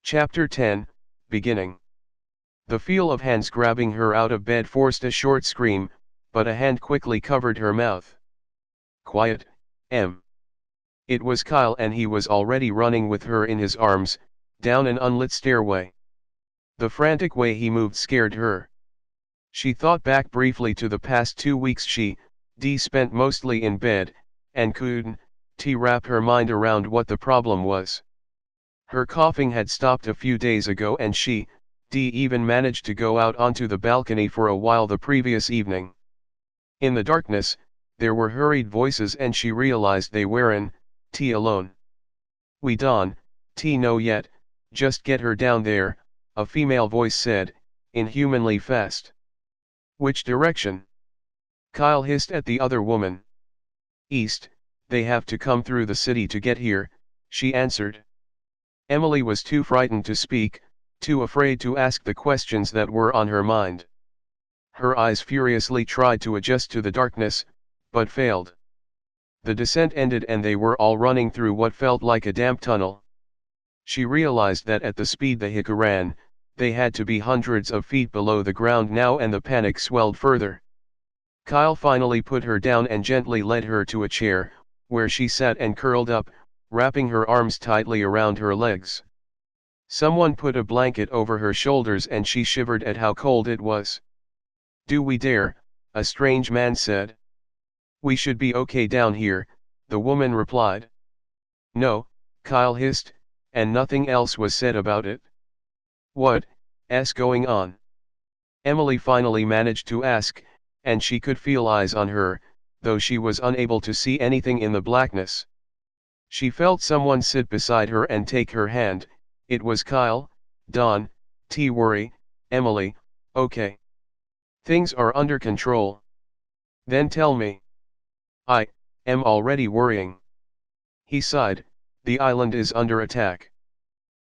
Chapter 10, Beginning. The feel of hands grabbing her out of bed forced a short scream, but a hand quickly covered her mouth. Quiet, Em. It was Kyle, and he was already running with her in his arms, down an unlit stairway. The frantic way he moved scared her. She thought back briefly to the past 2 weeks she, spent mostly in bed, and couldn't wrap her mind around what the problem was. Her coughing had stopped a few days ago, and she, even managed to go out onto the balcony for a while the previous evening. In the darkness, there were hurried voices, and she realized they weren't alone. "We don't know yet, just get her down there," a female voice said, inhumanly fast. "Which direction?" Kyle hissed at the other woman. "East, they have to come through the city to get here," she answered. Emily was too frightened to speak, too afraid to ask the questions that were on her mind. Her eyes furiously tried to adjust to the darkness, but failed. The descent ended and they were all running through what felt like a damp tunnel. She realized that at the speed the Heku ran, they had to be hundreds of feet below the ground now, and the panic swelled further. Kyle finally put her down and gently led her to a chair, where she sat and curled up, wrapping her arms tightly around her legs. Someone put a blanket over her shoulders and she shivered at how cold it was. "Do we dare?" a strange man said. "We should be okay down here," the woman replied. "No," Kyle hissed, and nothing else was said about it. "What's going on?" Emily finally managed to ask, and she could feel eyes on her, though she was unable to see anything in the blackness. She felt someone sit beside her and take her hand. It was Kyle. "Don't worry, Emily, okay. Things are under control." "Then tell me." "I am already worrying." He sighed. "The island is under attack."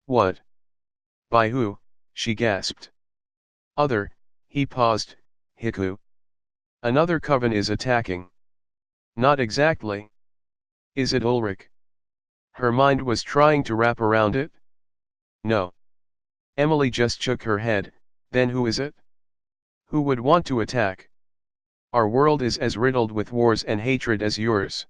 "What? By who?" she gasped. He paused. "Heku. Another coven is attacking." "Not exactly. Is it Ulrich?" Her mind was trying to wrap around it. "No." Emily just shook her head. "Then who is it? Who would want to attack? Our world is as riddled with wars and hatred as yours.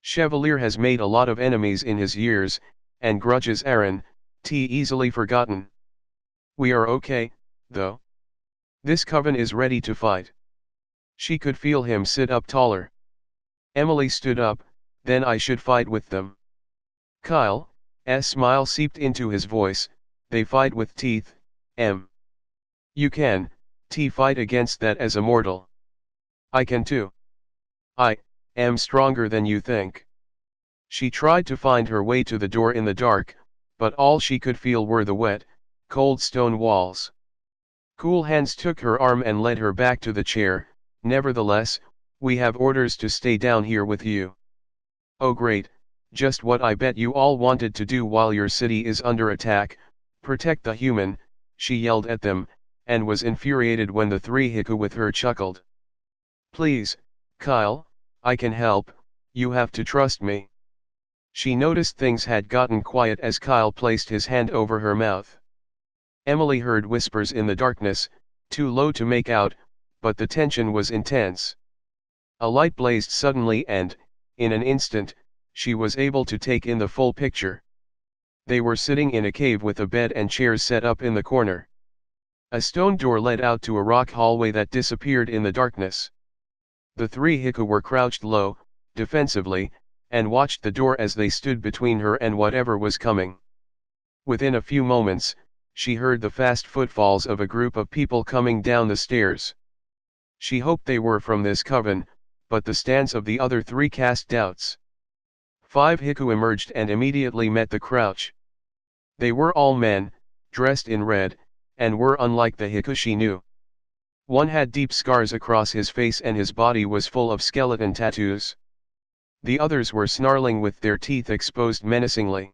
Chevalier has made a lot of enemies in his years, and grudges aren't easily forgotten. We are okay, though. This coven is ready to fight." She could feel him sit up taller. Emily stood up. "Then I should fight with them." Kyle's smile seeped into his voice. "They fight with teeth, Em. You can fight against that as a mortal. I can too. I am stronger than you think." She tried to find her way to the door in the dark, but all she could feel were the wet, cold stone walls. Cool hands took her arm and led her back to the chair. "Nevertheless, we have orders to stay down here with you." "Oh great, just what I bet you all wanted to do while your city is under attack, protect the human," she yelled at them, and was infuriated when the three Heku with her chuckled. "Please, Kyle, I can help, you have to trust me." She noticed things had gotten quiet as Kyle placed his hand over her mouth. Emily heard whispers in the darkness, too low to make out, but the tension was intense. A light blazed suddenly and, in an instant, she was able to take in the full picture. They were sitting in a cave with a bed and chairs set up in the corner. A stone door led out to a rock hallway that disappeared in the darkness. The three Heku were crouched low, defensively, and watched the door as they stood between her and whatever was coming. Within a few moments, she heard the fast footfalls of a group of people coming down the stairs. She hoped they were from this coven, but the stance of the other three cast doubts. 5 Heku emerged and immediately met the crouch. They were all men, dressed in red, and were unlike the Heku she knew. One had deep scars across his face and his body was full of skeleton tattoos. The others were snarling with their teeth exposed menacingly.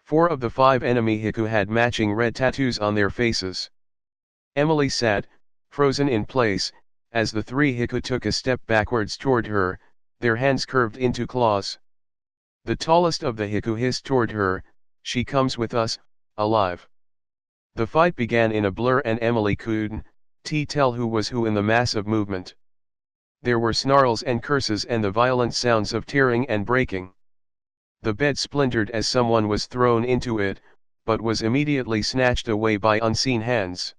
4 of the 5 enemy Heku had matching red tattoos on their faces. Emily sat, frozen in place, as the 3 Heku took a step backwards toward her, their hands curved into claws. The tallest of the Heku hissed toward her, "She comes with us, alive. The fight began in a blur and Emily couldn't tell who was who in the mass of movement. There were snarls and curses and the violent sounds of tearing and breaking. The bed splintered as someone was thrown into it, but was immediately snatched away by unseen hands.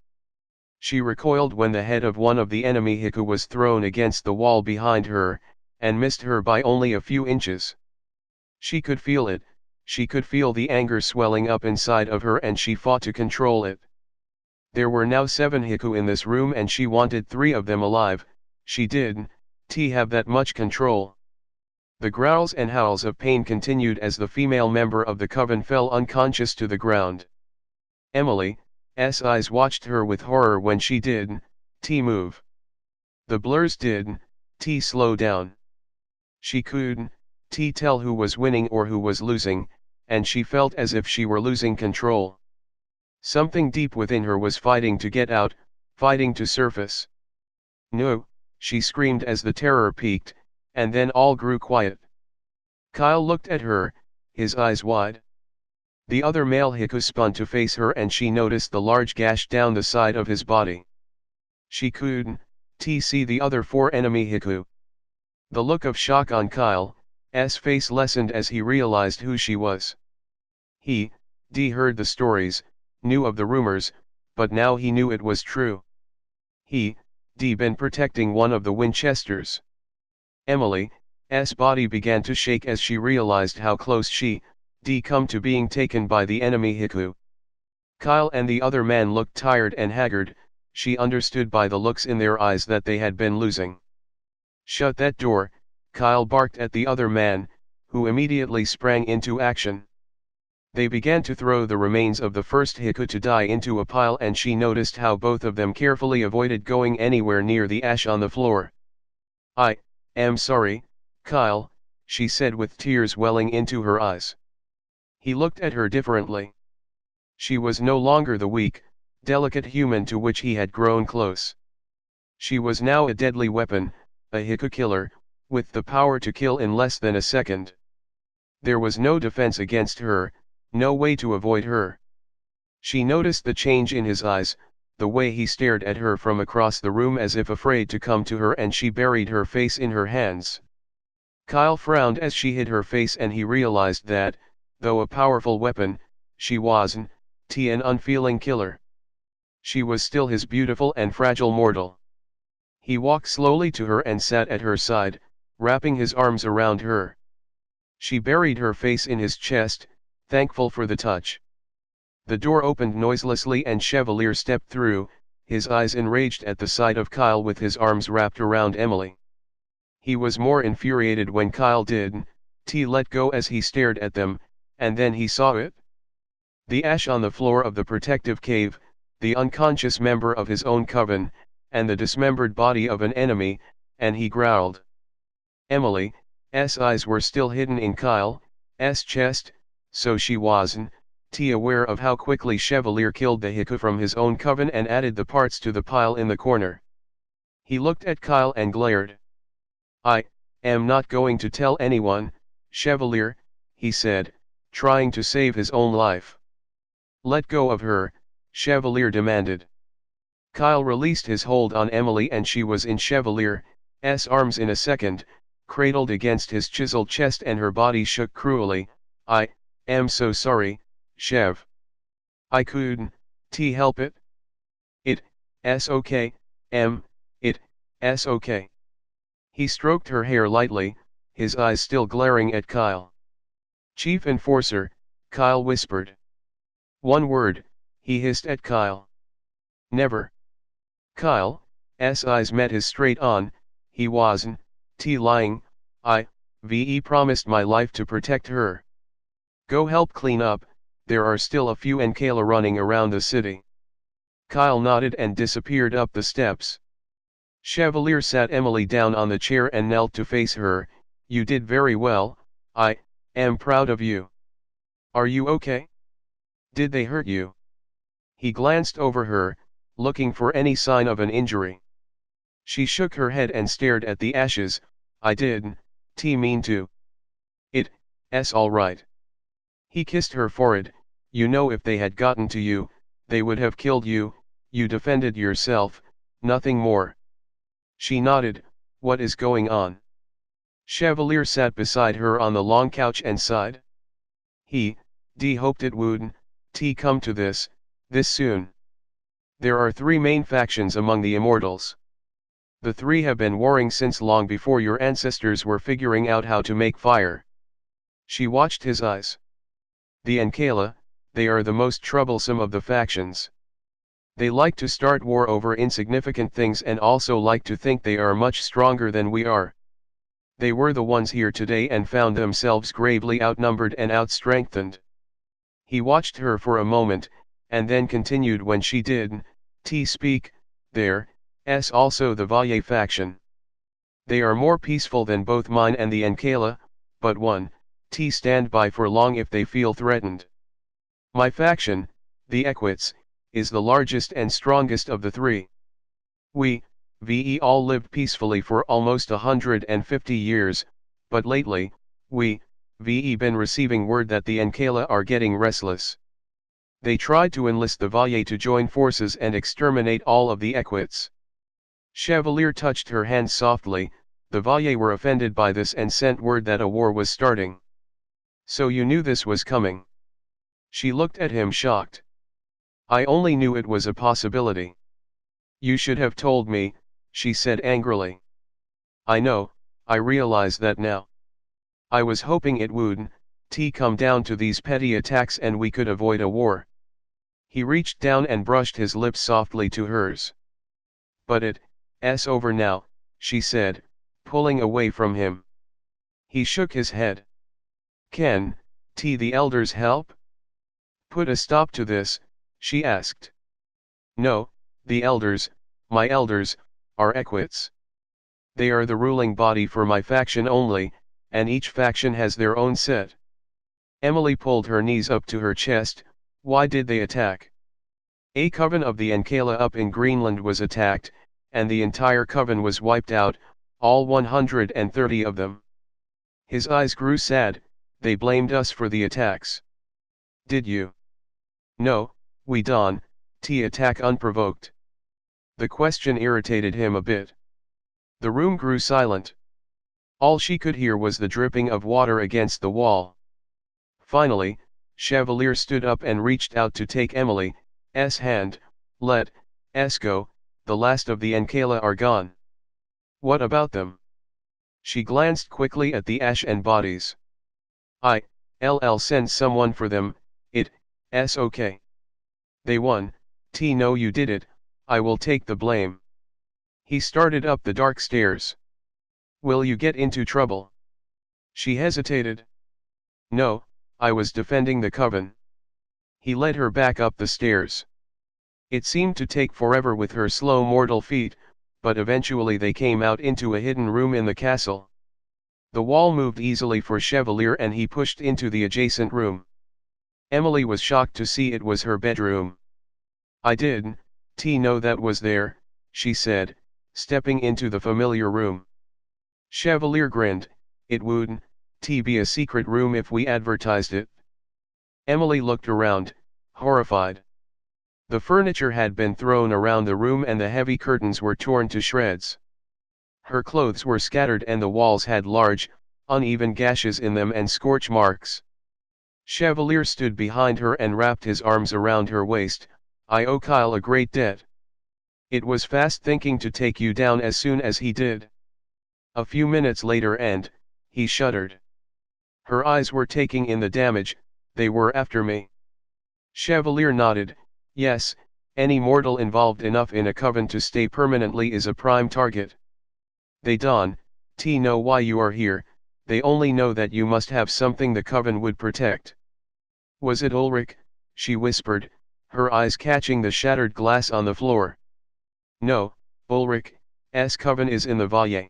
She recoiled when the head of one of the enemy Heku was thrown against the wall behind her, and missed her by only a few inches. She could feel it, she could feel the anger swelling up inside of her and she fought to control it. There were now 7 Heku in this room and she wanted 3 of them alive. She didn't have that much control. The growls and howls of pain continued as the female member of the coven fell unconscious to the ground. Emily's eyes watched her with horror when she didn't move. The blurs didn't slow down. She couldn't tell who was winning or who was losing, and she felt as if she were losing control. Something deep within her was fighting to get out, fighting to surface. No, she screamed as the terror peaked, and then all grew quiet. Kyle looked at her, his eyes wide. The other male Heku spun to face her and she noticed the large gash down the side of his body. She couldn't see the other 4 enemy Heku. The look of shock on Kyle's face lessened as he realized who she was. He heard the stories, knew of the rumors, but now he knew it was true. He been protecting one of the Winchesters. Emily's body began to shake as she realized how close she come to being taken by the enemy Heku. Kyle and the other man looked tired and haggard. She understood by the looks in their eyes that they had been losing. "Shut that door," Kyle barked at the other man, who immediately sprang into action. They began to throw the remains of the first Heku to die into a pile and she noticed how both of them carefully avoided going anywhere near the ash on the floor. "I am sorry, Kyle," she said with tears welling into her eyes. He looked at her differently. She was no longer the weak, delicate human to which he had grown close. She was now a deadly weapon, a Heku killer, with the power to kill in less than a second. There was no defense against her, no way to avoid her. She noticed the change in his eyes, the way he stared at her from across the room as if afraid to come to her, and she buried her face in her hands. Kyle frowned as she hid her face and he realized that, though a powerful weapon, she wasn't an unfeeling killer. She was still his beautiful and fragile mortal. He walked slowly to her and sat at her side, wrapping his arms around her. She buried her face in his chest, thankful for the touch. The door opened noiselessly and Chevalier stepped through, his eyes enraged at the sight of Kyle with his arms wrapped around Emily. He was more infuriated when Kyle didn't let go as he stared at them, and then he saw it. The ash on the floor of the protective cave, the unconscious member of his own coven, and the dismembered body of an enemy, and he growled. Emily's eyes were still hidden in Kyle's chest, so she wasn't aware of how quickly Chevalier killed the Heku from his own coven and added the parts to the pile in the corner. He looked at Kyle and glared. "I am not going to tell anyone, Chevalier," he said, trying to save his own life. "Let go of her," Chevalier demanded. Kyle released his hold on Emily and she was in Chevalier's arms in a second, cradled against his chiseled chest and her body shook cruelly. "I am so sorry, Chev. I couldn't help it. It's okay, it's okay." He stroked her hair lightly, his eyes still glaring at Kyle. "Chief Enforcer," Kyle whispered. "One word," he hissed at Kyle. "Never." Kyle's eyes met his straight on, he wasn't lying. "I promised my life to protect her. Go help clean up, there are still a few Nkala running around the city." Kyle nodded and disappeared up the steps. Chevalier sat Emily down on the chair and knelt to face her. "You did very well, I am proud of you. Are you okay? Did they hurt you?" He glanced over her, looking for any sign of an injury. She shook her head and stared at the ashes. "I didn't mean to. It's all right." He kissed her forehead, You know if they had gotten to you, they would have killed you, you defended yourself, nothing more. She nodded. What is going on? Chevalier sat beside her on the long couch and sighed. He hoped it would, come to this soon. There are three main factions among the immortals. The three have been warring since long before your ancestors were figuring out how to make fire. She watched his eyes. The Ancala, they are the most troublesome of the factions. They like to start war over insignificant things and also like to think they are much stronger than we are. They were the ones here today and found themselves gravely outnumbered and outstrengthened. He watched her for a moment, and then continued when she did, speak, there's also the Valle faction. They are more peaceful than both mine and the Ancala, but one, stand by for long if they feel threatened. My faction, the Equites, is the largest and strongest of the three. We, all lived peacefully for almost 150 years, but lately, we, been receiving word that the Ancala are getting restless. They tried to enlist the Valle to join forces and exterminate all of the Equites. Chevalier touched her hand softly. The Valle were offended by this and sent word that a war was starting. So you knew this was coming? She looked at him shocked. I only knew it was a possibility. You should have told me, she said angrily. I know, I realize that now. I was hoping it would, come down to these petty attacks and we could avoid a war. He reached down and brushed his lips softly to hers. But it's over now, she said, pulling away from him. He shook his head. Can the elders help? Put a stop to this, she asked. No, the elders, my elders, are Equites. They are the ruling body for my faction only, and each faction has their own set. Emily pulled her knees up to her chest. Why did they attack? A coven of the Ancala up in Greenland was attacked, and the entire coven was wiped out, all 130 of them. His eyes grew sad. They blamed us for the attacks. Did you? No, we don't, attack unprovoked. The question irritated him a bit. The room grew silent. All she could hear was the dripping of water against the wall. Finally, Chevalier stood up and reached out to take Emily's hand. Let's go, the last of the Ancala are gone. What about them? She glanced quickly at the ashen bodies. I'll send someone for them, it's okay. They won, no you did it, I will take the blame. He started up the dark stairs. Will you get into trouble? She hesitated. No, I was defending the coven. He led her back up the stairs. It seemed to take forever with her slow mortal feet, but eventually they came out into a hidden room in the castle. The wall moved easily for Chevalier and he pushed into the adjacent room. Emily was shocked to see it was her bedroom. I didn't know that was there, she said, stepping into the familiar room. Chevalier grinned. It wouldn't be a secret room if we advertised it. Emily looked around, horrified. The furniture had been thrown around the room and the heavy curtains were torn to shreds. Her clothes were scattered and the walls had large, uneven gashes in them and scorch marks. Chevalier stood behind her and wrapped his arms around her waist. I owe Kyle a great debt. It was fast thinking to take you down as soon as he did. A few minutes later and, he shuddered. Her eyes were taking in the damage. They were after me. Chevalier nodded. Yes, any mortal involved enough in a coven to stay permanently is a prime target. They don't know why you are here, they only know that you must have something the coven would protect. Was it Ulrich? She whispered, her eyes catching the shattered glass on the floor. No, Ulrich's coven is in the Valle.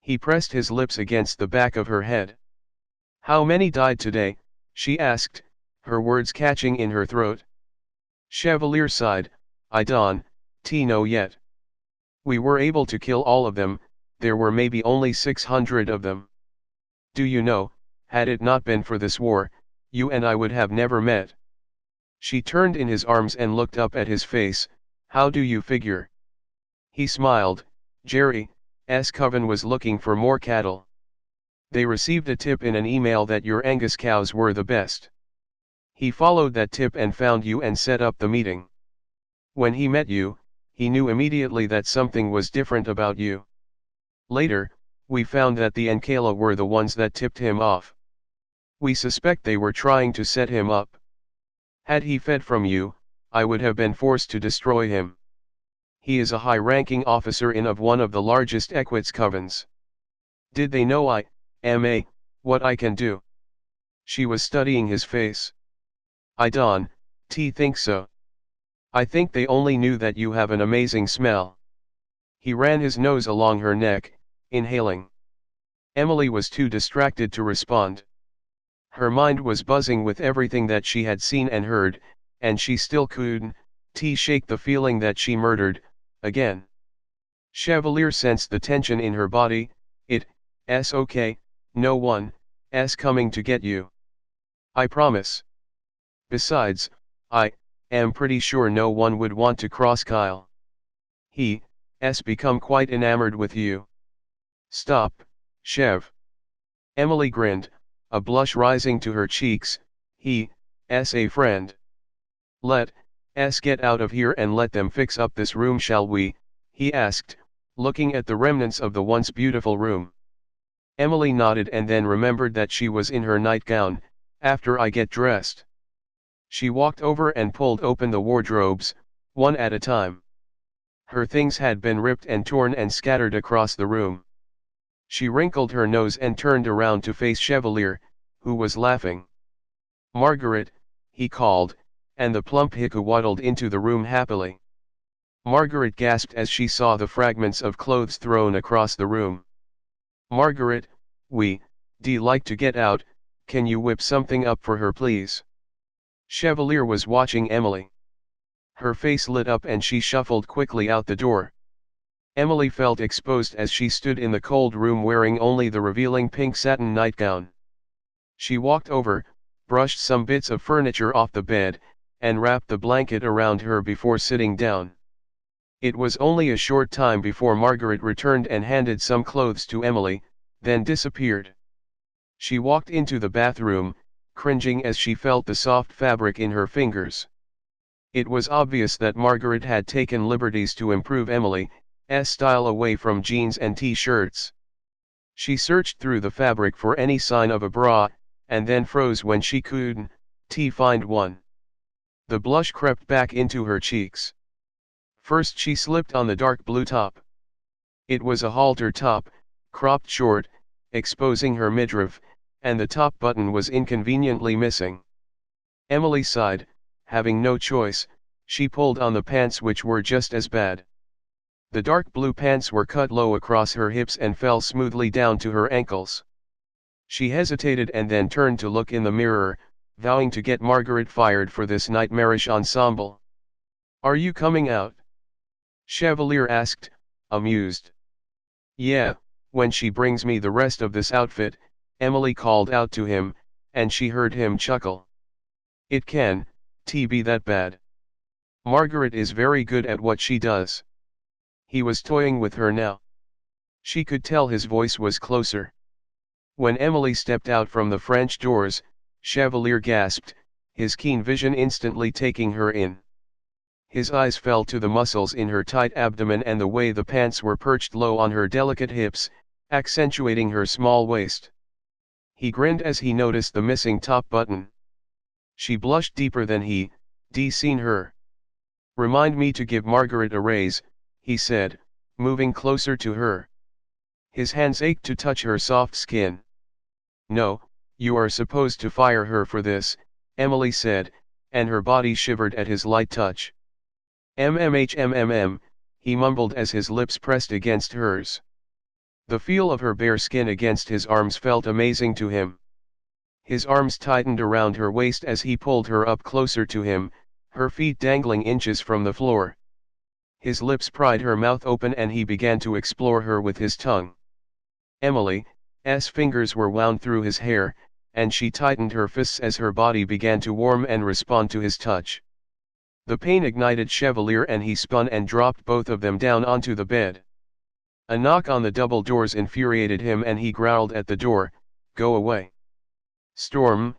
He pressed his lips against the back of her head. How many died today? She asked, her words catching in her throat. Chevalier sighed. I don't know yet. We were able to kill all of them, there were maybe only 600 of them. Do you know, had it not been for this war, you and I would have never met. She turned in his arms and looked up at his face. How do you figure? He smiled. Jerry's coven was looking for more cattle. They received a tip in an email that your Angus cows were the best. He followed that tip and found you and set up the meeting. When he met you, he knew immediately that something was different about you. Later, we found that the Ankala were the ones that tipped him off. We suspect they were trying to set him up. Had he fed from you, I would have been forced to destroy him. He is a high-ranking officer in of one of the largest Equites covens. Did they know I am what I can do? She was studying his face. I don't think so. I think they only knew that you have an amazing smell. He ran his nose along her neck, inhaling. Emily was too distracted to respond. Her mind was buzzing with everything that she had seen and heard, and she still couldn't shake the feeling that she murdered, again. Chevalier sensed the tension in her body. It's okay, no one's coming to get you. I promise. Besides, I am pretty sure no one would want to cross Kyle. He's become quite enamored with you. Stop, Chev. Emily grinned, a blush rising to her cheeks. He's a friend. Let's get out of here and let them fix up this room, shall we? He asked, looking at the remnants of the once beautiful room. Emily nodded and then remembered that she was in her nightgown. After I get dressed. She walked over and pulled open the wardrobes, one at a time. Her things had been ripped and torn and scattered across the room. She wrinkled her nose and turned around to face Chevalier, who was laughing. Margaret, he called, and the plump Heku waddled into the room happily. Margaret gasped as she saw the fragments of clothes thrown across the room. Margaret, we'd like to get out, can you whip something up for her please? Chevalier was watching Emily. Her face lit up and she shuffled quickly out the door. Emily felt exposed as she stood in the cold room wearing only the revealing pink satin nightgown. She walked over, brushed some bits of furniture off the bed, and wrapped the blanket around her before sitting down. It was only a short time before Margaret returned and handed some clothes to Emily, then disappeared. She walked into the bathroom, cringing as she felt the soft fabric in her fingers. It was obvious that Margaret had taken liberties to improve Emily's style away from jeans and t-shirts. She searched through the fabric for any sign of a bra, and then froze when she couldn't find one. The blush crept back into her cheeks. First she slipped on the dark blue top. It was a halter top, cropped short, exposing her midriff, and the top button was inconveniently missing. Emily sighed. Having no choice, she pulled on the pants, which were just as bad. The dark blue pants were cut low across her hips and fell smoothly down to her ankles. She hesitated and then turned to look in the mirror, vowing to get Margaret fired for this nightmarish ensemble. Are you coming out? Chevalier asked, amused. Yeah, when she brings me the rest of this outfit, Emily called out to him, and she heard him chuckle. It can't be that bad. Margaret is very good at what she does. He was toying with her now. She could tell his voice was closer. When Emily stepped out from the French doors, Chevalier gasped, his keen vision instantly taking her in. His eyes fell to the muscles in her tight abdomen and the way the pants were perched low on her delicate hips, accentuating her small waist. He grinned as he noticed the missing top button. She blushed deeper than he'd seen her. Remind me to give Margaret a raise, he said, moving closer to her. His hands ached to touch her soft skin. No, you are supposed to fire her for this, Emily said, and her body shivered at his light touch. MMHMMM, he mumbled as his lips pressed against hers. The feel of her bare skin against his arms felt amazing to him. His arms tightened around her waist as he pulled her up closer to him, her feet dangling inches from the floor. His lips pried her mouth open and he began to explore her with his tongue. Emily's fingers were wound through his hair, and she tightened her fists as her body began to warm and respond to his touch. The pain ignited Chevalier and he spun and dropped both of them down onto the bed. A knock on the double doors infuriated him and he growled at the door, "Go away." Storm's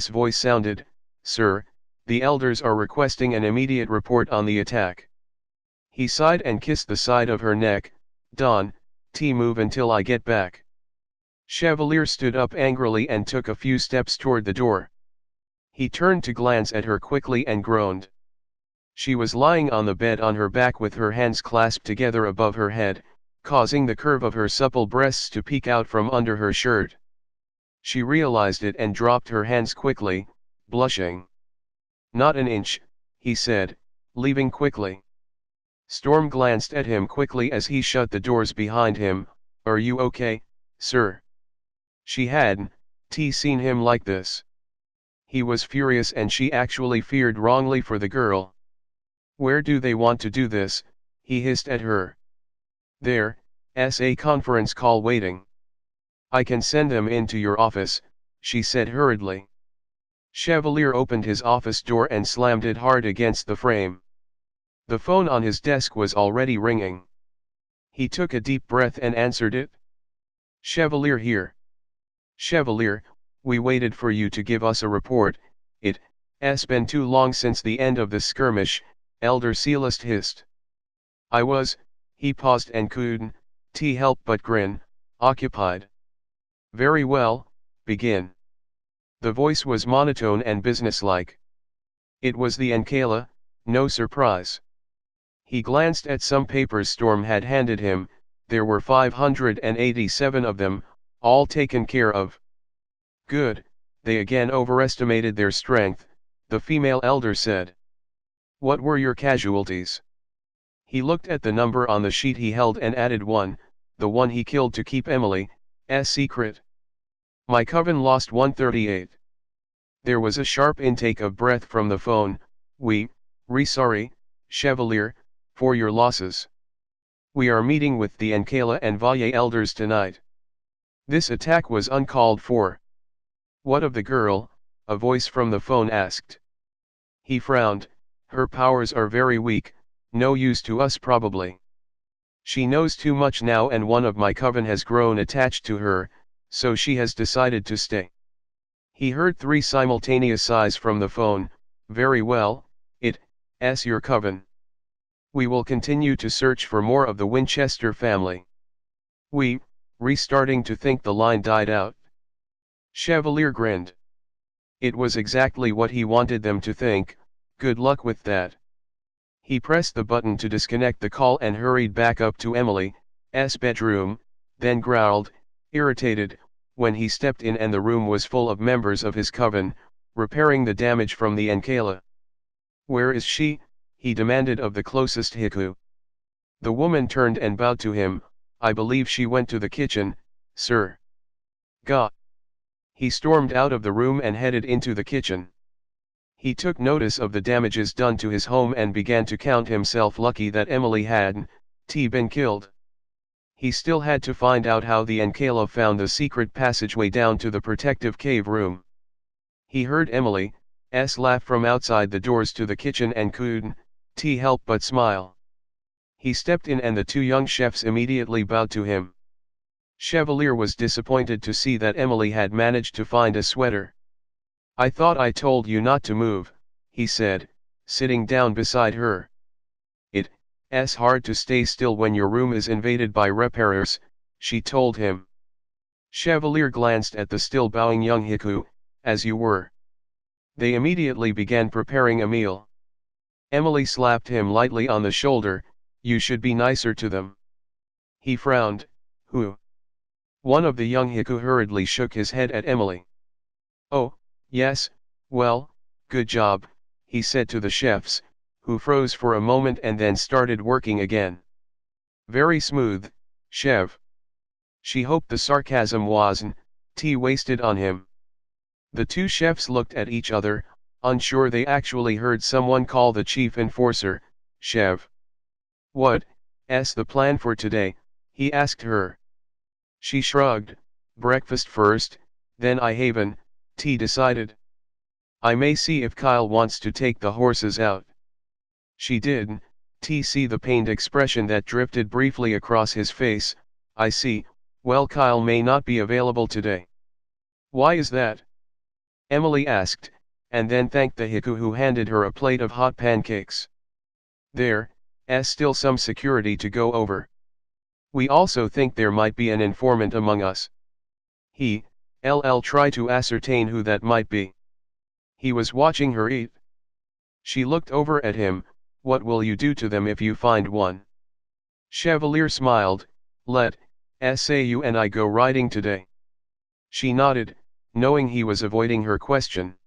voice sounded, "Sir, the elders are requesting an immediate report on the attack." He sighed and kissed the side of her neck, "Don, move until I get back." Chevalier stood up angrily and took a few steps toward the door. He turned to glance at her quickly and groaned. She was lying on the bed on her back with her hands clasped together above her head, causing the curve of her supple breasts to peek out from under her shirt. She realized it and dropped her hands quickly, blushing. "Not an inch," he said, leaving quickly. Storm glanced at him quickly as he shut the doors behind him. "Are you okay, sir?" She hadn't seen him like this. He was furious and she actually feared wrongly for the girl. "Where do they want to do this?" he hissed at her. "There's a conference call waiting." "I can send them into your office," she said hurriedly. Chevalier opened his office door and slammed it hard against the frame. The phone on his desk was already ringing. He took a deep breath and answered it. "Chevalier here." "Chevalier, we waited for you to give us a report. It's been too long since the end of the skirmish," Elder Celeste hissed. He paused and couldn't help but grin, "occupied." "Very well, begin." The voice was monotone and businesslike. It was the Ankela, no surprise. He glanced at some papers Storm had handed him. There were 587 of them, all taken care of. "Good, they again overestimated their strength," the female elder said. "What were your casualties?" He looked at the number on the sheet he held and added one, the one he killed to keep Emily's secret. "My coven lost 138. There was a sharp intake of breath from the phone. Sorry, Chevalier, for your losses. We are meeting with the Ankela and Valle elders tonight." This attack was uncalled for. "What of the girl?" a voice from the phone asked. He frowned. "Her powers are very weak, no use to us probably. She knows too much now and one of my coven has grown attached to her, so she has decided to stay." He heard 3 simultaneous sighs from the phone. "Very well, it's your coven. We will continue to search for more of the Winchester family." Restarting to think the line died out. Chevalier grinned. It was exactly what he wanted them to think. Good luck with that. He pressed the button to disconnect the call and hurried back up to Emily's bedroom, then growled, irritated, when he stepped in and the room was full of members of his coven, repairing the damage from the Ankela. "Where is she?" he demanded of the closest Heku. The woman turned and bowed to him. "I believe she went to the kitchen, sir." "Gah!" He stormed out of the room and headed into the kitchen. He took notice of the damages done to his home and began to count himself lucky that Emily hadn't been killed. He still had to find out how the Ankela found the secret passageway down to the protective cave room. He heard Emily's laugh from outside the doors to the kitchen and couldn't help but smile. He stepped in and the 2 young chefs immediately bowed to him. Chevalier was disappointed to see that Emily had managed to find a sweater. "I thought I told you not to move," he said, sitting down beside her. "It's hard to stay still when your room is invaded by repairers," she told him. Chevalier glanced at the still bowing young Heku. "As you were." They immediately began preparing a meal. Emily slapped him lightly on the shoulder. "You should be nicer to them." He frowned. "Who?" One of the young Heku hurriedly shook his head at Emily. "Oh, yes, well, good job," he said to the chefs, who froze for a moment and then started working again. "Very smooth, Chev." She hoped the sarcasm wasn't wasted on him. The 2 chefs looked at each other, unsure they actually heard someone call the chief enforcer, "Chev." "What's the plan for today?" he asked her. She shrugged. "Breakfast first, then I haven T decided. I may see if Kyle wants to take the horses out. She did. T see the pained expression that drifted briefly across his face. I see. Well, Kyle may not be available today. Why is that? Emily asked, and then thanked the Heku who handed her a plate of hot pancakes. There's still some security to go over. We also think there might be an informant among us. He'll try to ascertain who that might be. He was watching her eat. She looked over at him. What will you do to them if you find one? Chevalier smiled. Let's say you and I go riding today. She nodded, knowing he was avoiding her question.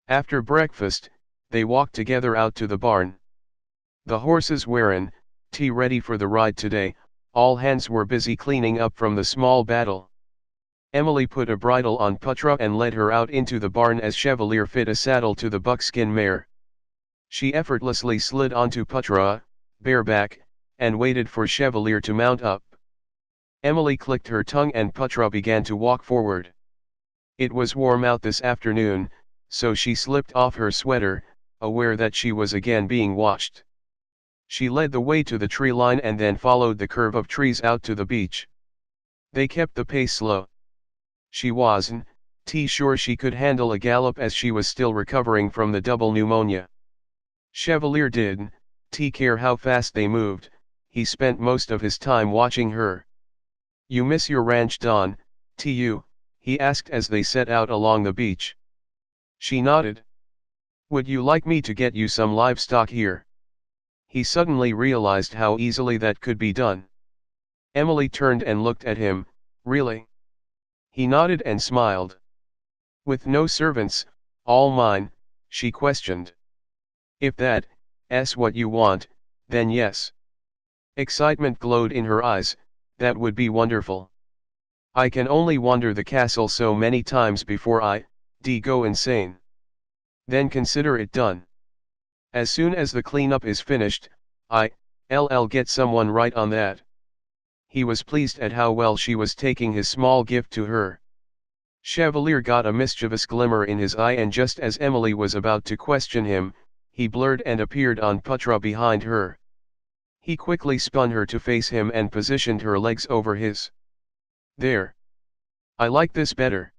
After breakfast, they walked together out to the barn. The horses were in, ready for the ride today. All hands were busy cleaning up from the small battle. Emily put a bridle on Putra and led her out into the barn as Chevalier fit a saddle to the buckskin mare. She effortlessly slid onto Putra, bareback, and waited for Chevalier to mount up. Emily clicked her tongue and Putra began to walk forward. It was warm out this afternoon, so she slipped off her sweater, aware that she was again being watched. She led the way to the tree line and then followed the curve of trees out to the beach. They kept the pace slow. She wasn't sure she could handle a gallop as she was still recovering from the double pneumonia. Chevalier didn't care how fast they moved. He spent most of his time watching her. You miss your ranch, Don, you? He asked as they set out along the beach. She nodded. Would you like me to get you some livestock here? He suddenly realized how easily that could be done. Emily turned and looked at him. Really? He nodded and smiled. With no servants, all mine, she questioned. If that's what you want, then yes. Excitement glowed in her eyes. That would be wonderful. I can only wander the castle so many times before I go insane. Then consider it done. As soon as the cleanup is finished, I'll get someone right on that. He was pleased at how well she was taking his small gift to her. Chevalier got a mischievous glimmer in his eye, and just as Emily was about to question him, he blurred and appeared on Putra behind her. He quickly spun her to face him and positioned her legs over his. There. I like this better.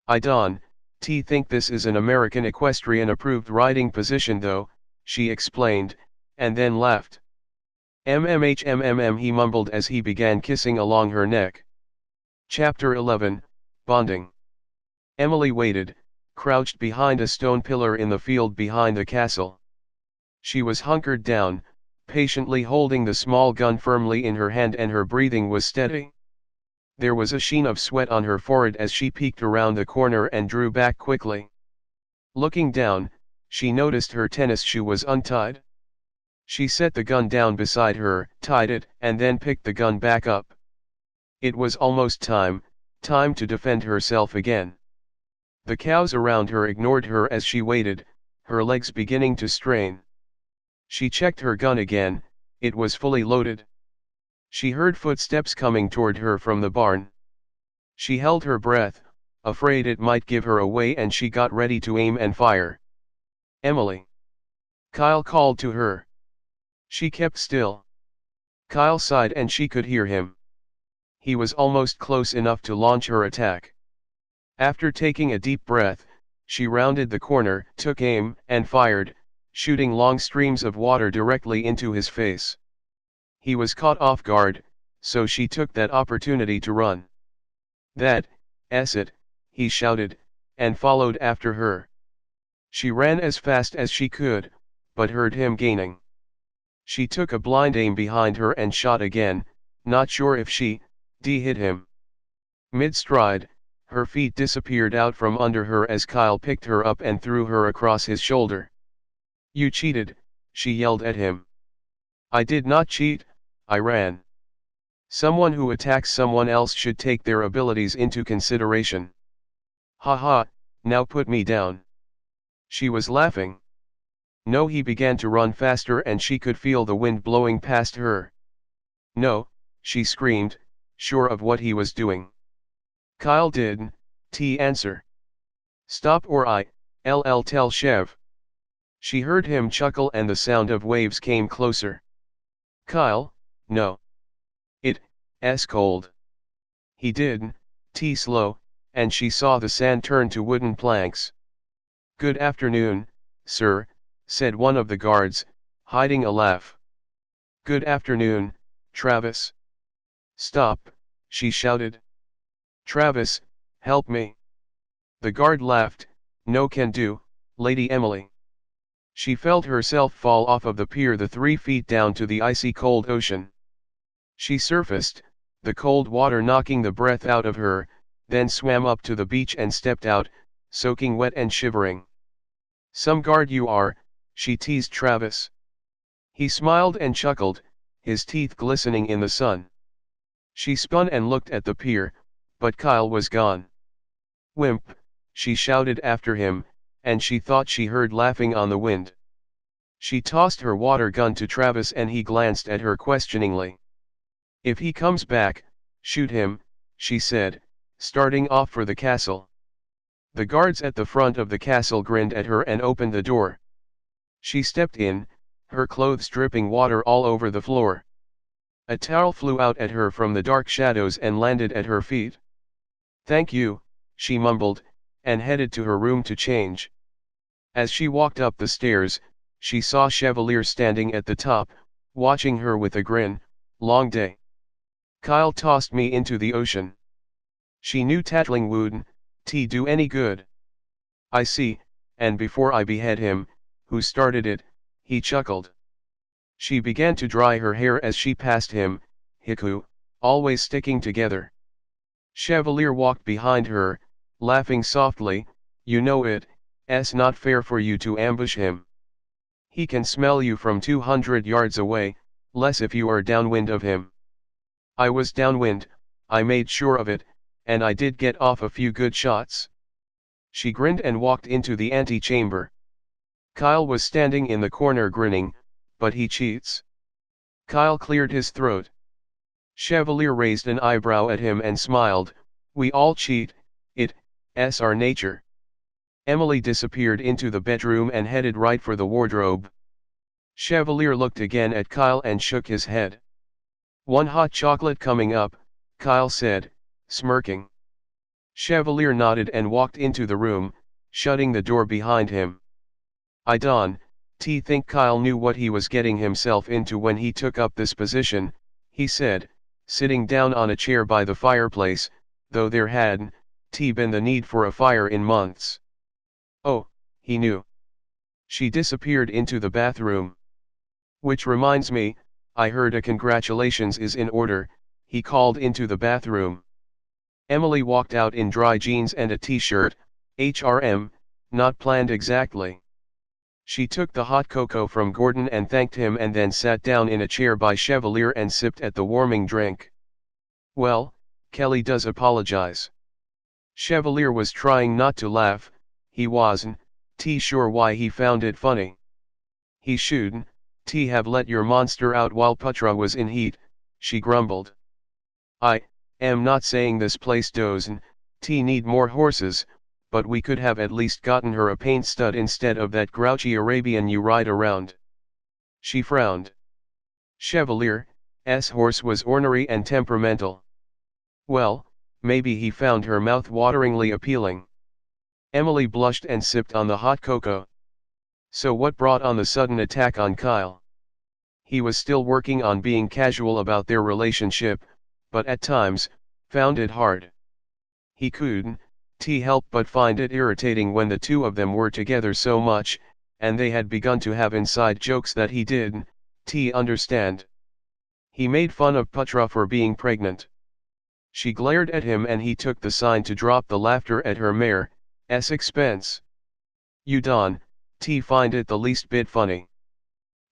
I don't think this is an American equestrian approved riding position though, she explained, and then laughed. He mumbled as he began kissing along her neck. Chapter 11, Bonding. Emily waited, crouched behind a stone pillar in the field behind the castle. She was hunkered down, patiently holding the small gun firmly in her hand, and her breathing was steady. There was a sheen of sweat on her forehead as she peeked around the corner and drew back quickly. Looking down, she noticed her tennis shoe was untied. She set the gun down beside her, tied it, and then picked the gun back up. It was almost time to defend herself again. The cows around her ignored her as she waited, her legs beginning to strain. She checked her gun again, it was fully loaded. She heard footsteps coming toward her from the barn. She held her breath, afraid it might give her away, and she got ready to aim and fire. Emily! Kyle called to her. She kept still. Kyle sighed and she could hear him. He was almost close enough to launch her attack. After taking a deep breath, she rounded the corner, took aim, and fired, shooting long streams of water directly into his face. He was caught off guard, so she took that opportunity to run. That's it, he shouted, and followed after her. She ran as fast as she could, but heard him gaining. She took a blind aim behind her and shot again, not sure if she hit him. Mid-stride, her feet disappeared out from under her as Kyle picked her up and threw her across his shoulder. You cheated, she yelled at him. I did not cheat, I ran. Someone who attacks someone else should take their abilities into consideration. Ha ha, now put me down. She was laughing. No, he began to run faster and she could feel the wind blowing past her. No, she screamed, sure of what he was doing. Kyle didn't answer. Stop or I'll tell Chev. She heard him chuckle and the sound of waves came closer. Kyle, no. It's cold. He did, slow, and she saw the sand turn to wooden planks. Good afternoon, sir, said one of the guards, hiding a laugh. Good afternoon, Travis. Stop, she shouted. Travis, help me. The guard laughed, no can do, Lady Emily. She felt herself fall off of the pier the 3 feet down to the icy cold ocean. She surfaced, the cold water knocking the breath out of her, then swam up to the beach and stepped out, soaking wet and shivering. Some guard you are, she teased Travis. He smiled and chuckled, his teeth glistening in the sun. She spun and looked at the pier, but Kyle was gone. Wimp, she shouted after him, and she thought she heard laughing on the wind. She tossed her water gun to Travis and he glanced at her questioningly. If he comes back, shoot him, she said, starting off for the castle. The guards at the front of the castle grinned at her and opened the door. She stepped in, her clothes dripping water all over the floor. A towel flew out at her from the dark shadows and landed at her feet. Thank you, she mumbled, and headed to her room to change. As she walked up the stairs, she saw Chevalier standing at the top, watching her with a grin. Long day. Kyle tossed me into the ocean. She knew tattling wouldn't do any good. I see, and before I behead him, who started it, he chuckled. She began to dry her hair as she passed him, Heku, always sticking together. Chevalier walked behind her, laughing softly, you know it's not fair for you to ambush him. He can smell you from 200 yards away, less if you are downwind of him. I was downwind, I made sure of it, and I did get off a few good shots. She grinned and walked into the antechamber. Kyle was standing in the corner grinning, but he cheats. Kyle cleared his throat. Chevalier raised an eyebrow at him and smiled, we all cheat, it's our nature. Emily disappeared into the bedroom and headed right for the wardrobe. Chevalier looked again at Kyle and shook his head. One hot chocolate coming up, Kyle said, smirking. Chevalier nodded and walked into the room, shutting the door behind him. I don't think Kyle knew what he was getting himself into when he took up this position, he said, sitting down on a chair by the fireplace, though there hadn't been the need for a fire in months. Oh, he knew. She disappeared into the bathroom. Which reminds me, I heard a congratulations is in order, he called into the bathroom. Emily walked out in dry jeans and a t-shirt, not planned exactly. She took the hot cocoa from Gordon and thanked him and then sat down in a chair by Chevalier and sipped at the warming drink. Well, Kelly does apologize. Chevalier was trying not to laugh, he wasn't sure why he found it funny. He shouldn't have let your monster out while Putra was in heat, she grumbled. I am not saying this place doesn't need more horses, but we could have at least gotten her a paint stud instead of that grouchy Arabian you ride around. She frowned. Chevalier's horse was ornery and temperamental. Well, maybe he found her mouth-wateringly appealing. Emily blushed and sipped on the hot cocoa. So what brought on the sudden attack on Kyle? He was still working on being casual about their relationship, but at times, found it hard. He couldn't help but find it irritating when the two of them were together so much, and they had begun to have inside jokes that he didn't understand. He made fun of Putra for being pregnant. She glared at him and he took the sign to drop the laughter at her mare's expense. You don't find it the least bit funny.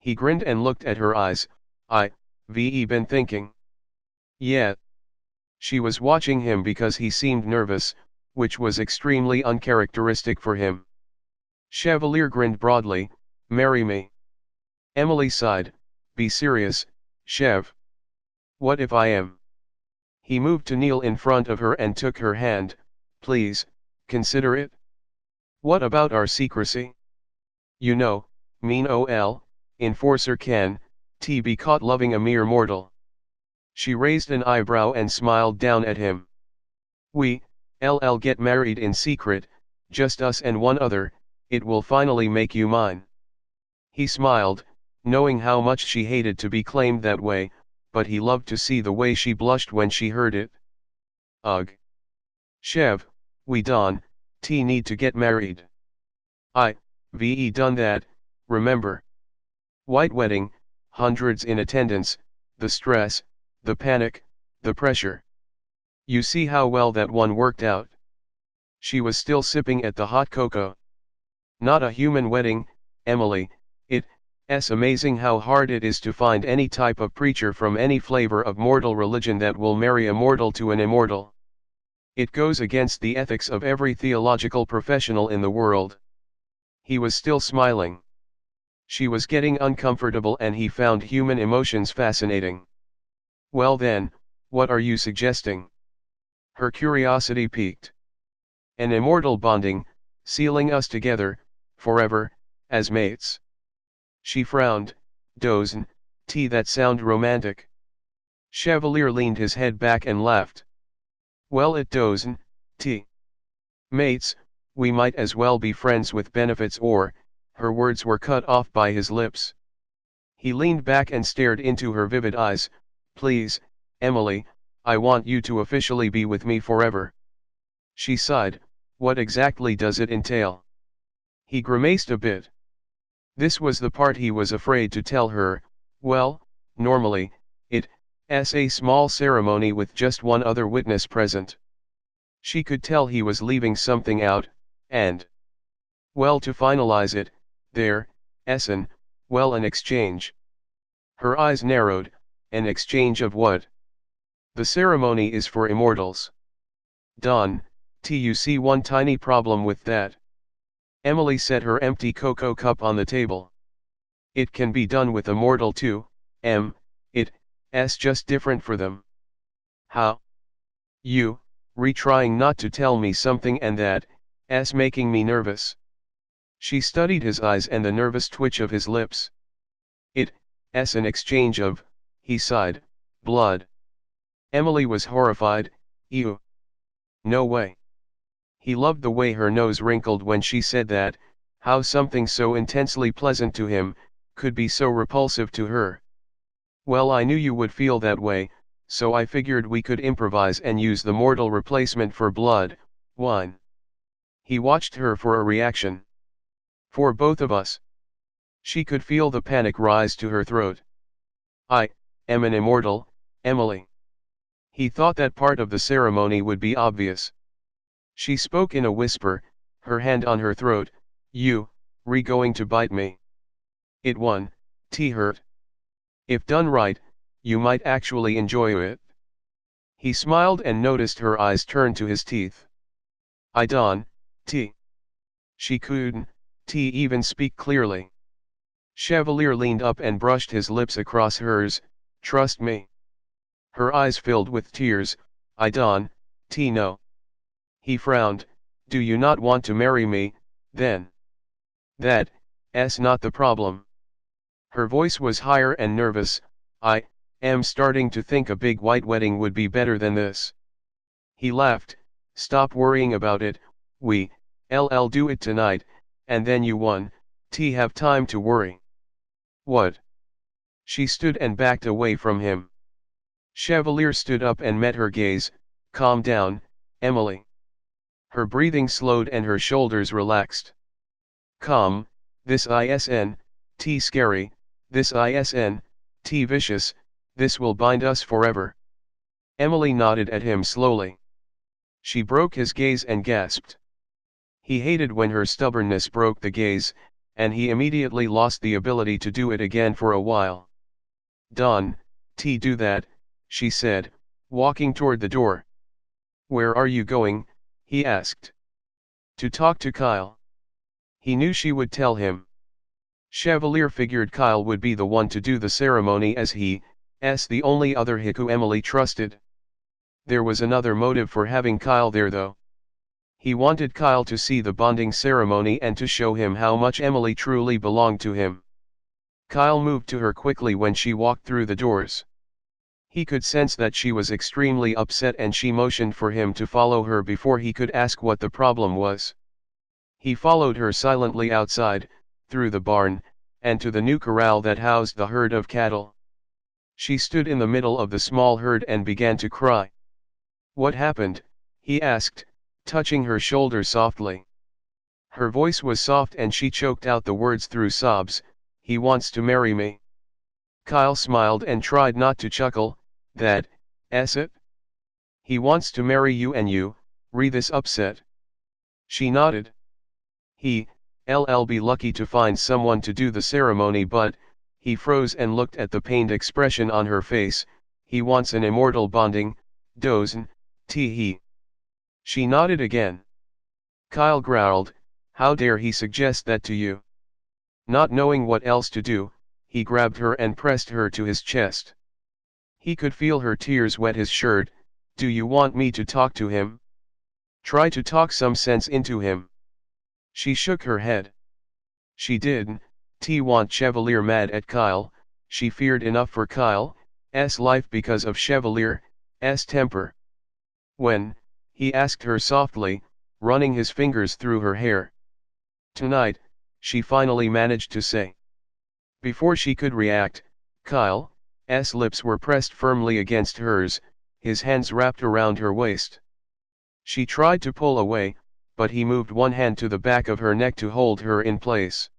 He grinned and looked at her eyes. I've been thinking. Yeah. She was watching him because he seemed nervous, which was extremely uncharacteristic for him. Chevalier grinned broadly, marry me. Emily sighed, be serious, Chev. What if I am? He moved to kneel in front of her and took her hand, please, consider it. What about our secrecy? You know, mean ol, enforcer can, be caught loving a mere mortal. She raised an eyebrow and smiled down at him. We, LL get married in secret, just us and one other, it will finally make you mine. He smiled, knowing how much she hated to be claimed that way, but he loved to see the way she blushed when she heard it. Ugh. Chev, we don't need to get married. Ve done that, remember. White wedding, hundreds in attendance, the stress, the panic, the pressure. You see how well that one worked out. She was still sipping at the hot cocoa. Not a human wedding, Emily, it's amazing how hard it is to find any type of preacher from any flavor of mortal religion that will marry a mortal to an immortal. It goes against the ethics of every theological professional in the world. He was still smiling. She was getting uncomfortable and he found human emotions fascinating. Well then, what are you suggesting? Her curiosity piqued. An immortal bonding, sealing us together, forever, as mates. She frowned, doesn't that sound romantic? Chevalier leaned his head back and laughed. Well, it doesn't, mates, we might as well be friends with benefits or, her words were cut off by his lips. He leaned back and stared into her vivid eyes. Please, Emily, I want you to officially be with me forever. She sighed, what exactly does it entail? He grimaced a bit. This was the part he was afraid to tell her. Well, normally, it's a small ceremony with just one other witness present. She could tell he was leaving something out, and, well, to finalize it, an exchange. Her eyes narrowed. An exchange of what? The ceremony is for immortals. Don, you see one tiny problem with that. Emily set her empty cocoa cup on the table. It can be done with a mortal too, it's just different for them. How? You, retrying not to tell me something and that's making me nervous. She studied his eyes and the nervous twitch of his lips. It's an exchange of, he sighed, blood. Emily was horrified. Ew. No way. He loved the way her nose wrinkled when she said that, how something so intensely pleasant to him, could be so repulsive to her. Well, I knew you would feel that way, so I figured we could improvise and use the mortal replacement for blood, wine. He watched her for a reaction. For both of us. She could feel the panic rise to her throat. I am an immortal, Emily. He thought that part of the ceremony would be obvious. She spoke in a whisper, her hand on her throat. You, going to bite me. It won, hurt. If done right, you might actually enjoy it. He smiled and noticed her eyes turn to his teeth. I don't, She couldn't, even speak clearly. Chevalier leaned up and brushed his lips across hers. Trust me. Her eyes filled with tears. I don't, know. He frowned. Do you not want to marry me, then? That's not the problem. Her voice was higher and nervous. I am starting to think a big white wedding would be better than this. He laughed. Stop worrying about it. I'll do it tonight, and then you have time to worry. What? She stood and backed away from him. Chevalier stood up and met her gaze. Calm down, Emily. Her breathing slowed and her shoulders relaxed. Calm, this isn't scary, this isn't vicious, this will bind us forever. Emily nodded at him slowly. She broke his gaze and gasped. He hated when her stubbornness broke the gaze, and he immediately lost the ability to do it again for a while. Don, do that, she said, walking toward the door. Where are you going? He asked. To talk to Kyle. He knew she would tell him. Chevalier figured Kyle would be the one to do the ceremony as he's the only other Heku Emily trusted. There was another motive for having Kyle there though. He wanted Kyle to see the bonding ceremony and to show him how much Emily truly belonged to him. Kyle moved to her quickly when she walked through the doors. He could sense that she was extremely upset and she motioned for him to follow her before he could ask what the problem was. He followed her silently outside, through the barn, and to the new corral that housed the herd of cattle. She stood in the middle of the small herd and began to cry. "What happened?" he asked, touching her shoulder softly. Her voice was soft and she choked out the words through sobs. "He wants to marry me." Kyle smiled and tried not to chuckle. "That's it? He wants to marry you and you, this upset?" She nodded. He'll be lucky to find someone to do the ceremony, but, he froze and looked at the pained expression on her face. "He wants an immortal bonding, doesn't he?" She nodded again. Kyle growled, "How dare he suggest that to you?" Not knowing what else to do, he grabbed her and pressed her to his chest. He could feel her tears wet his shirt. "Do you want me to talk to him? Try to talk some sense into him." She shook her head. She didn't want Chevalier mad at Kyle. She feared enough for Kyle's life because of Chevalier's temper. "When?" he asked her softly, running his fingers through her hair. "Tonight," she finally managed to say. Before she could react, Kyle's lips were pressed firmly against hers, his hands wrapped around her waist. She tried to pull away, but he moved one hand to the back of her neck to hold her in place.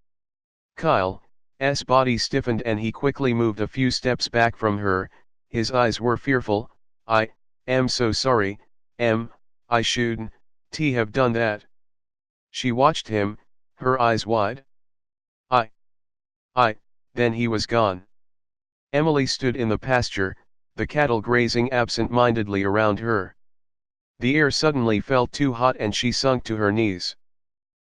Kyle's body stiffened and he quickly moved a few steps back from her. His eyes were fearful. "I am so sorry, I shouldn't have done that." She watched him, her eyes wide. I, then he was gone. Emily stood in the pasture, the cattle grazing absent-mindedly around her. The air suddenly felt too hot and she sunk to her knees.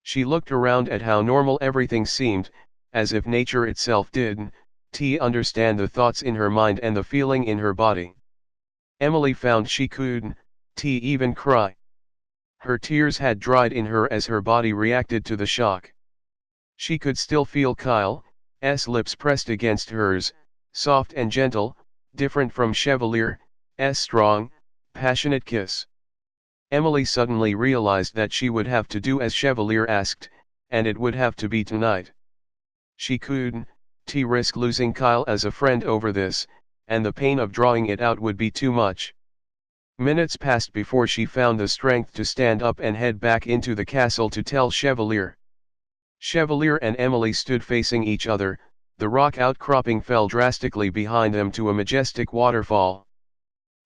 She looked around at how normal everything seemed, as if nature itself didn't understand the thoughts in her mind and the feeling in her body. Emily found she couldn't even cry. Her tears had dried in her as her body reacted to the shock. She could still feel Kyle's lips pressed against hers, soft and gentle, different from Chevalier's strong, passionate kiss. Emily suddenly realized that she would have to do as Chevalier asked, and it would have to be tonight. She couldn't risk losing Kyle as a friend over this, and the pain of drawing it out would be too much. Minutes passed before she found the strength to stand up and head back into the castle to tell Chevalier. Chevalier and Emily stood facing each other. The rock outcropping fell drastically behind them to a majestic waterfall.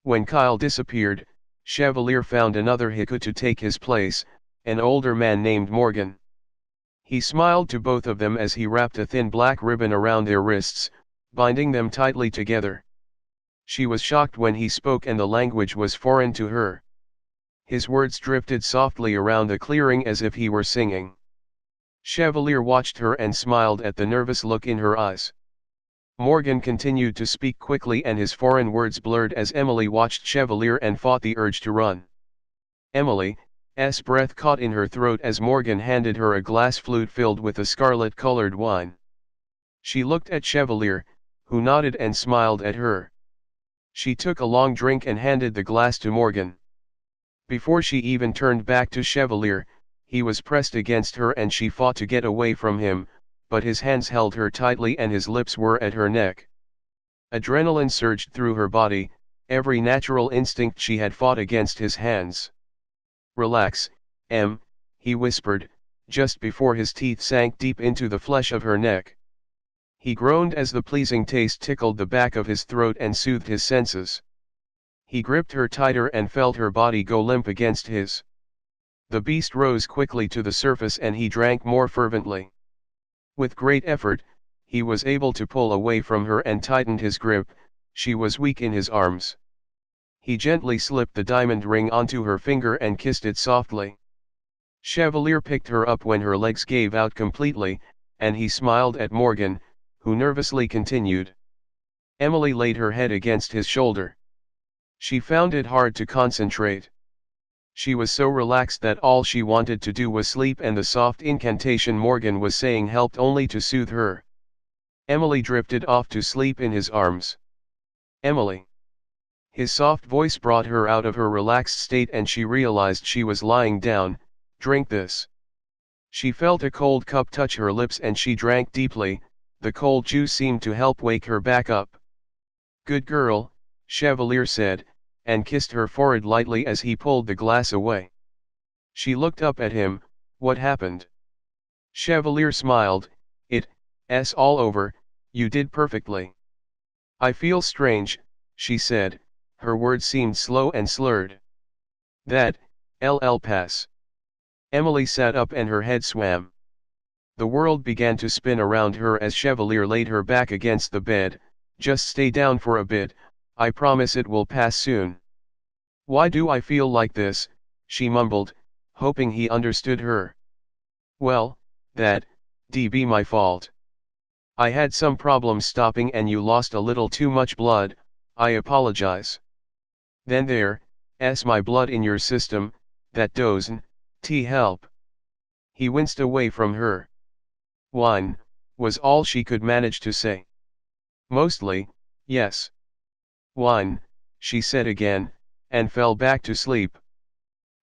When Kyle disappeared, Chevalier found another Heku to take his place, an older man named Morgan. He smiled to both of them as he wrapped a thin black ribbon around their wrists, binding them tightly together. She was shocked when he spoke and the language was foreign to her. His words drifted softly around the clearing as if he were singing. Chevalier watched her and smiled at the nervous look in her eyes. Morgan continued to speak quickly and his foreign words blurred as Emily watched Chevalier and fought the urge to run. Emily's breath caught in her throat as Morgan handed her a glass flute filled with a scarlet-colored wine. She looked at Chevalier, who nodded and smiled at her. She took a long drink and handed the glass to Morgan. Before she even turned back to Chevalier, he was pressed against her and she fought to get away from him, but his hands held her tightly and his lips were at her neck. Adrenaline surged through her body, every natural instinct she had fought against his hands. "Relax, he whispered, just before his teeth sank deep into the flesh of her neck. He groaned as the pleasing taste tickled the back of his throat and soothed his senses. He gripped her tighter and felt her body go limp against his. The beast rose quickly to the surface and he drank more fervently. With great effort, he was able to pull away from her and tightened his grip. She was weak in his arms. He gently slipped the diamond ring onto her finger and kissed it softly. Chevalier picked her up when her legs gave out completely, and he smiled at Morgan, who nervously continued. Emily laid her head against his shoulder. She found it hard to concentrate. She was so relaxed that all she wanted to do was sleep, and the soft incantation Morgan was saying helped only to soothe her. Emily drifted off to sleep in his arms. Emily. His soft voice brought her out of her relaxed state, and she realized she was lying down. Drink this. She felt a cold cup touch her lips and she drank deeply. The cold juice seemed to help wake her back up. Good girl, Chevalier said, and kissed her forehead lightly as he pulled the glass away. She looked up at him. What happened? Chevalier smiled. It's all over, you did perfectly. I feel strange, she said, her words seemed slow and slurred. That'll pass. Emily sat up and her head swam. The world began to spin around her as Chevalier laid her back against the bed. Just stay down for a bit, I promise it will pass soon. Why do I feel like this? She mumbled, hoping he understood her. Well, that'd be my fault. I had some problems stopping and you lost a little too much blood, I apologize. Then there's my blood in your system, that doesn't help. He winced away from her. Wine, was all she could manage to say. Mostly, yes. Wine, she said again, and fell back to sleep.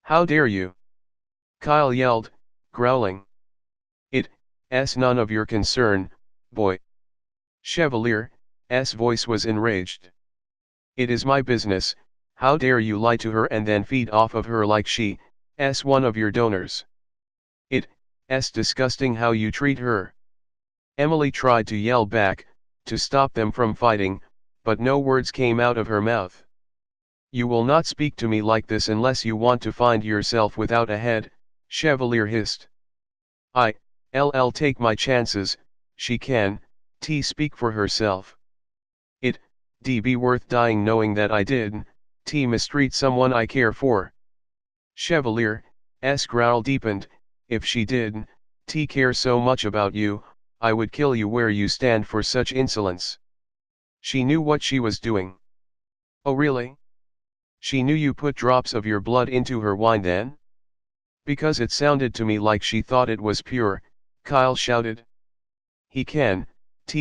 How dare you? Kyle yelled, growling. It's none of your concern, boy. Chevalier's voice was enraged. It is my business. How dare you lie to her and then feed off of her like she's one of your donors? It's disgusting how you treat her. Emily tried to yell back, to stop them from fighting, but no words came out of her mouth. You will not speak to me like this unless you want to find yourself without a head, Chevalier hissed. I'll take my chances, she can, speak for herself. It'd be worth dying knowing that I did, mistreat someone I care for. Chevalier's growl deepened. If she did, care so much about you, I would kill you where you stand for such insolence. She knew what she was doing. Oh really? She knew you put drops of your blood into her wine then? Because it sounded to me like she thought it was pure, Kyle shouted. He can,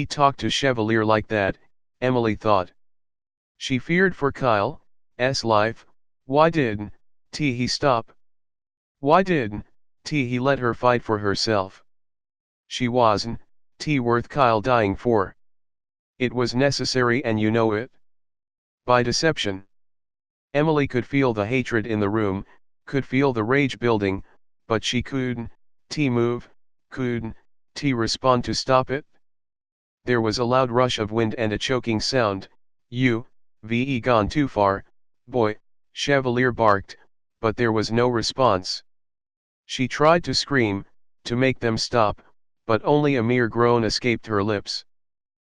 talk to Chevalier like that, Emily thought. She feared for Kyle's life. Why didn't he stop? Why didn't he let her fight for herself? She wasn't worth Kyle dying for. It was necessary and you know it. By deception. Emily could feel the hatred in the room, could feel the rage building, but she couldn't move, couldn't respond to stop it. There was a loud rush of wind and a choking sound. You've gone too far, boy, Chevalier barked, but there was no response. She tried to scream, to make them stop, but only a mere groan escaped her lips.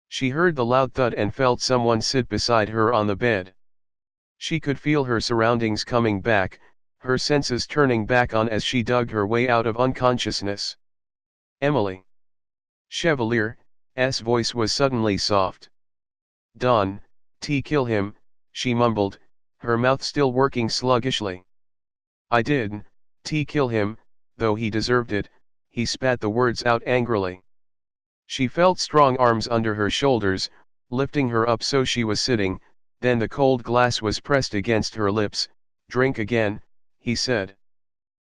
She heard the loud thud and felt someone sit beside her on the bed. She could feel her surroundings coming back, her senses turning back on as she dug her way out of unconsciousness. Emily. Chevalier's voice was suddenly soft. Don, kill him, she mumbled, her mouth still working sluggishly. I did, kill him, though he deserved it, he spat the words out angrily. She felt strong arms under her shoulders, lifting her up so she was sitting, then the cold glass was pressed against her lips. Drink again, he said.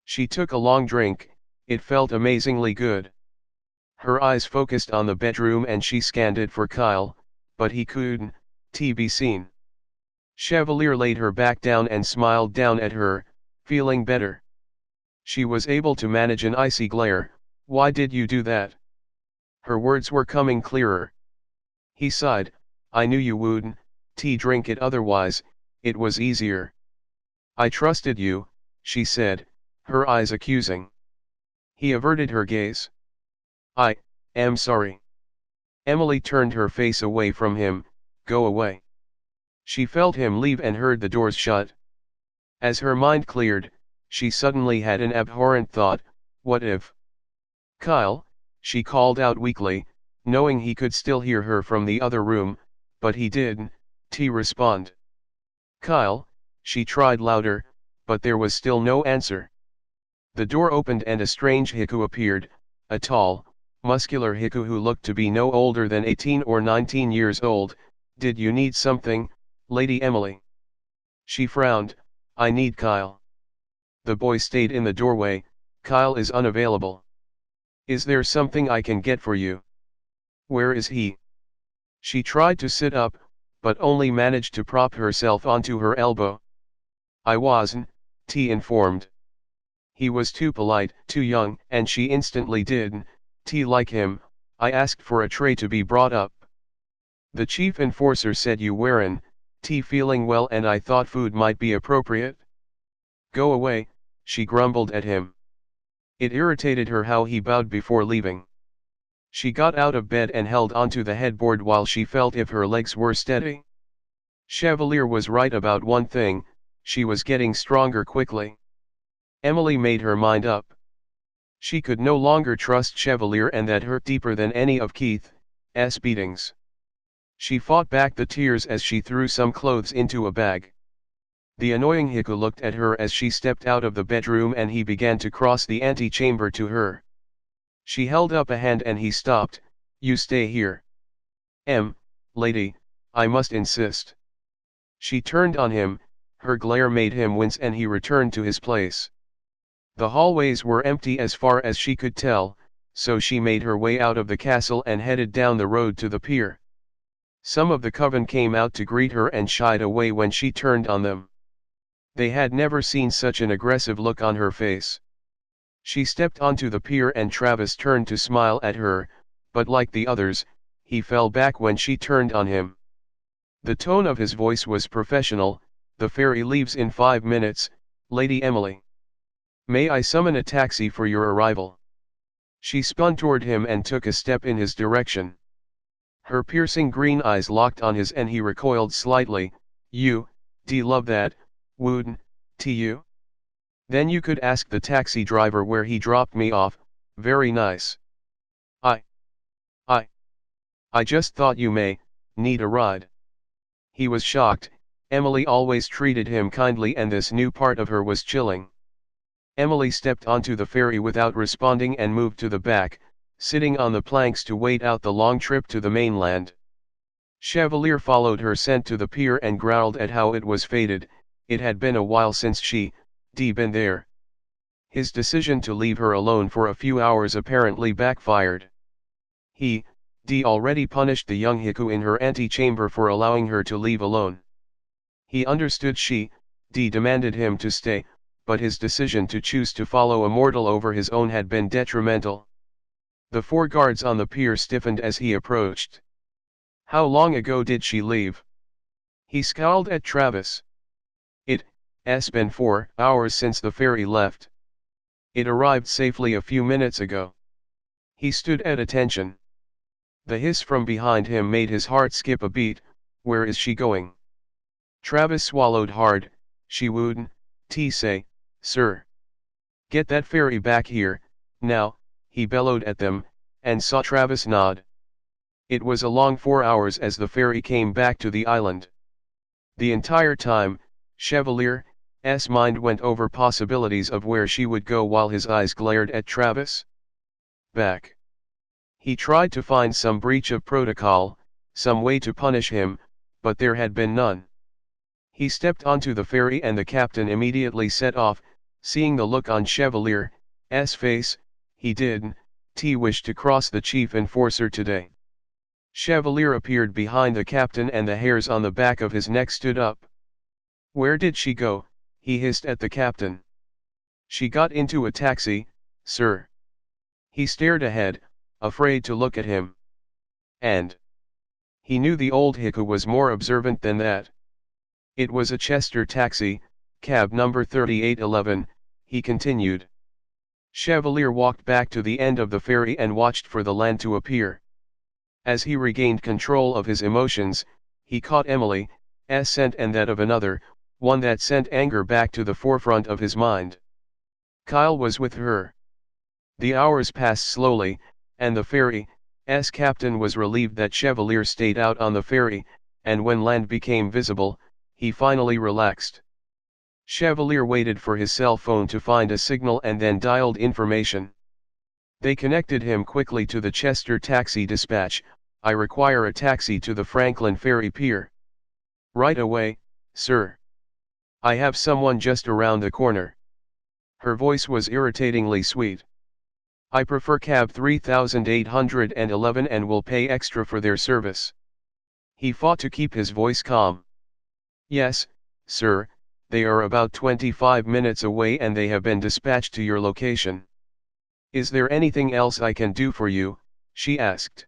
She took a long drink, it felt amazingly good. Her eyes focused on the bedroom and she scanned it for Kyle, but he couldn't be seen. Chevalier laid her back down and smiled down at her, feeling better. She was able to manage an icy glare. Why did you do that? Her words were coming clearer. He sighed, I knew you wouldn't drink it otherwise, it was easier. I trusted you, she said, her eyes accusing. He averted her gaze. I am sorry. Emily turned her face away from him. Go away. She felt him leave and heard the doors shut. As her mind cleared, she suddenly had an abhorrent thought. What if? Kyle, she called out weakly, knowing he could still hear her from the other room, but he didn't respond. Kyle, she tried louder, but there was still no answer. The door opened and a strange Heku appeared, a tall, muscular Heku who looked to be no older than 18 or 19 years old. "Did you need something, Lady Emily?" She frowned. "I need Kyle." The boy stayed in the doorway. "Kyle is unavailable." "Is there something I can get for you?" "Where is he?" She tried to sit up, but only managed to prop herself onto her elbow. "I wasn't," T informed. He was too polite, too young, and she instantly didn't like him. "I asked for a tray to be brought up." "The chief enforcer said you weren't feeling well and I thought food might be appropriate." "Go away," she grumbled at him. It irritated her how he bowed before leaving. She got out of bed and held onto the headboard while she felt if her legs were steady. Chevalier was right about one thing, she was getting stronger quickly. Emily made her mind up. She could no longer trust Chevalier, and that hurt deeper than any of Keith's beatings. She fought back the tears as she threw some clothes into a bag. The annoying Heku looked at her as she stepped out of the bedroom and he began to cross the antechamber to her. She held up a hand and he stopped. "You stay here." Lady, I must insist." She turned on him, her glare made him wince and he returned to his place. The hallways were empty as far as she could tell, so she made her way out of the castle and headed down the road to the pier. Some of the coven came out to greet her and shied away when she turned on them. They had never seen such an aggressive look on her face. She stepped onto the pier and Travis turned to smile at her, but like the others, he fell back when she turned on him. The tone of his voice was professional. "The ferry leaves in 5 minutes, Lady Emily. May I summon a taxi for your arrival?" She spun toward him and took a step in his direction. Her piercing green eyes locked on his and he recoiled slightly. "You, love that, wouldn't you? Then you could ask the taxi driver where he dropped me off. Very nice." I just thought you may need a ride." He was shocked. Emily always treated him kindly and this new part of her was chilling. Emily stepped onto the ferry without responding and moved to the back, sitting on the planks to wait out the long trip to the mainland. Chevalier followed her scent to the pier and growled at how it was faded. It had been a while since she been there. His decision to leave her alone for a few hours apparently backfired. He already punished the young Heku in her antechamber for allowing her to leave alone. He understood she demanded him to stay, but his decision to choose to follow a mortal over his own had been detrimental. The 4 guards on the pier stiffened as he approached. "How long ago did she leave?" He scowled at Travis. "It's been 4 hours since the ferry left. It arrived safely a few minutes ago." He stood at attention. The hiss from behind him made his heart skip a beat. "Where is she going?" Travis swallowed hard. "She wouldn't say, sir." "Get that ferry back here, now," he bellowed at them, and saw Travis nod. It was a long 4 hours as the ferry came back to the island. The entire time, Chevalier's mind went over possibilities of where she would go while his eyes glared at Travis. Back. He tried to find some breach of protocol, some way to punish him, but there had been none. He stepped onto the ferry and the captain immediately set off. Seeing the look on Chevalier's face, he didn't wish to cross the chief enforcer today. Chevalier appeared behind the captain and the hairs on the back of his neck stood up. "Where did she go?" he hissed at the captain. "She got into a taxi, sir." He stared ahead, afraid to look at him. And he knew the old Heku was more observant than that. "It was a Chester taxi, cab number 3811, he continued. Chevalier walked back to the end of the ferry and watched for the land to appear. As he regained control of his emotions, he caught Emily's scent and that of another, one that sent anger back to the forefront of his mind. Kyle was with her. The hours passed slowly, and the ferry's captain was relieved that Chevalier stayed out on the ferry, and when land became visible, he finally relaxed. Chevalier waited for his cell phone to find a signal and then dialed information. They connected him quickly to the Chester taxi dispatch. I require a taxi to the Franklin Ferry Pier. Right away, sir. I have someone just around the corner. Her voice was irritatingly sweet. I prefer cab 3811 and will pay extra for their service. He fought to keep his voice calm. Yes, sir, they are about 25 minutes away and they have been dispatched to your location. Is there anything else I can do for you? She asked.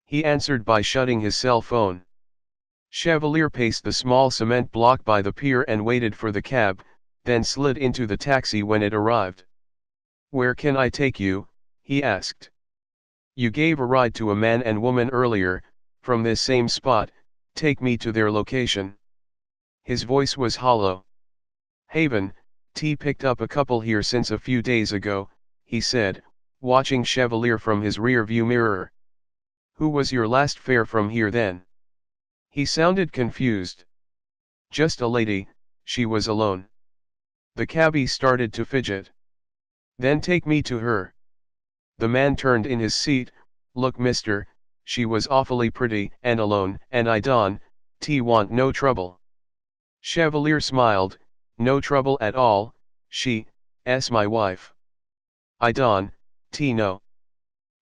He answered by shutting his cell phone. Chevalier paced the small cement block by the pier and waited for the cab, then slid into the taxi when it arrived. Where can I take you? He asked. You gave a ride to a man and woman earlier, from this same spot, take me to their location. His voice was hollow. Haven, T picked up a couple here since a few days ago, he said, watching Chevalier from his rear-view mirror. Who was your last fare from here then? He sounded confused. Just a lady, she was alone. The cabbie started to fidget. Then take me to her. The man turned in his seat. Look mister, she was awfully pretty and alone and I don't want no trouble. Chevalier smiled, no trouble at all, she's my wife. I don't know.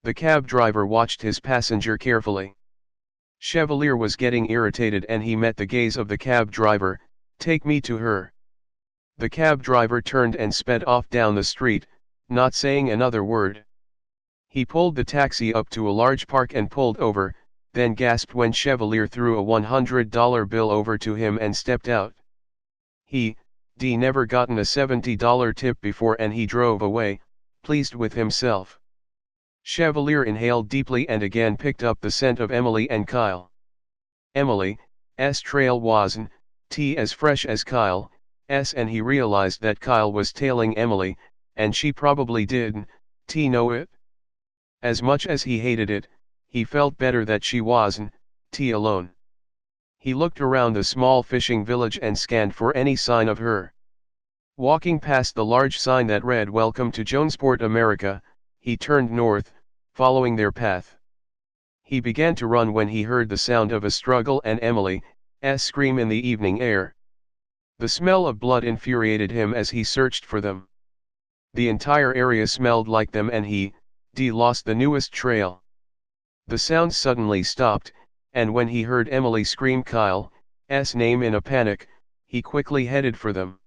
The cab driver watched his passenger carefully. Chevalier was getting irritated and he met the gaze of the cab driver. Take me to her. The cab driver turned and sped off down the street, not saying another word. He pulled the taxi up to a large park and pulled over, then gasped when Chevalier threw a $100 bill over to him and stepped out. He'd never gotten a $70 tip before and he drove away, pleased with himself. Chevalier inhaled deeply and again picked up the scent of Emily and Kyle. Emily's trail wasn't as fresh as Kyle's, and he realized that Kyle was tailing Emily, and she probably didn't know it. As much as he hated it, he felt better that she wasn't alone. He looked around the small fishing village and scanned for any sign of her. Walking past the large sign that read Welcome to Jonesport, America, he turned north, following their path. He began to run when he heard the sound of a struggle and Emily's scream in the evening air. The smell of blood infuriated him as he searched for them. The entire area smelled like them and he lost the newest trail. The sound suddenly stopped, and when he heard Emily scream Kyle's name in a panic, he quickly headed for them.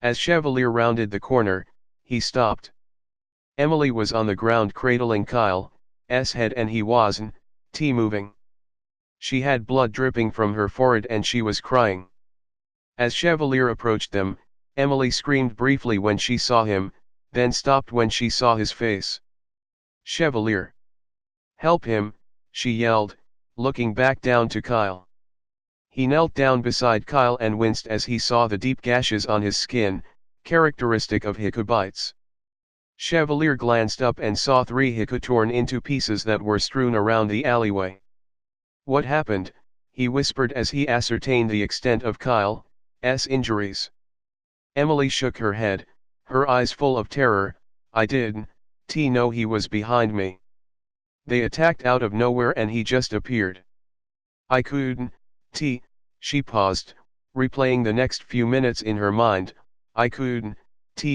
As Chevalier rounded the corner, he stopped. Emily was on the ground cradling Kyle's head and he wasn't moving. She had blood dripping from her forehead and she was crying. As Chevalier approached them, Emily screamed briefly when she saw him, then stopped when she saw his face. Chevalier! Help him, she yelled, looking back down to Kyle. He knelt down beside Kyle and winced as he saw the deep gashes on his skin, characteristic of Heku bites. Chevalier glanced up and saw 3 Heku torn into pieces that were strewn around the alleyway. What happened? He whispered as he ascertained the extent of Kyle's injuries. Emily shook her head, her eyes full of terror. I didn't know he was behind me. They attacked out of nowhere and he just appeared. I couldn't she paused, replaying the next few minutes in her mind. I couldn't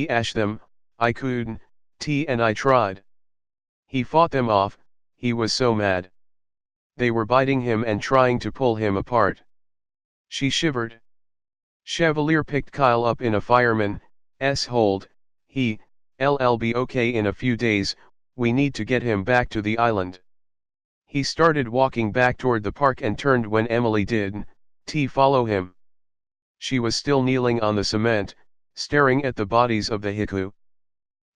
ash them, I couldn't and I tried. He fought them off, he was so mad. They were biting him and trying to pull him apart. She shivered. Chevalier picked Kyle up in a fireman's hold. He'll be okay in a few days, we need to get him back to the island. He started walking back toward the park and turned when Emily didn't follow him. She was still kneeling on the cement, staring at the bodies of the Heku.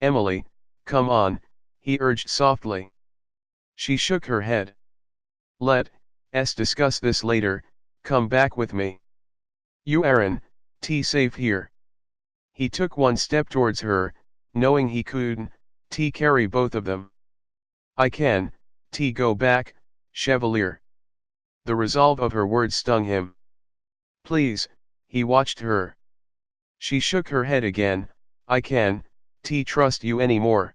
Emily, come on, he urged softly. She shook her head. Let's discuss this later, come back with me. You aren't safe here. He took one step towards her, knowing he couldn't carry both of them. I can go back, Chevalier. The resolve of her words stung him. Please, he watched her. She shook her head again. I can, trust you anymore.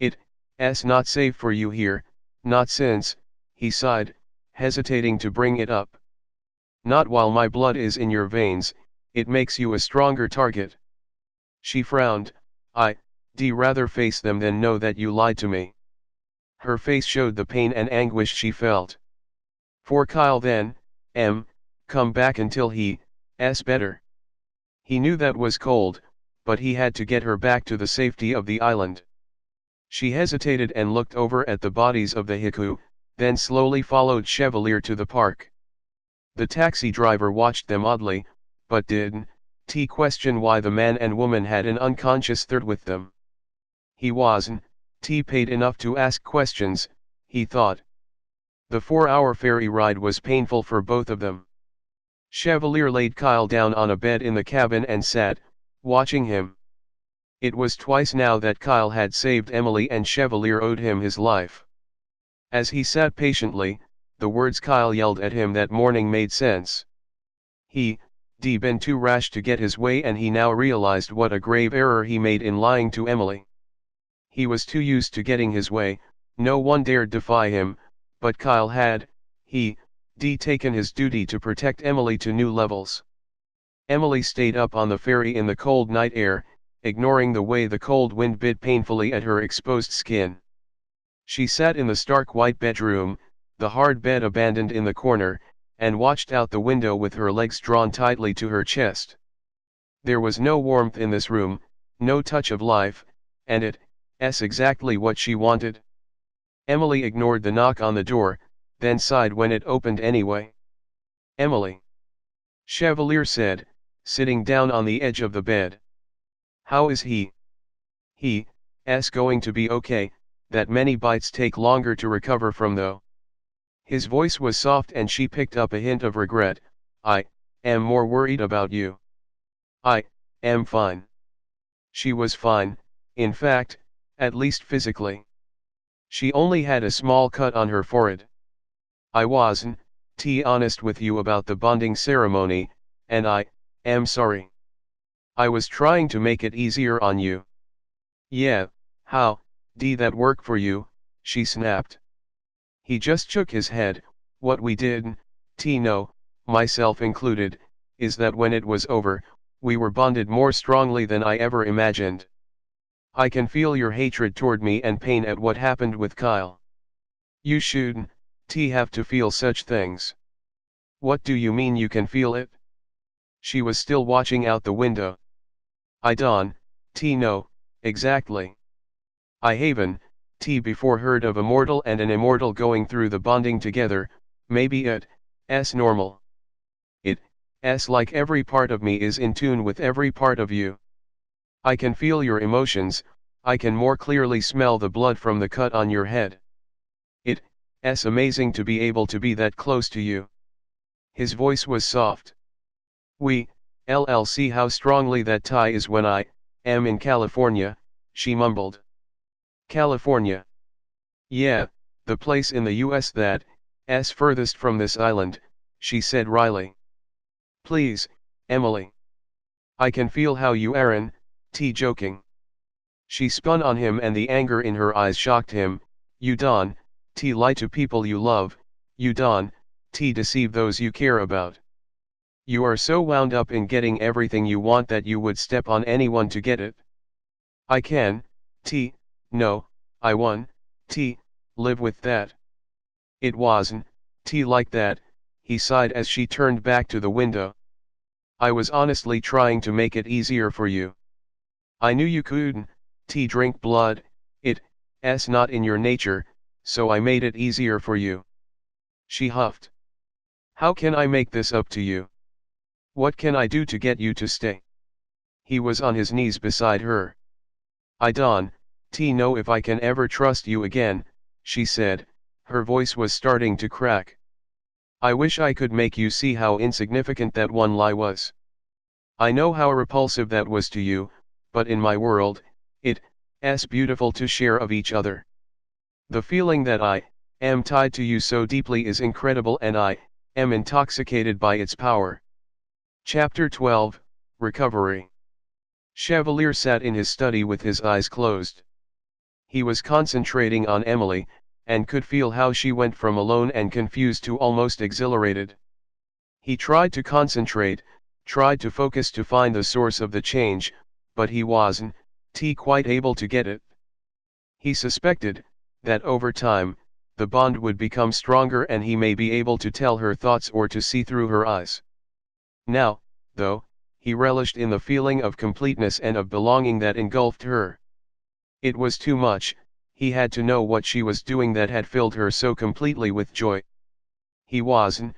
It's not safe for you here, not since, he sighed, hesitating to bring it up. Not while my blood is in your veins, it makes you a stronger target. She frowned. I'd rather face them than know that you lied to me. Her face showed the pain and anguish she felt. For Kyle then, come back until he's better. He knew that was cold, but he had to get her back to the safety of the island. She hesitated and looked over at the bodies of the Heku, then slowly followed Chevalier to the park. The taxi driver watched them oddly, but didn't question why the man and woman had an unconscious third with them. He wasn't paid enough to ask questions, he thought. The 4-hour ferry ride was painful for both of them. Chevalier laid Kyle down on a bed in the cabin and sat, watching him. It was twice now that Kyle had saved Emily and Chevalier owed him his life. As he sat patiently, the words Kyle yelled at him that morning made sense. He'd been too rash to get his way, and he now realized what a grave error he made in lying to Emily. He was too used to getting his way, no one dared defy him, but Kyle had, taken his duty to protect Emily to new levels. Emily stayed up on the ferry in the cold night air, ignoring the way the cold wind bit painfully at her exposed skin. She sat in the stark white bedroom, the hard bed abandoned in the corner, and watched out the window with her legs drawn tightly to her chest. There was no warmth in this room, no touch of life, and it's exactly what she wanted. Emily ignored the knock on the door, then sighed when it opened anyway. Emily. Chevalier said, sitting down on the edge of the bed. How is he? He's going to be okay, that many bites take longer to recover from though. His voice was soft and she picked up a hint of regret. I am more worried about you. I am fine. She was fine, in fact, at least physically. She only had a small cut on her forehead. I wasn't honest with you about the bonding ceremony, and I am sorry. I was trying to make it easier on you. Yeah, how did that work for you? She snapped. He just shook his head. What we did, know, myself included, is that when it was over, we were bonded more strongly than I ever imagined. I can feel your hatred toward me and pain at what happened with Kyle. You shouldn't have to feel such things. What do you mean you can feel it? She was still watching out the window. I don't know, exactly. I haven't before heard of a mortal and an immortal going through the bonding together, maybe it's normal. It's like every part of me is in tune with every part of you. I can feel your emotions, I can more clearly smell the blood from the cut on your head. It's amazing to be able to be that close to you. His voice was soft. I'll see how strongly that tie is when I am in California, she mumbled. California. Yeah, the place in the US that's furthest from this island, she said wryly. Please, Emily. I can feel how you aren't joking. She spun on him and the anger in her eyes shocked him. You don't lie to people you love, you don't deceive those you care about. You are so wound up in getting everything you want that you would step on anyone to get it. I can, no, I won't, live with that. It wasn't, like that, he sighed as she turned back to the window. I was honestly trying to make it easier for you. I knew you couldn't, drink blood, it's not in your nature, so I made it easier for you. She huffed. How can I make this up to you? What can I do to get you to stay? He was on his knees beside her. I don't know if I can ever trust you again, she said, her voice was starting to crack. I wish I could make you see how insignificant that one lie was. I know how repulsive that was to you, but in my world, it's beautiful to share of each other. The feeling that I am tied to you so deeply is incredible and I am intoxicated by its power. Chapter 12, Recovery. Chevalier sat in his study with his eyes closed. He was concentrating on Emily, and could feel how she went from alone and confused to almost exhilarated. He tried to concentrate, tried to focus to find the source of the change, but he wasn't quite able to get it. He suspected that over time, the bond would become stronger and he may be able to tell her thoughts or to see through her eyes. Now, though, he relished in the feeling of completeness and of belonging that engulfed her. It was too much, he had to know what she was doing that had filled her so completely with joy. He wasn't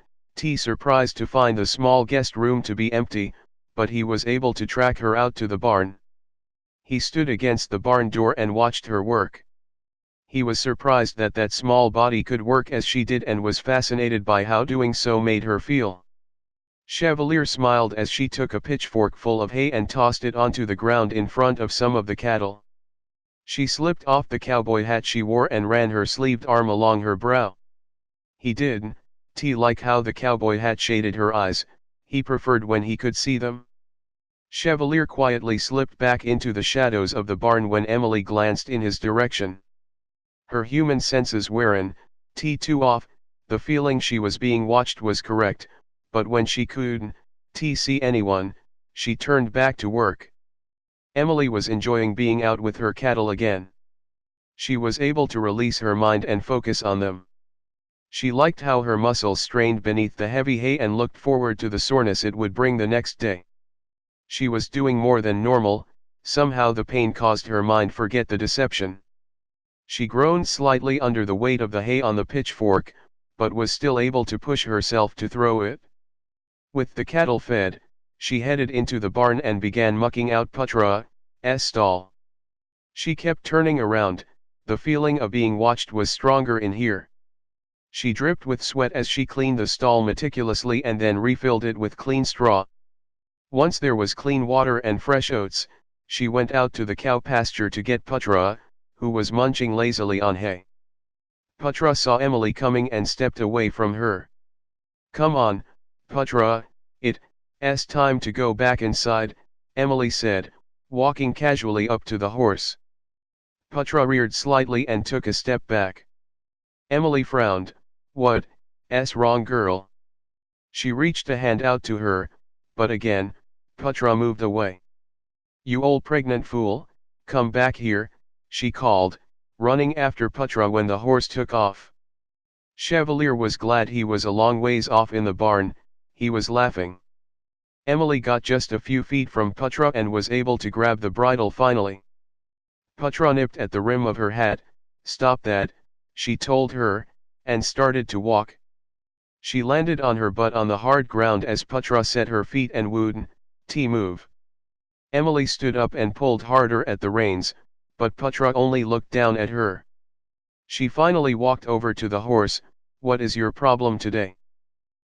surprised to find the small guest room to be empty, but he was able to track her out to the barn. He stood against the barn door and watched her work. He was surprised that that small body could work as she did and was fascinated by how doing so made her feel. Chevalier smiled as she took a pitchfork full of hay and tossed it onto the ground in front of some of the cattle. She slipped off the cowboy hat she wore and ran her sleeved arm along her brow. He didn't like how the cowboy hat shaded her eyes, he preferred when he could see them. Chevalier quietly slipped back into the shadows of the barn when Emily glanced in his direction. Her human senses weren't too off, the feeling she was being watched was correct, but when she couldn't see anyone, she turned back to work. Emily was enjoying being out with her cattle again. She was able to release her mind and focus on them. She liked how her muscles strained beneath the heavy hay and looked forward to the soreness it would bring the next day. She was doing more than normal, somehow the pain caused her mind forget the deception. She groaned slightly under the weight of the hay on the pitchfork, but was still able to push herself to throw it. With the cattle fed, she headed into the barn and began mucking out Putra's stall. She kept turning around, the feeling of being watched was stronger in here. She dripped with sweat as she cleaned the stall meticulously and then refilled it with clean straw. Once there was clean water and fresh oats, she went out to the cow pasture to get Putra, who was munching lazily on hay. Putra saw Emily coming and stepped away from her. "Come on, Putra, it's time to go back inside," Emily said, walking casually up to the horse. Putra reared slightly and took a step back. Emily frowned. "What's wrong, girl?" She reached a hand out to her, but again, Putra moved away. "You old pregnant fool, come back here," she called, running after Putra when the horse took off. Chevalier was glad he was a long ways off in the barn, he was laughing. Emily got just a few feet from Putra and was able to grab the bridle finally. Putra nipped at the rim of her hat. "Stop that," she told her, and started to walk. She landed on her butt on the hard ground as Putra set her feet and wouldn't move. Emily stood up and pulled harder at the reins, but Putra only looked down at her. She finally walked over to the horse. "What is your problem today?"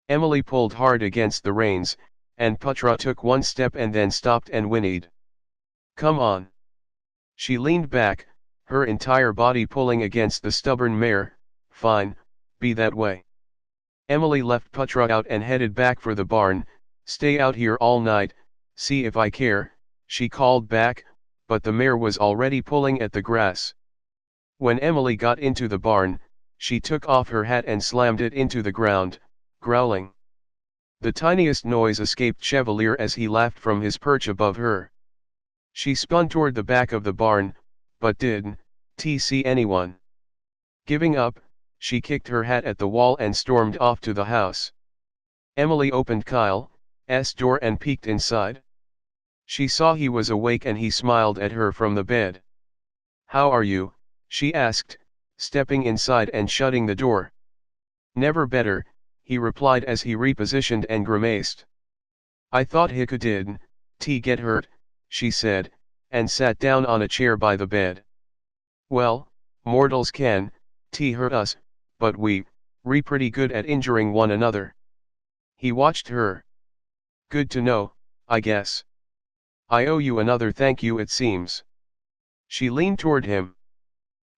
Emily pulled hard against the reins, and Putra took one step and then stopped and whinnied. "Come on." She leaned back, her entire body pulling against the stubborn mare. "Fine, be that way." Emily left Putra out and headed back for the barn. "Stay out here all night, see if I care," she called back, but the mare was already pulling at the grass. When Emily got into the barn, she took off her hat and slammed it into the ground, growling. The tiniest noise escaped Chevalier as he laughed from his perch above her. She spun toward the back of the barn, but didn't see anyone. Giving up, she kicked her hat at the wall and stormed off to the house. Emily opened Kyle's door and peeked inside. She saw he was awake and he smiled at her from the bed. "How are you?" she asked, stepping inside and shutting the door. "Never better," he replied as he repositioned and grimaced. "I thought Heku didn't get hurt," she said, and sat down on a chair by the bed. "Well, mortals can hurt us, but we're pretty good at injuring one another." He watched her. "Good to know, I guess. I owe you another thank you, it seems." She leaned toward him.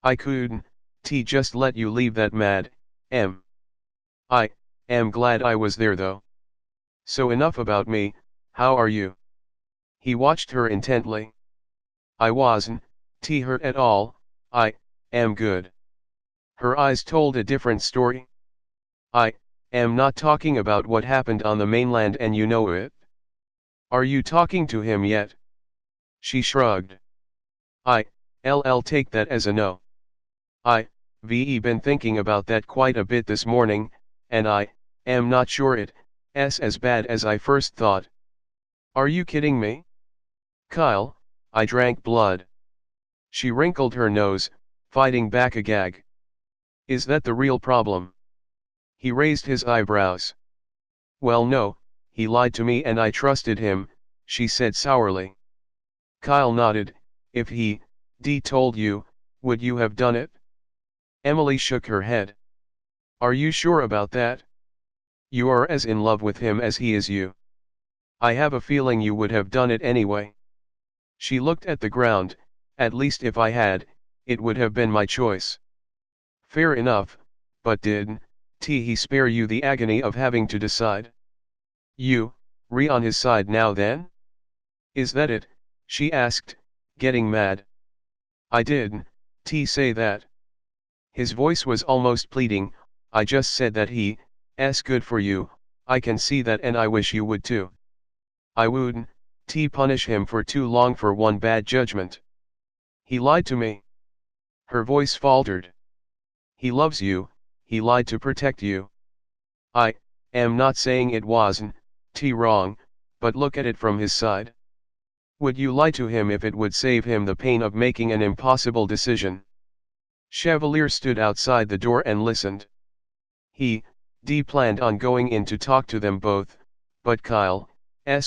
"I couldn't just let you leave that mad, I am glad I was there though. So enough about me, how are you?" He watched her intently. I wasn't hurt at all, I am good. Her eyes told a different story. I am not talking about what happened on the mainland and you know it. Are you talking to him yet? She shrugged. I'll take that as a no. I've been thinking about that quite a bit this morning, and I am not sure it's as bad as I first thought. Are you kidding me? Kyle, I drank blood. She wrinkled her nose, fighting back a gag. Is that the real problem? He raised his eyebrows. Well no, he lied to me and I trusted him, she said sourly. Kyle nodded. If he told you, would you have done it? Emily shook her head. Are you sure about that? You are as in love with him as he is you. I have a feeling you would have done it anyway. She looked at the ground. At least if I had, it would have been my choice. Fair enough, but didn't he spare you the agony of having to decide? You, on his side now then? Is that it? She asked, getting mad. I didn't say that. His voice was almost pleading. I just said that he's good for you, I can see that and I wish you would too. I wouldn't punish him for too long for one bad judgment. He lied to me. Her voice faltered. He loves you, he lied to protect you. I am not saying it wasn't wrong, but look at it from his side. Would you lie to him if it would save him the pain of making an impossible decision? Chevalier stood outside the door and listened. He planned on going in to talk to them both, but Kyle's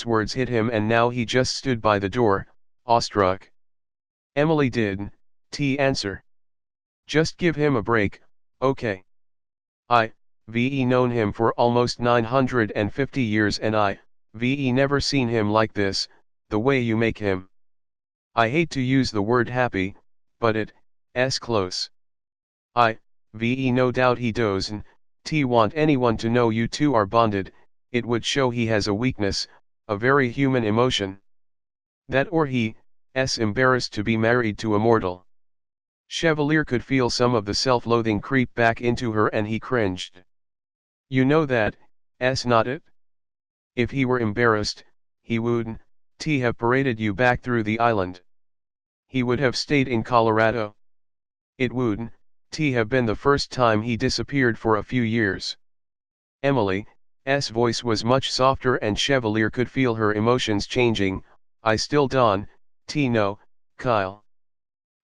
words hit him and now he just stood by the door, awestruck. Emily didn't answer. Just give him a break, okay? I've known him for almost 950 years and I've never seen him like this, the way you make him. I hate to use the word happy, but it's close. I've no doubt he doesn't want anyone to know you two are bonded, it would show he has a weakness, a very human emotion. That or he's embarrassed to be married to a mortal. Chevalier could feel some of the self-loathing creep back into her and he cringed. You know that's not it? If he were embarrassed, he wouldn't have paraded you back through the island. He would have stayed in Colorado. It wouldn't have been the first time he disappeared for a few years. Emily's voice was much softer and Chevalier could feel her emotions changing. I still don't know, Kyle.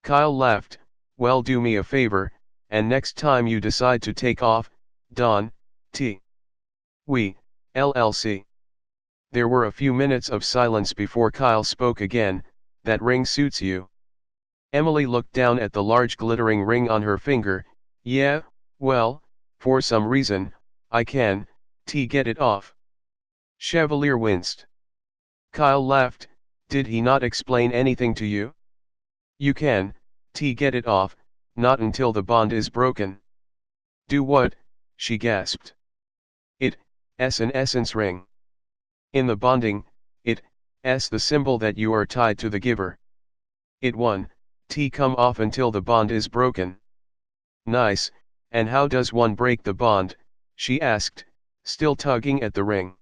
Kyle laughed. Well, do me a favor, and next time you decide to take off, don't we LLC. There were a few minutes of silence before Kyle spoke again. That ring suits you. Emily looked down at the large glittering ring on her finger. Yeah, well, for some reason, I can get it off. Chevalier winced. Kyle laughed. Did he not explain anything to you? You can get it off, not until the bond is broken. Do what? She gasped. It's an essence ring. In the bonding, it's the symbol that you are tied to the giver. It won't come off until the bond is broken. Nice, and how does one break the bond? She asked, still tugging at the ring.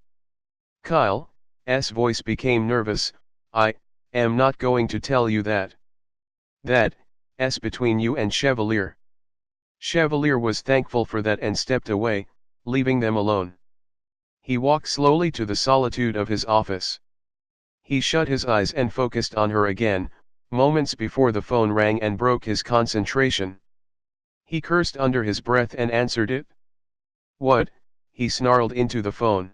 Kyle's voice became nervous. I am not going to tell you that. That's between you and Chevalier. Chevalier was thankful for that and stepped away, leaving them alone. He walked slowly to the solitude of his office. He shut his eyes and focused on her again, moments before the phone rang and broke his concentration. He cursed under his breath and answered it. What? He snarled into the phone.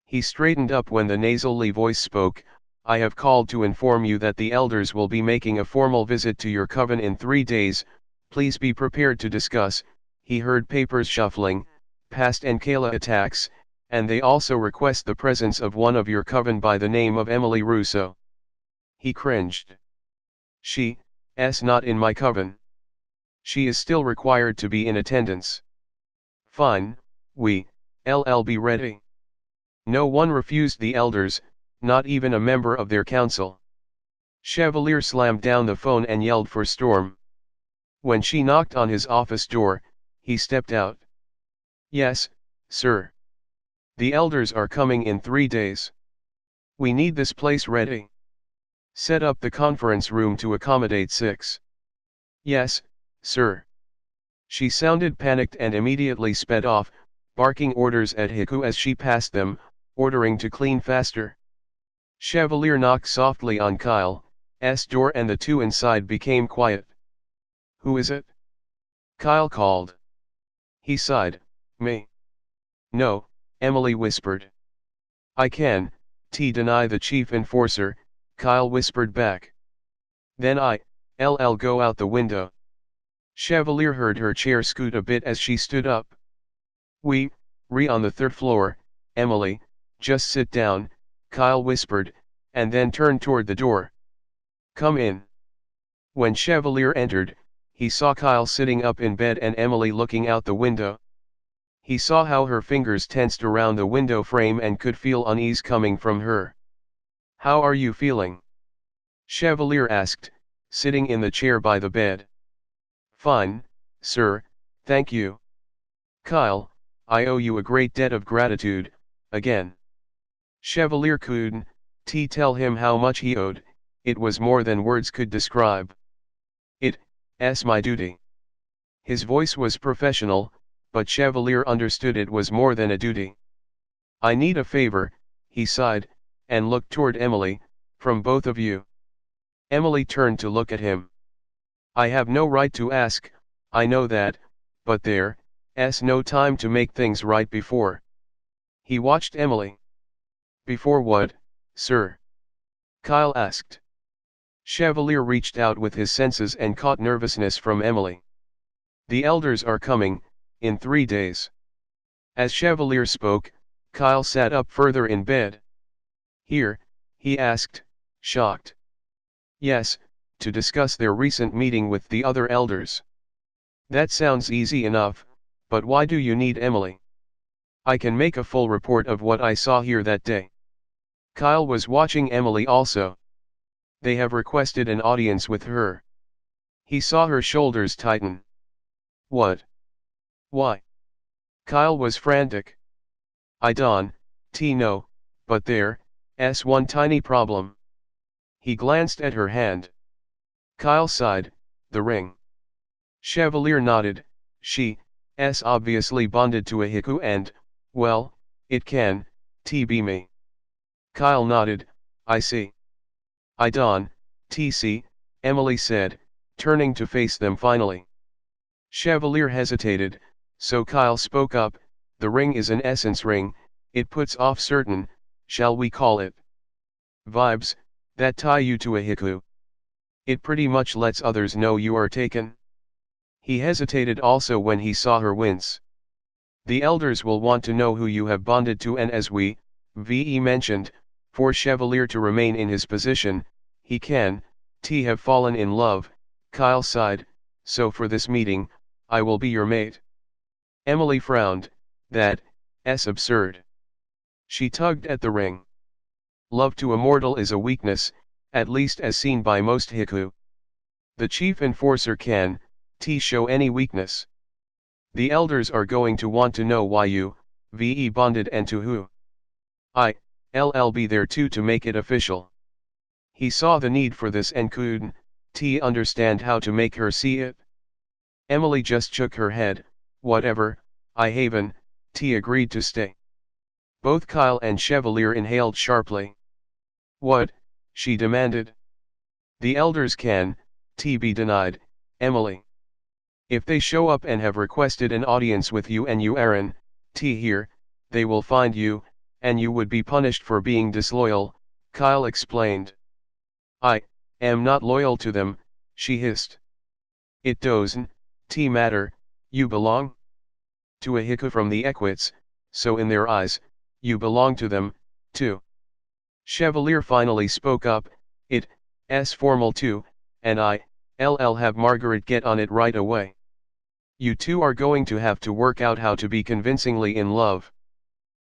He straightened up when the nasally voice spoke. I have called to inform you that the elders will be making a formal visit to your coven in 3 days, please be prepared to discuss. He heard papers shuffling, past Ankala attacks, and they also request the presence of one of your coven by the name of Emily Russo. He cringed. She's not in my coven. She is still required to be in attendance. Fine, we'll be ready. No one refused the elders, not even a member of their council. Chevalier slammed down the phone and yelled for Storm. When she knocked on his office door, he stepped out. Yes, sir. The elders are coming in 3 days. We need this place ready. Set up the conference room to accommodate 6. Yes, sir. She sounded panicked and immediately sped off, barking orders at Heku as she passed them, ordering to clean faster. Chevalier knocked softly on Kyle's door and the two inside became quiet. Who is it? Kyle called. He sighed. Me. No, Emily whispered. I can, deny the chief enforcer, Kyle whispered back. Then I'll go out the window. Chevalier heard her chair scoot a bit as she stood up. We, on the 3rd floor, Emily, just sit down, Kyle whispered, and then turned toward the door. Come in. When Chevalier entered, he saw Kyle sitting up in bed and Emily looking out the window. He saw how her fingers tensed around the window frame and could feel unease coming from her. How are you feeling? Chevalier asked, sitting in the chair by the bed. Fine, sir, thank you. Kyle, I owe you a great debt of gratitude, again. Chevalier couldn't tell him how much he owed, it was more than words could describe. It's my duty. His voice was professional, but Chevalier understood it was more than a duty. I need a favor, he sighed, and looked toward Emily, from both of you. Emily turned to look at him. I have no right to ask, I know that, but there's no time to make things right before. He watched Emily. Before what, sir? Kyle asked. Chevalier reached out with his senses and caught nervousness from Emily. The elders are coming, in 3 days. As Chevalier spoke, Kyle sat up further in bed. Here, he asked, shocked. Yes, to discuss their recent meeting with the other elders. That sounds easy enough, but why do you need Emily? I can make a full report of what I saw here that day. Kyle was watching Emily also. They have requested an audience with her. He saw her shoulders tighten. What? Why? Kyle was frantic. I don't know, but there's one tiny problem. He glanced at her hand. Kyle sighed, the ring. Chevalier nodded, she's obviously bonded to a Heku and, well, it can be me. Kyle nodded, I see. I don't see, Emily said, turning to face them finally. Chevalier hesitated, so Kyle spoke up, the ring is an essence ring, it puts off certain, shall we call it, vibes, that tie you to a Heku. It pretty much lets others know you are taken. He hesitated also when he saw her wince. The elders will want to know who you have bonded to, and as we mentioned, for Chevalier to remain in his position, he can have fallen in love, Kyle sighed, so for this meeting, I will be your mate. Emily frowned, that's absurd. She tugged at the ring. Love to a mortal is a weakness, at least as seen by most Heku. The chief enforcer can show any weakness. The elders are going to want to know why you bonded and to who. I'll be there too to make it official. He saw the need for this and couldn't understand how to make her see it. Emily just shook her head, whatever, I haven't agreed to stay. Both Kyle and Chevalier inhaled sharply. What? She demanded. The elders can be denied, Emily. If they show up and have requested an audience with you and you aren't here, they will find you, and you would be punished for being disloyal, Kyle explained. I am not loyal to them, she hissed. It doesn't matter, you belong to a Heku from the Equites, so in their eyes, you belong to them, too. Chevalier finally spoke up, it's formal too, and I'll have Margaret get on it right away. You two are going to have to work out how to be convincingly in love.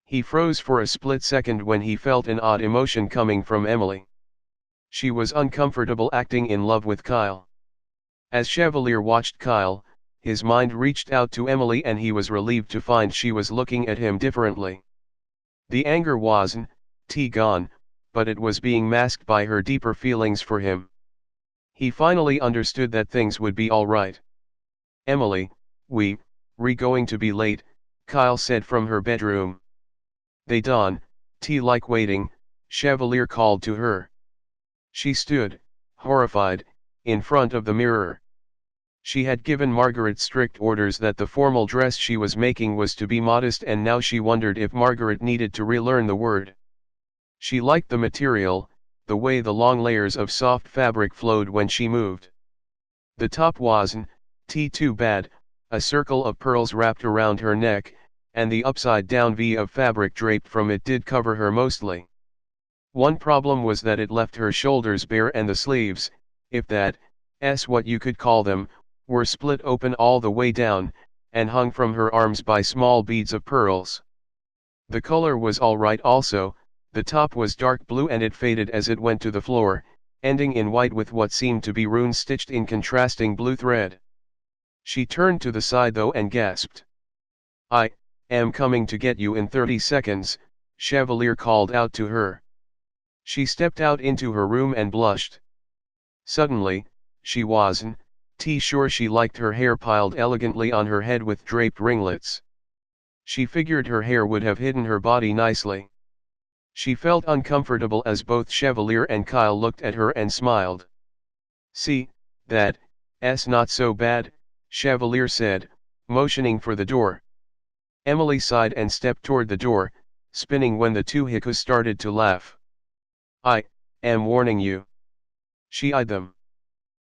He froze for a split second when he felt an odd emotion coming from Emily. She was uncomfortable acting in love with Kyle. As Chevalier watched Kyle, his mind reached out to Emily and he was relieved to find she was looking at him differently. The anger wasn't gone, but it was being masked by her deeper feelings for him. He finally understood that things would be all right. "Emily, we're going to be late," Kyle said from her bedroom. "They don't like waiting," Chevalier called to her. She stood, horrified, in front of the mirror. She had given Margaret strict orders that the formal dress she was making was to be modest, and now she wondered if Margaret needed to relearn the word. She liked the material, the way the long layers of soft fabric flowed when she moved. The top wasn't too bad, a circle of pearls wrapped around her neck, and the upside-down V of fabric draped from it did cover her mostly. One problem was that it left her shoulders bare and the sleeves, if that's what you could call them, were split open all the way down, and hung from her arms by small beads of pearls. The color was all right also, the top was dark blue and it faded as it went to the floor, ending in white with what seemed to be runes stitched in contrasting blue thread. She turned to the side though and gasped. "I am coming to get you in 30 seconds, Chevalier called out to her. She stepped out into her room and blushed. Suddenly, she wasn't sure she liked her hair piled elegantly on her head with draped ringlets. She figured her hair would have hidden her body nicely. She felt uncomfortable as both Chevalier and Kyle looked at her and smiled. "See, that's not so bad," Chevalier said, motioning for the door. Emily sighed and stepped toward the door, spinning when the two Hekus started to laugh. "I am warning you." She eyed them.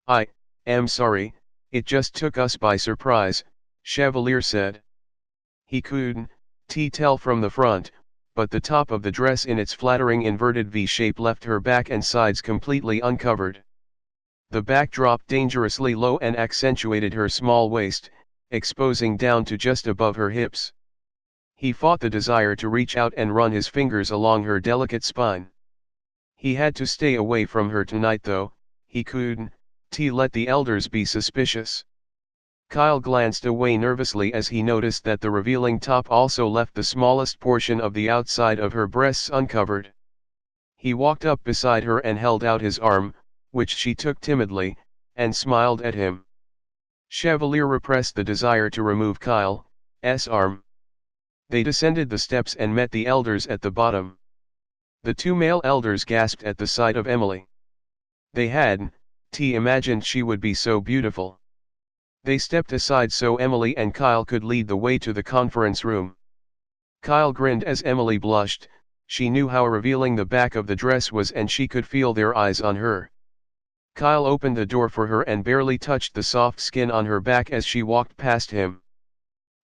"I am sorry, it just took us by surprise," Chevalier said. He couldn't tell from the front, but the top of the dress in its flattering inverted V shape left her back and sides completely uncovered. The back dropped dangerously low and accentuated her small waist, exposing down to just above her hips. He fought the desire to reach out and run his fingers along her delicate spine. He had to stay away from her tonight though, he couldn't let the elders be suspicious. Kyle glanced away nervously as he noticed that the revealing top also left the smallest portion of the outside of her breasts uncovered. He walked up beside her and held out his arm, which she took timidly, and smiled at him. Chevalier repressed the desire to remove Kyle's arm. They descended the steps and met the elders at the bottom. The two male elders gasped at the sight of Emily. They hadn't imagined she would be so beautiful. They stepped aside so Emily and Kyle could lead the way to the conference room. Kyle grinned as Emily blushed. She knew how revealing the back of the dress was and she could feel their eyes on her. Kyle opened the door for her and barely touched the soft skin on her back as she walked past him.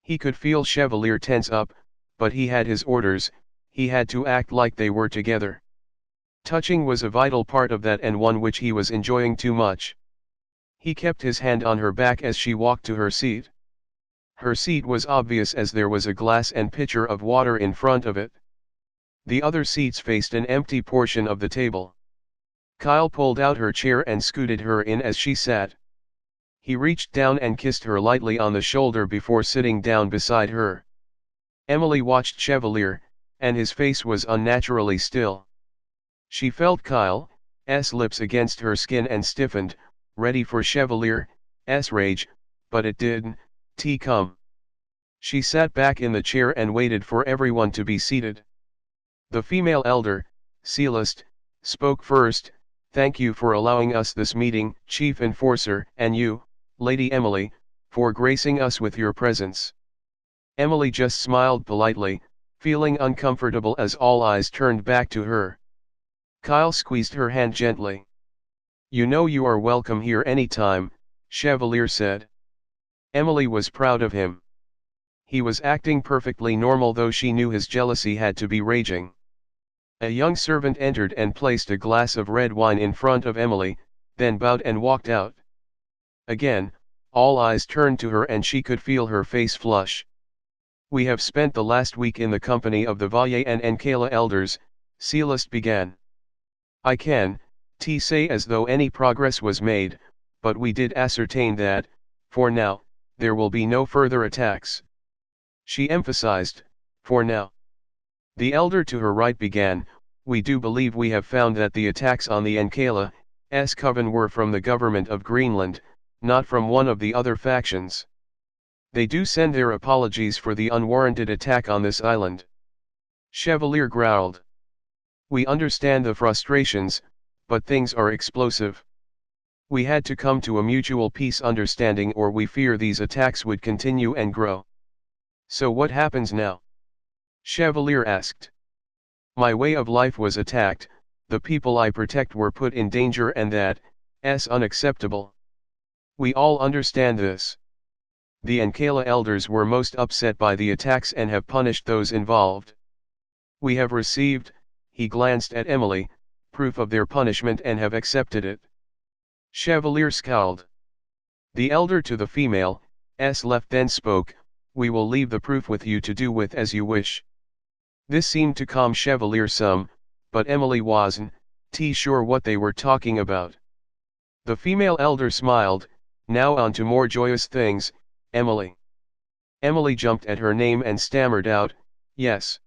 He could feel Chevalier tense up, but he had his orders, he had to act like they were together. Touching was a vital part of that and one which he was enjoying too much. He kept his hand on her back as she walked to her seat. Her seat was obvious as there was a glass and pitcher of water in front of it. The other seats faced an empty portion of the table. Kyle pulled out her chair and scooted her in as she sat. He reached down and kissed her lightly on the shoulder before sitting down beside her. Emily watched Chevalier, and his face was unnaturally still. She felt Kyle's lips against her skin and stiffened, ready for Chevalier's rage, but it didn't come. She sat back in the chair and waited for everyone to be seated. The female elder, Celeste, spoke first. "Thank you for allowing us this meeting, Chief Enforcer, and you, Lady Emily, for gracing us with your presence." Emily just smiled politely, feeling uncomfortable as all eyes turned back to her. Kyle squeezed her hand gently. "You know you are welcome here anytime," Chevalier said. Emily was proud of him. He was acting perfectly normal though she knew his jealousy had to be raging. A young servant entered and placed a glass of red wine in front of Emily, then bowed and walked out. Again, all eyes turned to her and she could feel her face flush. We have spent the last week in the company of the Valye and Enkala elders, Celeste began. I can, say as though any progress was made, but we did ascertain that, for now, there will be no further attacks. She emphasized, for now. The elder to her right began, we do believe we have found that the attacks on the Enkala's coven were from the government of Greenland, not from one of the other factions. They do send their apologies for the unwarranted attack on this island. Chevalier growled. We understand the frustrations, but things are explosive. We had to come to a mutual peace understanding or we fear these attacks would continue and grow. So what happens now? Chevalier asked. My way of life was attacked, the people I protect were put in danger and that's unacceptable. We all understand this. The Enkala elders were most upset by the attacks and have punished those involved. We have received, he glanced at Emily, proof of their punishment and have accepted it. Chevalier scowled. The elder to the female, left then spoke, we will leave the proof with you to do with as you wish. This seemed to calm Chevalier some, but Emily wasn't sure what they were talking about. The female elder smiled, now on to more joyous things, Emily. Emily jumped at her name and stammered out, yes.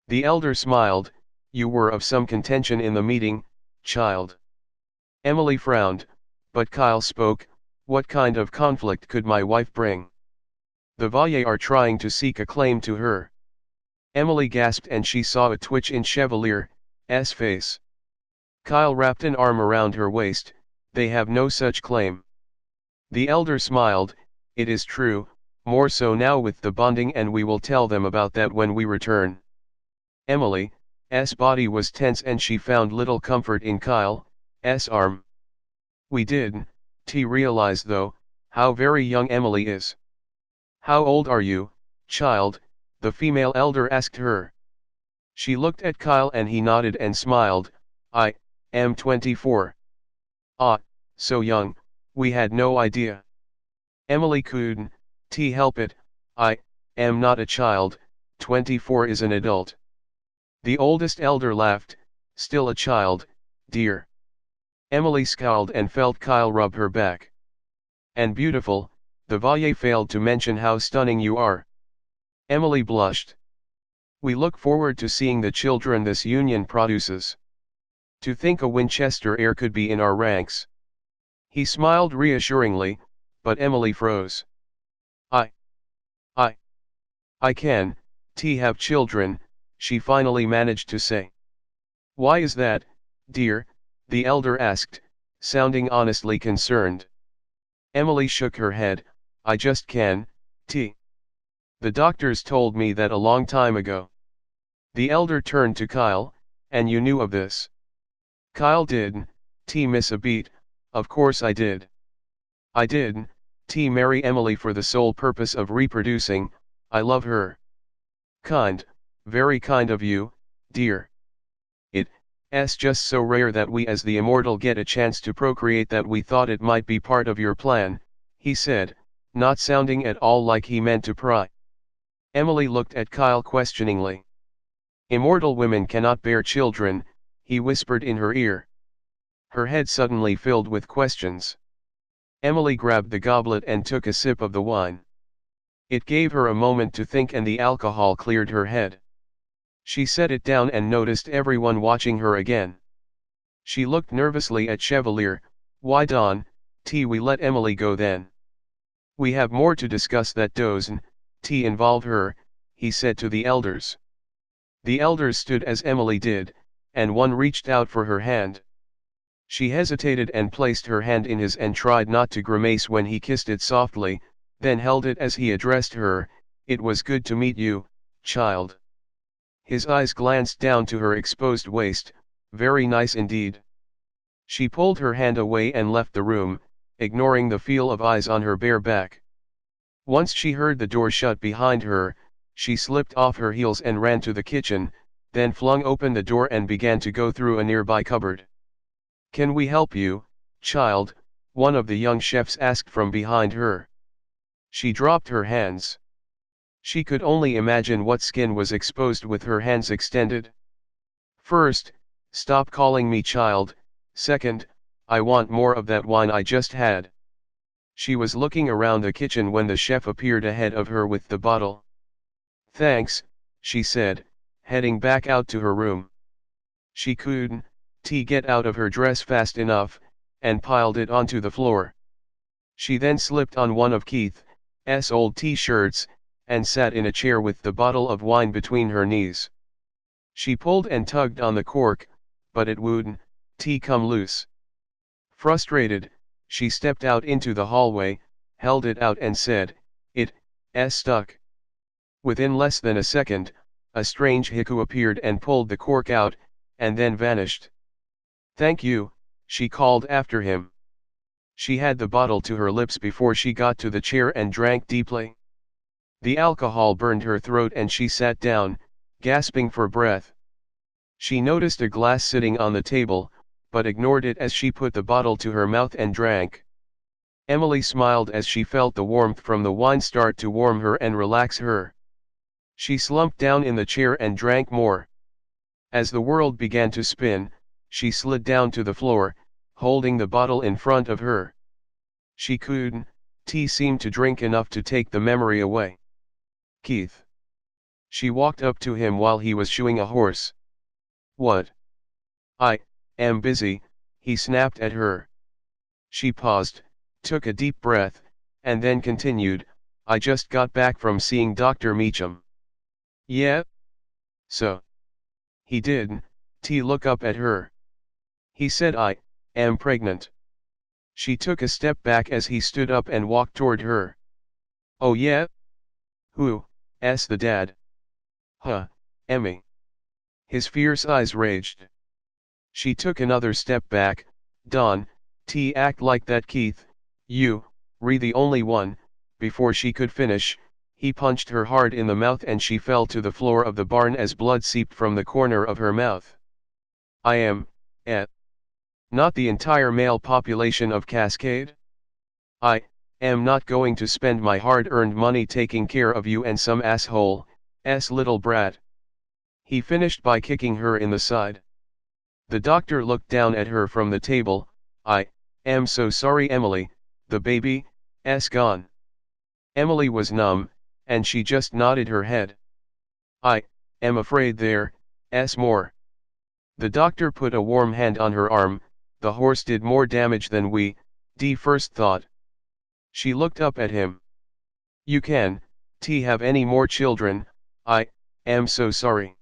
The elder smiled, you were of some contention in the meeting, child. Emily frowned, but Kyle spoke, what kind of conflict could my wife bring? The Valye are trying to seek a claim to her. Emily gasped and she saw a twitch in Chevalier's face. Kyle wrapped an arm around her waist, they have no such claim. The elder smiled, it is true, more so now with the bonding and we will tell them about that when we return. Emily's body was tense and she found little comfort in Kyle's arm. We did, realize though, how very young Emily is. How old are you, child? The female elder asked her. She looked at Kyle and he nodded and smiled, I am 24. Ah, so young, we had no idea. Emily couldn't help it, I am not a child, 24 is an adult. The oldest elder laughed, still a child, dear. Emily scowled and felt Kyle rub her back. And beautiful, the Valye failed to mention how stunning you are. Emily blushed. We look forward to seeing the children this union produces. To think a Winchester heir could be in our ranks. He smiled reassuringly, but Emily froze. I can, have children, she finally managed to say. Why is that, dear? The elder asked, sounding honestly concerned. Emily shook her head, I just can, The doctors told me that a long time ago. The elder turned to Kyle, and you knew of this. Kyle did, miss a beat, of course I did. I did, marry Emily for the sole purpose of reproducing, I love her. Kind, very kind of you, dear. It's just so rare that we as the immortal get a chance to procreate that we thought it might be part of your plan, he said, not sounding at all like he meant to pry. Emily looked at Kyle questioningly. Immortal women cannot bear children, he whispered in her ear. Her head suddenly filled with questions. Emily grabbed the goblet and took a sip of the wine. It gave her a moment to think and the alcohol cleared her head. She set it down and noticed everyone watching her again. She looked nervously at Chevalier, why Don, we let Emily go then. We have more to discuss that doesn't involve her, he said to the elders. The elders stood as Emily did, and one reached out for her hand. She hesitated and placed her hand in his and tried not to grimace when he kissed it softly, then held it as he addressed her, it was good to meet you, child. His eyes glanced down to her exposed waist, very nice indeed. She pulled her hand away and left the room, ignoring the feel of eyes on her bare back. Once she heard the door shut behind her, she slipped off her heels and ran to the kitchen, then flung open the door and began to go through a nearby cupboard. Can we help you, child? One of the young chefs asked from behind her. She dropped her hands. She could only imagine what skin was exposed with her hands extended. First, stop calling me child. Second, I want more of that wine I just had. She was looking around the kitchen when the chef appeared ahead of her with the bottle. Thanks, she said, heading back out to her room. She couldn't get out of her dress fast enough, and piled it onto the floor. She then slipped on one of Keith's old t-shirts, and sat in a chair with the bottle of wine between her knees. She pulled and tugged on the cork, but it wouldn't come loose. Frustrated, she stepped out into the hallway, held it out and said, "It's stuck." Within less than a second, a strange Heku appeared and pulled the cork out, and then vanished. "Thank you," she called after him. She had the bottle to her lips before she got to the chair and drank deeply. The alcohol burned her throat and she sat down, gasping for breath. She noticed a glass sitting on the table, but ignored it as she put the bottle to her mouth and drank. Emily smiled as she felt the warmth from the wine start to warm her and relax her. She slumped down in the chair and drank more. As the world began to spin, she slid down to the floor, holding the bottle in front of her. She couldn't seem to drink enough to take the memory away. "Keith." She walked up to him while he was shoeing a horse. "What?" "I am busy," he snapped at her. She paused, took a deep breath, and then continued, "I just got back from seeing Dr. Meacham." "Yeah? So?" He didn't look up at her. "He said I am pregnant." She took a step back as he stood up and walked toward her. "Oh yeah? Who asked the dad?" "Huh, Emmy." His fierce eyes raged. She took another step back. "Don, act like that, Keith, you, re the only one." Before she could finish, he punched her hard in the mouth and she fell to the floor of the barn as blood seeped from the corner of her mouth. "I am, not the entire male population of Cascade? I am not going to spend my hard-earned money taking care of you and some asshole's little brat." He finished by kicking her in the side. The doctor looked down at her from the table. "I am so sorry, Emily, the baby's gone." Emily was numb, and she just nodded her head. "I am afraid there's more." The doctor put a warm hand on her arm. "The horse did more damage than we first thought." She looked up at him. "You can have any more children. I am so sorry."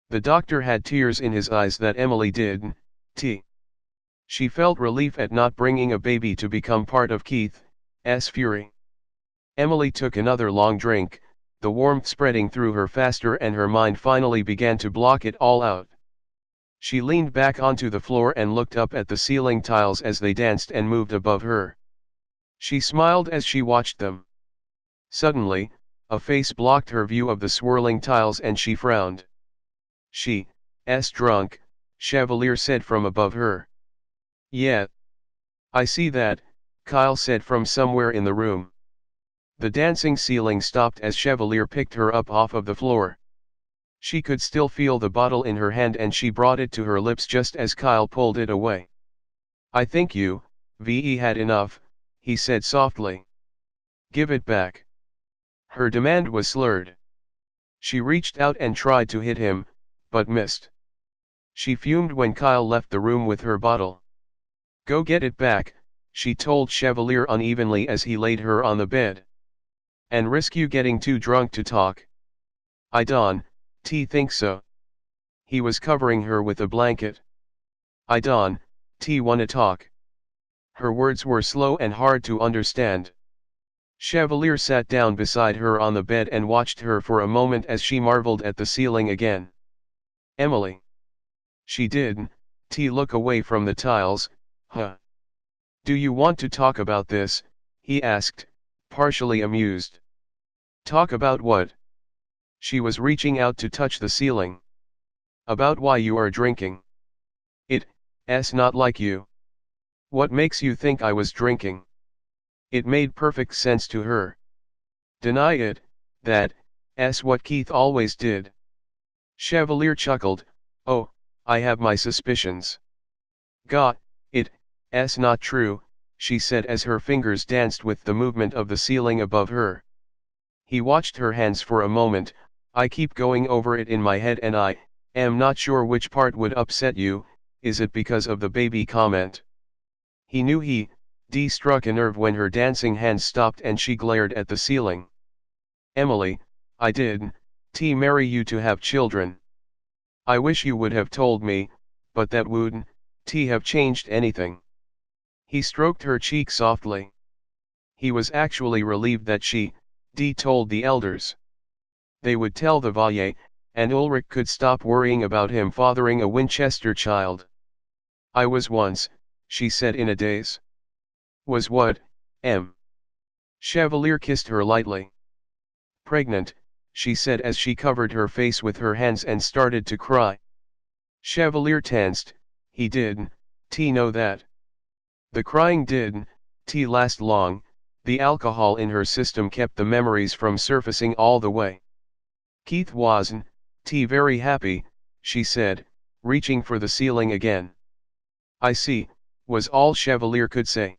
The doctor had tears in his eyes that Emily didn't. She felt relief at not bringing a baby to become part of Keith's fury. Emily took another long drink, the warmth spreading through her faster and her mind finally began to block it all out. She leaned back onto the floor and looked up at the ceiling tiles as they danced and moved above her. She smiled as she watched them. Suddenly, a face blocked her view of the swirling tiles and she frowned. "She's drunk," Chevalier said from above her. "Yeah. I see that," Kyle said from somewhere in the room. The dancing ceiling stopped as Chevalier picked her up off of the floor. She could still feel the bottle in her hand and she brought it to her lips just as Kyle pulled it away. "I think you've had enough," he said softly. "Give it back." Her demand was slurred. She reached out and tried to hit him, but missed. She fumed when Kyle left the room with her bottle. "Go get it back," she told Chevalier unevenly as he laid her on the bed. "And risk you getting too drunk to talk." "I don't think so." He was covering her with a blanket. "I don't wanna talk." Her words were slow and hard to understand. Chevalier sat down beside her on the bed and watched her for a moment as she marveled at the ceiling again. "Emily." She didn't look away from the tiles. "Huh. Do you want to talk about this?" he asked, partially amused. "Talk about what?" She was reaching out to touch the ceiling. "About why you are drinking." "It's not like you." "What makes you think I was drinking?" It made perfect sense to her. "Deny it, that what Keith always did. Chevalier chuckled, oh, I have my suspicions. Got it's not true, she said as her fingers danced with the movement of the ceiling above her. He watched her hands for a moment. I keep going over it in my head and I am not sure which part would upset you. Is it because of the baby comment? He knew he struck a nerve when her dancing hands stopped and she glared at the ceiling. Emily, I did marry you to have children. I wish you would have told me, but that wouldn't have changed anything. He stroked her cheek softly. He was actually relieved that she told the elders. They would tell the Chevalier, and Ulrich could stop worrying about him fathering a Winchester child. I was once, she said in a daze. Was what, M? Chevalier kissed her lightly. Pregnant, she said as she covered her face with her hands and started to cry. Chevalier tensed, he didn't know that. The crying didn't last long, the alcohol in her system kept the memories from surfacing all the way. Keith wasn't very happy, she said, reaching for the ceiling again. I see, was all Chevalier could say.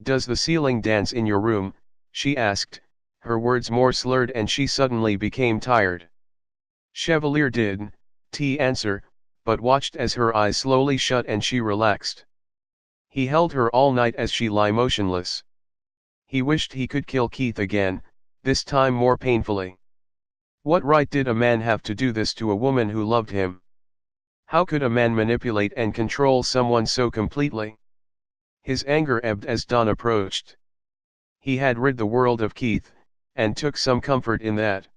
Does the ceiling dance in your room? She asked, her words more slurred and she suddenly became tired. Chevalier didn't answer, but watched as her eyes slowly shut and she relaxed. He held her all night as she lay motionless. He wished he could kill Keith again, this time more painfully. What right did a man have to do this to a woman who loved him? How could a man manipulate and control someone so completely? His anger ebbed as dawn approached. He had rid the world of Keith, and took some comfort in that.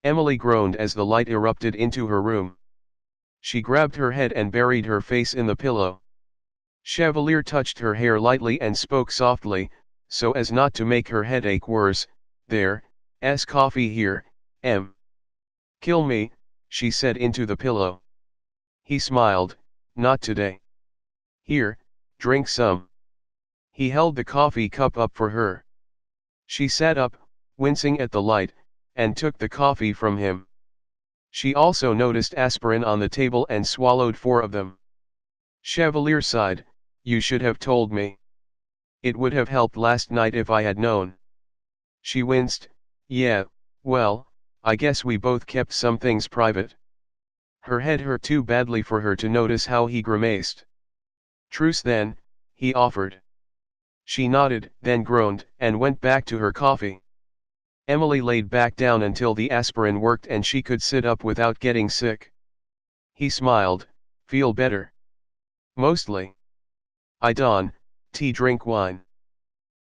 Emily groaned as the light erupted into her room. She grabbed her head and buried her face in the pillow. Chevalier touched her hair lightly and spoke softly, so as not to make her headache worse. There's coffee here, M. Kill me, she said into the pillow. He smiled, not today. Here, drink some. He held the coffee cup up for her. She sat up, wincing at the light, and took the coffee from him. She also noticed aspirin on the table and swallowed 4 of them. Chevalier sighed, you should have told me. It would have helped last night if I had known. She winced, yeah, well, I guess we both kept some things private. Her head hurt too badly for her to notice how he grimaced. Truce then, he offered. She nodded, then groaned, and went back to her coffee. Emily laid back down until the aspirin worked and she could sit up without getting sick. He smiled, feel better? Mostly. I don't drink wine.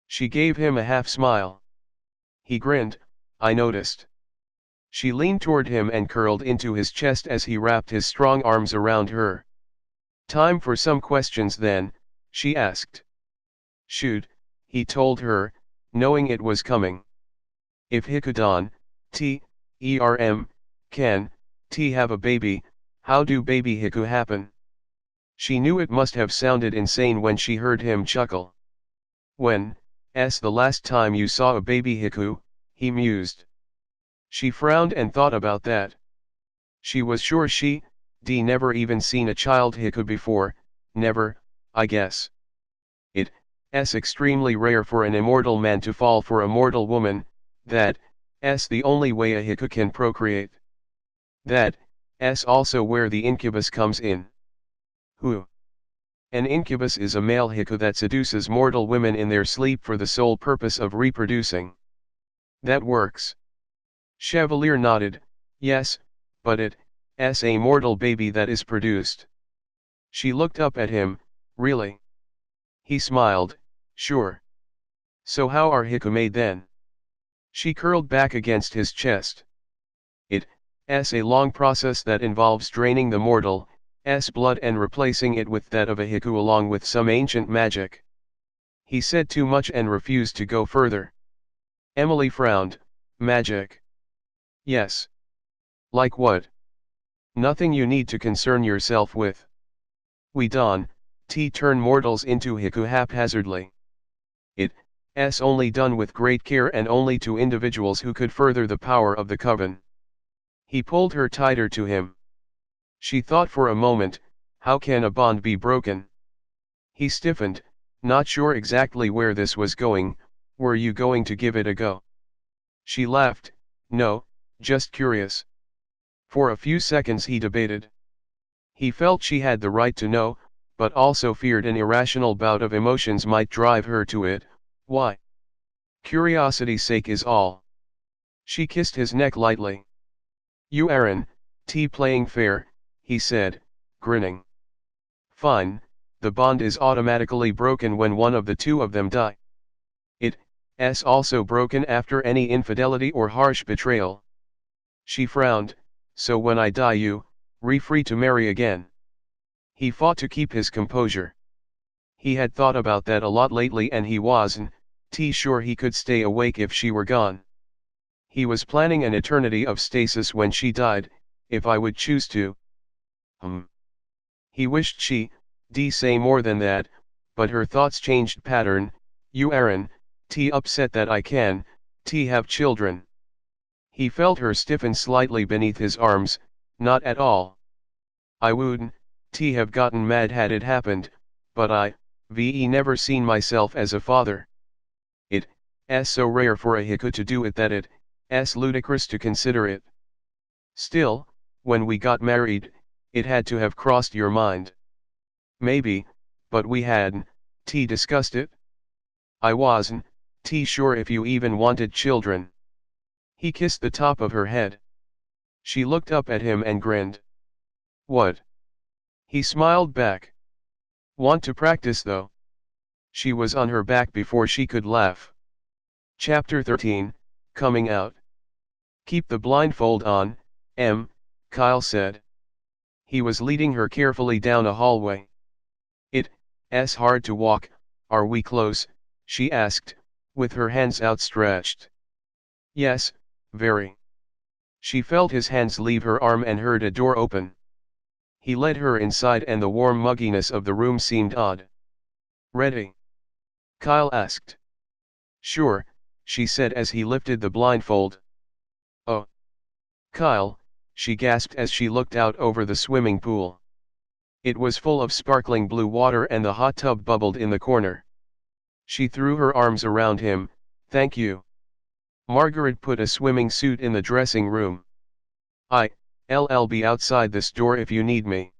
She gave him a half smile. He grinned, I noticed. She leaned toward him and curled into his chest as he wrapped his strong arms around her. Time for some questions then, she asked. Shoot, he told her, knowing it was coming. If Hikudon, can have a baby, how do baby Heku happen? She knew it must have sounded insane when she heard him chuckle. When's the last time you saw a baby Heku? He mused. She frowned and thought about that. She was sure she never even seen a child Heku before, never, I guess. It's extremely rare for an immortal man to fall for a mortal woman, that's the only way a Heku can procreate. That's also where the incubus comes in. Who? An incubus is a male Heku that seduces mortal women in their sleep for the sole purpose of reproducing. That works. Chevalier nodded, yes, but it's a mortal baby that is produced. She looked up at him, really? He smiled, sure. So how are Heku made then? She curled back against his chest. It's a long process that involves draining the mortal's blood and replacing it with that of a Heku along with some ancient magic. He said too much and refused to go further. Emily frowned, magic? Yes. Like what? Nothing you need to concern yourself with. We don't turn mortals into Heku haphazardly. only done with great care and only to individuals who could further the power of the coven. He pulled her tighter to him. She thought for a moment, how can a bond be broken? He stiffened, not sure exactly where this was going. Were you going to give it a go? She laughed, no, just curious. For a few seconds he debated. He felt she had the right to know, but also feared an irrational bout of emotions might drive her to it. Why? Curiosity's sake is all. She kissed his neck lightly. You Aaron, playing fair, he said, grinning. Fine, the bond is automatically broken when one of the two of them die. It's also broken after any infidelity or harsh betrayal. She frowned, so when I die you, free to marry again. He fought to keep his composure. He had thought about that a lot lately and he wasn't sure he could stay awake if she were gone. He was planning an eternity of stasis when she died, if I would choose to. He wished she'd say more than that, but her thoughts changed pattern. You Aaron, upset that I can have children. He felt her stiffen slightly beneath his arms. Not at all. I wouldn't have gotten mad had it happened, but I've never seen myself as a father. It's so rare for a Heku to do it that it's ludicrous to consider it. Still, when we got married, it had to have crossed your mind. Maybe, but we hadn't discussed it. I wasn't sure if you even wanted children. He kissed the top of her head. She looked up at him and grinned. What? He smiled back. Want to practice though? She was on her back before she could laugh. Chapter 13, Coming Out. Keep the blindfold on, Kyle said. He was leading her carefully down a hallway. It's hard to walk, are we close? She asked, with her hands outstretched. Yes, very. She felt his hands leave her arm and heard a door open. He led her inside and the warm mugginess of the room seemed odd. Ready? Kyle asked. Sure, she said as he lifted the blindfold. Oh. Kyle, she gasped as she looked out over the swimming pool. It was full of sparkling blue water and the hot tub bubbled in the corner. She threw her arms around him. Thank you. Margaret put a swimming suit in the dressing room. I'll be outside this door if you need me.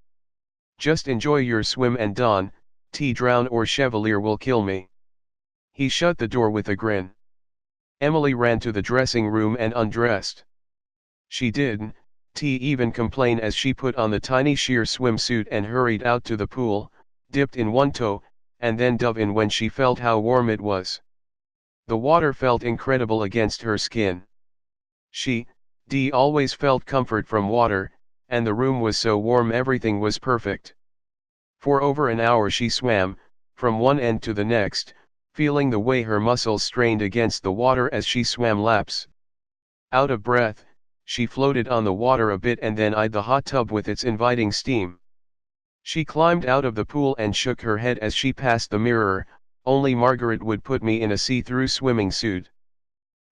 Just enjoy your swim and Don, drown or Chevalier will kill me. He shut the door with a grin. Emily ran to the dressing room and undressed. She didn't even complain as she put on the tiny sheer swimsuit and hurried out to the pool, dipped in one toe, and then dove in when she felt how warm it was. The water felt incredible against her skin. She always felt comfort from water, and the room was so warm everything was perfect. For over an hour she swam, from one end to the next, feeling the way her muscles strained against the water as she swam laps. Out of breath, she floated on the water a bit and then eyed the hot tub with its inviting steam. She climbed out of the pool and shook her head as she passed the mirror. Only Margaret would put me in a see-through swimming suit.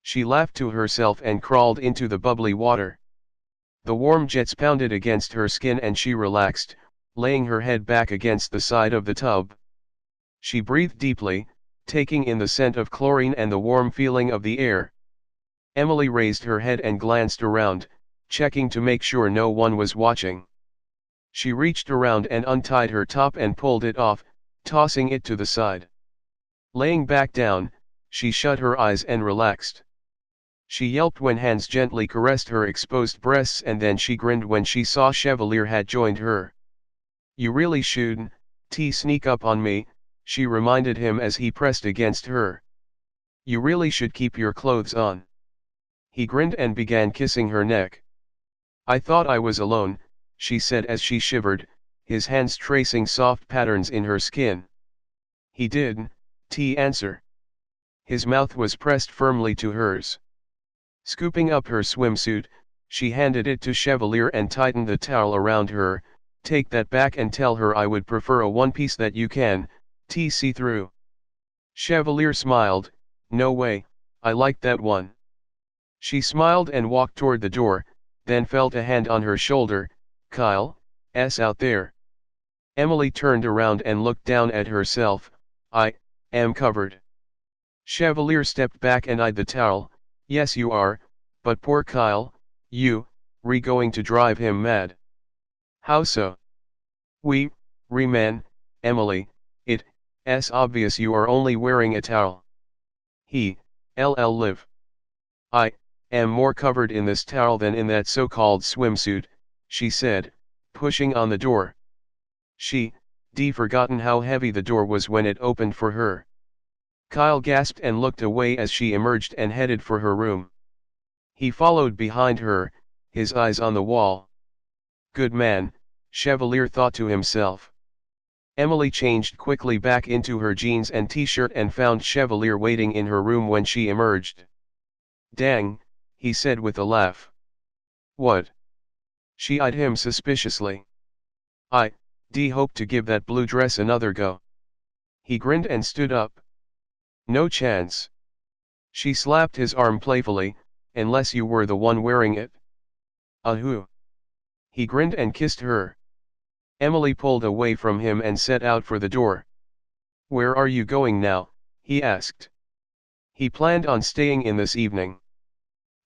She laughed to herself and crawled into the bubbly water. The warm jets pounded against her skin and she relaxed, laying her head back against the side of the tub. She breathed deeply, taking in the scent of chlorine and the warm feeling of the air. Emily raised her head and glanced around, checking to make sure no one was watching. She reached around and untied her top and pulled it off, tossing it to the side. Laying back down, she shut her eyes and relaxed. She yelped when hands gently caressed her exposed breasts and then she grinned when she saw Chevalier had joined her. You really shouldn't sneak up on me, she reminded him as he pressed against her. You really should keep your clothes on. He grinned and began kissing her neck. I thought I was alone, she said as she shivered, his hands tracing soft patterns in her skin. He didn't answer. His mouth was pressed firmly to hers. Scooping up her swimsuit, she handed it to Chevalier and tightened the towel around her. Take that back and tell her I would prefer a one-piece that you can see through. Chevalier smiled, No way, I like that one. She smiled and walked toward the door, then felt a hand on her shoulder. Kyle's out there. Emily turned around and looked down at herself. I am covered. Chevalier stepped back and eyed the towel. Yes you are, but poor Kyle, going to drive him mad. How so? Man, Emily, it's obvious you are only wearing a towel. Live. I am more covered in this towel than in that so-called swimsuit, she said, pushing on the door. She'd forgotten how heavy the door was when it opened for her. Kyle gasped and looked away as she emerged and headed for her room. He followed behind her, his eyes on the wall. Good man, Chevalier thought to himself. Emily changed quickly back into her jeans and t-shirt and found Chevalier waiting in her room when she emerged. Dang, he said with a laugh. What? She eyed him suspiciously. I hope to give that blue dress another go. He grinned and stood up. No chance. She slapped his arm playfully, unless you were the one wearing it. Who? He grinned and kissed her. Emily pulled away from him and set out for the door. Where are you going now? He asked. He planned on staying in this evening.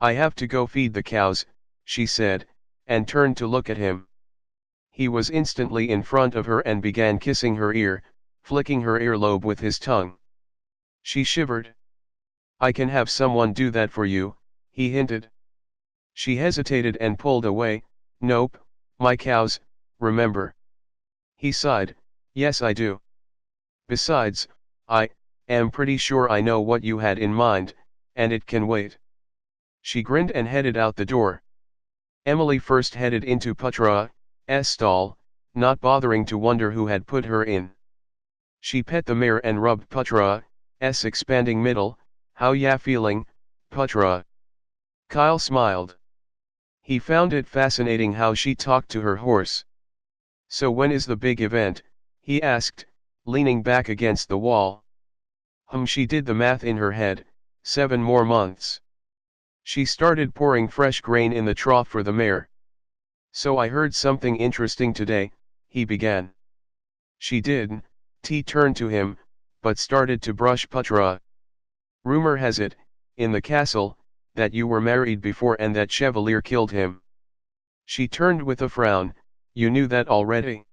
I have to go feed the cows, she said, and turned to look at him. He was instantly in front of her and began kissing her ear, flicking her earlobe with his tongue. She shivered. I can have someone do that for you, he hinted. She hesitated and pulled away. Nope, my cows, remember. He sighed, yes I do. Besides, I am pretty sure I know what you had in mind, and it can wait. She grinned and headed out the door. Emily first headed into Putra's stall, not bothering to wonder who had put her in. She pet the mare and rubbed Putra's expanding middle. How ya feeling, Putra? Kyle smiled. He found it fascinating how she talked to her horse. So when is the big event? He asked, leaning back against the wall. She did the math in her head, 7 more months. She started pouring fresh grain in the trough for the mare. So I heard something interesting today, he began. She did, T turned to him, but started to brush Putra. Rumor has it, in the castle, that you were married before and that Chevalier killed him. She turned with a frown. You knew that already?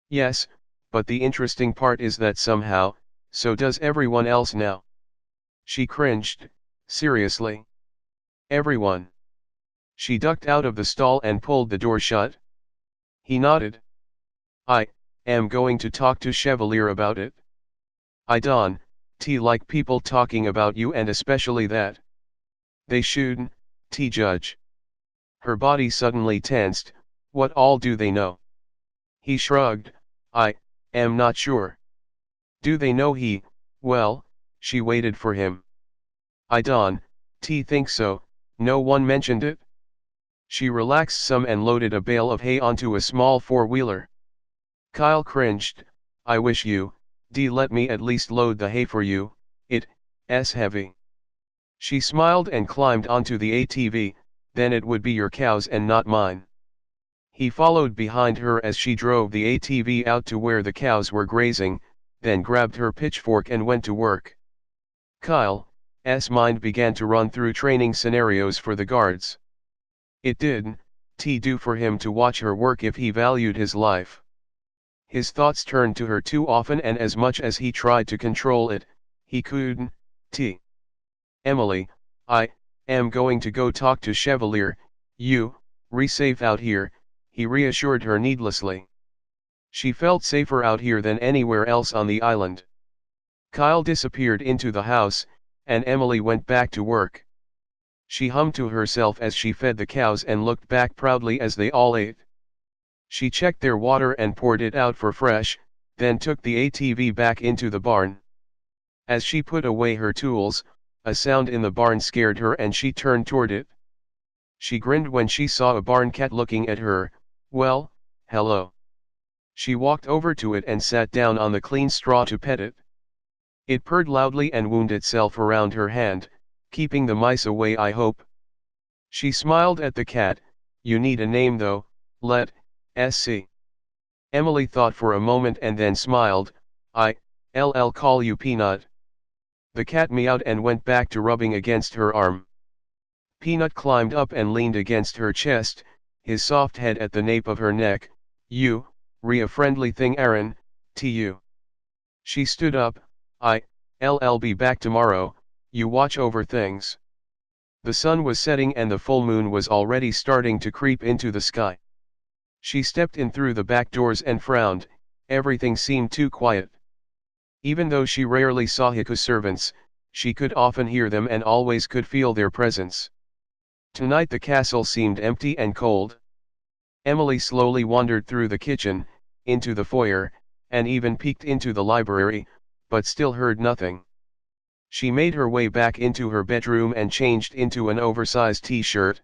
Yes, but the interesting part is that somehow, so does everyone else now. She cringed. Seriously? Everyone? She ducked out of the stall and pulled the door shut. He nodded. I am going to talk to Chevalier about it. I don't like people talking about you, and especially that. They shouldn't, judge. Her body suddenly tensed. What all do they know? He shrugged. I am not sure. Do they know he, well, she waited for him. I don't think so, no one mentioned it. She relaxed some and loaded a bale of hay onto a small four-wheeler. Kyle cringed. I wish you let me at least load the hay for you, it's heavy. She smiled and climbed onto the ATV, then it would be your cows and not mine. He followed behind her as she drove the ATV out to where the cows were grazing, then grabbed her pitchfork and went to work. Kyle's mind began to run through training scenarios for the guards. It didn't do for him to watch her work if he valued his life. His thoughts turned to her too often, and as much as he tried to control it, he couldn't. Emily, I am going to go talk to Chevalier. You safe out here, he reassured her needlessly. She felt safer out here than anywhere else on the island. Kyle disappeared into the house, and Emily went back to work. She hummed to herself as she fed the cows and looked back proudly as they all ate. She checked their water and poured it out for fresh, then took the ATV back into the barn. As she put away her tools, a sound in the barn scared her and she turned toward it. She grinned when she saw a barn cat looking at her. Well, hello. She walked over to it and sat down on the clean straw to pet it. It purred loudly and wound itself around her hand, keeping the mice away, I hope. She smiled at the cat. You need a name though, let's see. Emily thought for a moment and then smiled. I'll call you Peanut. The cat meowed and went back to rubbing against her arm. Peanut climbed up and leaned against her chest, his soft head at the nape of her neck. You, a friendly thing Aaron, to you. She stood up. I'll be back tomorrow, you watch over things. The sun was setting and the full moon was already starting to creep into the sky. She stepped in through the back doors and frowned, everything seemed too quiet. Even though she rarely saw Heku servants, she could often hear them and always could feel their presence. Tonight the castle seemed empty and cold. Emily slowly wandered through the kitchen, into the foyer, and even peeked into the library, but still heard nothing. She made her way back into her bedroom and changed into an oversized t-shirt.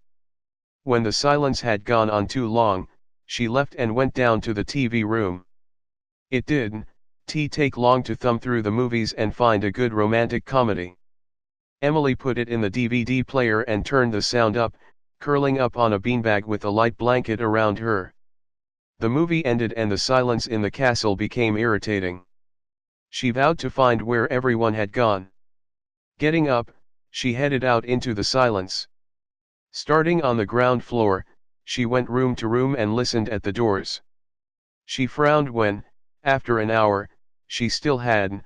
When the silence had gone on too long, she left and went down to the TV room. It didn't take long to thumb through the movies and find a good romantic comedy. Emily put it in the DVD player and turned the sound up, curling up on a beanbag with a light blanket around her. The movie ended and the silence in the castle became irritating. She vowed to find where everyone had gone. Getting up, she headed out into the silence. Starting on the ground floor, she went room to room and listened at the doors. She frowned when, after an hour, she still hadn't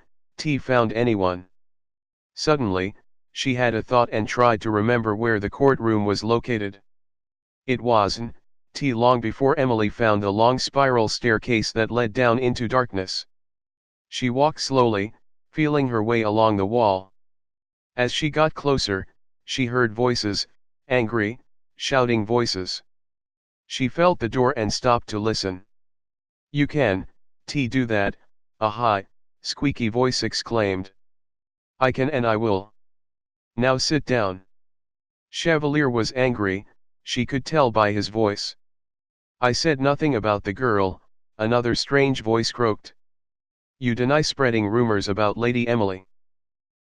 found anyone. Suddenly, she had a thought and tried to remember where the courtroom was located. It wasn't long before Emily found the long spiral staircase that led down into darkness. She walked slowly, feeling her way along the wall. As she got closer, she heard voices, angry, shouting voices. She felt the door and stopped to listen. You can do that, a high, squeaky voice exclaimed. I can and I will. Now sit down. Chevalier was angry, she could tell by his voice. I said nothing about the girl, another strange voice croaked. You deny spreading rumors about Lady Emily.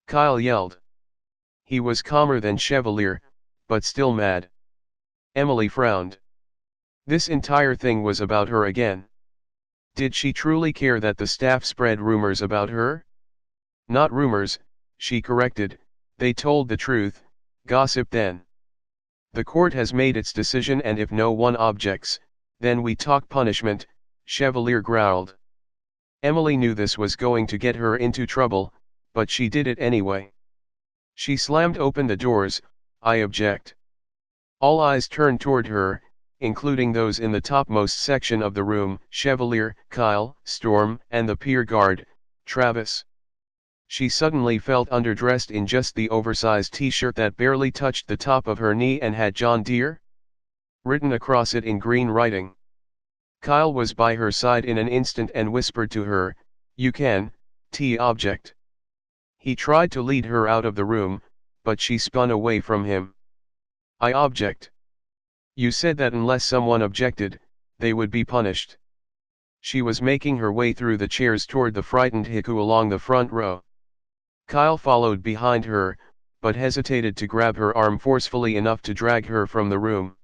Kyle yelled. He was calmer than Chevalier, but still mad. Emily frowned. This entire thing was about her again. Did she truly care that the staff spread rumors about her? Not rumors, she corrected, they told the truth, gossip then. The court has made its decision and if no one objects, then we talk punishment, Chevalier growled. Emily knew this was going to get her into trouble, but she did it anyway. She slammed open the doors. I object. All eyes turned toward her, including those in the topmost section of the room, Chevalier, Kyle, Storm, and the pier guard, Travis. She suddenly felt underdressed in just the oversized t-shirt that barely touched the top of her knee and had John Deere written across it in green writing. Kyle was by her side in an instant and whispered to her, you can object. He tried to lead her out of the room, but she spun away from him. I object. You said that unless someone objected, they would be punished. She was making her way through the chairs toward the frightened Heku along the front row. Kyle followed behind her, but hesitated to grab her arm forcefully enough to drag her from the room.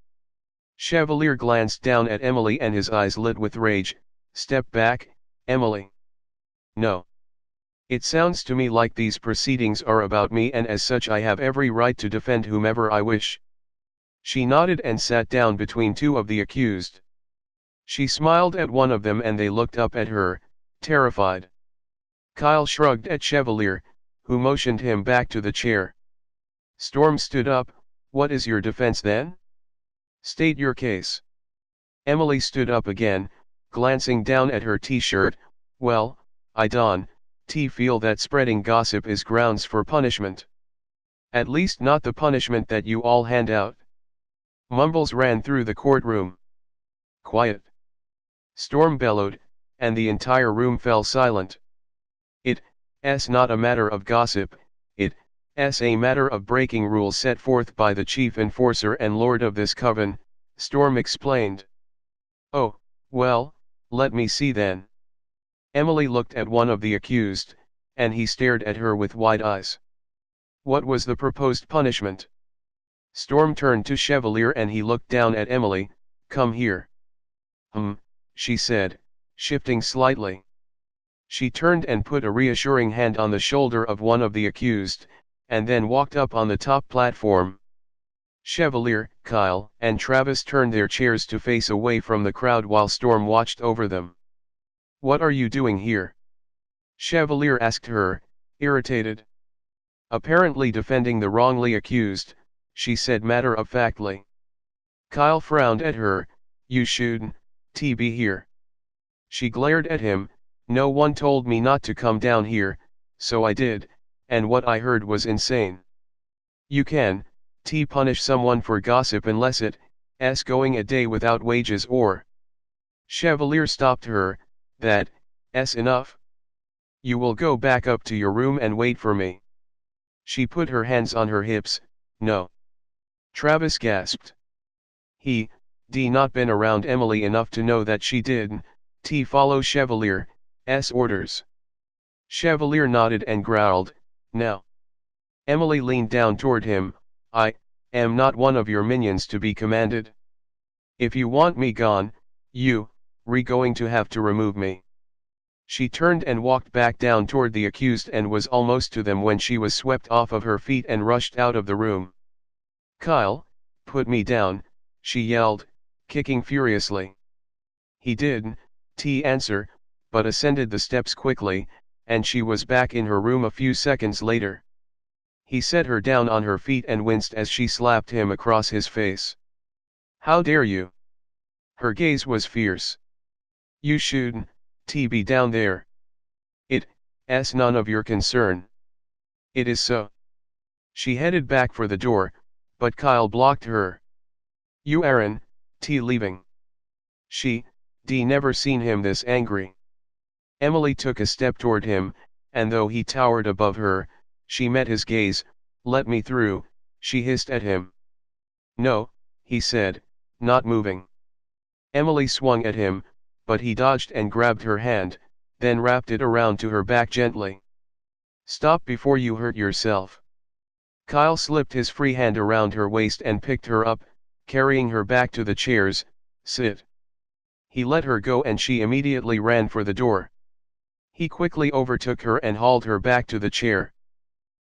Chevalier glanced down at Emily and his eyes lit with rage. Step back, Emily. No. It sounds to me like these proceedings are about me and as such I have every right to defend whomever I wish. She nodded and sat down between two of the accused. She smiled at one of them and they looked up at her, terrified. Kyle shrugged at Chevalier, who motioned him back to the chair. Storm stood up. What is your defense then? State your case. Emily stood up again, glancing down at her t-shirt. Well, I don't feel that spreading gossip is grounds for punishment. At least not the punishment that you all hand out. Mumbles ran through the courtroom. Quiet. Storm bellowed, and the entire room fell silent. It's not a matter of gossip, it's a matter of breaking rules set forth by the chief enforcer and lord of this coven, Storm explained. Oh, well, let me see then. Emily looked at one of the accused, and he stared at her with wide eyes. What was the proposed punishment? Storm turned to Chevalier and he looked down at Emily. Come here. She said, shifting slightly. She turned and put a reassuring hand on the shoulder of one of the accused, and then walked up on the top platform. Chevalier, Kyle, and Travis turned their chairs to face away from the crowd while Storm watched over them. What are you doing here? Chevalier asked her, irritated. Apparently defending the wrongly accused, she said matter-of-factly. Kyle frowned at her. You shouldn't be here. She glared at him. No one told me not to come down here, so I did, and what I heard was insane. You can punish someone for gossip unless it's going a day without wages or. Chevalier stopped her. That's enough. You will go back up to your room and wait for me. She put her hands on her hips. No. Travis gasped. He not been around Emily enough to know that she didn't follow Chevalier's orders. Chevalier nodded and growled, now. Emily leaned down toward him. I am not one of your minions to be commanded. If you want me gone, you're going to have to remove me. She turned and walked back down toward the accused and was almost to them when she was swept off of her feet and rushed out of the room. Kyle, put me down, she yelled, kicking furiously. He didn't answer, but ascended the steps quickly, and she was back in her room a few seconds later. He set her down on her feet and winced as she slapped him across his face. How dare you? Her gaze was fierce. You shouldn't be down there. It's none of your concern. It is so. She headed back for the door, but Kyle blocked her. You aren't leaving. She never seen him this angry. Emily took a step toward him, and though he towered above her, she met his gaze. Let me through, she hissed at him. No, he said, not moving. Emily swung at him, but he dodged and grabbed her hand, then wrapped it around to her back gently. Stop before you hurt yourself. Kyle slipped his free hand around her waist and picked her up, carrying her back to the chairs. Sit. He let her go and she immediately ran for the door. He quickly overtook her and hauled her back to the chair.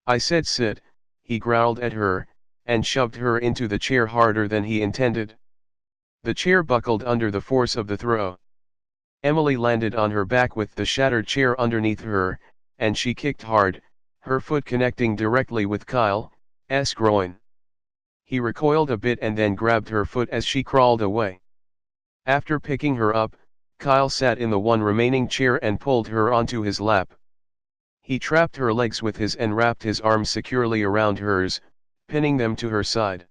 I said sit, he growled at her, and shoved her into the chair harder than he intended. The chair buckled under the force of the throw. Emily landed on her back with the shattered chair underneath her, and she kicked hard, her foot connecting directly with Kyle's groin. He recoiled a bit and then grabbed her foot as she crawled away. After picking her up, Kyle sat in the one remaining chair and pulled her onto his lap. He trapped her legs with his and wrapped his arms securely around hers, pinning them to her side.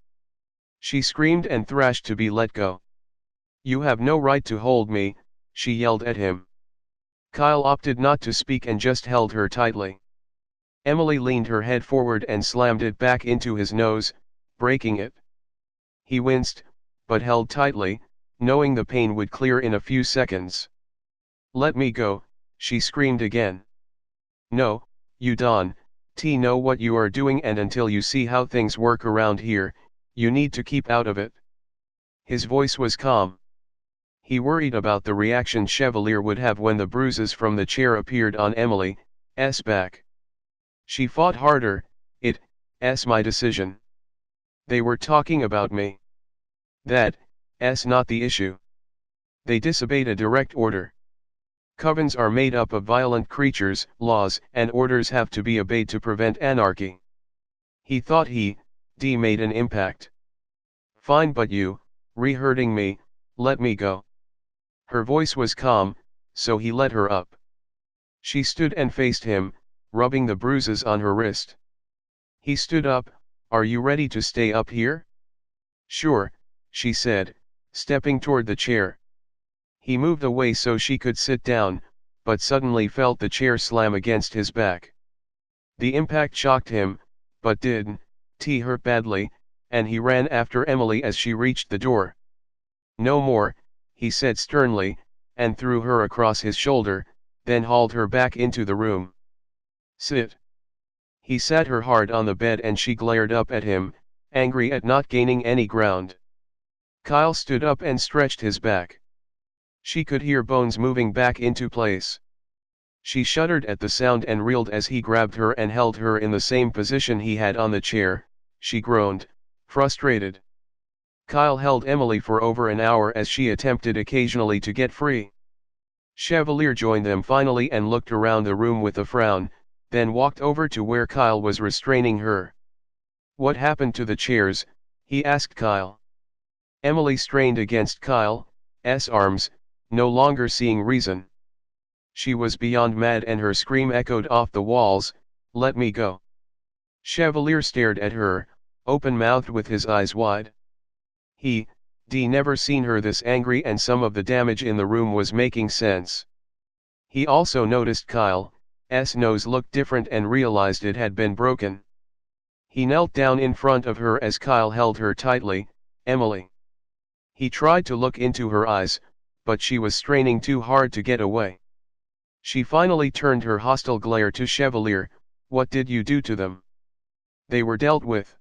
She screamed and thrashed to be let go. You have no right to hold me, she yelled at him. Kyle opted not to speak and just held her tightly. Emily leaned her head forward and slammed it back into his nose, breaking it. He winced, but held tightly, knowing the pain would clear in a few seconds. Let me go, she screamed again. No, you don't know what you are doing, and until you see how things work around here, you need to keep out of it. His voice was calm. He worried about the reaction Chevalier would have when the bruises from the chair appeared on Emily's back. She fought harder. It's my decision. They were talking about me. That's not the issue. They disobeyed a direct order. Covens are made up of violent creatures, laws and orders have to be obeyed to prevent anarchy. He thought he made an impact. Fine, but you hurting me, let me go. Her voice was calm, so he let her up. She stood and faced him, rubbing the bruises on her wrist. He stood up. Are you ready to stay up here? Sure, she said, stepping toward the chair. He moved away so she could sit down, but suddenly felt the chair slam against his back. The impact shocked him, but didn't hurt badly, and he ran after Emily as she reached the door. No more, he said sternly, and threw her across his shoulder, then hauled her back into the room. Sit. He sat her hard on the bed and she glared up at him, angry at not gaining any ground. Kyle stood up and stretched his back. She could hear bones moving back into place. She shuddered at the sound and reeled as he grabbed her and held her in the same position he had on the chair. She groaned, frustrated. Kyle held Emily for over an hour as she attempted occasionally to get free. Chevalier joined them finally and looked around the room with a frown, then walked over to where Kyle was restraining her. "What happened to the chairs?" he asked Kyle. Emily strained against Kyle's arms, no longer seeing reason. She was beyond mad and her scream echoed off the walls, "Let me go." Chevalier stared at her, open-mouthed with his eyes wide. He'd never seen her this angry and some of the damage in the room was making sense. He also noticed Kyle's nose looked different and realized it had been broken. He knelt down in front of her as Kyle held her tightly. "Emily." He tried to look into her eyes, but she was straining too hard to get away. She finally turned her hostile glare to Chevalier. "What did you do to them?" "They were dealt with."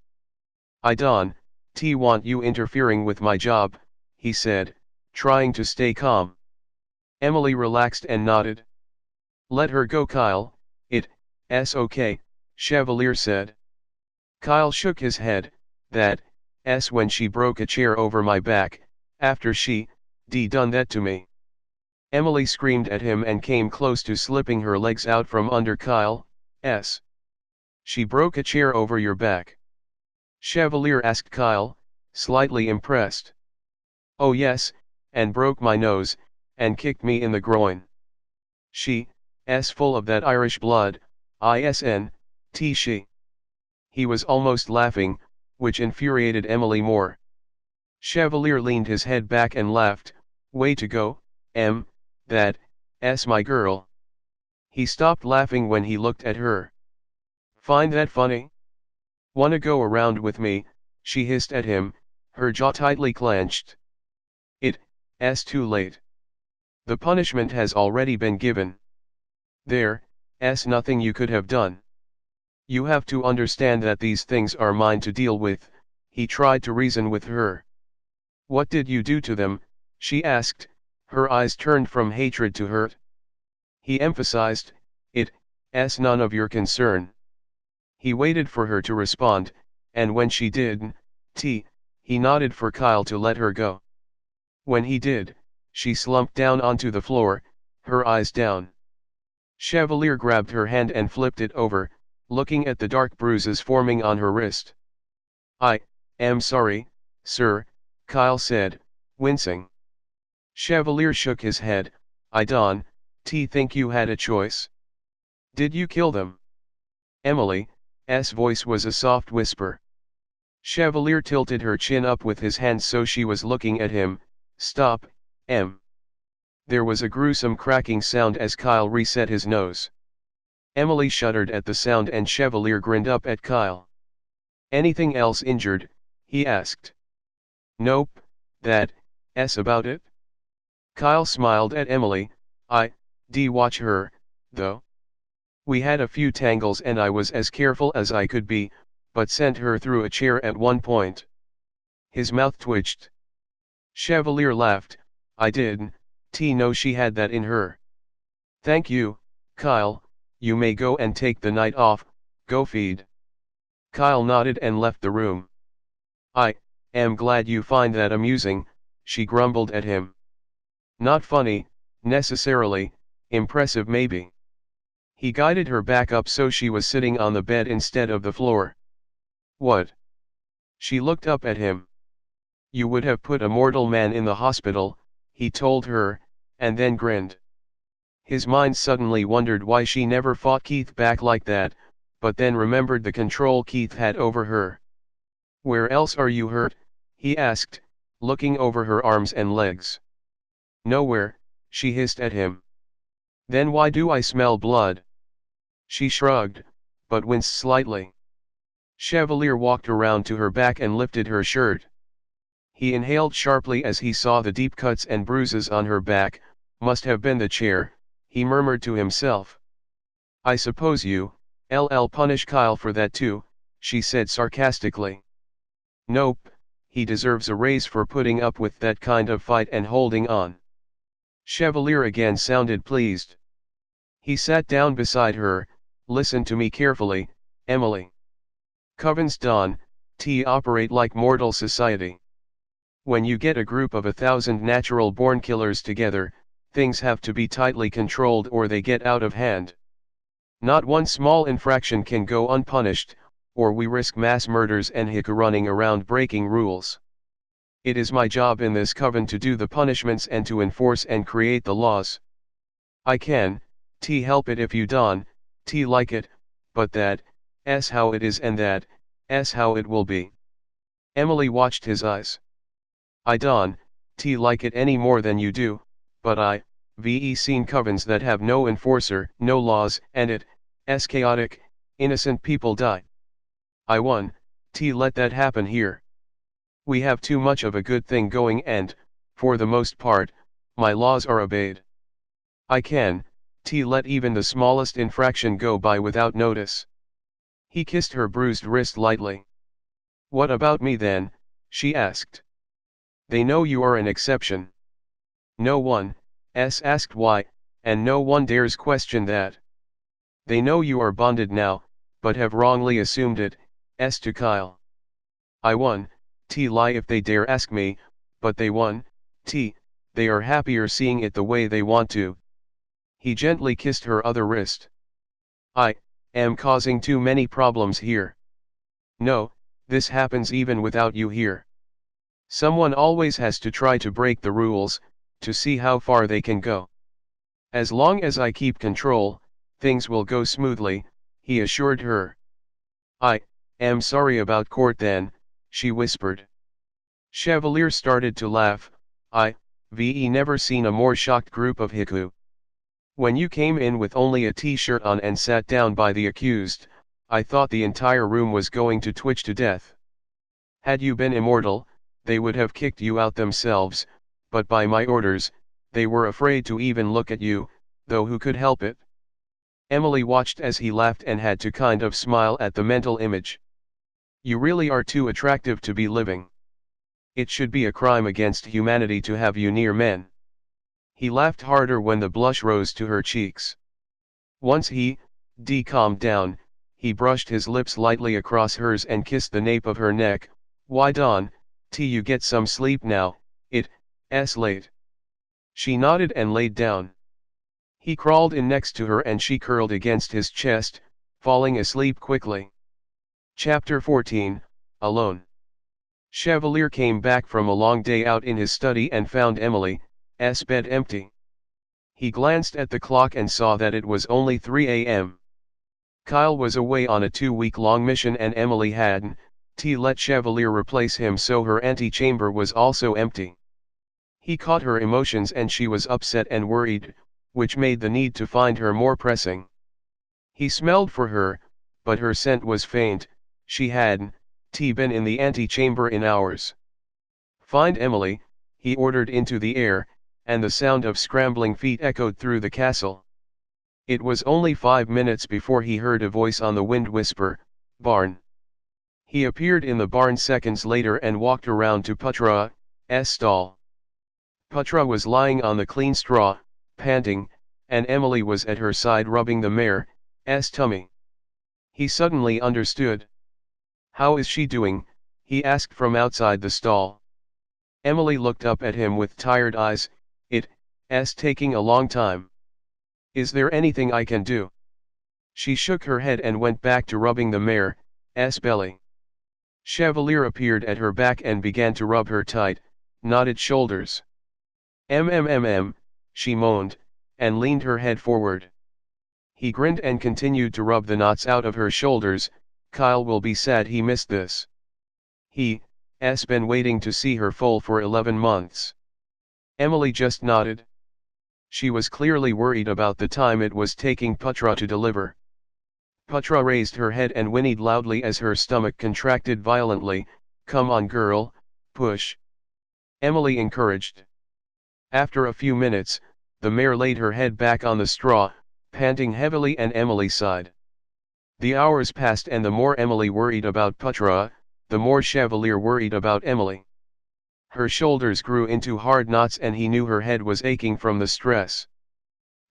"I don't want you interfering with my job," he said, trying to stay calm. Emily relaxed and nodded. "Let her go, Kyle. It's okay," Chevalier said. Kyle shook his head. "That's when she broke a chair over my back, after she done that to me." Emily screamed at him and came close to slipping her legs out from under Kyle's. "She broke a chair over your back?" Chevalier asked Kyle, slightly impressed. "Oh yes, and broke my nose, and kicked me in the groin. She's full of that Irish blood, she." He was almost laughing, which infuriated Emily more. Chevalier leaned his head back and laughed. "Way to go, that's my girl." He stopped laughing when he looked at her. "Find that funny? Wanna go around with me?" she hissed at him, her jaw tightly clenched. "It's too late. The punishment has already been given. There's nothing you could have done. You have to understand that these things are mine to deal with." He tried to reason with her. "What did you do to them?" she asked, her eyes turned from hatred to hurt. He emphasized, "It's none of your concern." He waited for her to respond, and when she did, he nodded for Kyle to let her go. When he did, she slumped down onto the floor, her eyes down. Chevalier grabbed her hand and flipped it over, looking at the dark bruises forming on her wrist. "I am sorry, sir," Kyle said, wincing. Chevalier shook his head. "I don't think you had a choice. Did you kill them?" Emily's voice was a soft whisper. Chevalier tilted her chin up with his hand so she was looking at him. "Stop, Em." There was a gruesome cracking sound as Kyle reset his nose. Emily shuddered at the sound and Chevalier grinned up at Kyle. "Anything else injured?" he asked. "Nope, that's about it." Kyle smiled at Emily. "I watch her, though. We had a few tangles and I was as careful as I could be, but sent her through a chair at one point." His mouth twitched. Chevalier laughed. "I didn't know she had that in her." "Thank you, Kyle, you may go and take the night off, go feed." Kyle nodded and left the room. "I am glad you find that amusing," she grumbled at him. "Not funny, necessarily, impressive maybe." He guided her back up so she was sitting on the bed instead of the floor. "What?" She looked up at him. "You would have put a mortal man in the hospital," he told her, and then grinned. His mind suddenly wondered why she never fought Keith back like that, but then remembered the control Keith had over her. "Where else are you hurt?" he asked, looking over her arms and legs. "Nowhere," she hissed at him. "Then why do I smell blood?" She shrugged, but winced slightly. Chevalier walked around to her back and lifted her shirt. He inhaled sharply as he saw the deep cuts and bruises on her back. "Must have been the chair," he murmured to himself. "I suppose you LL punish Kyle for that too, she said sarcastically. Nope, he deserves a raise for putting up with that kind of fight and holding on. Chevalier again sounded pleased. He sat down beside her. Listen to me carefully, Emily. Covens don't operate like mortal society. When you get a group of 1,000 natural-born killers together, things have to be tightly controlled or they get out of hand. Not one small infraction can go unpunished, or we risk mass murders and Heku running around breaking rules. It is my job in this coven to do the punishments and to enforce and create the laws. I can, help it if you don't, like it, but that's how it is and that's how it will be. Emily watched his eyes. I don't like it any more than you do, but I've seen covens that have no enforcer, no laws, and it's chaotic, innocent people die. I won't let that happen here. We have too much of a good thing going and, for the most part, my laws are obeyed. I can let even the smallest infraction go by without notice. He kissed her bruised wrist lightly. What about me then, she asked. They know you are an exception. No one asked why, and no one dares question that. They know you are bonded now, but have wrongly assumed it, to Kyle. I won't lie if they dare ask me, but they won't they are happier seeing it the way they want to. He gently kissed her other wrist. I am causing too many problems here. No, this happens even without you here. Someone always has to try to break the rules, to see how far they can go. As long as I keep control, things will go smoothly, he assured her. I am sorry about court then, she whispered. Chevalier started to laugh. I've never seen a more shocked group of Heku. When you came in with only a t-shirt on and sat down by the accused, I thought the entire room was going to twitch to death. Had you been immortal, they would have kicked you out themselves, but by my orders, they were afraid to even look at you, though who could help it? Emily watched as he laughed and had to kind of smile at the mental image. You really are too attractive to be living. It should be a crime against humanity to have you near men. He laughed harder when the blush rose to her cheeks. Once he calmed down, he brushed his lips lightly across hers and kissed the nape of her neck. Why don't you get some sleep now, it's late. She nodded and laid down. He crawled in next to her and she curled against his chest, falling asleep quickly. Chapter 14, Alone. Chevalier came back from a long day out in his study and found Emily's bed empty. He glanced at the clock and saw that it was only 3 a.m. Kyle was away on a 2-week-long mission and Emily hadn't let Chevalier replace him, so her antechamber was also empty. He caught her emotions and she was upset and worried, which made the need to find her more pressing. He smelled for her, but her scent was faint. She hadn't been in the antechamber in hours. Find Emily, he ordered into the air, and the sound of scrambling feet echoed through the castle. It was only 5 minutes before he heard a voice on the wind whisper, "Barn." He appeared in the barn seconds later and walked around to Putra's stall. Putra was lying on the clean straw, panting, and Emily was at her side rubbing the mare's tummy. He suddenly understood. How is she doing? He asked from outside the stall. Emily looked up at him with tired eyes. It's taking a long time. Is there anything I can do? She shook her head and went back to rubbing the mare's belly. Chevalier appeared at her back and began to rub her tight, knotted shoulders. She moaned, and leaned her head forward. He grinned and continued to rub the knots out of her shoulders. Kyle will be sad he missed this. He's been waiting to see her foal for 11 months. Emily just nodded. She was clearly worried about the time it was taking Putra to deliver. Putra raised her head and whinnied loudly as her stomach contracted violently. Come on girl, push. Emily encouraged. After a few minutes, the mare laid her head back on the straw, panting heavily, and Emily sighed. The hours passed, and the more Emily worried about Putra, the more Chevalier worried about Emily. Her shoulders grew into hard knots and he knew her head was aching from the stress.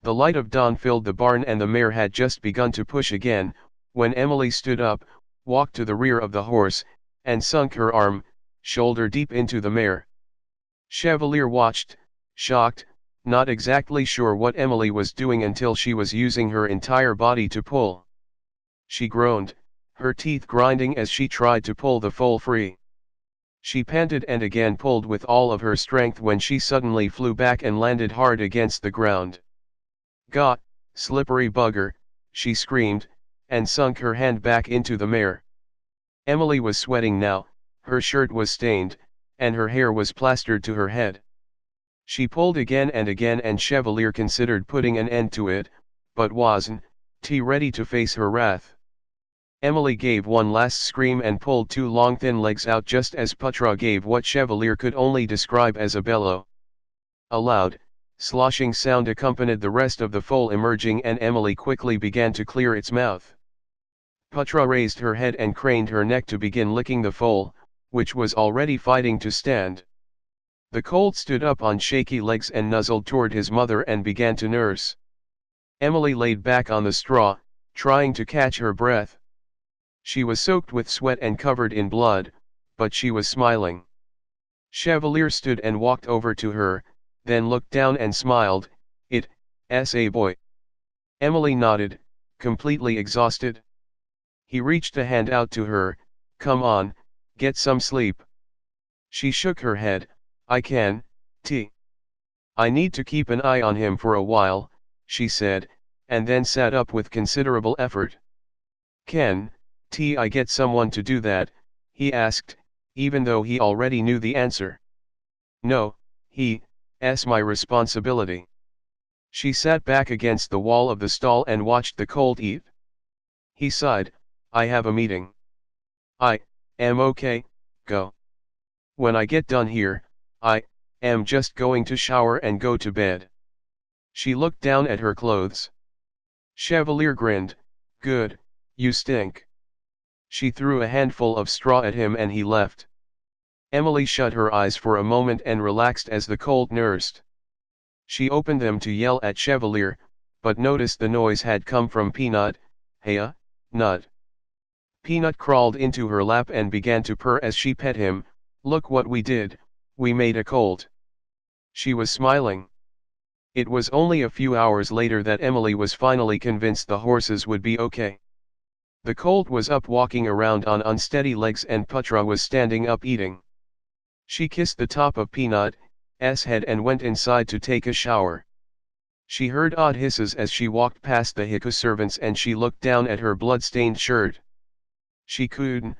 The light of dawn filled the barn and the mare had just begun to push again, when Emily stood up, walked to the rear of the horse, and sunk her arm, shoulder deep into the mare. Chevalier watched, shocked, not exactly sure what Emily was doing until she was using her entire body to pull. She groaned, her teeth grinding as she tried to pull the foal free. She panted and again pulled with all of her strength when she suddenly flew back and landed hard against the ground. "Gah, slippery bugger," she screamed, and sunk her hand back into the mare. Emily was sweating now, her shirt was stained, and her hair was plastered to her head. She pulled again and Chevalier considered putting an end to it, but wasn't ready to face her wrath. Emily gave one last scream and pulled two long thin legs out just as Putra gave what Chevalier could only describe as a bellow. A loud, sloshing sound accompanied the rest of the foal emerging and Emily quickly began to clear its mouth. Putra raised her head and craned her neck to begin licking the foal, which was already fighting to stand. The colt stood up on shaky legs and nuzzled toward his mother and began to nurse. Emily laid back on the straw, trying to catch her breath. She was soaked with sweat and covered in blood, but she was smiling. Chevalier stood and walked over to her, then looked down and smiled. "It's a boy." Emily nodded, completely exhausted. He reached a hand out to her. "Come on, get some sleep." She shook her head. "I can, I need to keep an eye on him for a while," she said, and then sat up with considerable effort. "Can I get someone to do that?" he asked, even though he already knew the answer. "No, it's my responsibility." She sat back against the wall of the stall and watched the colt eat. He sighed. "I have a meeting." "I am okay, go. When I get done here, I am just going to shower and go to bed." She looked down at her clothes. Chevalier grinned. "Good, you stink." She threw a handful of straw at him and he left. Emily shut her eyes for a moment and relaxed as the colt nursed. She opened them to yell at Chevalier, but noticed the noise had come from Peanut. "Hey, Nut." Peanut crawled into her lap and began to purr as she pet him. "Look what we did, we made a colt." She was smiling. It was only a few hours later that Emily was finally convinced the horses would be okay. The colt was up walking around on unsteady legs and Putra was standing up eating. She kissed the top of Peanut's head and went inside to take a shower. She heard odd hisses as she walked past the Heku servants and she looked down at her blood-stained shirt. She couldn't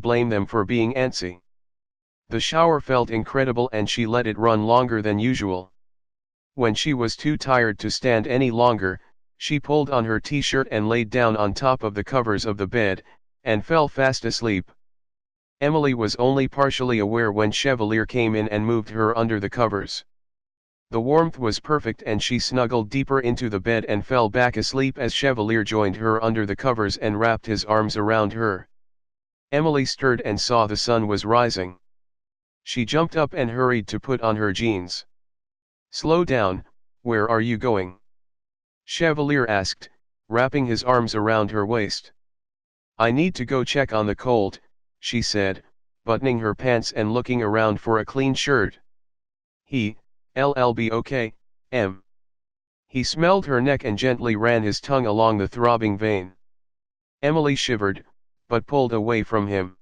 blame them for being antsy. The shower felt incredible and she let it run longer than usual. When she was too tired to stand any longer, she pulled on her t-shirt and laid down on top of the covers of the bed, and fell fast asleep. Emily was only partially aware when Chevalier came in and moved her under the covers. The warmth was perfect and she snuggled deeper into the bed and fell back asleep as Chevalier joined her under the covers and wrapped his arms around her. Emily stirred and saw the sun was rising. She jumped up and hurried to put on her jeans. "Slow down, where are you going?" Chevalier asked, wrapping his arms around her waist. "I need to go check on the colt," she said, buttoning her pants and looking around for a clean shirt. "He'll be okay, Em." He smelled her neck and gently ran his tongue along the throbbing vein. Emily shivered, but pulled away from him.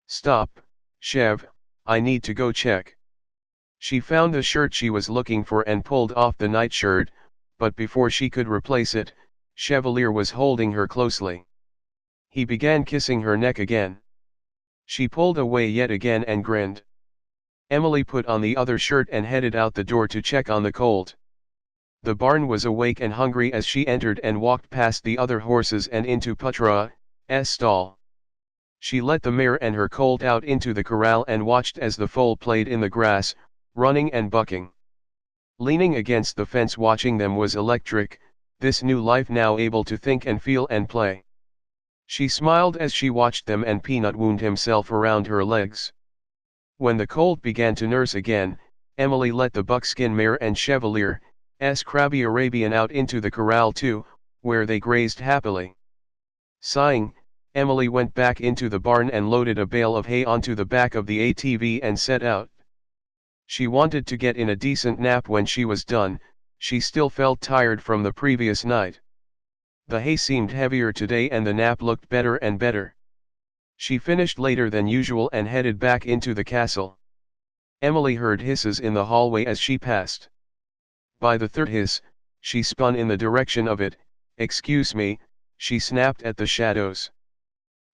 "Stop, Chev, I need to go check." She found the shirt she was looking for and pulled off the nightshirt, but before she could replace it, Chevalier was holding her closely. He began kissing her neck again. She pulled away yet again and grinned. Emily put on the other shirt and headed out the door to check on the colt. The barn was awake and hungry as she entered and walked past the other horses and into Putra's stall. She let the mare and her colt out into the corral and watched as the foal played in the grass, running and bucking. Leaning against the fence watching them was electric, this new life now able to think and feel and play. She smiled as she watched them, and Peanut wound himself around her legs. When the colt began to nurse again, Emily let the buckskin mare and Chevalier's crabby Arabian out into the corral too, where they grazed happily. Sighing, Emily went back into the barn and loaded a bale of hay onto the back of the ATV and set out. She wanted to get in a decent nap when she was done. She still felt tired from the previous night. The hay seemed heavier today and the nap looked better and better. She finished later than usual and headed back into the castle. Emily heard hisses in the hallway as she passed. By the third hiss, she spun in the direction of it. "Excuse me," she snapped at the shadows.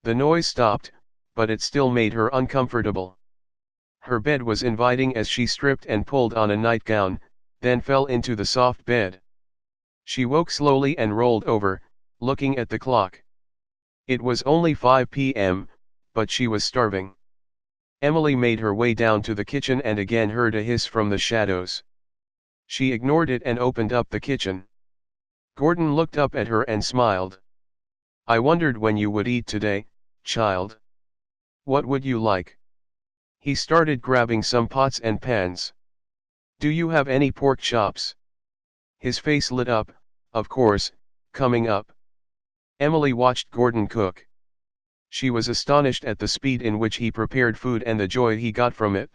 The noise stopped, but it still made her uncomfortable. Her bed was inviting as she stripped and pulled on a nightgown, then fell into the soft bed. She woke slowly and rolled over, looking at the clock. It was only 5 p.m., but she was starving. Emily made her way down to the kitchen and again heard a hiss from the shadows. She ignored it and opened up the kitchen. Gordon looked up at her and smiled. "I wondered when you would eat today, child. What would you like?" He started grabbing some pots and pans. "Do you have any pork chops?" His face lit up. "Of course, coming up." Emily watched Gordon cook. She was astonished at the speed in which he prepared food and the joy he got from it.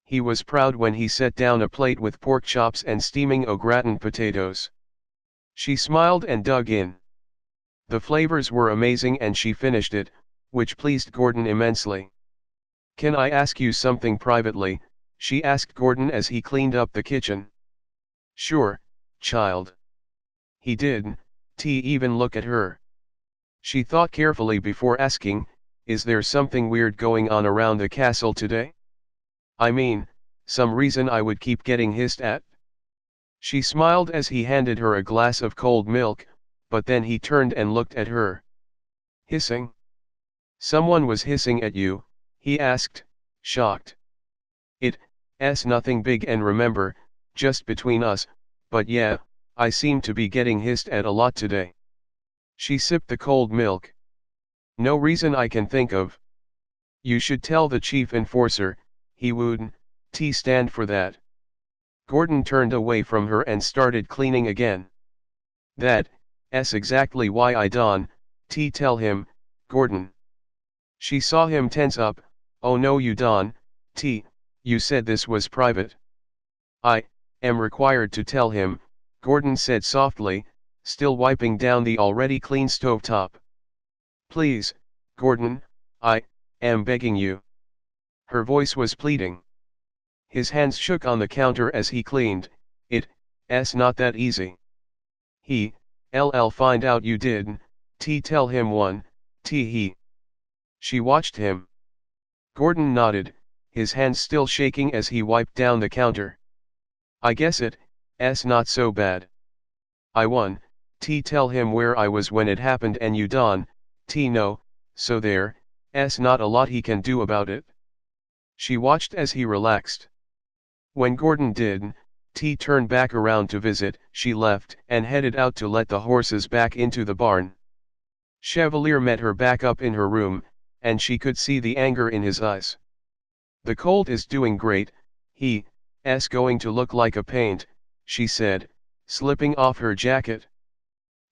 He was proud when he set down a plate with pork chops and steaming au gratin potatoes. She smiled and dug in. The flavors were amazing and she finished it, which pleased Gordon immensely. "Can I ask you something privately?" she asked Gordon as he cleaned up the kitchen. "Sure, child." He didn't even look at her. She thought carefully before asking, "Is there something weird going on around the castle today? I mean, some reason I would keep getting hissed at?" She smiled as he handed her a glass of cold milk, but then he turned and looked at her. "Hissing? Someone was hissing at you?" he asked, shocked. "It's nothing big, and remember, just between us, but yeah, I seem to be getting hissed at a lot today." She sipped the cold milk. "No reason I can think of. You should tell the chief enforcer, he would stand for that." Gordon turned away from her and started cleaning again. "That's exactly why I don't tell him, Gordon." She saw him tense up. "Oh no, you don't you said this was private." "I am required to tell him," Gordon said softly, still wiping down the already clean stovetop. "Please, Gordon, I am begging you." Her voice was pleading. His hands shook on the counter as he cleaned. "It's not that easy. He'll find out you did tell him one, he." She watched him. Gordon nodded, his hands still shaking as he wiped down the counter. "I guess it's not so bad. I won tell him where I was when it happened and you don't know, so there's not a lot he can do about it." She watched as he relaxed. When Gordon did turn back around to visit, she left and headed out to let the horses back into the barn. Chevalier met her back up in her room, and she could see the anger in his eyes. "The colt is doing great, he's going to look like a paint," she said, slipping off her jacket.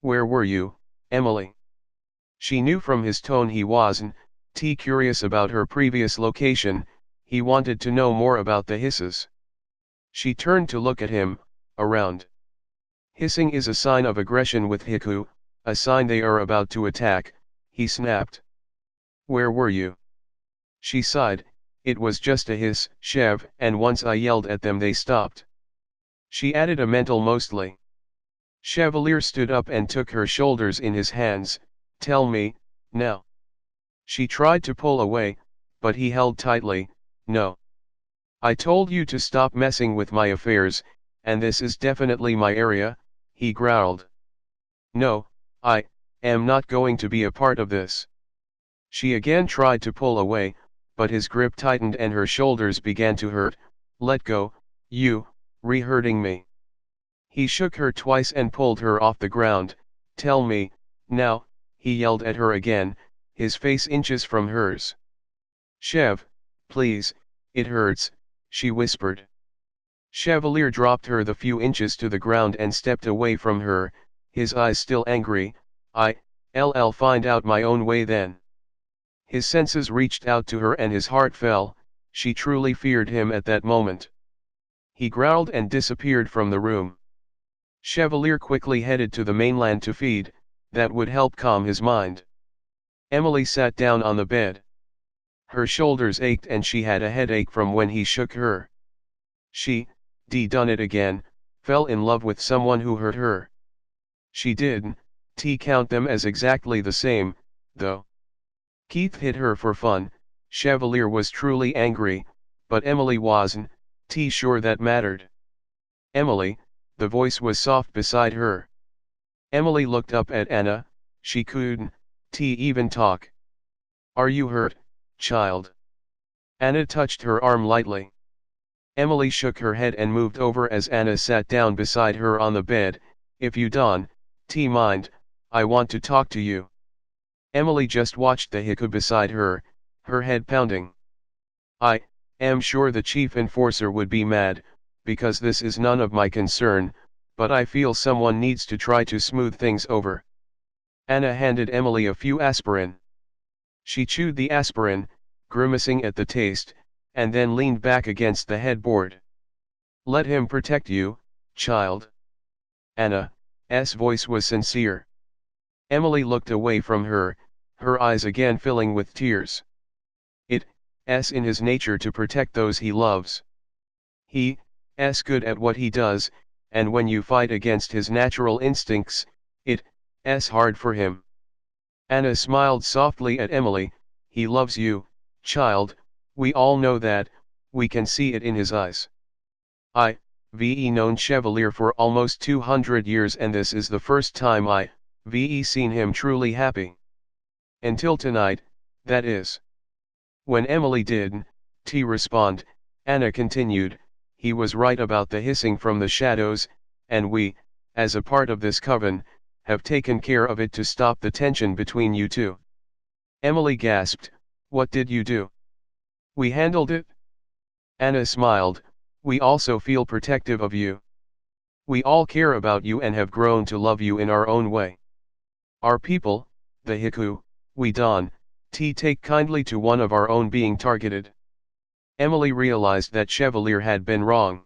"Where were you, Emily?" She knew from his tone he wasn't curious about her previous location. He wanted to know more about the hisses. She turned to look at him, around. "Hissing is a sign of aggression with Heku, a sign they are about to attack," he snapped. "Where were you?" She sighed. "It was just a hiss, Chev, and once I yelled at them they stopped." She added a mental mostly. Chevalier stood up and took her shoulders in his hands. "Tell me, now." She tried to pull away, but he held tightly. "No. I told you to stop messing with my affairs, and this is definitely my area," he growled. "No, I am not going to be a part of this." She again tried to pull away, but his grip tightened and her shoulders began to hurt. "Let go, you, hurting me." He shook her twice and pulled her off the ground. "Tell me, now, he yelled at her again, his face inches from hers. Chev, please, it hurts, she whispered. Chevalier dropped her the few inches to the ground and stepped away from her, his eyes still angry. I'll find out my own way then. His senses reached out to her and his heart fell, she truly feared him at that moment. He growled and disappeared from the room. Chevalier quickly headed to the mainland to feed, that would help calm his mind. Emily sat down on the bed. Her shoulders ached and she had a headache from when he shook her. She, done it again, fell in love with someone who hurt her. She did, count them as exactly the same, though. Keith hit her for fun, Chevalier was truly angry, but Emily wasn't, sure that mattered. Emily, the voice was soft beside her. Emily looked up at Anna, she couldn't, even talk. Are you hurt, child? Anna touched her arm lightly. Emily shook her head and moved over as Anna sat down beside her on the bed. If you don't mind, I want to talk to you. Emily just watched the Heku beside her, her head pounding. I am sure the chief enforcer would be mad, because this is none of my concern, but I feel someone needs to try to smooth things over. Anna handed Emily a few aspirin. She chewed the aspirin, grimacing at the taste, and then leaned back against the headboard. Let him protect you, child. Anna's voice was sincere. Emily looked away from her, her eyes again filling with tears. It's in his nature to protect those he loves. He's good at what he does, and when you fight against his natural instincts, it's hard for him. Anna smiled softly at Emily. He loves you, child, we all know that, we can see it in his eyes. I've known Chevalier for almost 200 years and this is the first time I've seen him truly happy. Until tonight, that is. When Emily did respond, Anna continued, he was right about the hissing from the shadows, and we, as a part of this coven, have taken care of it to stop the tension between you two. Emily gasped, what did you do? We handled it. Anna smiled, we also feel protective of you. We all care about you and have grown to love you in our own way. Our people, the Heku, we don't take kindly to one of our own being targeted. Emily realized that Chevalier had been wrong.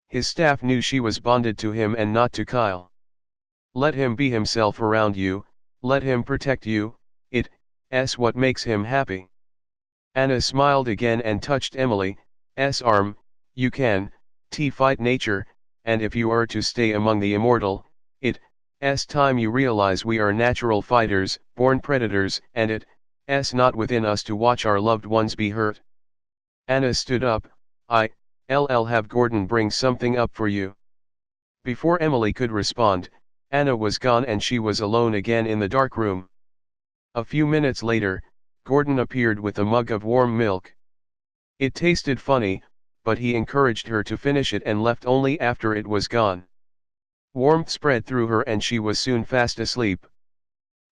His staff knew she was bonded to him and not to Kyle. Let him be himself around you, let him protect you, it's what makes him happy. Anna smiled again and touched Emily's arm, you can fight nature, and if you are to stay among the immortal, it's time you realize we are natural fighters, born predators, and it's not within us to watch our loved ones be hurt. Anna stood up, I'll have Gordon bring something up for you. Before Emily could respond, Anna was gone and she was alone again in the dark room. A few minutes later, Gordon appeared with a mug of warm milk. It tasted funny, but he encouraged her to finish it and left only after it was gone. Warmth spread through her and she was soon fast asleep.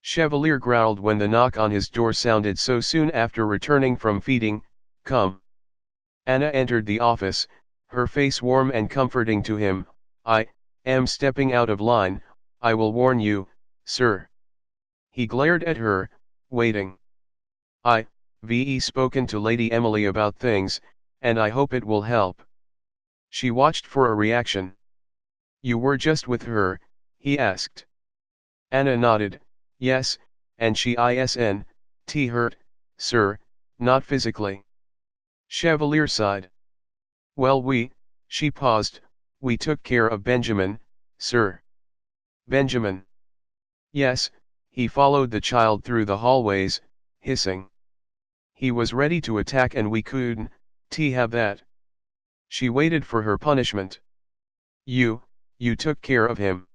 Chevalier growled when the knock on his door sounded so soon after returning from feeding. Come. Anna entered the office, her face warm and comforting to him. I am stepping out of line, I will warn you, sir. He glared at her, waiting. I've spoken to Lady Emily about things, and I hope it will help. She watched for a reaction. You were just with her, he asked. Anna nodded, yes, and she isn't hurt, sir, not physically. Chevalier sighed. Well she paused, we took care of Benjamin, sir. Benjamin. Yes, he followed the child through the hallways, hissing. He was ready to attack and we couldn't have that. She waited for her punishment. You took care of him.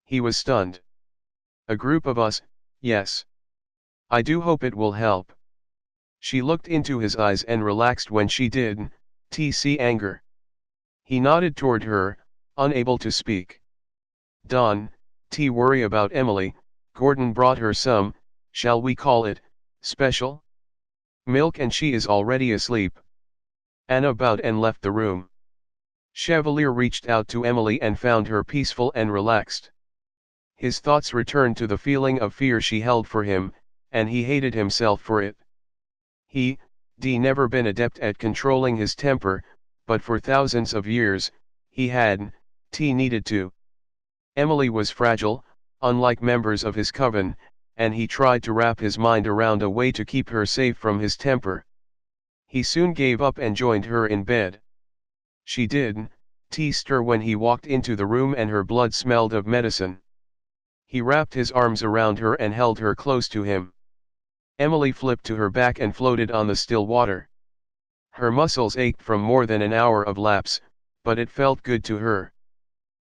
He was stunned. A group of us, yes. I do hope it will help. She looked into his eyes and relaxed when she did, see anger. He nodded toward her, unable to speak. Don't worry about Emily, Gordon brought her some, shall we call it, special? Milk, and she is already asleep. Anna bowed and left the room. Chevalier reached out to Emily and found her peaceful and relaxed. His thoughts returned to the feeling of fear she held for him, and he hated himself for it. He, never been adept at controlling his temper, but for thousands of years, he had, needed to. Emily was fragile, unlike members of his coven, and he tried to wrap his mind around a way to keep her safe from his temper. He soon gave up and joined her in bed. She did, stir when he walked into the room, and her blood smelled of medicine. He wrapped his arms around her and held her close to him. Emily flipped to her back and floated on the still water. Her muscles ached from more than an hour of laps, but it felt good to her.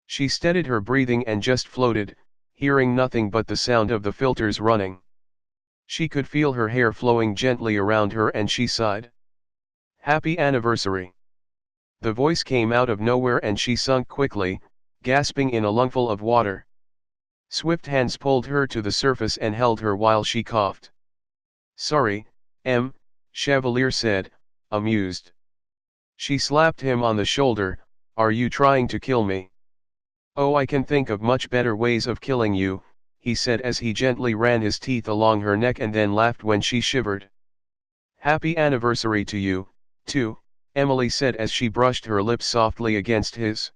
She steadied her breathing and just floated, hearing nothing but the sound of the filters running. She could feel her hair flowing gently around her, and she sighed. "Happy anniversary." The voice came out of nowhere and she sunk quickly, gasping in a lungful of water. Swift hands pulled her to the surface and held her while she coughed. "Sorry, Chevalier said, amused. She slapped him on the shoulder. "Are you trying to kill me?" "Oh, I can think of much better ways of killing you," he said as he gently ran his teeth along her neck and then laughed when she shivered. "Happy anniversary to you, too," Emily said as she brushed her lips softly against his.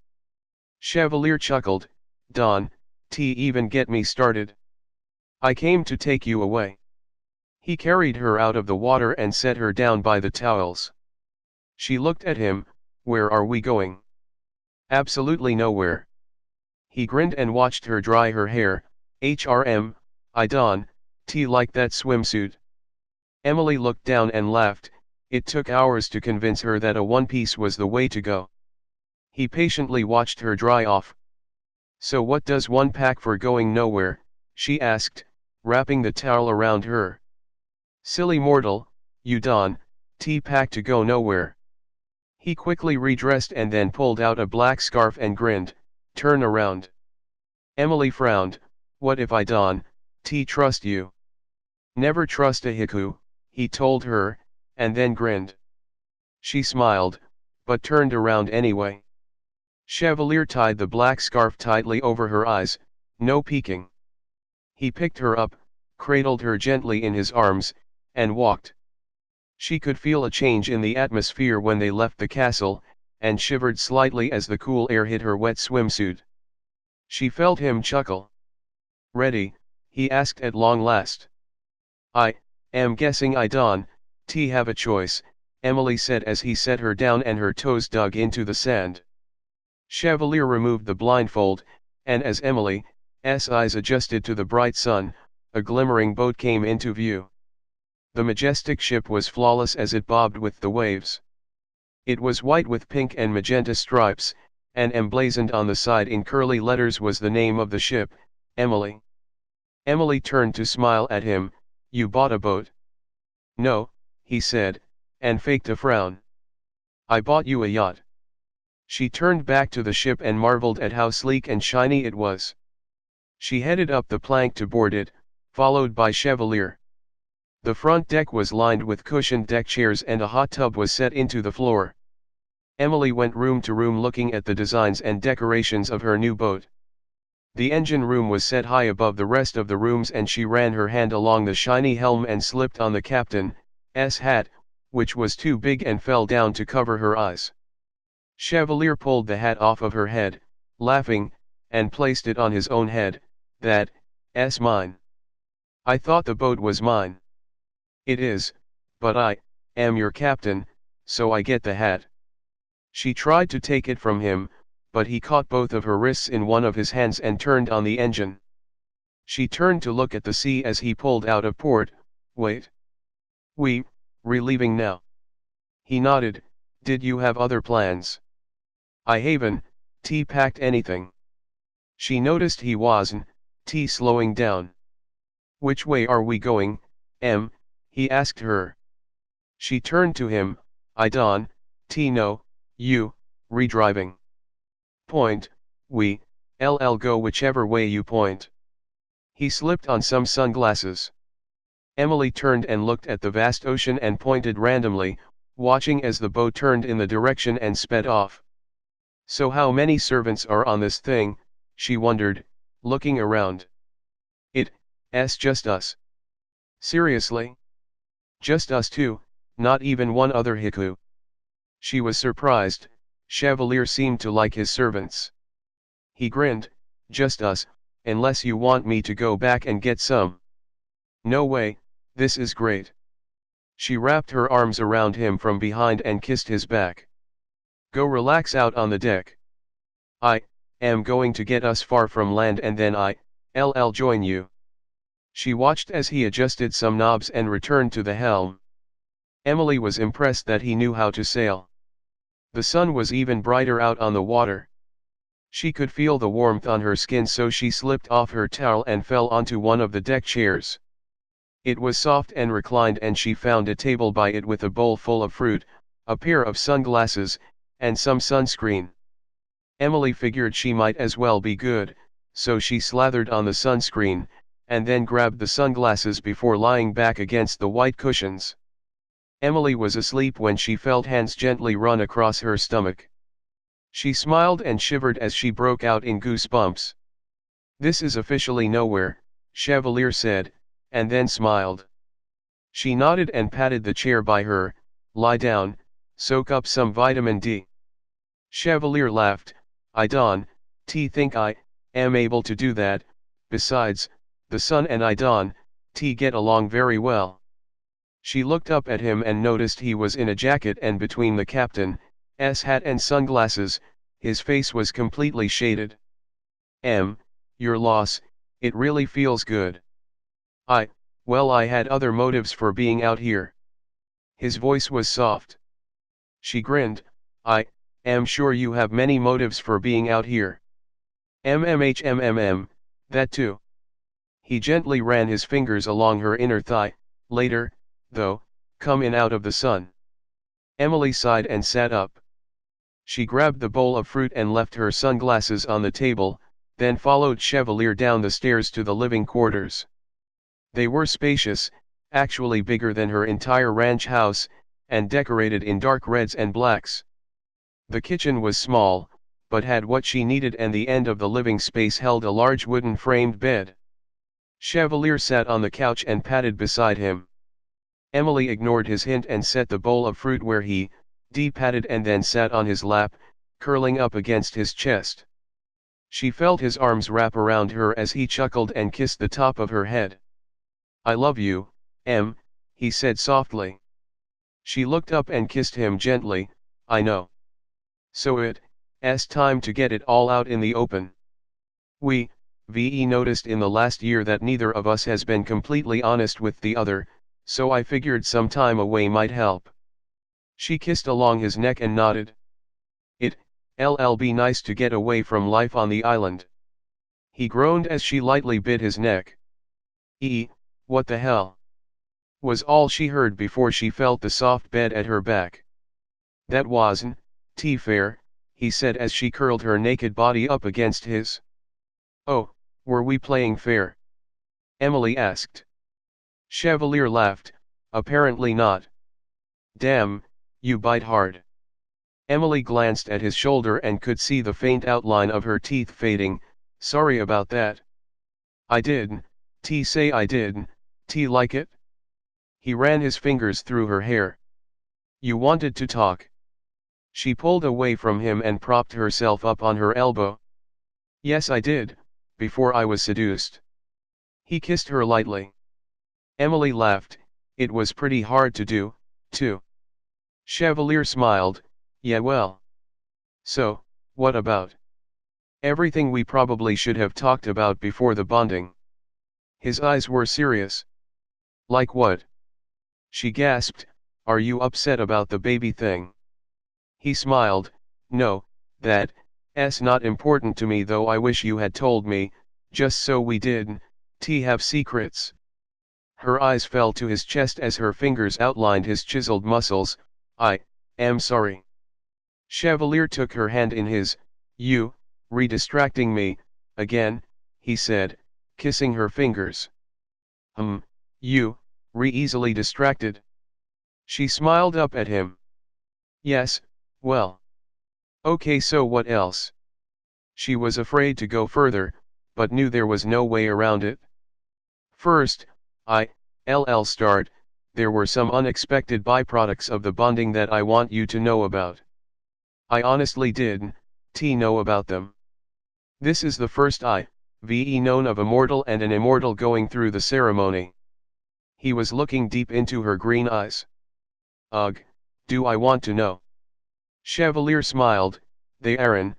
Chevalier chuckled. "Don, even get me started. I came to take you away." He carried her out of the water and set her down by the towels. She looked at him. "Where are we going?" "Absolutely nowhere." He grinned and watched her dry her hair. I don, like that swimsuit." Emily looked down and laughed. It took hours to convince her that a one-piece was the way to go. He patiently watched her dry off. "So what does one pack for going nowhere?" she asked, wrapping the towel around her. "Silly mortal, you don, pack to go nowhere." He quickly redressed and then pulled out a black scarf and grinned. "Turn around." Emily frowned. "What if I don, trust you?" "Never trust a Heku," he told her, and then grinned. She smiled, but turned around anyway. Chevalier tied the black scarf tightly over her eyes. "No peeking." He picked her up, cradled her gently in his arms, and walked. She could feel a change in the atmosphere when they left the castle, and shivered slightly as the cool air hit her wet swimsuit. She felt him chuckle. "Ready?" he asked at long last. "I am guessing I don't have a choice," Emily said as he set her down and her toes dug into the sand. Chevalier removed the blindfold, and as Emily's eyes adjusted to the bright sun, a glimmering boat came into view. The majestic ship was flawless as it bobbed with the waves. It was white with pink and magenta stripes, and emblazoned on the side in curly letters was the name of the ship, Emily. Emily turned to smile at him. "You bought a boat?" "No," he said, and faked a frown. "I bought you a yacht." She turned back to the ship and marveled at how sleek and shiny it was. She headed up the plank to board it, followed by Chevalier. The front deck was lined with cushioned deck chairs and a hot tub was set into the floor. Emily went room to room looking at the designs and decorations of her new boat. The engine room was set high above the rest of the rooms and she ran her hand along the shiny helm and slipped on the captain's hat, which was too big and fell down to cover her eyes. Chevalier pulled the hat off of her head, laughing, and placed it on his own head. "That's mine." "I thought the boat was mine." "It is, but I am your captain, so I get the hat." She tried to take it from him, but he caught both of her wrists in one of his hands and turned on the engine. She turned to look at the sea as he pulled out of port. "Wait. We're leaving now?" He nodded. "Did you have other plans?" "I haven't packed anything." She noticed he wasn't slowing down. "Which way are we going, he asked her. She turned to him. "I don't know, you driving." "Point, we'll go whichever way you point." He slipped on some sunglasses. Emily turned and looked at the vast ocean and pointed randomly, watching as the boat turned in the direction and sped off. So how many servants are on this thing, she wondered, looking around. It's just us. Seriously? Just us two, not even one other Heku. She was surprised. Chevalier seemed to like his servants. He grinned, just us, unless you want me to go back and get some. No way, this is great. She wrapped her arms around him from behind and kissed his back. Go relax out on the deck. I am going to get us far from land and then I'll join you. She watched as he adjusted some knobs and returned to the helm. Emily was impressed that he knew how to sail. The sun was even brighter out on the water. She could feel the warmth on her skin, so she slipped off her towel and fell onto one of the deck chairs. It was soft and reclined, and she found a table by it with a bowl full of fruit, a pair of sunglasses, and some sunscreen. Emily figured she might as well be good, so she slathered on the sunscreen, and then grabbed the sunglasses before lying back against the white cushions. Emily was asleep when she felt hands gently run across her stomach. She smiled and shivered as she broke out in goosebumps. This is officially nowhere, Chevalier said, and then smiled. She nodded and patted the chair by her. Lie down, soak up some vitamin D. Chevalier laughed. I don't think I am able to do that. Besides, the sun and I don't get along very well. She looked up at him and noticed he was in a jacket, and between the captain's hat and sunglasses, his face was completely shaded. Your loss, it really feels good. Well, I had other motives for being out here. His voice was soft. She grinned. I am sure you have many motives for being out here. That too. He gently ran his fingers along her inner thigh. Later, though, come in out of the sun. Emily sighed and sat up. She grabbed the bowl of fruit and left her sunglasses on the table, then followed Chevalier down the stairs to the living quarters. They were spacious, actually bigger than her entire ranch house, and decorated in dark reds and blacks. The kitchen was small, but had what she needed, and the end of the living space held a large wooden framed bed. Chevalier sat on the couch and patted beside him. Emily ignored his hint and set the bowl of fruit where he patted, and then sat on his lap, curling up against his chest. She felt his arms wrap around her as he chuckled and kissed the top of her head. I love you, he said softly. She looked up and kissed him gently. I know. So it's time to get it all out in the open. We noticed in the last year that neither of us has been completely honest with the other, so I figured some time away might help. She kissed along his neck and nodded. It'll be nice to get away from life on the island. He groaned as she lightly bit his neck. What the hell? Was all she heard before she felt the soft bed at her back. That wasn't fair, he said as she curled her naked body up against his. Oh, were we playing fair? Emily asked. Chevalier laughed. Apparently not. Damn, you bite hard. Emily glanced at his shoulder and could see the faint outline of her teeth fading. Sorry about that. I did say I did like it? He ran his fingers through her hair. You wanted to talk. She pulled away from him and propped herself up on her elbow. Yes, I did, before I was seduced. He kissed her lightly. Emily laughed. It was pretty hard to do, too. Chevalier smiled. Yeah, well. So, what about? Everything we probably should have talked about before the bonding. His eyes were serious. Like what? She gasped. Are you upset about the baby thing? He smiled. No, that's not important to me, though I wish you had told me, just so we didn't have secrets. Her eyes fell to his chest as her fingers outlined his chiseled muscles. I am sorry. Chevalier took her hand in his. You, re-distracting me, again, he said, kissing her fingers. You, easily distracted. She smiled up at him. Yes, well. Okay, so what else? She was afraid to go further, but knew there was no way around it. First, start, there were some unexpected byproducts of the bonding that I want you to know about. I honestly didn't know about them. This is the first known of a mortal and an immortal going through the ceremony. He was looking deep into her green eyes. Ugh, do I want to know? Chevalier smiled. They aren't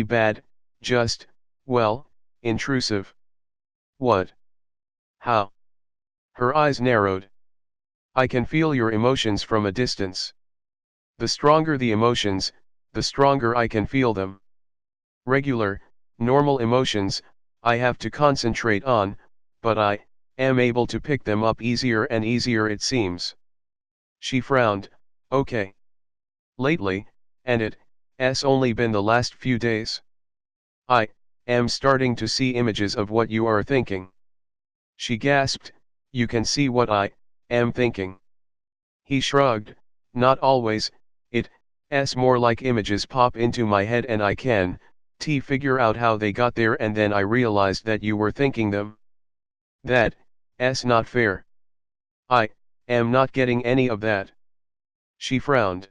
bad, just, well, intrusive. What? How? Her eyes narrowed. I can feel your emotions from a distance. The stronger the emotions, the stronger I can feel them. Regular, normal emotions, I have to concentrate on, but I am able to pick them up easier and easier it seems. She frowned. Okay. Lately, and it's only been the last few days. I am starting to see images of what you are thinking. She gasped. You can see what I am thinking. He shrugged. Not always, it's more like images pop into my head and I can figure out how they got there, and then I realized that you were thinking them. That's not fair. I am not getting any of that. She frowned.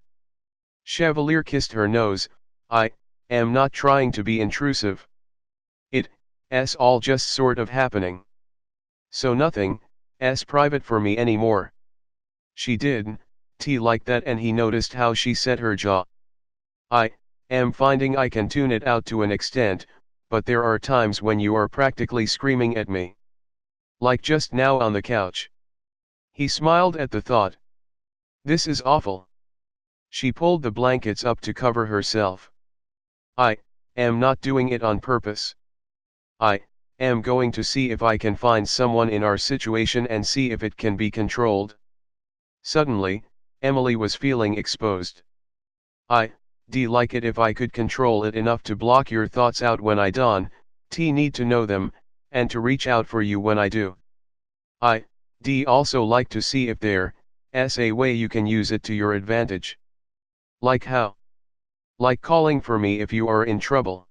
Chevalier kissed her nose. I am not trying to be intrusive. It's all just sort of happening. So nothing private for me anymore. She did like that, and he noticed how she set her jaw. I am finding I can tune it out to an extent, but there are times when you are practically screaming at me. Like just now on the couch. He smiled at the thought. This is awful. She pulled the blankets up to cover herself. I am not doing it on purpose. I am going to see if I can find someone in our situation and see if it can be controlled. Suddenly, Emily was feeling exposed. I'd like it if I could control it enough to block your thoughts out when I don't need to know them, and to reach out for you when I do. I'd also like to see if there's a way you can use it to your advantage. Like how? Like calling for me if you are in trouble.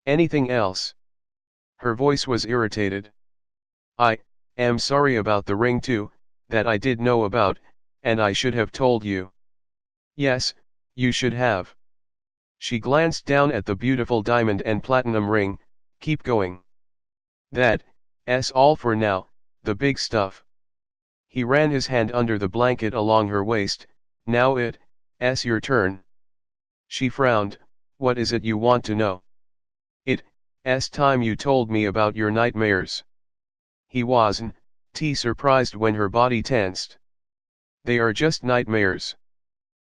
Anything else? Her voice was irritated. I am sorry about the ring too, that I did know about, and I should have told you. Yes, you should have. She glanced down at the beautiful diamond and platinum ring. Keep going. That's all for now, the big stuff. He ran his hand under the blanket along her waist. Now it's your turn. She frowned. What is it you want to know? It's time you told me about your nightmares. He wasn't surprised when her body tensed. They are just nightmares.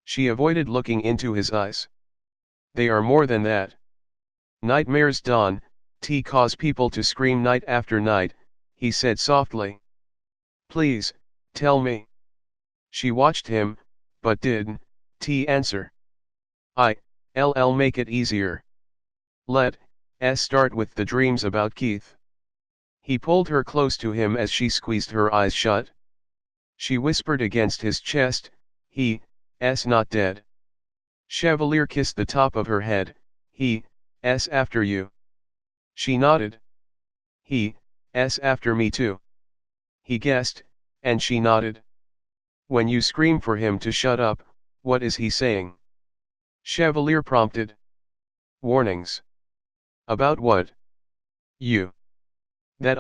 She avoided looking into his eyes. They are more than that. Nightmares don't cause people to scream night after night, he said softly. Please, tell me. She watched him, but didn't answer. I'll make it easier. Let's start with the dreams about Keith. He pulled her close to him as she squeezed her eyes shut. She whispered against his chest, he's not dead. Chevalier kissed the top of her head. He's after you. She nodded. He's after me too. He guessed, and she nodded. When you scream for him to shut up, what is he saying? Chevalier prompted. Warnings. About what? You. That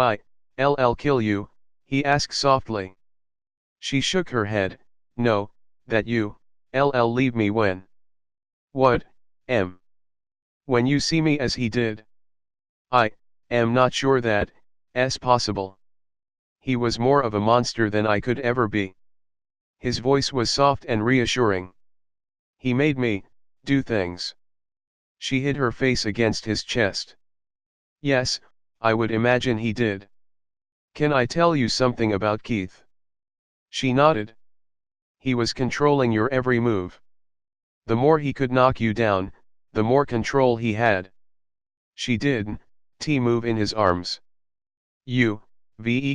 I'll kill you, he asked softly. She shook her head. No, that you'll leave me when? What, when you see me as he did? I am not sure that's possible. He was more of a monster than I could ever be. His voice was soft and reassuring. He made me do things. She hid her face against his chest. Yes, I would imagine he did. Can I tell you something about Keith? She nodded. He was controlling your every move. The more he could knock you down, the more control he had. She didn't move in his arms. You've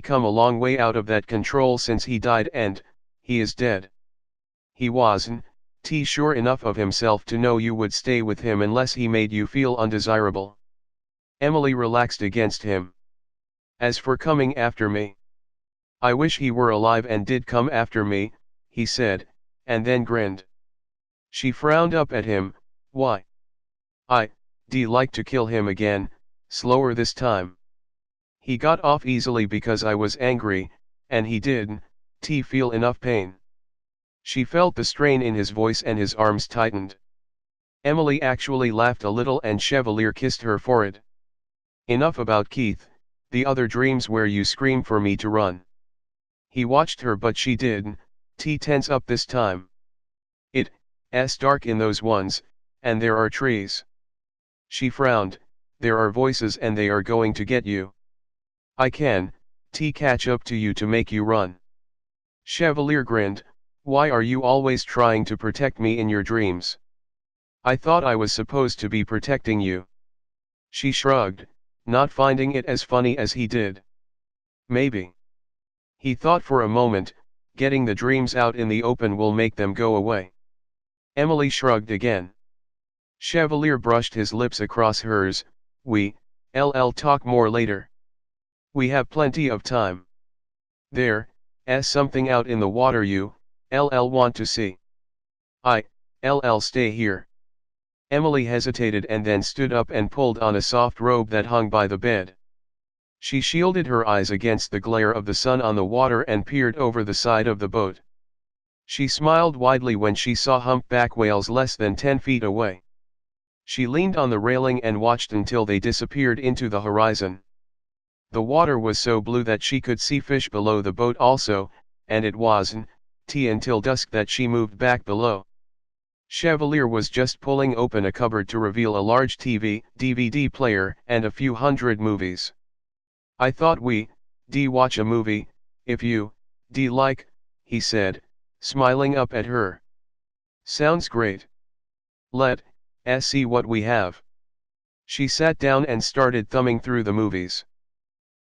come a long way out of that control since he died and, he is dead. He wasn't sure enough of himself to know you would stay with him unless he made you feel undesirable. Emily relaxed against him. As for coming after me, I wish he were alive and did come after me, he said, and then grinned. She frowned up at him. Why? I'd like to kill him again, slower this time. He got off easily because I was angry, and he didn't feel enough pain. She felt the strain in his voice and his arms tightened. Emily actually laughed a little and Chevalier kissed her forehead. Enough about Keith, the other dreams where you scream for me to run. He watched her but she didn't tense up this time. It's dark in those ones, and there are trees. She frowned, there are voices and they are going to get you. I can catch up to you to make you run. Chevalier grinned. Why are you always trying to protect me in your dreams? I thought I was supposed to be protecting you. She shrugged, not finding it as funny as he did. Maybe. He thought for a moment, getting the dreams out in the open will make them go away. Emily shrugged again. Chevalier brushed his lips across hers. We'll talk more later. We have plenty of time. There's something out in the water you'll want to see. I'll stay here. Emily hesitated and then stood up and pulled on a soft robe that hung by the bed. She shielded her eyes against the glare of the sun on the water and peered over the side of the boat. She smiled widely when she saw humpback whales less than 10 feet away. She leaned on the railing and watched until they disappeared into the horizon. The water was so blue that she could see fish below the boat also, and it wasn't until dusk that she moved back below. Chevalier was just pulling open a cupboard to reveal a large TV, DVD player, and a few hundred movies. I thought we'd watch a movie, if you'd like, he said, smiling up at her. Sounds great. Let's see what we have. She sat down and started thumbing through the movies.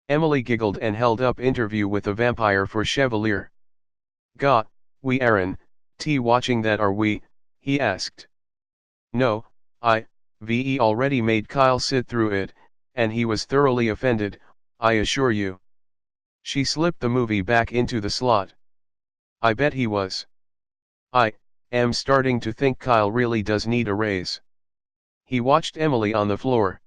Emily giggled and held up Interview with a Vampire for Chevalier. We aren't watching that, are we? He asked. No, I've already made Kyle sit through it, and he was thoroughly offended, I assure you. She slipped the movie back into the slot. I bet he was. I am starting to think Kyle really does need a raise. He watched Emily on the floor.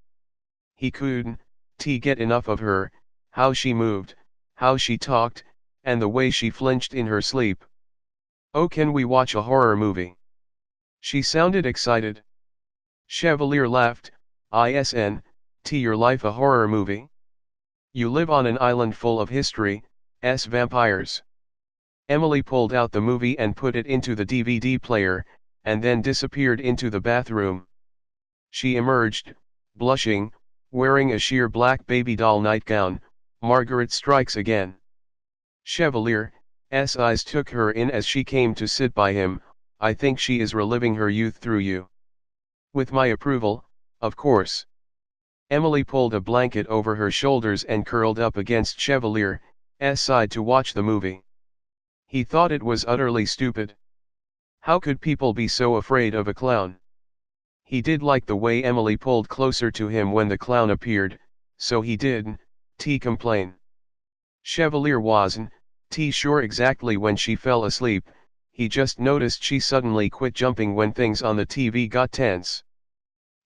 He couldn't get enough of her, how she moved, how she talked, and the way she flinched in her sleep. Oh, can we watch a horror movie? She sounded excited. Chevalier laughed. Isn't your life a horror movie? You live on an island full of history's vampires. Emily pulled out the movie and put it into the DVD player, and then disappeared into the bathroom. She emerged, blushing, wearing a sheer black baby doll nightgown. Margaret strikes again. Chevalier's eyes took her in as she came to sit by him. I think she is reliving her youth through you. With my approval, of course. Emily pulled a blanket over her shoulders and curled up against Chevalier's side to watch the movie. He thought it was utterly stupid. How could people be so afraid of a clown? He did like the way Emily pulled closer to him when the clown appeared, so he didn't complain. Chevalier wasn't sure exactly when she fell asleep. He just noticed she suddenly quit jumping when things on the TV got tense.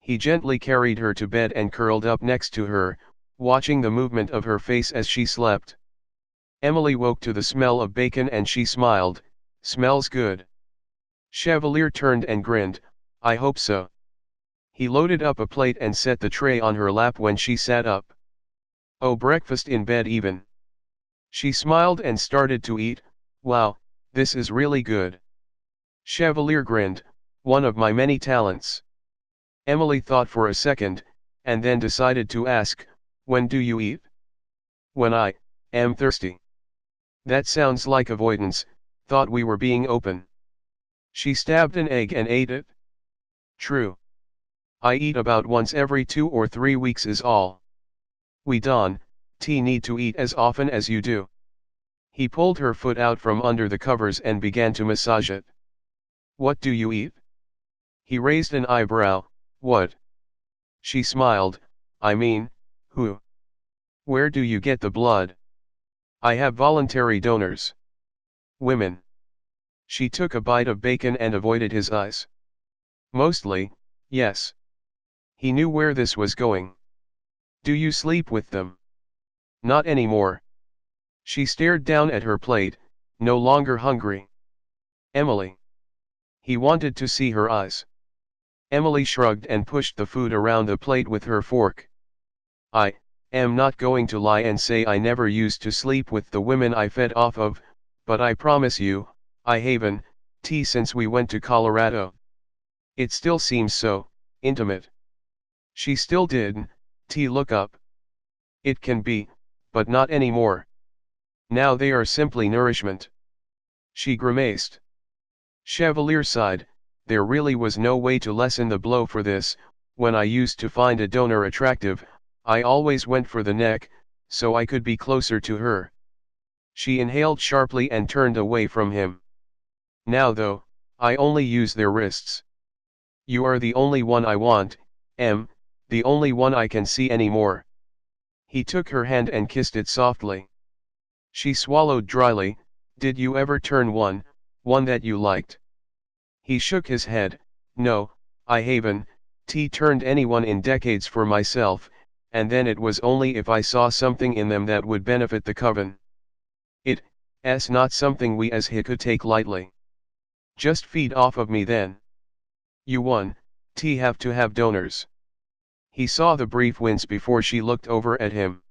He gently carried her to bed and curled up next to her, watching the movement of her face as she slept. Emily woke to the smell of bacon and she smiled. Smells good. Chevalier turned and grinned. I hope so. He loaded up a plate and set the tray on her lap when she sat up. Oh, breakfast in bed even. She smiled and started to eat. Wow, this is really good. Chevalier grinned. One of my many talents. Emily thought for a second, and then decided to ask, when do you eat? When I am thirsty. That sounds like avoidance. Thought we were being open. She stabbed an egg and ate it. True. I eat about once every 2 or 3 weeks is all. We don't T need to eat as often as you do. He pulled her foot out from under the covers and began to massage it. What do you eat? He raised an eyebrow. What? She smiled. I mean, who? Where do you get the blood? I have voluntary donors. Women. She took a bite of bacon and avoided his eyes. Mostly, yes. He knew where this was going. Do you sleep with them? Not anymore. She stared down at her plate, no longer hungry. Emily. He wanted to see her eyes. Emily shrugged and pushed the food around the plate with her fork. I am not going to lie and say I never used to sleep with the women I fed off of, but I promise you, I haven't, since we went to Colorado. It still seems so intimate. She still did look up. It can be, but not anymore. Now they are simply nourishment. She grimaced. Chevalier sighed. There really was no way to lessen the blow for this. When I used to find a donor attractive, I always went for the neck, so I could be closer to her. She inhaled sharply and turned away from him. Now though, I only use their wrists. You are the only one I want, the only one I can see anymore. He took her hand and kissed it softly. She swallowed dryly. Did you ever turn one that you liked? He shook his head. No, I haven't turned anyone in decades for myself, and then it was only if I saw something in them that would benefit the coven. It's not something we as Heku take lightly. Just feed off of me then. You have to have donors. He saw the brief wince before she looked over at him.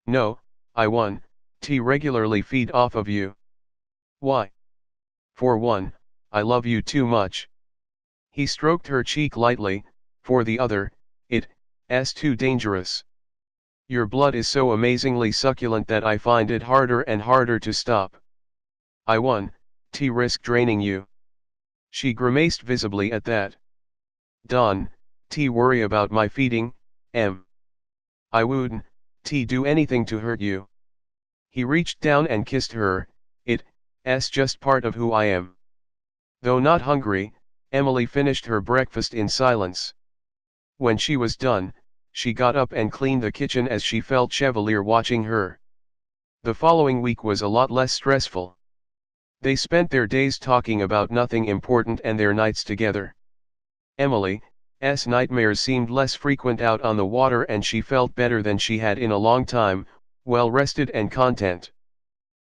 No, I regularly feed off of you. Why? For one, I love you too much. He stroked her cheek lightly. For the other, it's too dangerous. Your blood is so amazingly succulent that I find it harder and harder to stop. I risk draining you. She grimaced visibly at that. Don't worry about my feeding, I wouldn't do anything to hurt you. He reached down and kissed her. It's just part of who I am. Though not hungry, Emily finished her breakfast in silence. When she was done, she got up and cleaned the kitchen as she felt Chevalier watching her. The following week was a lot less stressful. They spent their days talking about nothing important and their nights together. Emily's nightmares seemed less frequent out on the water and she felt better than she had in a long time, well rested and content.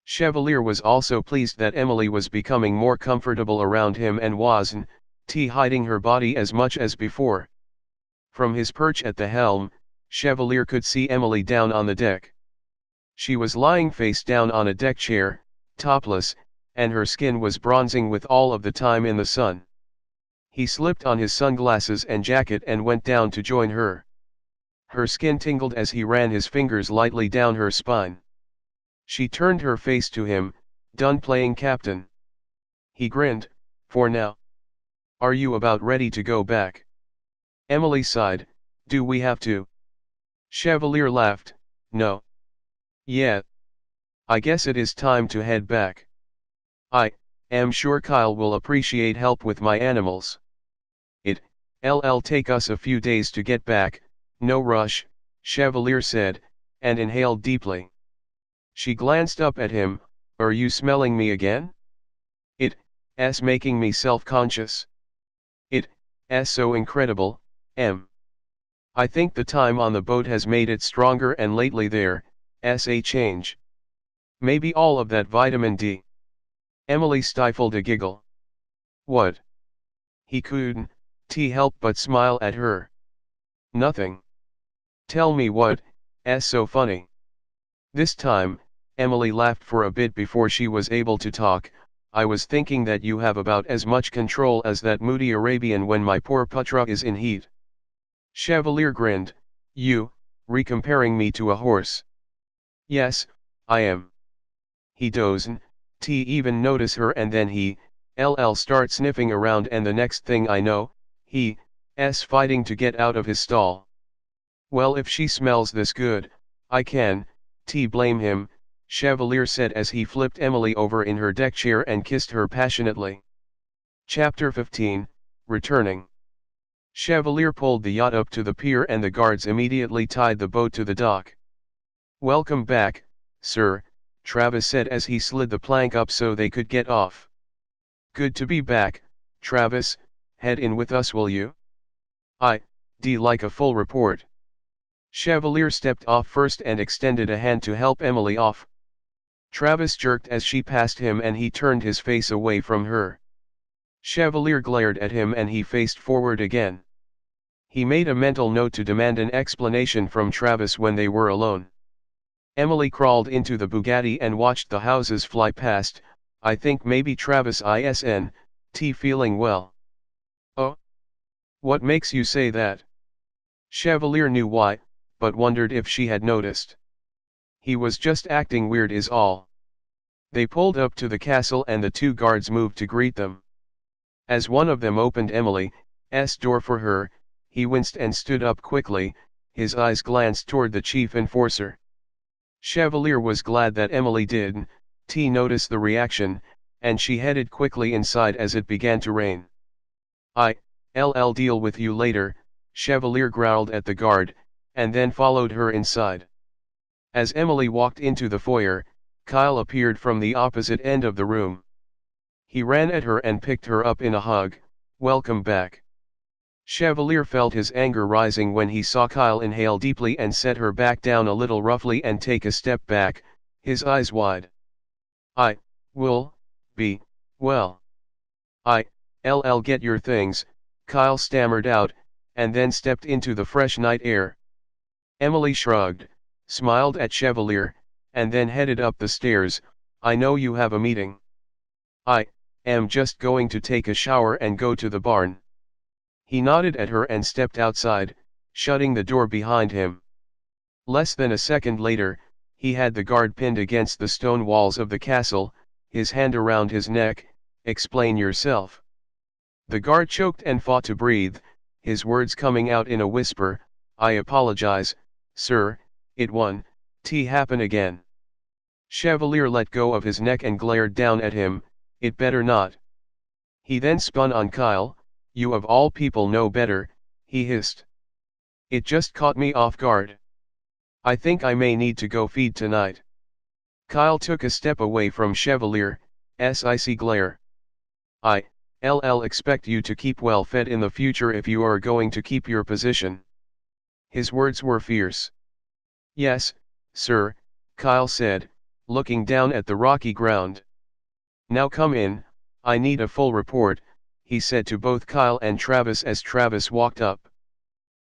Chevalier was also pleased that Emily was becoming more comfortable around him and wasn't hiding her body as much as before. From his perch at the helm, Chevalier could see Emily down on the deck. She was lying face down on a deck chair, topless, and her skin was bronzing with all of the time in the sun. He slipped on his sunglasses and jacket and went down to join her. Her skin tingled as he ran his fingers lightly down her spine. She turned her face to him. Done playing captain? He grinned. For now. Are you about ready to go back? Emily sighed. Do we have to? Chevalier laughed. No. Yeah. I guess it is time to head back. I am sure Kyle will appreciate help with my animals. It'll take us a few days to get back, no rush, Chevalier said, and inhaled deeply. She glanced up at him. Are you smelling me again? It's making me self-conscious. It's so incredible, I think the time on the boat has made it stronger and lately there's a change. Maybe all of that vitamin D. Emily stifled a giggle. What? He couldn't help but smile at her. Nothing. Tell me what's so funny. This time, Emily laughed for a bit before she was able to talk. I was thinking that you have about as much control as that moody Arabian when my poor Putra is in heat. Chevalier grinned. You, comparing me to a horse. Yes, I am. He doesn't even notice her and then he'll start sniffing around and the next thing I know, he's fighting to get out of his stall. Well, if she smells this good, I can Blame him, Chevalier said as he flipped Emily over in her deck chair and kissed her passionately. Chapter 15, Returning. Chevalier pulled the yacht up to the pier and the guards immediately tied the boat to the dock. Welcome back, sir, Travis said as he slid the plank up so they could get off. Good to be back, Travis, head in with us will you? I'd like a full report. Chevalier stepped off first and extended a hand to help Emily off. Travis jerked as she passed him and he turned his face away from her. Chevalier glared at him and he faced forward again. He made a mental note to demand an explanation from Travis when they were alone. Emily crawled into the Bugatti and watched the houses fly past. I think maybe Travis isn't feeling well. Oh? What makes you say that? Chevalier knew why, but wondered if she had noticed. He was just acting weird is all. They pulled up to the castle and the two guards moved to greet them. As one of them opened Emily's door for her, he winced and stood up quickly, his eyes glanced toward the chief enforcer. Chevalier was glad that Emily did notice the reaction, and she headed quickly inside as it began to rain. I'll deal with you later, Chevalier growled at the guard, and then followed her inside. As Emily walked into the foyer, Kyle appeared from the opposite end of the room. He ran at her and picked her up in a hug. Welcome back. Chevalier felt his anger rising when he saw Kyle inhale deeply and set her back down a little roughly and take a step back, his eyes wide. I will be well. I'll get your things, Kyle stammered out, and then stepped into the fresh night air. Emily shrugged, smiled at Chevalier, and then headed up the stairs. I know you have a meeting. I am just going to take a shower and go to the barn. He nodded at her and stepped outside, shutting the door behind him. Less than a second later, he had the guard pinned against the stone walls of the castle, his hand around his neck. Explain yourself. The guard choked and fought to breathe, his words coming out in a whisper. I apologize, sir, it won't happen again. Chevalier let go of his neck and glared down at him. It better not. He then spun on Kyle. You of all people know better, he hissed. It just caught me off guard. I think I may need to go feed tonight. Kyle took a step away from Chevalier's icy glare. I'll expect you to keep well fed in the future if you are going to keep your position. His words were fierce. Yes, sir, Kyle said, looking down at the rocky ground. Now come in, I need a full report, he said to both Kyle and Travis as Travis walked up.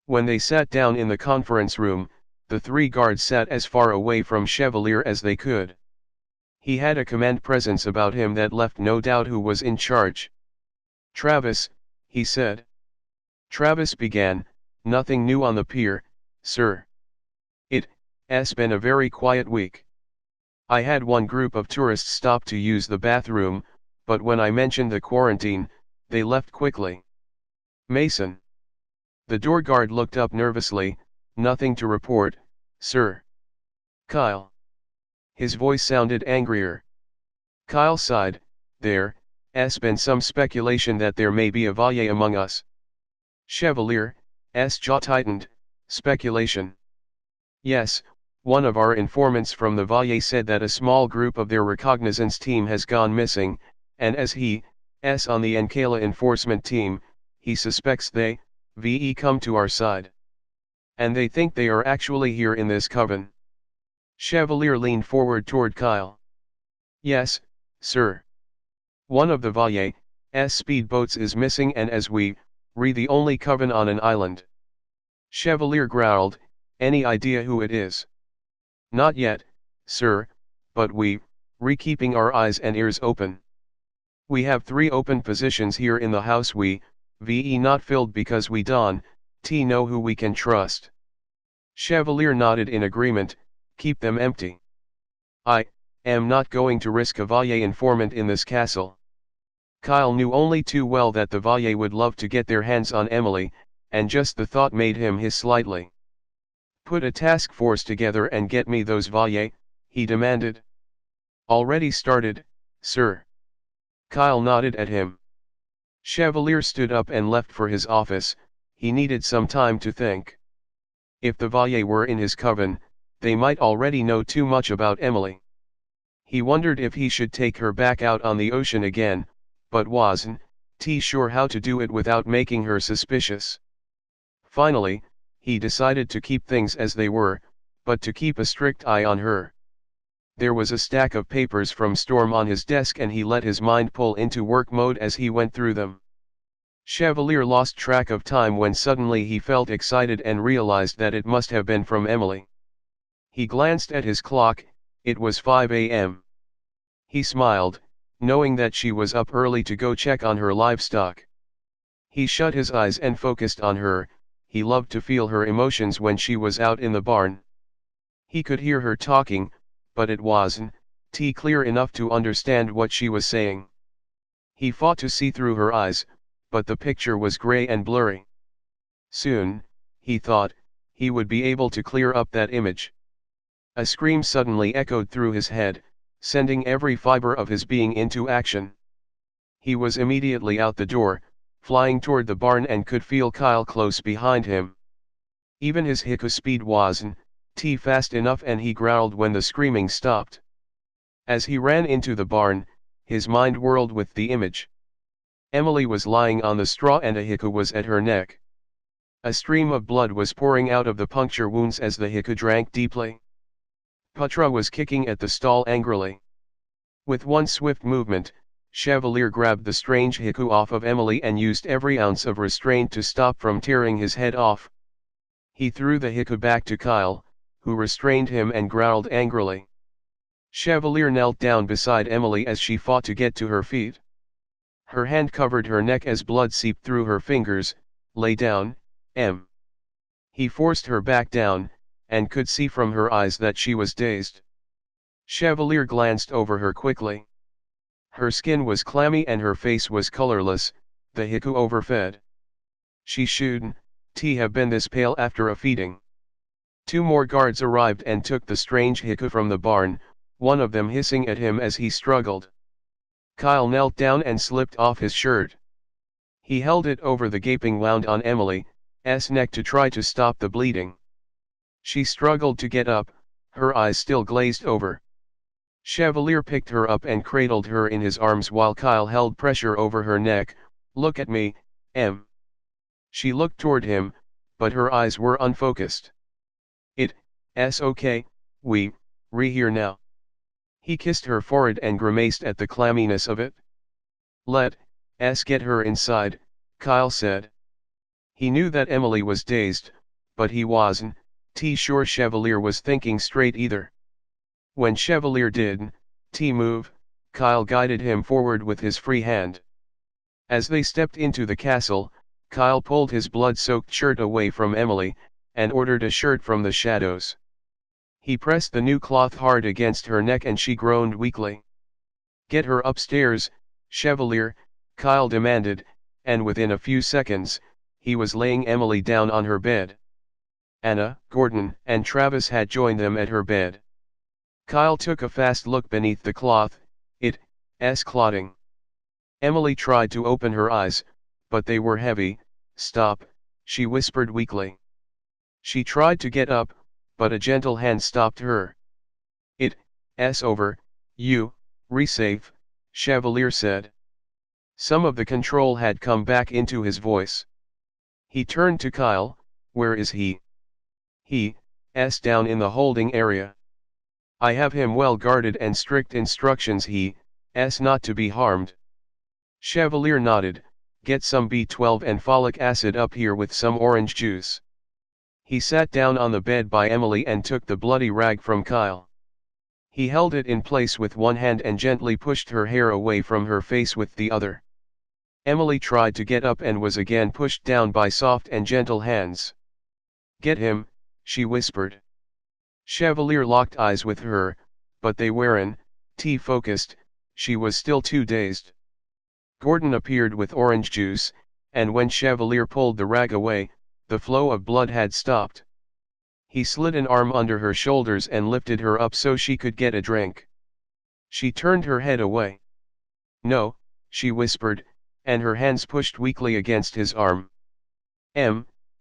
When they sat down in the conference room, the three guards sat as far away from Chevalier as they could. He had a command presence about him that left no doubt who was in charge. Travis, he said. Travis began, nothing new on the pier, sir. It's been a very quiet week. I had one group of tourists stop to use the bathroom, but when I mentioned the quarantine, they left quickly. Mason. The door guard looked up nervously. Nothing to report, sir. Kyle. His voice sounded angrier. Kyle sighed. There's been some speculation that there may be a Chevalier among us. Chevalier's jaw tightened. Speculation. Yes, one of our informants from the Chevalier said that a small group of their recognizance team has gone missing, and as he's on the Ankala enforcement team, he suspects they come to our side. And they think they are actually here in this coven. Chevalier leaned forward toward Kyle. Yes, sir. One of the Chevalier's speedboats is missing and as we're the only coven on an island. Chevalier growled, any idea who it is? Not yet, sir, but we're keeping our eyes and ears open. We have 3 open positions here in the house we not filled because we don't know who we can trust. Chevalier nodded in agreement, keep them empty. I am not going to risk a Chevalier informant in this castle. Kyle knew only too well that the Chevalier would love to get their hands on Emily, and just the thought made him hiss slightly. Put a task force together and get me those Chevalier, he demanded. Already started, sir. Kyle nodded at him. Chevalier stood up and left for his office. He needed some time to think. If the Chevalier were in his coven, they might already know too much about Emily. He wondered if he should take her back out on the ocean again, but wasn't sure how to do it without making her suspicious. Finally, he decided to keep things as they were, but to keep a strict eye on her. There was a stack of papers from Storm on his desk and he let his mind pull into work mode as he went through them. Chevalier lost track of time when suddenly he felt excited and realized that it must have been from Emily. He glanced at his clock, it was 5 a.m. He smiled, knowing that she was up early to go check on her livestock. He shut his eyes and focused on her. He loved to feel her emotions when she was out in the barn. He could hear her talking, but it wasn't clear enough to understand what she was saying. He fought to see through her eyes, but the picture was gray and blurry. Soon, he thought, he would be able to clear up that image. A scream suddenly echoed through his head, sending every fiber of his being into action. He was immediately out the door, flying toward the barn and could feel Kyle close behind him. Even his Heku speed wasn't fast enough and he growled when the screaming stopped. As he ran into the barn, his mind whirled with the image. Emily was lying on the straw and a Heku was at her neck. A stream of blood was pouring out of the puncture wounds as the Heku drank deeply. Putra was kicking at the stall angrily. With one swift movement, Chevalier grabbed the strange Heku off of Emily and used every ounce of restraint to stop from tearing his head off. He threw the Heku back to Kyle, who restrained him and growled angrily. Chevalier knelt down beside Emily as she fought to get to her feet. Her hand covered her neck as blood seeped through her fingers. Lay down, Em. He forced her back down, and could see from her eyes that she was dazed. Chevalier glanced over her quickly. Her skin was clammy and her face was colorless, the Heku overfed. She shouldn't have been this pale after a feeding. 2 more guards arrived and took the strange Heku from the barn, one of them hissing at him as he struggled. Kyle knelt down and slipped off his shirt. He held it over the gaping wound on Emily's neck to try to stop the bleeding. She struggled to get up, her eyes still glazed over. Chevalier picked her up and cradled her in his arms while Kyle held pressure over her neck. Look at me, Em. She looked toward him, but her eyes were unfocused. It's okay, we're here now. He kissed her forehead and grimaced at the clamminess of it. Let's get her inside, Kyle said. He knew that Emily was dazed, but he wasn't sure Chevalier was thinking straight either. When Chevalier did move, Kyle guided him forward with his free hand. As they stepped into the castle, Kyle pulled his blood-soaked shirt away from Emily, and ordered a shirt from the shadows. He pressed the new cloth hard against her neck and she groaned weakly. Get her upstairs, Chevalier, Kyle demanded, and within a few seconds, he was laying Emily down on her bed. Anna, Gordon, and Travis had joined them at her bed. Kyle took a fast look beneath the cloth, it's clotting. Emily tried to open her eyes, but they were heavy. Stop, she whispered weakly. She tried to get up, but a gentle hand stopped her. It's over, safe, Chevalier said. Some of the control had come back into his voice. He turned to Kyle, where is he? He's down in the holding area. I have him well guarded and strict instructions he's not to be harmed. Chevalier nodded, get some B12 and folic acid up here with some orange juice. He sat down on the bed by Emily and took the bloody rag from Kyle. He held it in place with one hand and gently pushed her hair away from her face with the other. Emily tried to get up and was again pushed down by soft and gentle hands. Get him, she whispered. Chevalier locked eyes with her, but they weren't focused, she was still too dazed. Gordon appeared with orange juice, and when Chevalier pulled the rag away, the flow of blood had stopped. He slid an arm under her shoulders and lifted her up so she could get a drink. She turned her head away. No, she whispered, and her hands pushed weakly against his arm.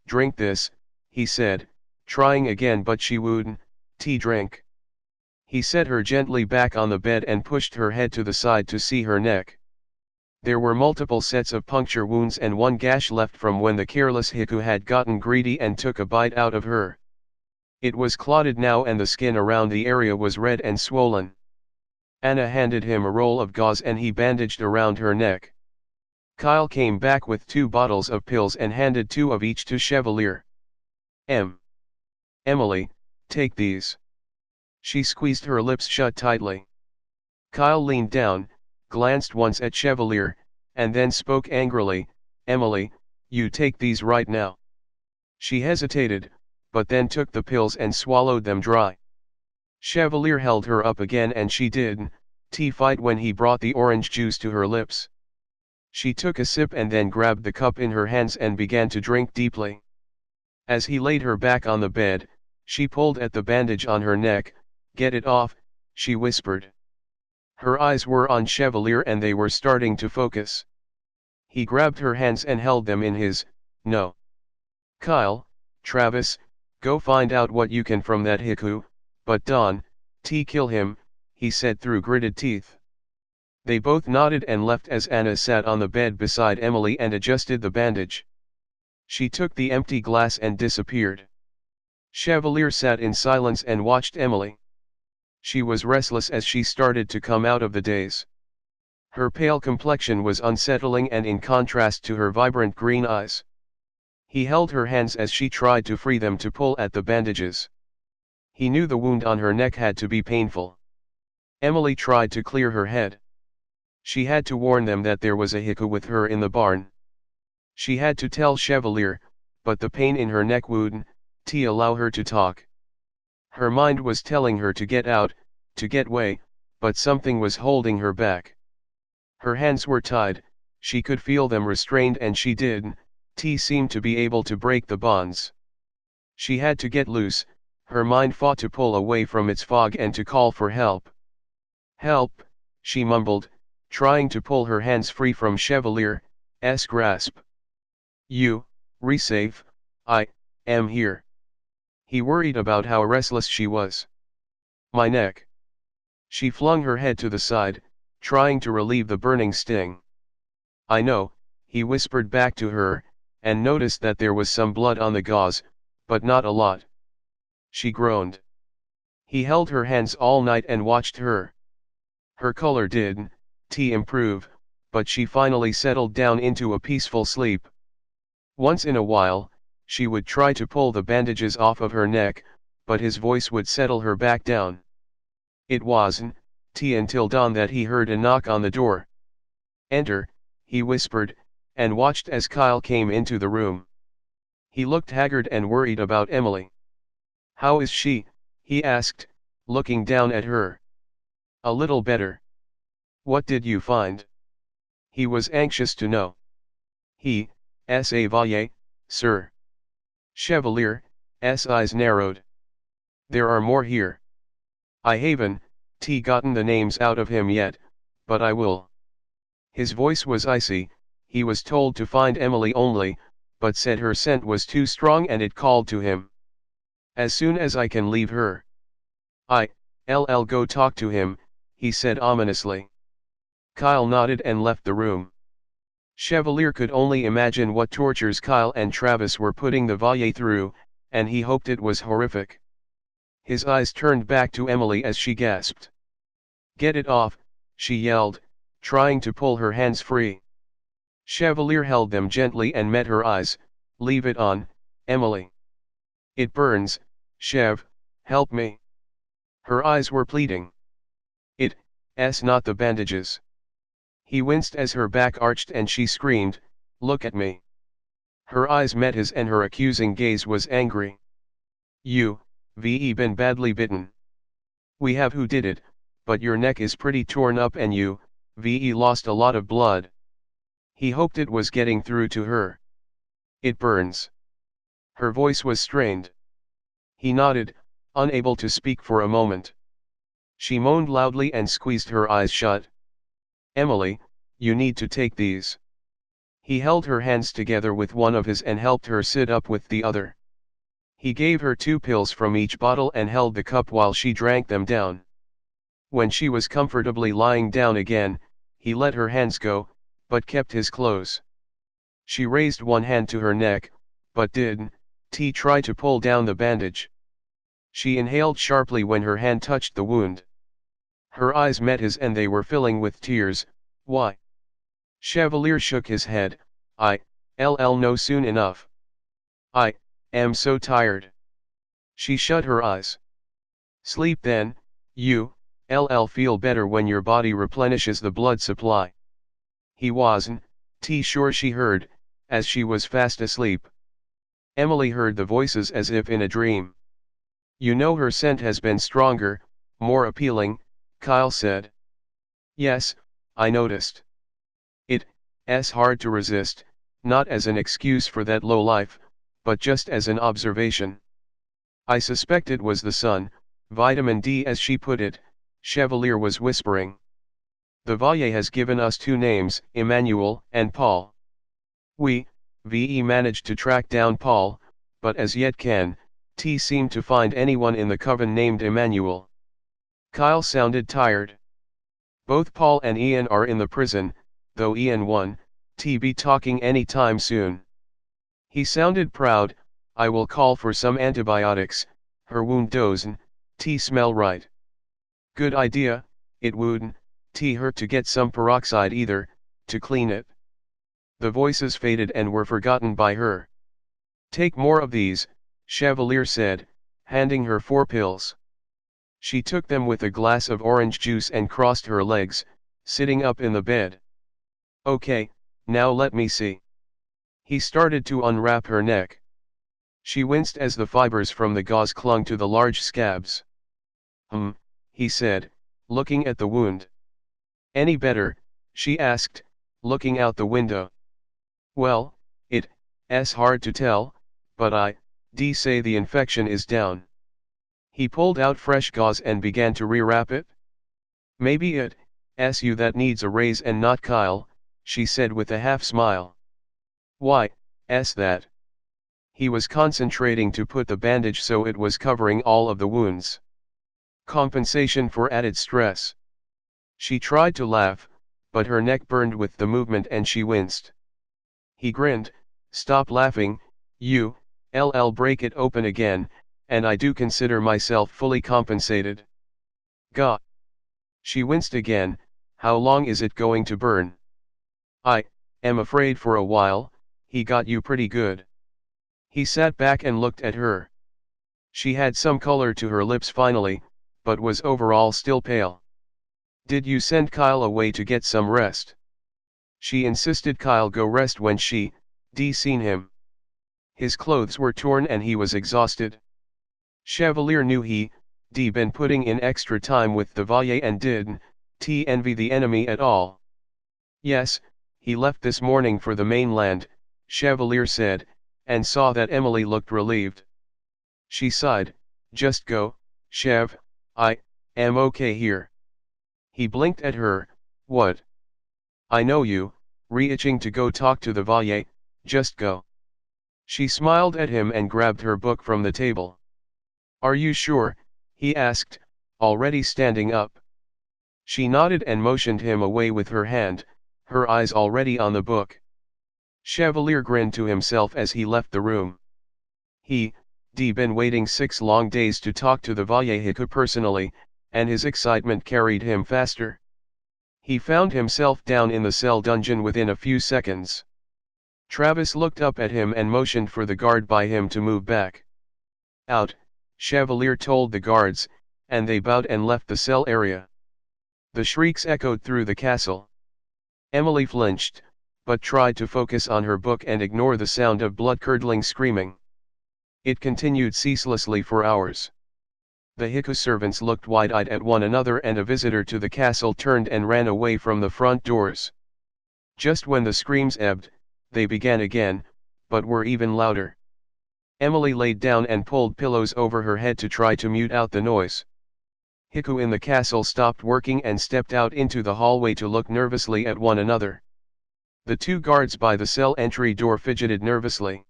Drink this, he said, trying again, but she wouldn't. Drink. He set her gently back on the bed and pushed her head to the side to see her neck. There were multiple sets of puncture wounds and one gash left from when the careless Heku had gotten greedy and took a bite out of her. It was clotted now and the skin around the area was red and swollen. Anna handed him a roll of gauze and he bandaged around her neck. Kyle came back with 2 bottles of pills and handed 2 of each to Chevalier. Emily, take these. She squeezed her lips shut tightly. Kyle leaned down, glanced once at Chevalier, and then spoke angrily, Emily, you take these right now. She hesitated, but then took the pills and swallowed them dry. Chevalier held her up again and she didn't fight when he brought the orange juice to her lips. She took a sip and then grabbed the cup in her hands and began to drink deeply. As he laid her back on the bed, she pulled at the bandage on her neck. Get it off, she whispered. Her eyes were on Chevalier and they were starting to focus. He grabbed her hands and held them in his. No. Kyle, Travis, go find out what you can from that Heku, but don't kill him, he said through gritted teeth. They both nodded and left as Anna sat on the bed beside Emily and adjusted the bandage. She took the empty glass and disappeared. Chevalier sat in silence and watched Emily. She was restless as she started to come out of the daze. Her pale complexion was unsettling and in contrast to her vibrant green eyes. He held her hands as she tried to free them to pull at the bandages. He knew the wound on her neck had to be painful. Emily tried to clear her head. She had to warn them that there was a Heku with her in the barn. She had to tell Chevalier, but the pain in her neck wouldn't allow her to talk. Her mind was telling her to get out, to get away, but something was holding her back. Her hands were tied, she could feel them restrained and she didn't seem to be able to break the bonds. She had to get loose, her mind fought to pull away from its fog and to call for help. Help, she mumbled, trying to pull her hands free from Chevalier's grasp. You, Resafe, I am here. He worried about how restless she was. My neck. She flung her head to the side, trying to relieve the burning sting. I know, he whispered back to her, and noticed that there was some blood on the gauze, but not a lot. She groaned. He held her hands all night and watched her. Her color didn't improve, but she finally settled down into a peaceful sleep. Once in a while, she would try to pull the bandages off of her neck, but his voice would settle her back down. It wasn't until dawn that he heard a knock on the door. Enter, he whispered, and watched as Kyle came into the room. He looked haggard and worried about Emily. How is she? He asked, looking down at her. A little better. What did you find? He was anxious to know. Chevalier, sir. Chevalier's eyes narrowed. There are more here. I haven't gotten the names out of him yet, but I will. His voice was icy. He was told to find Emily only, but said her scent was too strong and it called to him. As soon as I can leave her. I'll go talk to him, he said ominously. Kyle nodded and left the room. Chevalier could only imagine what tortures Kyle and Travis were putting the Chevalier through, and he hoped it was horrific. His eyes turned back to Emily as she gasped. Get it off, she yelled, trying to pull her hands free. Chevalier held them gently and met her eyes. Leave it on, Emily. It burns, Chev, help me. Her eyes were pleading. It's not the bandages. He winced as her back arched and she screamed, look at me. Her eyes met his and her accusing gaze was angry. You've been badly bitten. We have who did it, but your neck is pretty torn up and you've lost a lot of blood. He hoped it was getting through to her. It burns. Her voice was strained. He nodded, unable to speak for a moment. She moaned loudly and squeezed her eyes shut. Emily, you need to take these. He held her hands together with one of his and helped her sit up with the other. He gave her 2 pills from each bottle and held the cup while she drank them down. When she was comfortably lying down again, he let her hands go, but kept his close. She raised one hand to her neck, but didn't try to pull down the bandage. She inhaled sharply when her hand touched the wound. Her eyes met his and they were filling with tears. Why? Chevalier shook his head. I'll know soon enough. I am so tired. She shut her eyes. Sleep then, you'll feel better when your body replenishes the blood supply. He wasn't sure she heard, as she was fast asleep. Emily heard the voices as if in a dream. You know her scent has been stronger, more appealing, Kyle said. Yes, I noticed. It's hard to resist, not as an excuse for that low life, but just as an observation. I suspect it was the sun, vitamin D as she put it, Chevalier was whispering. The Chevalier has given us 2 names, Emmanuel and Paul. We, managed to track down Paul, but as yet can't seem to find anyone in the coven named Emmanuel. Kyle sounded tired. Both Paul and Ian are in the prison, though Ian won't be talking any time soon. He sounded proud. I will call for some antibiotics, her wound doesn't smell right. Good idea, it wouldn't hurt to get some peroxide either, to clean it. The voices faded and were forgotten by her. Take more of these, Chevalier said, handing her 4 pills. She took them with a glass of orange juice and crossed her legs, sitting up in the bed. Okay, now let me see. He started to unwrap her neck. She winced as the fibers from the gauze clung to the large scabs. He said, looking at the wound. Any better? She asked, looking out the window. Well, it's hard to tell, but I say the infection is down. He pulled out fresh gauze and began to rewrap it. Maybe it's you that needs a raise and not Kyle, she said with a half smile. Why, that? He was concentrating to put the bandage so it was covering all of the wounds. Compensation for added stress. She tried to laugh, but her neck burned with the movement and she winced. He grinned, stop laughing, I'll break it open again, and I do consider myself fully compensated. Gah. She winced again, how long is it going to burn? I am afraid for a while. He got you pretty good. He sat back and looked at her. She had some color to her lips finally, but was overall still pale. Did you send Kyle away to get some rest? She insisted Kyle go rest when she seen him. His clothes were torn and he was exhausted. Chevalier knew he been putting in extra time with the Chevalier and didn't envy the enemy at all. Yes, he left this morning for the mainland, Chevalier said, and saw that Emily looked relieved. She sighed, just go, Chev, I am okay here. He blinked at her, what? I know you, itching to go talk to the Chevalier, just go. She smiled at him and grabbed her book from the table. Are you sure? He asked, already standing up. She nodded and motioned him away with her hand, her eyes already on the book. Chevalier grinned to himself as he left the room. He been waiting 6 long days to talk to the Chevalier Heku personally, and his excitement carried him faster. He found himself down in the cell dungeon within a few seconds. Travis looked up at him and motioned for the guard by him to move back. Out, Chevalier told the guards, and they bowed and left the cell area. The shrieks echoed through the castle. Emily flinched, but tried to focus on her book and ignore the sound of blood-curdling screaming. It continued ceaselessly for hours. The Heku servants looked wide-eyed at one another and a visitor to the castle turned and ran away from the front doors. Just when the screams ebbed, they began again, but were even louder. Emily laid down and pulled pillows over her head to try to mute out the noise. Heku in the castle stopped working and stepped out into the hallway to look nervously at one another. The two guards by the cell entry door fidgeted nervously.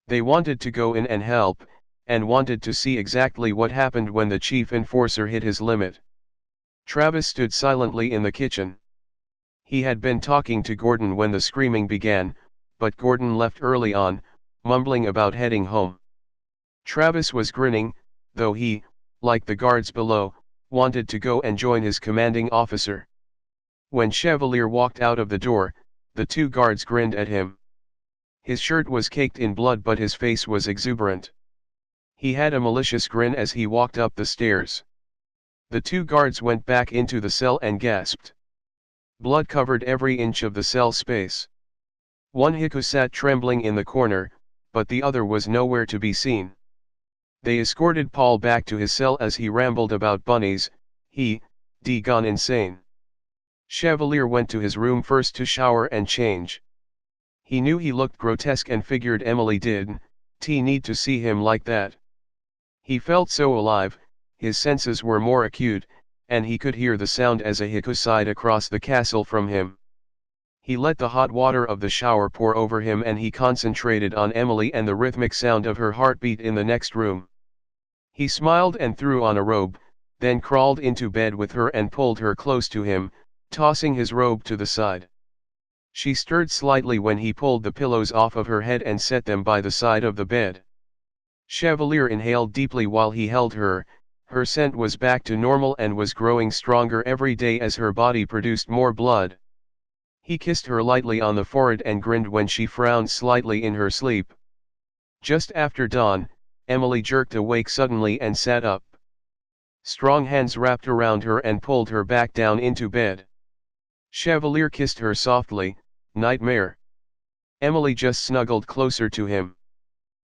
They wanted to go in and help, and wanted to see exactly what happened when the chief enforcer hit his limit. Travis stood silently in the kitchen. He had been talking to Gordon when the screaming began, but Gordon left early on, mumbling about heading home. Travis was grinning, though he, like the guards below, wanted to go and join his commanding officer. When Chevalier walked out of the door, the two guards grinned at him. His shirt was caked in blood but his face was exuberant. He had a malicious grin as he walked up the stairs. The two guards went back into the cell and gasped. Blood covered every inch of the cell space. One Heku sat trembling in the corner, but the other was nowhere to be seen. They escorted Paul back to his cell as he rambled about bunnies, gone insane. Chevalier went to his room first to shower and change. He knew he looked grotesque and figured Emily did, need to see him like that. He felt so alive, his senses were more acute, and he could hear the sound as a Heku sighed across the castle from him. He let the hot water of the shower pour over him and he concentrated on Emily and the rhythmic sound of her heartbeat in the next room. He smiled and threw on a robe, then crawled into bed with her and pulled her close to him, tossing his robe to the side. She stirred slightly when he pulled the pillows off of her head and set them by the side of the bed. Chevalier inhaled deeply while he held her. Her scent was back to normal and was growing stronger every day as her body produced more blood. He kissed her lightly on the forehead and grinned when she frowned slightly in her sleep. Just after dawn, Emily jerked awake suddenly and sat up. Strong hands wrapped around her and pulled her back down into bed. Chevalier kissed her softly, nightmare. Emily just snuggled closer to him.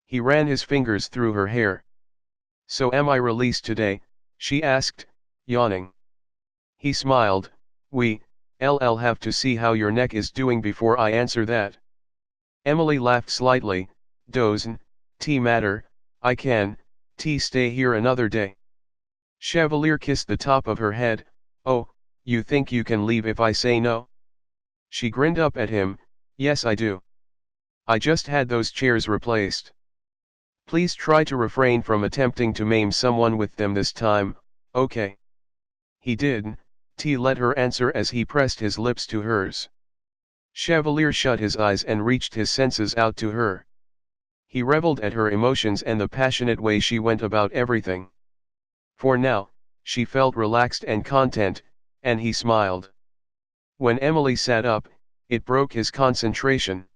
He ran his fingers through her hair. So am I released today? She asked, yawning. He smiled, I'll have to see how your neck is doing before I answer that. Emily laughed slightly, doesn't matter, I can, stay here another day. Chevalier kissed the top of her head, oh, you think you can leave if I say no? She grinned up at him, yes I do. I just had those chairs replaced. Please try to refrain from attempting to maim someone with them this time, okay? He did, let her answer as he pressed his lips to hers. Chevalier shut his eyes and reached his senses out to her. He reveled at her emotions and the passionate way she went about everything. For now, she felt relaxed and content, and he smiled. When Emily sat up, it broke his concentration.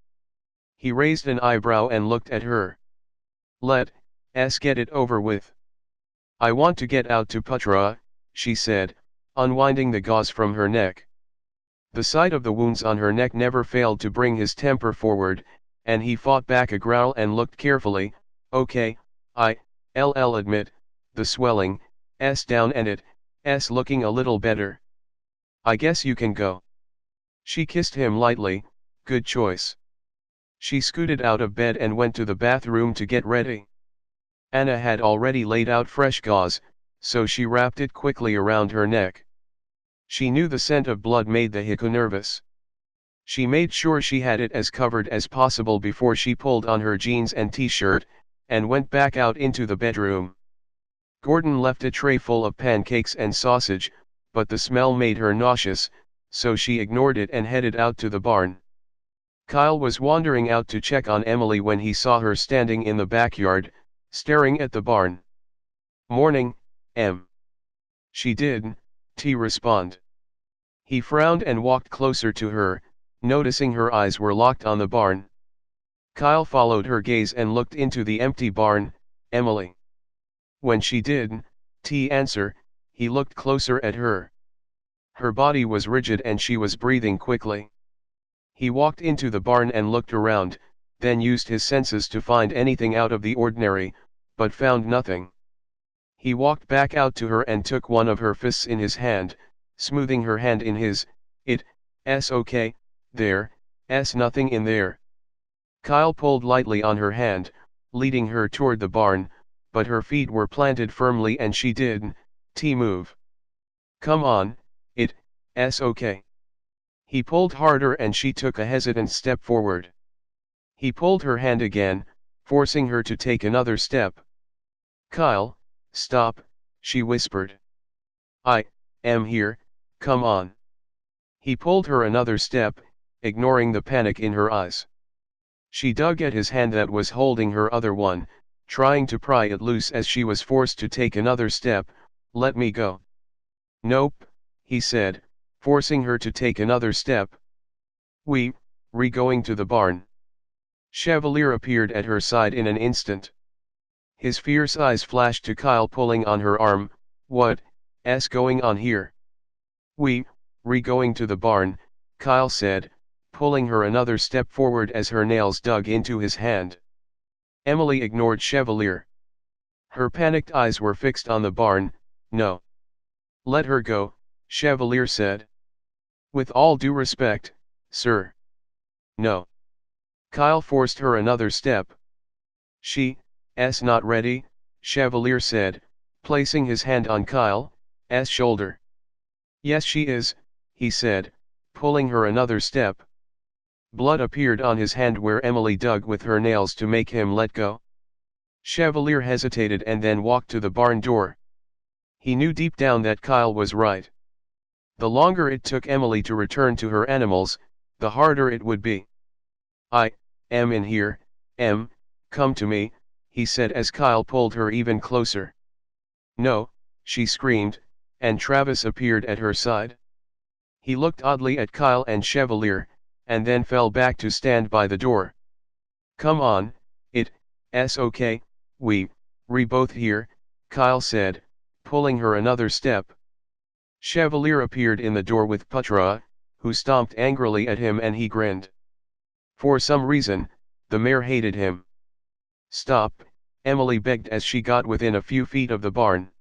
He raised an eyebrow and looked at her. Let's get it over with. I want to get out to Putra, she said, unwinding the gauze from her neck. The sight of the wounds on her neck never failed to bring his temper forward, and he fought back a growl and looked carefully, okay, I'll admit, the swelling, down and it's looking a little better. I guess you can go. She kissed him lightly, good choice. She scooted out of bed and went to the bathroom to get ready. Anna had already laid out fresh gauze, so she wrapped it quickly around her neck. She knew the scent of blood made the Heku nervous. She made sure she had it as covered as possible before she pulled on her jeans and t-shirt, and went back out into the bedroom. Gordon left a tray full of pancakes and sausage, but the smell made her nauseous, so she ignored it and headed out to the barn. Kyle was wandering out to check on Emily when he saw her standing in the backyard, staring at the barn. Morning, Em. She did, respond. He frowned and walked closer to her, noticing her eyes were locked on the barn. Kyle followed her gaze and looked into the empty barn, Emily. When she did, answer, he looked closer at her. Her body was rigid and she was breathing quickly. He walked into the barn and looked around, then used his senses to find anything out of the ordinary, but found nothing. He walked back out to her and took one of her fists in his hand, smoothing her hand in his, it's okay, there's nothing in there. Kyle pulled lightly on her hand, leading her toward the barn, but her feet were planted firmly and she didn't move. Come on, it's okay. He pulled harder and she took a hesitant step forward. He pulled her hand again, forcing her to take another step. Kyle, stop, she whispered. I am here, come on. He pulled her another step, ignoring the panic in her eyes. She dug at his hand that was holding her other one, trying to pry it loose as she was forced to take another step. Let me go. Nope, he said, forcing her to take another step. We're going to the barn. Chevalier appeared at her side in an instant. His fierce eyes flashed to Kyle, pulling on her arm. What's going on here? We're going to the barn, Kyle said, pulling her another step forward as her nails dug into his hand. Emily ignored Chevalier. Her panicked eyes were fixed on the barn. No. Let her go, Chevalier said. With all due respect, sir. No. Kyle forced her another step. She's not ready, Chevalier said, placing his hand on Kyle's shoulder. Yes she is, he said, pulling her another step. Blood appeared on his hand where Emily dug with her nails to make him let go. Chevalier hesitated and then walked to the barn door. He knew deep down that Kyle was right. The longer it took Emily to return to her animals, the harder it would be. I am in here, Em, come to me, he said as Kyle pulled her even closer. No, she screamed, and Travis appeared at her side. He looked oddly at Kyle and Chevalier, and then fell back to stand by the door. Come on, it's okay, we're both here, Kyle said, pulling her another step. Chevalier appeared in the door with Putra, who stomped angrily at him and he grinned. For some reason, the mare hated him. Stop, Emily begged as she got within a few feet of the barn.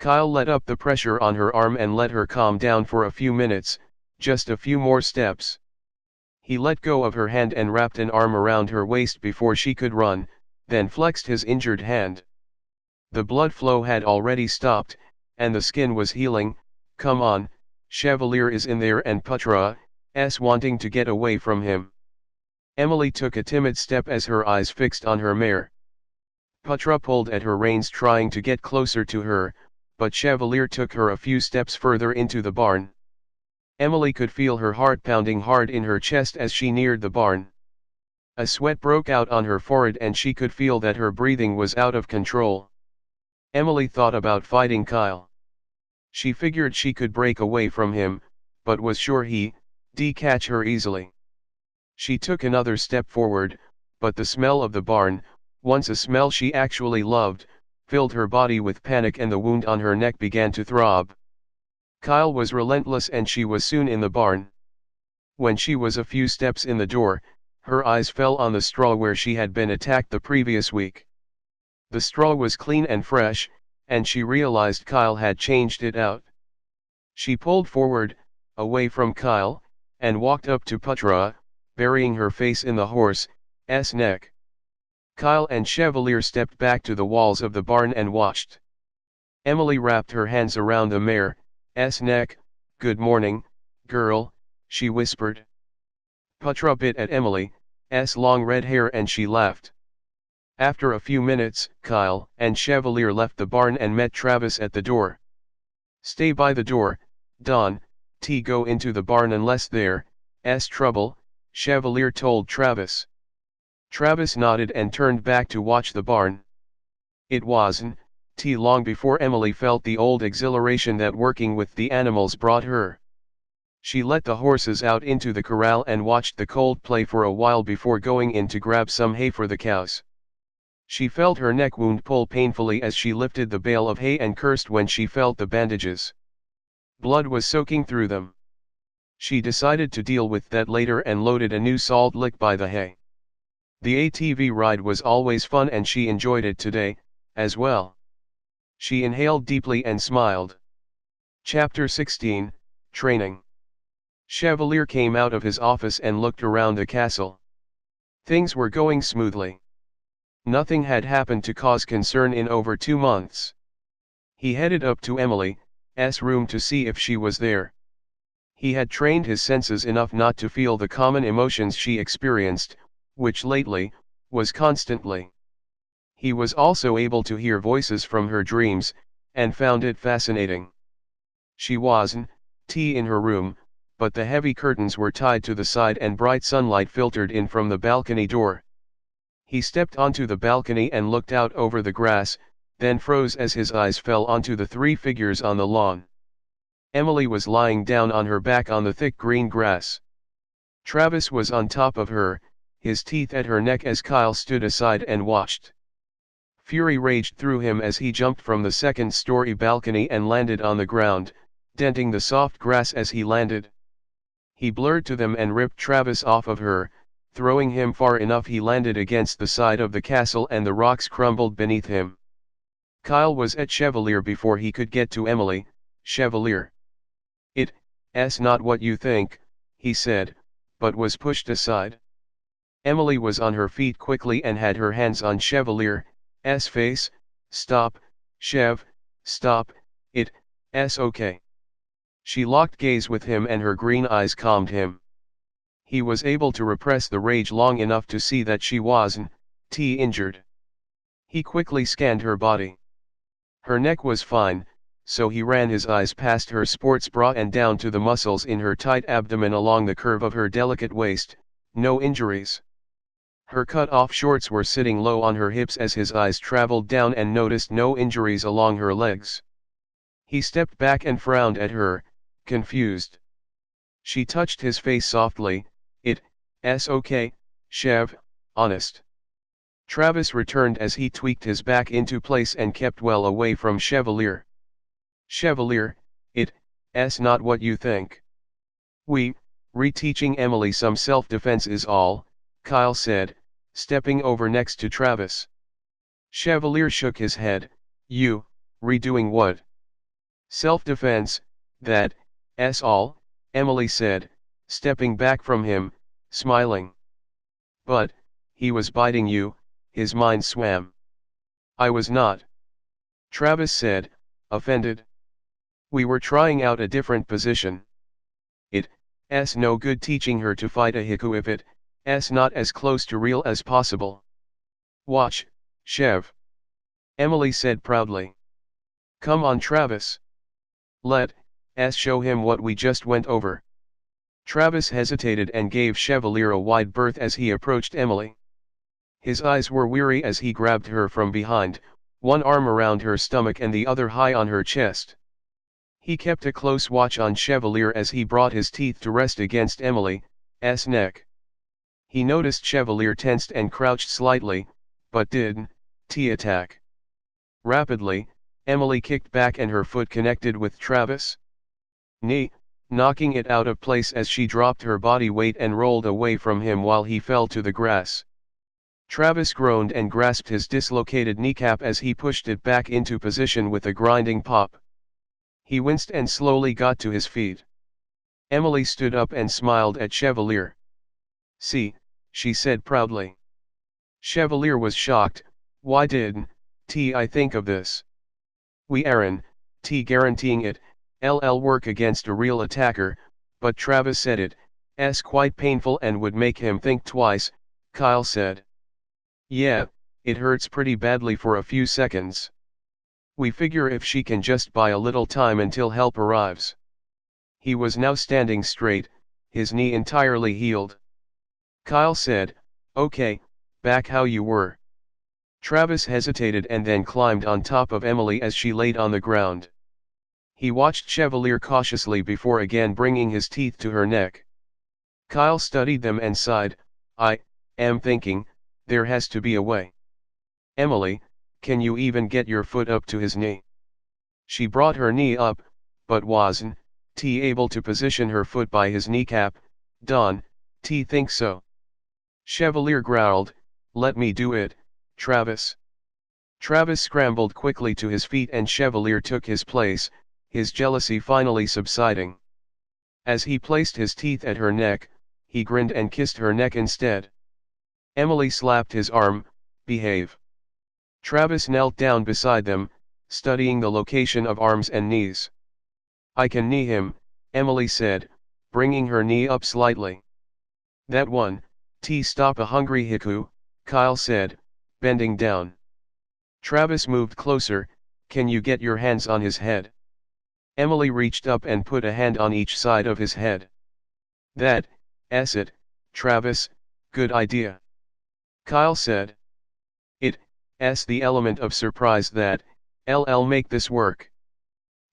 Kyle let up the pressure on her arm and let her calm down for a few minutes, just a few more steps. He let go of her hand and wrapped an arm around her waist before she could run, then flexed his injured hand. The blood flow had already stopped, and the skin was healing. Come on, Chevalier is in there and Putra's wanting to get away from him. Emily took a timid step as her eyes fixed on her mare. Putra pulled at her reins trying to get closer to her, but Chevalier took her a few steps further into the barn. Emily could feel her heart pounding hard in her chest as she neared the barn. A sweat broke out on her forehead and she could feel that her breathing was out of control. Emily thought about fighting Kyle. She figured she could break away from him, but was sure he'd catch her easily. She took another step forward, but the smell of the barn, once a smell she actually loved, filled her body with panic and the wound on her neck began to throb. Kyle was relentless and she was soon in the barn. When she was a few steps in the door, her eyes fell on the straw where she had been attacked the previous week. The straw was clean and fresh, and she realized Kyle had changed it out. She pulled forward, away from Kyle, and walked up to Putra, burying her face in the horse's neck. Kyle and Chevalier stepped back to the walls of the barn and watched. Emily wrapped her hands around the mare's neck. Good morning, girl, she whispered. Putra bit at Emily's long red hair and she laughed. After a few minutes, Kyle and Chevalier left the barn and met Travis at the door. Stay by the door, don't go into the barn unless there's trouble, Chevalier told Travis. Travis nodded and turned back to watch the barn. It wasn't long before Emily felt the old exhilaration that working with the animals brought her. She let the horses out into the corral and watched the cold play for a while before going in to grab some hay for the cows. She felt her neck wound pull painfully as she lifted the bale of hay and cursed when she felt the bandages. Blood was soaking through them. She decided to deal with that later and loaded a new salt lick by the hay. The ATV ride was always fun and she enjoyed it today, as well. She inhaled deeply and smiled. Chapter 16, Training. Chevalier came out of his office and looked around the castle. Things were going smoothly. Nothing had happened to cause concern in over 2 months. He headed up to Emily's room to see if she was there. He had trained his senses enough not to feel the common emotions she experienced, which lately, was constantly. He was also able to hear voices from her dreams, and found it fascinating. She wasn't in her room, but the heavy curtains were tied to the side and bright sunlight filtered in from the balcony door. He stepped onto the balcony and looked out over the grass, then froze as his eyes fell onto the 3 figures on the lawn. Emily was lying down on her back on the thick green grass. Travis was on top of her, his teeth at her neck as Kyle stood aside and watched. Fury raged through him as he jumped from the 2nd-story balcony and landed on the ground, denting the soft grass as he landed. He blurred to them and ripped Travis off of her, throwing him far enough he landed against the side of the castle and the rocks crumbled beneath him. Kyle was at Chevalier before he could get to Emily. Chevalier. It's not what you think, he said, but was pushed aside. Emily was on her feet quickly and had her hands on Chevalier's face. Stop, Chev, stop, it's okay. She locked gaze with him and her green eyes calmed him. He was able to repress the rage long enough to see that she wasn't injured. He quickly scanned her body. Her neck was fine, so he ran his eyes past her sports bra and down to the muscles in her tight abdomen along the curve of her delicate waist. No injuries. Her cut-off shorts were sitting low on her hips as his eyes traveled down and noticed no injuries along her legs. He stepped back and frowned at her, confused. She touched his face softly. It's okay, Chev, honest. Travis returned as he tweaked his back into place and kept well away from Chevalier. Chevalier, it's not what you think. Reteaching Emily some self-defense is all, Kyle said, stepping over next to Travis. Chevalier shook his head. You, redoing what? Self-defense, that's all, Emily said, stepping back from him, smiling. But, he was biting you, his mind swam. I was not. Travis said, offended. We were trying out a different position. It's no good teaching her to fight a haiku if it's not as close to real as possible. Watch, Chev. Emily said proudly. Come on Travis. Let's show him what we just went over. Travis hesitated and gave Chevalier a wide berth as he approached Emily. His eyes were weary as he grabbed her from behind, one arm around her stomach and the other high on her chest. He kept a close watch on Chevalier as he brought his teeth to rest against Emily's neck. He noticed Chevalier tensed and crouched slightly, but didn't attack. Rapidly, Emily kicked back and her foot connected with Travis' knee, knocking it out of place as she dropped her body weight and rolled away from him while he fell to the grass. Travis groaned and grasped his dislocated kneecap as he pushed it back into position with a grinding pop. He winced and slowly got to his feet. Emily stood up and smiled at Chevalier. See, she said proudly. Chevalier was shocked. Why didn't I think of this? We aren't guaranteeing it'll work against a real attacker, but Travis said it's quite painful and would make him think twice, Kyle said. Yeah, it hurts pretty badly for a few seconds. We figure if she can just buy a little time until help arrives. He was now standing straight, his knee entirely healed. Kyle said, okay, back how you were. Travis hesitated and then climbed on top of Emily as she laid on the ground. He watched Chevalier cautiously before again bringing his teeth to her neck. Kyle studied them and sighed, I am thinking, there has to be a way. Emily, can you even get your foot up to his knee? She brought her knee up, but wasn't able to position her foot by his kneecap. Don't think so. Chevalier growled, let me do it, Travis. Travis scrambled quickly to his feet and Chevalier took his place, his jealousy finally subsiding. As he placed his teeth at her neck, he grinned and kissed her neck instead. Emily slapped his arm, behave. Travis knelt down beside them, studying the location of arms and knees. I can knee him, Emily said, bringing her knee up slightly. That one, stop a hungry Heku, Kyle said, bending down. Travis moved closer, can you get your hands on his head? Emily reached up and put a hand on each side of his head. That's it, Travis, good idea. Kyle said. It's the element of surprise that, LL make this work.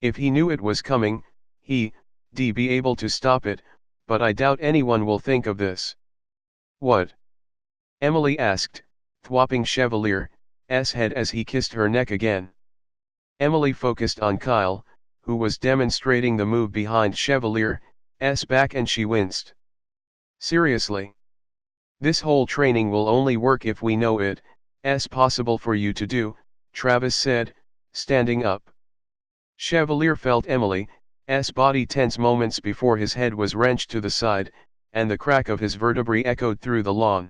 If he knew it was coming, he'd be able to stop it, but I doubt anyone will think of this. What? Emily asked, thwopping Chevalier's head as he kissed her neck again. Emily focused on Kyle, who was demonstrating the move behind Chevalier's back, and she winced. Seriously? This whole training will only work if we know it's possible for you to do, Travis said, standing up. Chevalier felt Emily's body tense moments before his head was wrenched to the side, and the crack of his vertebrae echoed through the lawn.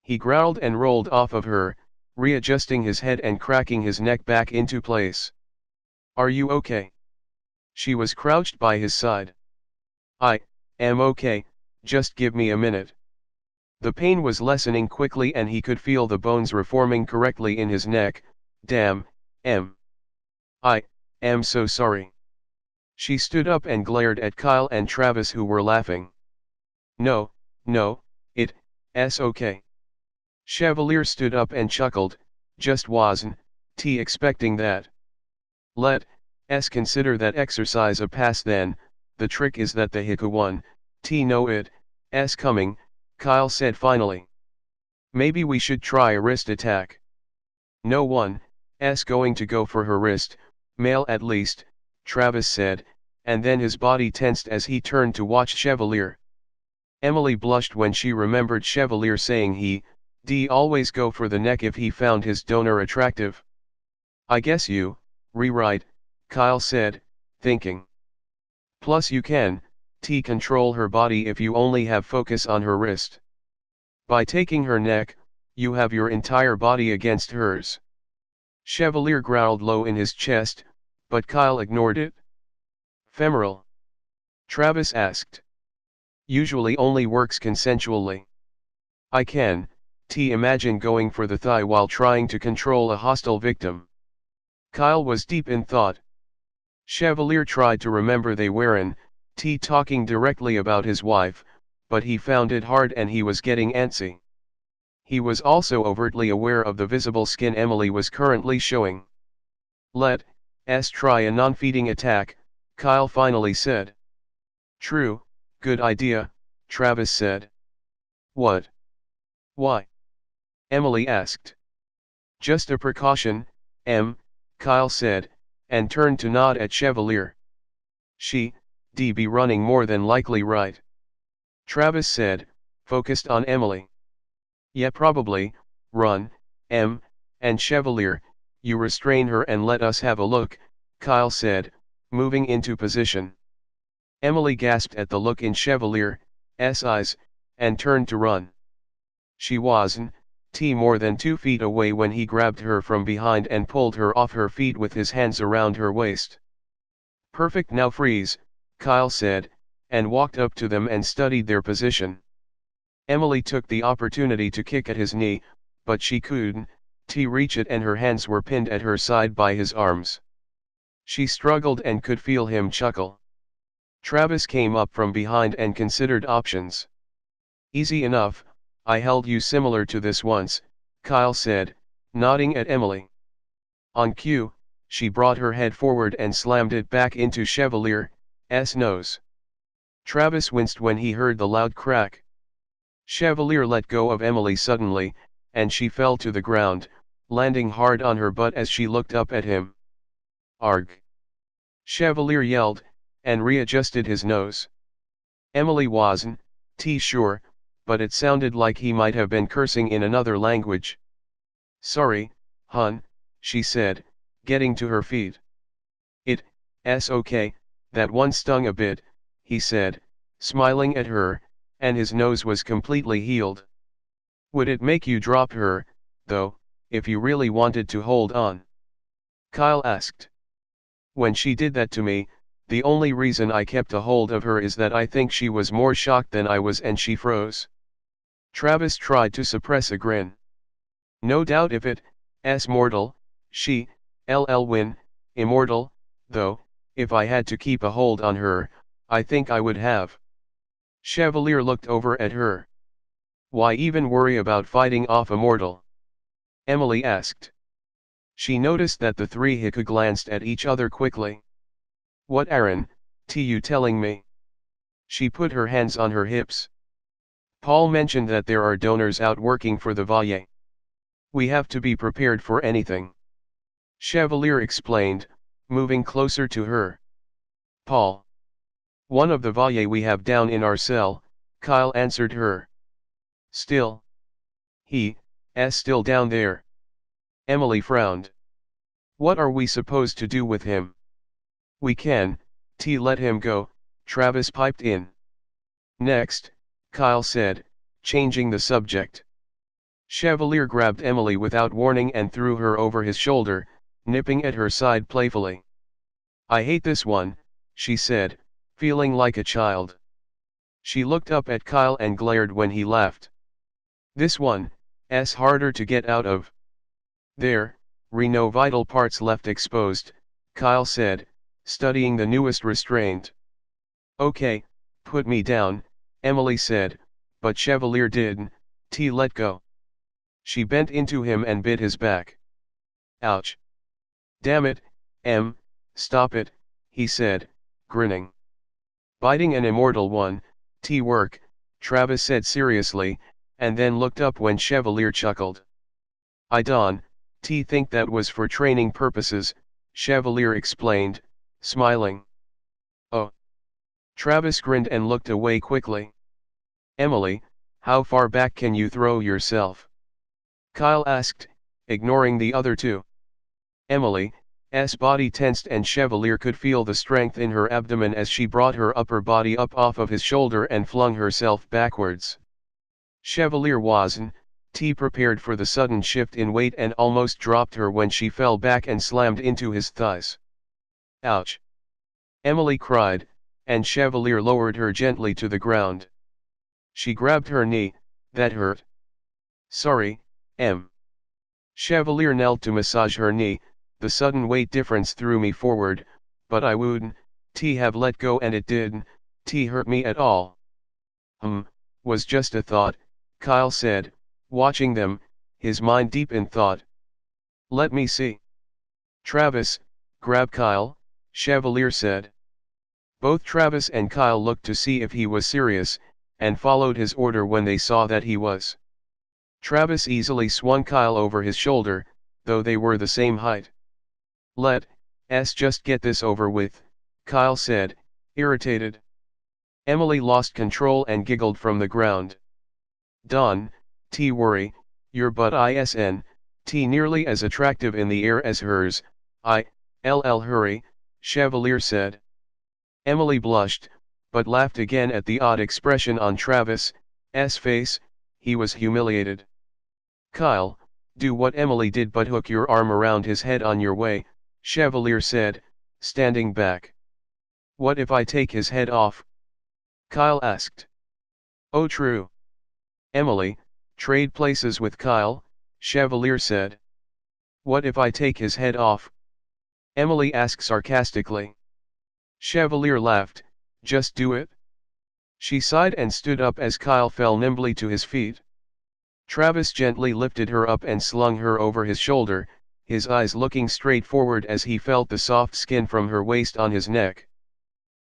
He growled and rolled off of her, readjusting his head and cracking his neck back into place. Are you okay? She was crouched by his side. I am okay, just give me a minute. The pain was lessening quickly and he could feel the bones reforming correctly in his neck. Damn, I am so sorry. She stood up and glared at Kyle and Travis, who were laughing. No, it's okay. Chevalier stood up and chuckled, just wasn't expecting that. Let's consider that exercise a pass then. The trick is that the Heku one, know it's coming, Kyle said finally. Maybe we should try a wrist attack. No one's going to go for her wrist, male at least, Travis said, and then his body tensed as he turned to watch Chevalier. Emily blushed when she remembered Chevalier saying he'd always go for the neck if he found his donor attractive. I guess you, right, Kyle said, thinking. Plus you can, control her body if you only have focus on her wrist. By taking her neck, you have your entire body against hers. Chevalier growled low in his chest, but Kyle ignored it. Femoral? Travis asked. Usually only works consensually. I can, imagine going for the thigh while trying to control a hostile victim. Kyle was deep in thought. Chevalier tried to remember they weren't talking directly about his wife, but he found it hard and he was getting antsy. He was also overtly aware of the visible skin Emily was currently showing. Let's try a non-feeding attack, Kyle finally said. True, good idea, Travis said. What? Why? Emily asked. Just a precaution, Kyle said, and turned to nod at Chevalier. She'd be running more than likely, right? Travis said, focused on Emily. Yeah, probably, run, and Chevalier, you restrain her and let us have a look, Kyle said, moving into position. Emily gasped at the look in Chevalier's eyes, and turned to run. She wasn't more than 2 feet away when he grabbed her from behind and pulled her off her feet with his hands around her waist. Perfect, now freeze, Kyle said, and walked up to them and studied their position. Emily took the opportunity to kick at his knee, but she couldn't reach it and her hands were pinned at her side by his arms. She struggled and could feel him chuckle. Travis came up from behind and considered options. Easy enough, I held you similar to this once, Kyle said, nodding at Emily. On cue, she brought her head forward and slammed it back into Chevalier's nose. Travis winced when he heard the loud crack. Chevalier let go of Emily suddenly, and she fell to the ground, landing hard on her butt as she looked up at him. Arg! Chevalier yelled, and readjusted his nose. Emily wasn't sure, but it sounded like he might have been cursing in another language. Sorry, hun, she said, getting to her feet. It's okay, that one stung a bit, he said, smiling at her, and his nose was completely healed. Would it make you drop her, though, if you really wanted to hold on? Kyle asked. When she did that to me, the only reason I kept a hold of her is that I think she was more shocked than I was and she froze. Travis tried to suppress a grin. No doubt if it's mortal, she, win, immortal, though, if I had to keep a hold on her, I think I would have. Chevalier looked over at her. Why even worry about fighting off a mortal? Emily asked. She noticed that the three Heku glanced at each other quickly. What Aaron, you telling me? She put her hands on her hips. Paul mentioned that there are donors out working for the Chevalier. We have to be prepared for anything. Chevalier explained, moving closer to her. Paul. One of the Chevalier we have down in our cell, Kyle answered her. Still. He's still down there. Emily frowned. What are we supposed to do with him? We can, let him go, Travis piped in. Next, Kyle said, changing the subject. Chevalier grabbed Emily without warning and threw her over his shoulder, nipping at her side playfully. I hate this one, she said, feeling like a child. She looked up at Kyle and glared when he laughed. This one's harder to get out of. There, no vital parts left exposed, Kyle said, studying the newest restraint. Okay, put me down, Emily said, but Chevalier didn't let go. She bent into him and bit his back. Ouch. Damn it, stop it, he said, grinning. Biting an immortal one, work, Travis said seriously, and then looked up when Chevalier chuckled. I don't think that was for training purposes, Chevalier explained, smiling. Oh. Travis grinned and looked away quickly. Emily, how far back can you throw yourself? Kyle asked, ignoring the other two. Emily's body tensed and Chevalier could feel the strength in her abdomen as she brought her upper body up off of his shoulder and flung herself backwards. Chevalier wasn't prepared for the sudden shift in weight and almost dropped her when she fell back and slammed into his thighs. Ouch! Emily cried, and Chevalier lowered her gently to the ground. She grabbed her knee, that hurt. Sorry, Em. Chevalier knelt to massage her knee, the sudden weight difference threw me forward, but I wouldn't have let go and it didn't hurt me at all. Was just a thought, Kyle said, watching them, his mind deep in thought. Let me see. Travis, grab Kyle, Chevalier said. Both Travis and Kyle looked to see if he was serious, and followed his order when they saw that he was. Travis easily swung Kyle over his shoulder, though they were the same height. Let's just get this over with, Kyle said, irritated. Emily lost control and giggled from the ground. Don't worry, your butt isn't nearly as attractive in the air as hers, hurry, Chevalier said. Emily blushed, but laughed again at the odd expression on Travis' face. He was humiliated. Kyle, do what Emily did but hook your arm around his head on your way, Chevalier said, standing back. What if I take his head off? Kyle asked. Oh true. Emily, trade places with Kyle, Chevalier said. What if I take his head off? Emily asked sarcastically. Chevalier laughed, just do it. She sighed and stood up as Kyle fell nimbly to his feet. Travis gently lifted her up and slung her over his shoulder, his eyes looking straight forward as he felt the soft skin from her waist on his neck.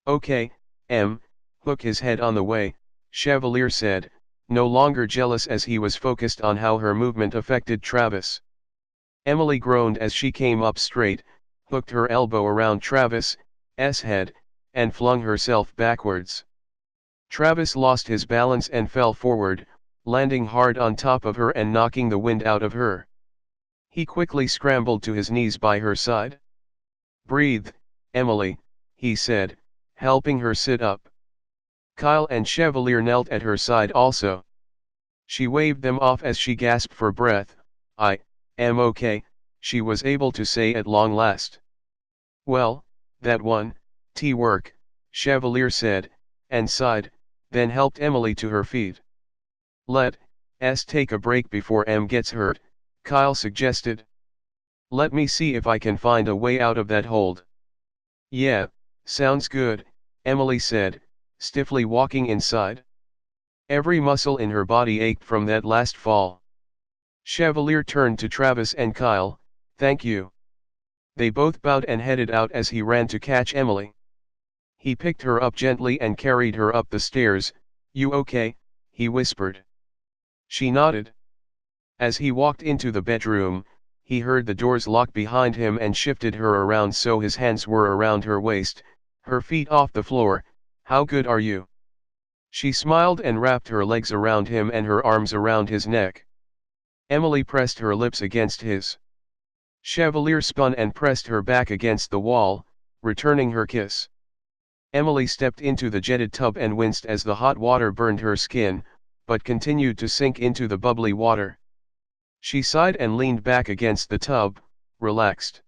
Okay, hook his head on the way, Chevalier said, no longer jealous as he was focused on how her movement affected Travis. Emily groaned as she came up straight, hooked her elbow around Travis' head, and flung herself backwards. Travis lost his balance and fell forward, landing hard on top of her and knocking the wind out of her. He quickly scrambled to his knees by her side. Breathe, Emily, he said, helping her sit up. Kyle and Chevalier knelt at her side also. She waved them off as she gasped for breath, I am okay, she was able to say at long last. Well, that one, work, Chevalier said, and sighed, then helped Emily to her feet. Let's take a break before Em gets hurt, Kyle suggested. Let me see if I can find a way out of that hold. Yeah, sounds good, Emily said, stiffly walking inside. Every muscle in her body ached from that last fall. Chevalier turned to Travis and Kyle, thank you. They both bowed and headed out as he ran to catch Emily. He picked her up gently and carried her up the stairs. You okay? He whispered. She nodded. As he walked into the bedroom, he heard the doors lock behind him and shifted her around so his hands were around her waist, her feet off the floor. How good are you? She smiled and wrapped her legs around him and her arms around his neck. Emily pressed her lips against his. Chevalier spun and pressed her back against the wall, returning her kiss. Emily stepped into the jetted tub and winced as the hot water burned her skin, but continued to sink into the bubbly water. She sighed and leaned back against the tub, relaxed.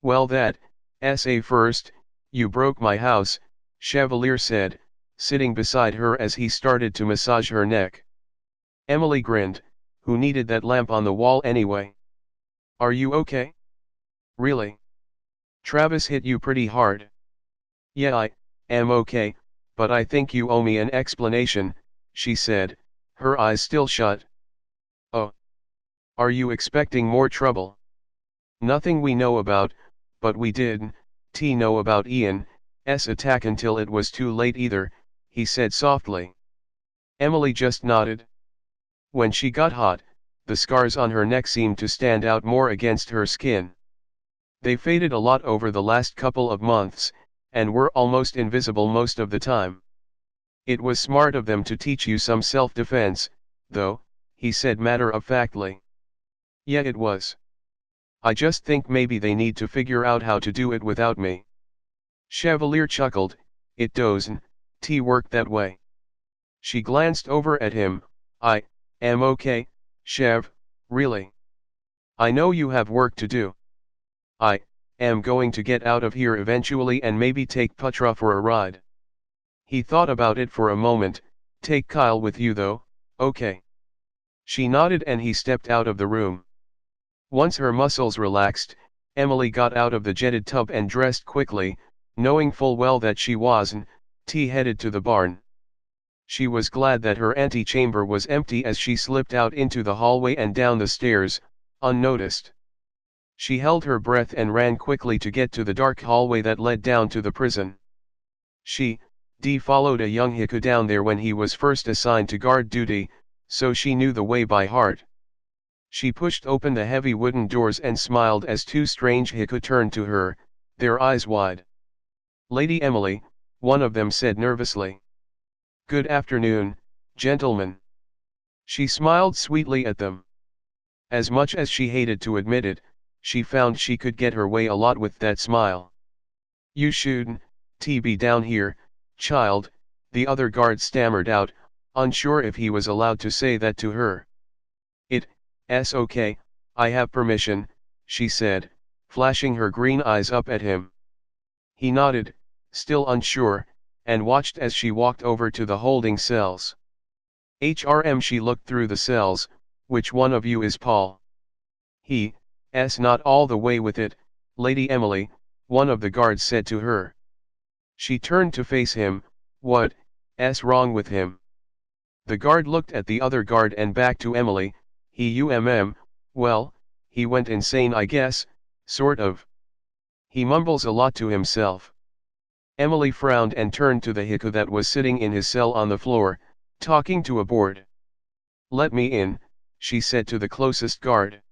Well that's a first, you broke my house, Chevalier said, sitting beside her as he started to massage her neck. Emily grinned, who needed that lamp on the wall anyway? Are you okay? Really? Travis hit you pretty hard. Yeah, I am okay, but I think you owe me an explanation, she said, her eyes still shut. Oh. Are you expecting more trouble? Nothing we know about, but we didn't know about Ian's attack until it was too late either, he said softly. Emily just nodded. When she got hot, the scars on her neck seemed to stand out more against her skin. They faded a lot over the last couple of months, and were almost invisible most of the time. It was smart of them to teach you some self-defense, though, he said matter-of-factly. Yeah, it was. I just think maybe they need to figure out how to do it without me. Chevalier chuckled, it doesn't work that way. She glanced over at him. I am okay, Chev, really. I know you have work to do. I am going to get out of here eventually and maybe take Petra for a ride. He thought about it for a moment. Take Kyle with you though, okay. She nodded and he stepped out of the room. Once her muscles relaxed, Emily got out of the jetted tub and dressed quickly, knowing full well that she wasn't headed to the barn. She was glad that her antechamber was empty as she slipped out into the hallway and down the stairs, unnoticed. She held her breath and ran quickly to get to the dark hallway that led down to the prison. She followed a young Heku down there when he was first assigned to guard duty, so she knew the way by heart. She pushed open the heavy wooden doors and smiled as two strange Heku turned to her, their eyes wide. Lady Emily, one of them said nervously. Good afternoon, gentlemen. She smiled sweetly at them. As much as she hated to admit it, she found she could get her way a lot with that smile. You shouldn't be down here, child, the other guard stammered out, unsure if he was allowed to say that to her. It's okay, I have permission, she said, flashing her green eyes up at him. He nodded, still unsure, and watched as she walked over to the holding cells. She looked through the cells. Which one of you is Paul? He's not all the way with it, Lady Emily, one of the guards said to her. She turned to face him. What's wrong with him? The guard looked at the other guard and back to Emily. Well, he went insane I guess, sort of. He mumbles a lot to himself. Emily frowned and turned to the Heku that was sitting in his cell on the floor, talking to a board. Let me in, she said to the closest guard.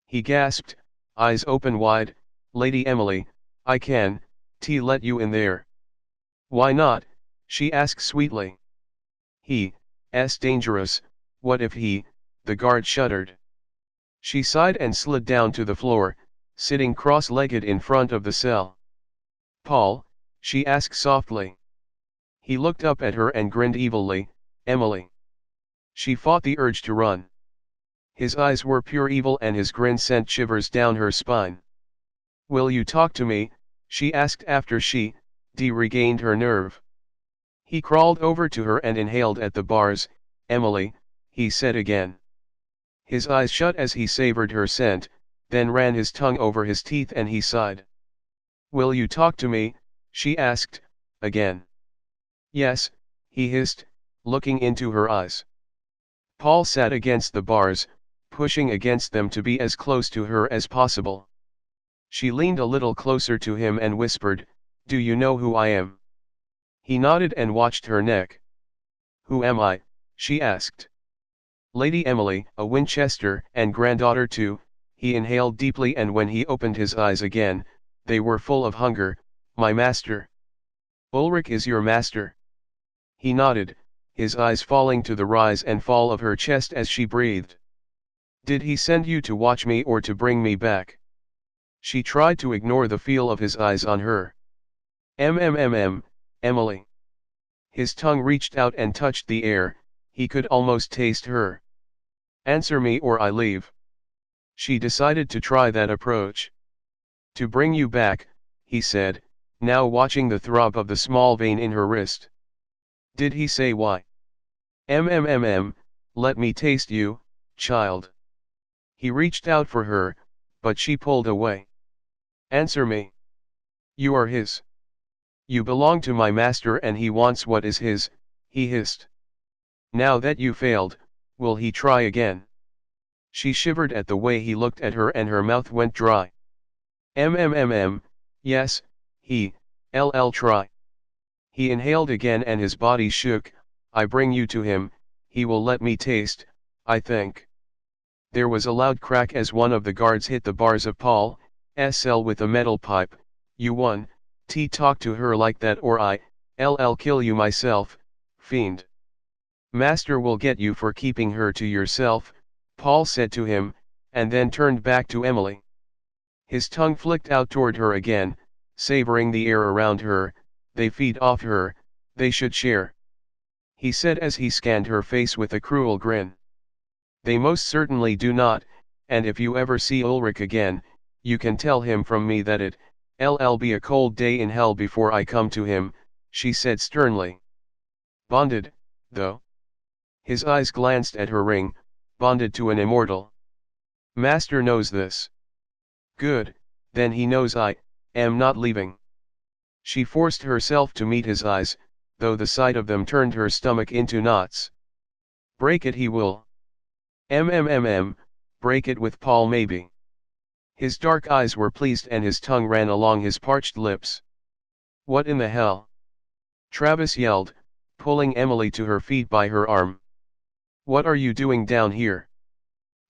He gasped, eyes open wide. Lady Emily, I can let you in there. Why not? She asked sweetly. He's dangerous. What if he? The guard shuddered. She sighed and slid down to the floor, sitting cross-legged in front of the cell. Paul? She asked softly. He looked up at her and grinned evilly. Emily. She fought the urge to run. His eyes were pure evil and his grin sent shivers down her spine. "Will you talk to me?" she asked after she, regained her nerve. He crawled over to her and inhaled at the bars. "Emily," he said again. His eyes shut as he savored her scent, then ran his tongue over his teeth and he sighed. "Will you talk to me?" she asked, again. "Yes," he hissed, looking into her eyes. Paul sat against the bars, pushing against them to be as close to her as possible. She leaned a little closer to him and whispered, "Do you know who I am?" He nodded and watched her neck. "Who am I?" she asked. "Lady Emily, a Winchester, and granddaughter too." He inhaled deeply and when he opened his eyes again, they were full of hunger. "My master." "Ulrich is your master?" He nodded, his eyes falling to the rise and fall of her chest as she breathed. "Did he send you to watch me or to bring me back?" She tried to ignore the feel of his eyes on her. Emily." His tongue reached out and touched the air, he could almost taste her. "Answer me or I leave." She decided to try that approach. "To bring you back," he said, now watching the throb of the small vein in her wrist. "Did he say why?" Let me taste you, child." He reached out for her, but she pulled away. "Answer me. You are his. You belong to my master and he wants what is his," he hissed. "Now that you failed, will he try again?" She shivered at the way he looked at her and her mouth went dry. Yes, he'll try." He inhaled again and his body shook. "I bring you to him, he will let me taste, I think." There was a loud crack as one of the guards hit the bars of Paul's cell with a metal pipe. "You won, talk to her like that or I'll kill you myself, fiend." "Master will get you for keeping her to yourself," Paul said to him, and then turned back to Emily. His tongue flicked out toward her again, savoring the air around her. "They feed off her, they should share," he said as he scanned her face with a cruel grin. "They most certainly do not, and if you ever see Ulrich again, you can tell him from me that it'll be a cold day in hell before I come to him," she said sternly. "Bonded, though?" His eyes glanced at her ring. "Bonded to an immortal. Master knows this." "Good, then he knows I am not leaving." She forced herself to meet his eyes, though the sight of them turned her stomach into knots. "Break it he will." Break it with Paul maybe." His dark eyes were pleased and his tongue ran along his parched lips. "What in the hell?" Travis yelled, pulling Emily to her feet by her arm. "What are you doing down here?"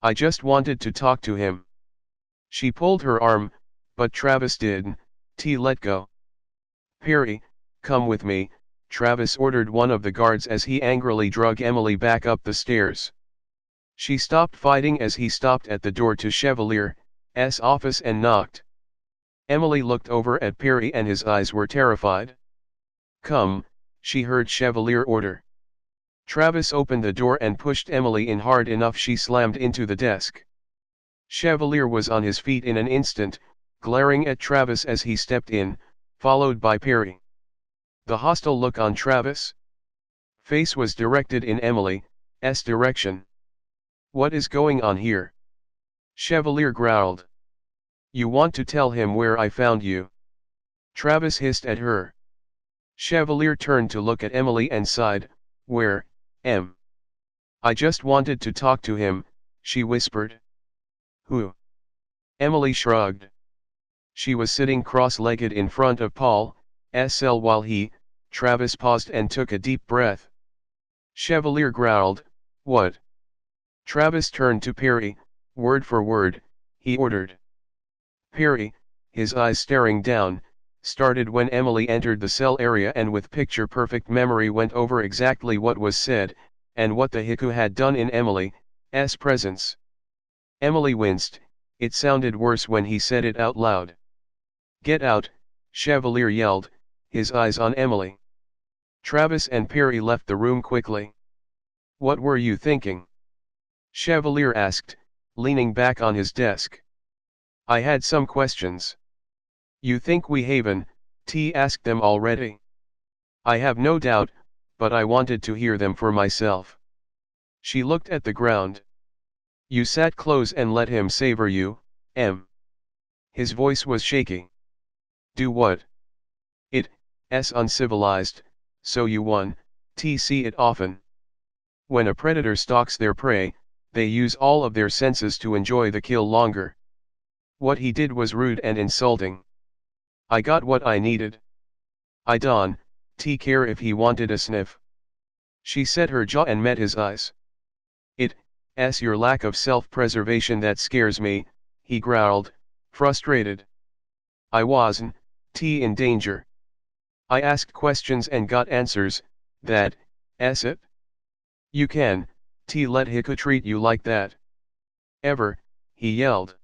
"I just wanted to talk to him." She pulled her arm, but Travis didn't let go. "Perry, come with me," Travis ordered one of the guards as he angrily drug Emily back up the stairs. She stopped fighting as he stopped at the door to Chevalier's office and knocked. Emily looked over at Perry and his eyes were terrified. "Come," she heard Chevalier order. Travis opened the door and pushed Emily in hard enough she slammed into the desk. Chevalier was on his feet in an instant, glaring at Travis as he stepped in, followed by Perry. The hostile look on Travis' face was directed in Emily's direction. "What is going on here?" Chevalier growled. "You want to tell him where I found you?" Travis hissed at her. Chevalier turned to look at Emily and sighed. "Where, Em?" "I just wanted to talk to him," she whispered. "Who?" Emily shrugged. She was sitting cross-legged in front of Paul's cell while Travis paused and took a deep breath. Chevalier growled, "What?" Travis turned to Perry. "Word for word," he ordered. Perry, his eyes staring down, started when Emily entered the cell area and with picture-perfect memory went over exactly what was said, and what the Heku had done in Emily's presence. Emily winced, it sounded worse when he said it out loud. "Get out," Chevalier yelled, his eyes on Emily. Travis and Perry left the room quickly. "What were you thinking?" Chevalier asked, leaning back on his desk. I had some questions. You think we haven, T asked them already? I have no doubt, but I wanted to hear them for myself. She looked at the ground. You sat close and let him savor you, M. His voice was shaky. Do what? It's uncivilized, so you won, T see it often. When a predator stalks their prey, they use all of their senses to enjoy the kill longer. What he did was rude and insulting. I got what I needed. I don't care if he wanted a sniff. She set her jaw and met his eyes. It's your lack of self-preservation that scares me, he growled, frustrated. I wasn't in danger. I asked questions and got answers, that's it? You can let Heku treat you like that? Ever, he yelled.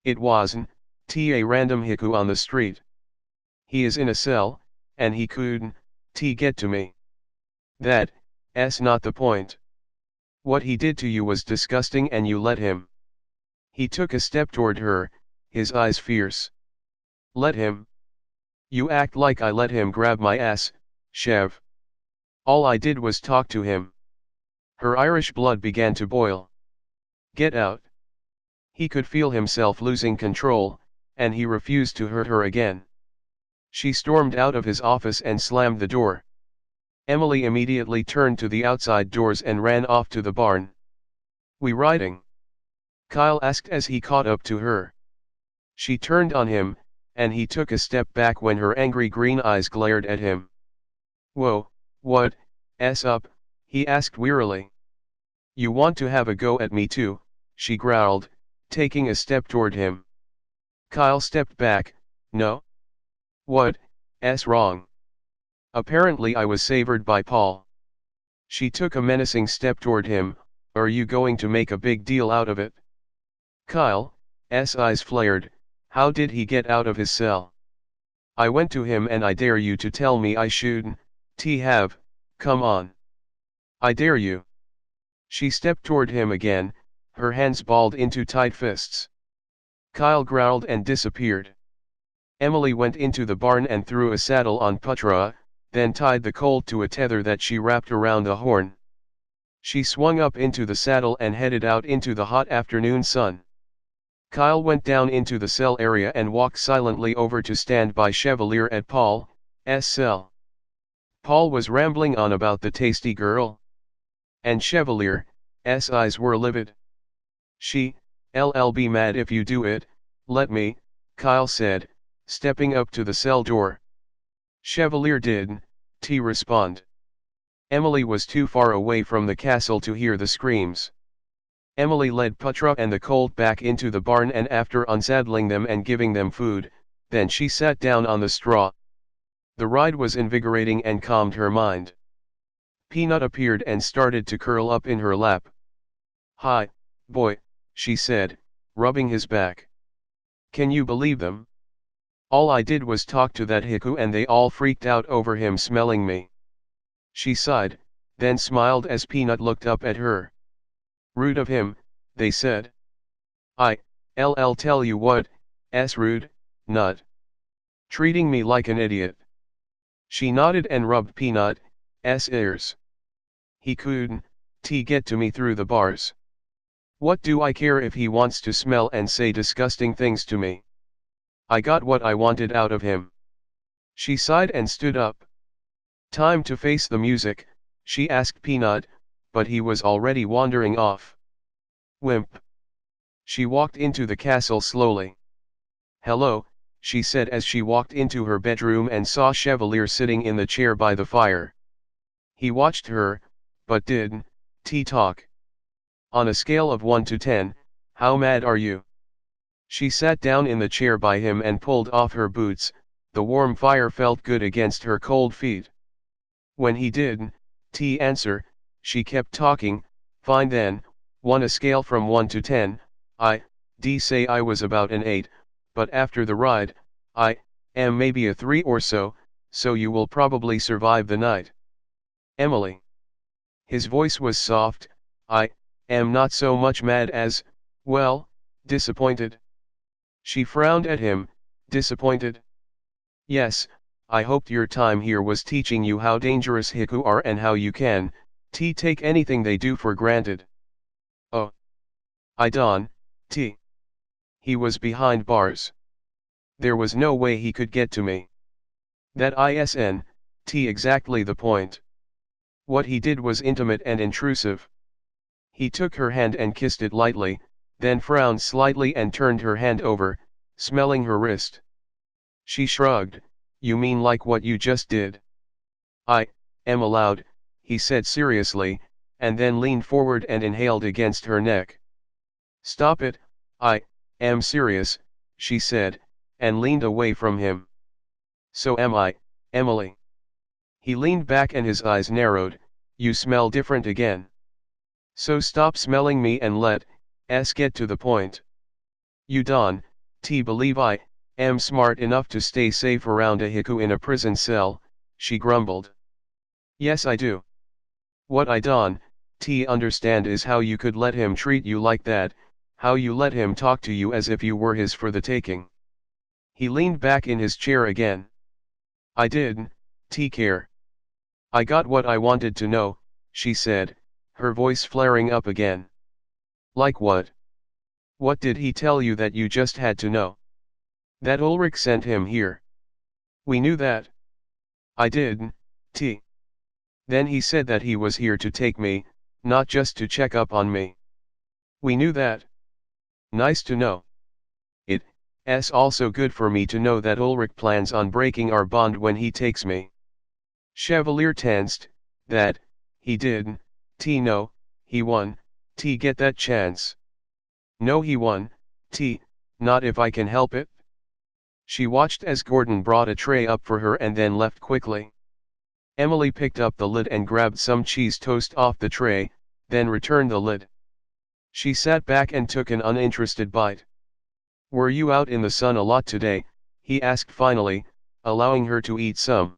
It wasn't a random Heku on the street. He is in a cell, and he couldn't get to me. That's not the point. What he did to you was disgusting and you let him. He took a step toward her, his eyes fierce. Let him? You act like I let him grab my ass, Chev. All I did was talk to him. Her Irish blood began to boil. Get out. He could feel himself losing control, and he refused to hurt her again. She stormed out of his office and slammed the door. Emily immediately turned to the outside doors and ran off to the barn. We riding? Kyle asked as he caught up to her. She turned on him, and he took a step back when her angry green eyes glared at him. Whoa, what's up? He asked wearily. You want to have a go at me too, she growled, taking a step toward him. Kyle stepped back. No? What's wrong? Apparently I was favored by Paul. She took a menacing step toward him. Are you going to make a big deal out of it? Kyle's eyes flared. How did he get out of his cell? I went to him and I dare you to tell me I shouldn't have, come on. I dare you. She stepped toward him again, her hands balled into tight fists. Kyle growled and disappeared. Emily went into the barn and threw a saddle on Putra, then tied the colt to a tether that she wrapped around the horn. She swung up into the saddle and headed out into the hot afternoon sun. Kyle went down into the cell area and walked silently over to stand by Chevalier at Paul's cell. Paul was rambling on about the tasty girl. And Chevalier's eyes were livid. I'll be mad if you do it, let me, Kyle said, stepping up to the cell door. Chevalier didn't respond. Emily was too far away from the castle to hear the screams. Emily led Putra and the colt back into the barn and after unsaddling them and giving them food, then she sat down on the straw. The ride was invigorating and calmed her mind. Peanut appeared and started to curl up in her lap. Hi, boy, she said, rubbing his back. Can you believe them? All I did was talk to that Heku and they all freaked out over him smelling me. She sighed, then smiled as Peanut looked up at her. Rude of him, they said. I'll tell you what's rude, nut. Treating me like an idiot. She nodded and rubbed Peanut's ears. He couldn't get to me through the bars. What do I care if he wants to smell and say disgusting things to me? I got what I wanted out of him. She sighed and stood up. Time to face the music, she asked Peanut, but he was already wandering off. Wimp. She walked into the castle slowly. Hello, she said as she walked into her bedroom and saw Chevalier sitting in the chair by the fire. He watched her, but didn't talk. On a scale of 1 to 10, how mad are you? She sat down in the chair by him and pulled off her boots, the warm fire felt good against her cold feet. When he didn't answer, she kept talking, fine then, on a scale from 1 to 10, I'd say I was about an 8, but after the ride, I am maybe a 3 or so you will probably survive the night. Emily. His voice was soft, am not so much mad as, well, disappointed. She frowned at him, disappointed. Yes, I hoped your time here was teaching you how dangerous Heku are and how you can, take anything they do for granted. Oh. I don't, He was behind bars. There was no way he could get to me. That isn't, exactly the point. What he did was intimate and intrusive. He took her hand and kissed it lightly, then frowned slightly and turned her hand over, smelling her wrist. She shrugged. You mean like what you just did? I am allowed, he said seriously, and then leaned forward and inhaled against her neck. Stop it, I am serious, she said, and leaned away from him. So am I, Emily. He leaned back and his eyes narrowed. You smell different again. So stop smelling me and let's get to the point. You don't believe I am smart enough to stay safe around a Heku in a prison cell, she grumbled. Yes I do. What I don't understand is how you could let him treat you like that, how you let him talk to you as if you were his for the taking. He leaned back in his chair again. I didn't care. I got what I wanted to know, she said, her voice flaring up again. Like what? What did he tell you that you just had to know? That Ulrich sent him here. We knew that. I didn't. Then he said that he was here to take me, not just to check up on me. We knew that. Nice to know. It's also good for me to know that Ulrich plans on breaking our bond when he takes me. Chevalier tensed. That, he didn't know, he won, get that chance. No he won, not if I can help it. She watched as Gordon brought a tray up for her and then left quickly. Emily picked up the lid and grabbed some cheese toast off the tray, then returned the lid. She sat back and took an uninterested bite. Were you out in the sun a lot today? He asked finally, allowing her to eat some.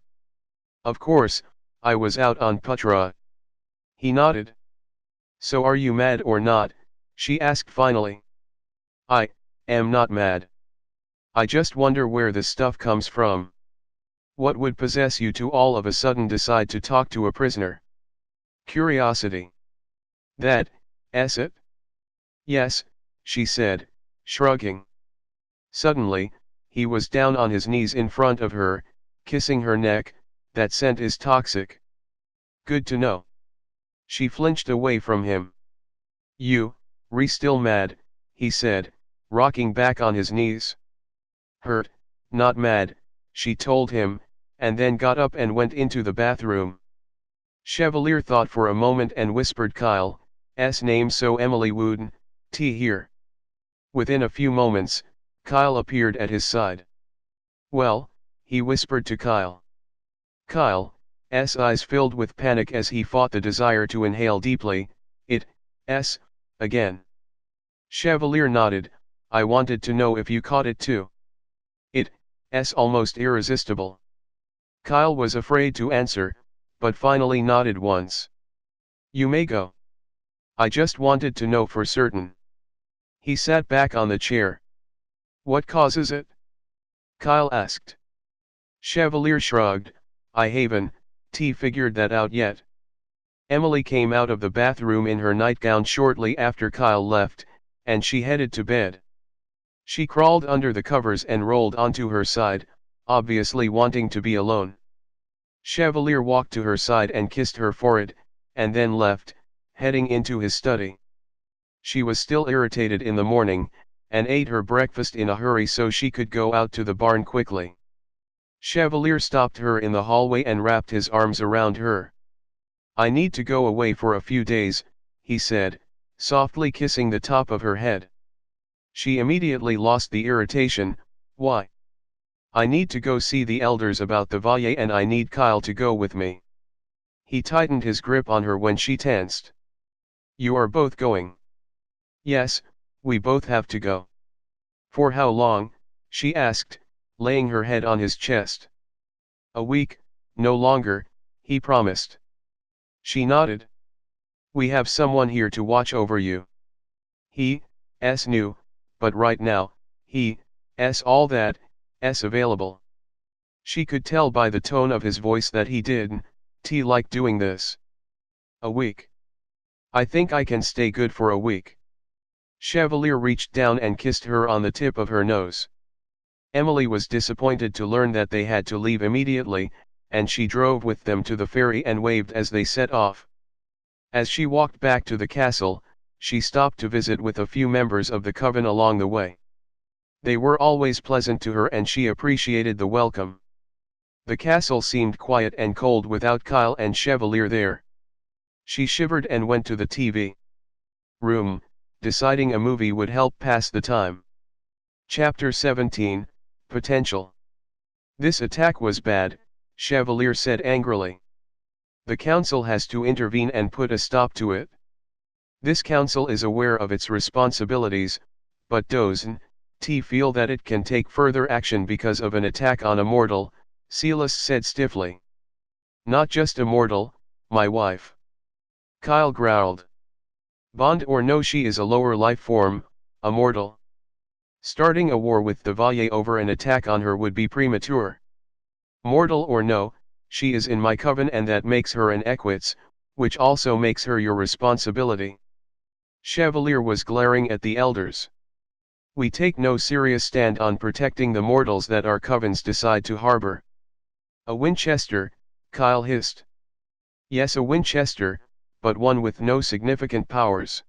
Of course, I was out on Putra. He nodded. So are you mad or not? She asked finally. I am not mad. I just wonder where this stuff comes from. What would possess you to all of a sudden decide to talk to a prisoner? Curiosity. That's it? Yes, she said, shrugging. Suddenly, he was down on his knees in front of her, kissing her neck. That scent is toxic. Good to know. She flinched away from him. Still mad, he said, rocking back on his knees. Hurt, not mad, she told him, and then got up and went into the bathroom. Chevalier thought for a moment and whispered Kyle's name so Emily wouldn't hear. Within a few moments, Kyle appeared at his side. Well, he whispered to Kyle. Kyle's eyes filled with panic as he fought the desire to inhale deeply. Again. Chevalier nodded. I wanted to know if you caught it too. It's almost irresistible. Kyle was afraid to answer, but finally nodded once. You may go. I just wanted to know for certain. He sat back on the chair. What causes it? Kyle asked. Chevalier shrugged. I haven't figured that out yet. Emily came out of the bathroom in her nightgown shortly after Kyle left, and she headed to bed. She crawled under the covers and rolled onto her side, obviously wanting to be alone. Chevalier walked to her side and kissed her forehead, and then left, heading into his study. She was still irritated in the morning, and ate her breakfast in a hurry so she could go out to the barn quickly. Chevalier stopped her in the hallway and wrapped his arms around her. I need to go away for a few days, he said, softly kissing the top of her head. She immediately lost the irritation. Why? I need to go see the elders about the Valle and I need Kyle to go with me. He tightened his grip on her when she tensed. You are both going. Yes, we both have to go. For how long? She asked, laying her head on his chest. A week, no longer, he promised. She nodded. We have someone here to watch over you. He knew, but right now, he all that available. She could tell by the tone of his voice that he didn't like doing this. A week. I think I can stay good for a week. Chevalier reached down and kissed her on the tip of her nose. Emily was disappointed to learn that they had to leave immediately, and she drove with them to the ferry and waved as they set off. As she walked back to the castle, she stopped to visit with a few members of the coven along the way. They were always pleasant to her and she appreciated the welcome. The castle seemed quiet and cold without Kyle and Chevalier there. She shivered and went to the TV room, deciding a movie would help pass the time. Chapter 17, Potential. This attack was bad, Chevalier said angrily. The council has to intervene and put a stop to it. This council is aware of its responsibilities, but doesn't feel that it can take further action because of an attack on a mortal, Silas said stiffly. Not just a mortal, my wife. Kyle growled. Bond or no, she is a lower life form, a mortal. Starting a war with the Chevalier over an attack on her would be premature. Mortal or no, she is in my coven and that makes her an Equites, which also makes her your responsibility. Chevalier was glaring at the elders. We take no serious stand on protecting the mortals that our covens decide to harbor. A Winchester, Kyle hissed. Yes, a Winchester, but one with no significant powers.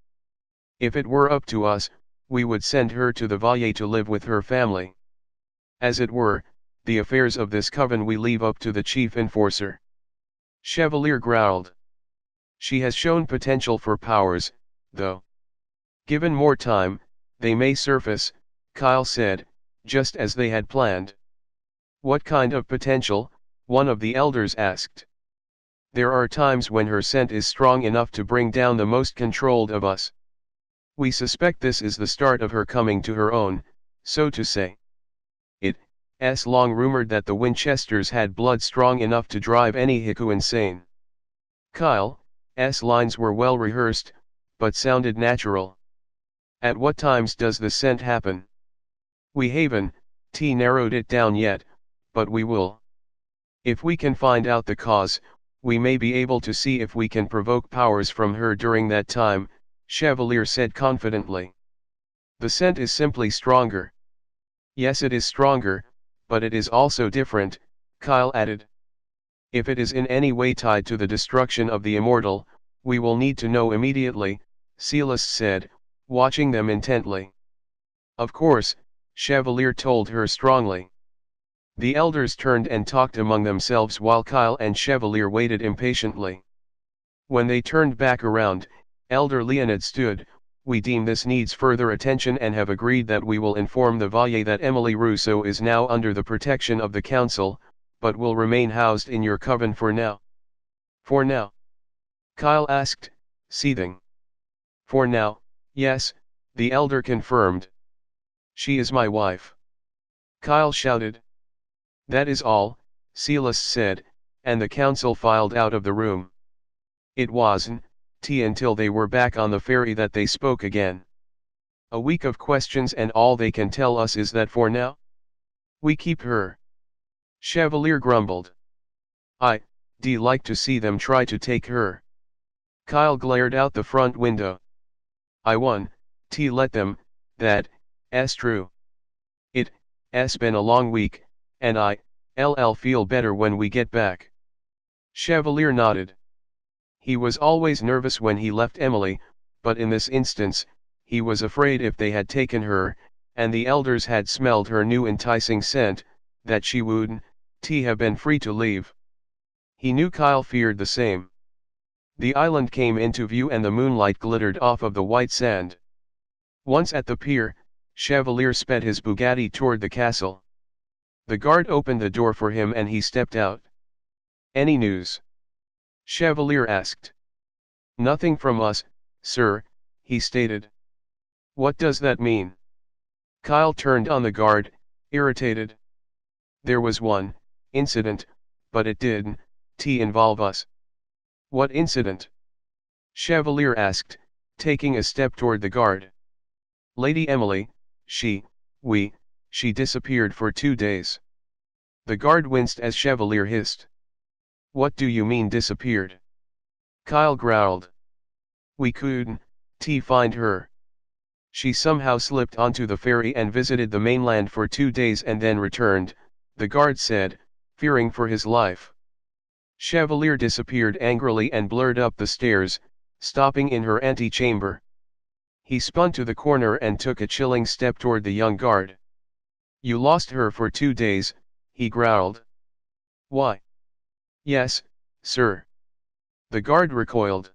If it were up to us, we would send her to the Chevalier to live with her family. As it were, the affairs of this coven we leave up to the chief enforcer. Chevalier growled. She has shown potential for powers, though. Given more time, they may surface, Kyle said, just as they had planned. What kind of potential? One of the elders asked. There are times when her scent is strong enough to bring down the most controlled of us. We suspect this is the start of her coming to her own, so to say. It's long rumored that the Winchesters had blood strong enough to drive any Heku insane. Kyle's lines were well rehearsed, but sounded natural. At what times does the scent happen? We haven't narrowed it down yet, but we will. If we can find out the cause, we may be able to see if we can provoke powers from her during that time, Chevalier said confidently. The scent is simply stronger. Yes, it is stronger, but it is also different, Kyle added. If it is in any way tied to the destruction of the immortal, we will need to know immediately, Silas said, watching them intently. Of course, Chevalier told her strongly. The elders turned and talked among themselves while Kyle and Chevalier waited impatiently. When they turned back around, Elder Leonid stood. We deem this needs further attention and have agreed that we will inform the Chevalier that Emily Rousseau is now under the protection of the council, but will remain housed in your coven for now. For now? Kyle asked, seething. For now, yes, the elder confirmed. She is my wife. Kyle shouted. That is all, Silas said, and the council filed out of the room. It wasn't until they were back on the ferry that they spoke again. A week of questions and all they can tell us is that for now, we keep her. Chevalier grumbled. I'd like to see them try to take her. Kyle glared out the front window. I won, let them, that's true. It's been a long week, and I'll feel better when we get back. Chevalier nodded. He was always nervous when he left Emily, but in this instance, he was afraid if they had taken her, and the elders had smelled her new enticing scent, that she wouldn't have been free to leave. He knew Kyle feared the same. The island came into view and the moonlight glittered off of the white sand. Once at the pier, Chevalier sped his Bugatti toward the castle. The guard opened the door for him and he stepped out. Any news? Chevalier asked. Nothing from us, sir, he stated. What does that mean? Kyle turned on the guard, irritated. There was one incident, but it didn't involve us. What incident? Chevalier asked, taking a step toward the guard. Lady Emily, she disappeared for 2 days. The guard winced as Chevalier hissed. What do you mean disappeared? Kyle growled. We couldn't find her. She somehow slipped onto the ferry and visited the mainland for 2 days and then returned, the guard said, fearing for his life. Chevalier disappeared angrily and blurred up the stairs, stopping in her antechamber. He spun to the corner and took a chilling step toward the young guard. You lost her for 2 days, he growled. Why? Yes, sir. The guard recoiled.